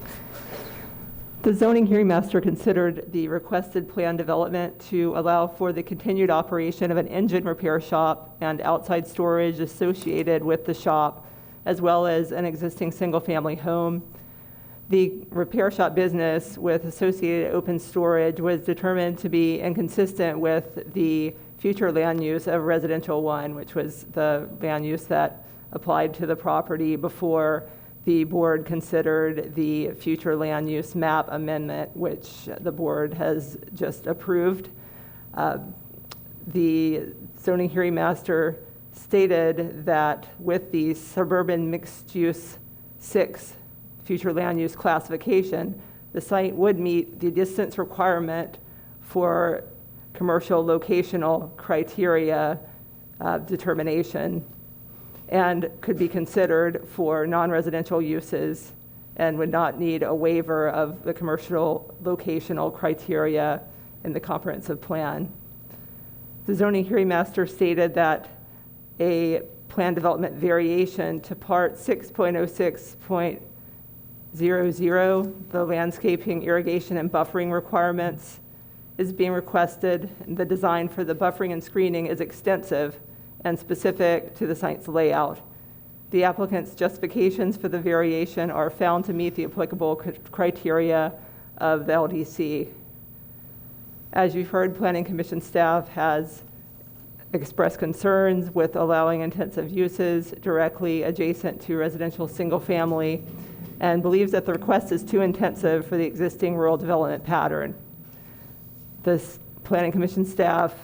The zoning hearing master considered the requested plan development to allow for the continued operation of an engine repair shop and outside storage associated with the shop, as well as an existing single-family home. The repair shop business with associated open storage was determined to be inconsistent with the future land use of residential 1, which was the land use that applied to the property before the board considered the future land use map amendment, which the board has just approved. The zoning hearing master stated that with the suburban mixed use 6 future land use classification, the site would meet the distance requirement for commercial locational criteria determination and could be considered for non-residential uses and would not need a waiver of the commercial locational criteria in the comprehensive plan. The zoning hearing master stated that a plan development variation to part 6.06.00, the landscaping, irrigation, and buffering requirements, is being requested. The design for the buffering and screening is extensive and specific to the site's layout. The applicant's justifications for the variation are found to meet the applicable criteria of the LDC. As you've heard, Planning Commission staff has expressed concerns with allowing intensive uses directly adjacent to residential single-family and believes that the request is too intensive for the existing rural development pattern. This Planning Commission staff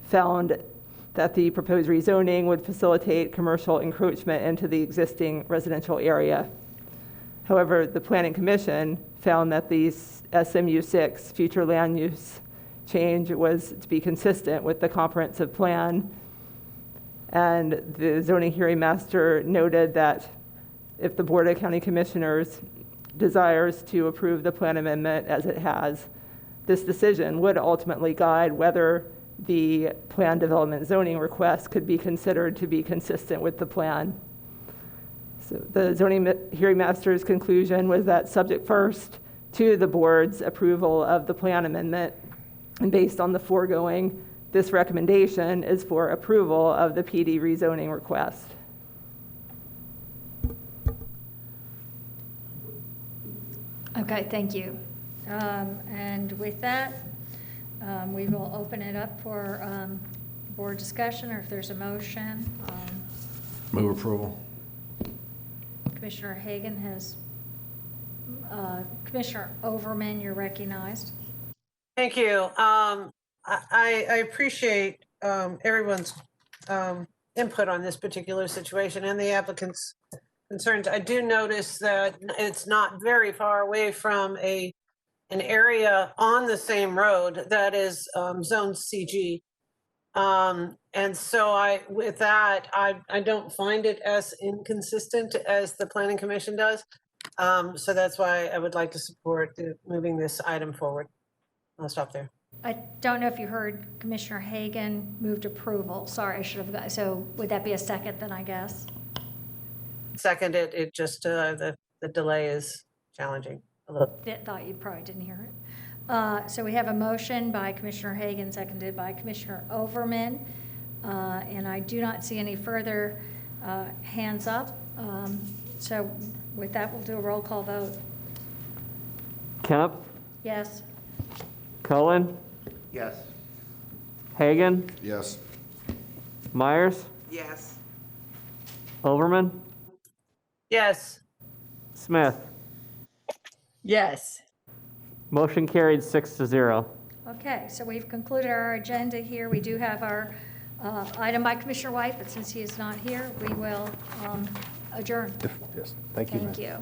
found that the proposed rezoning would facilitate commercial encroachment into the existing residential area. However, the Planning Commission found that the SMU 6 future land use change was to be consistent with the comprehensive plan. And the zoning hearing master noted that if the Board of County Commissioners desires to approve the plan amendment as it has, this decision would ultimately guide whether the plan development zoning request could be considered to be consistent with the plan. So the zoning hearing master's conclusion was that subject first to the board's approval of the plan amendment, and based on the foregoing, this recommendation is for approval of the PD rezoning request. Okay, thank you. And with that, we will open it up for board discussion, or if there's a motion. Move approval. Commissioner Hagan has, Commissioner Overman, you're recognized. Thank you. I appreciate everyone's input on this particular situation and the applicant's concerns. I do notice that it's not very far away from an area on the same road that is zone CG. And so with that, I don't find it as inconsistent as the Planning Commission does. So that's why I would like to support moving this item forward. I'll stop there. I don't know if you heard Commissioner Hagan moved approval. Sorry, I should have got, so would that be a second then, I guess? Second, it just, the delay is challenging a little. Thought you probably didn't hear it. So we have a motion by Commissioner Hagan, seconded by Commissioner Overman. And I do not see any further hands up. So with that, we'll do a roll call vote. Kemp, Yes. Cohen, Yes. Hagan, Yes. Myers, Yes. Overman, Yes. Smith. Yes. Motion carried 6-0. Okay, so we've concluded our agenda here. We do have our item by Commissioner White, but since he is not here, we will adjourn. Yes, thank you. Thank you.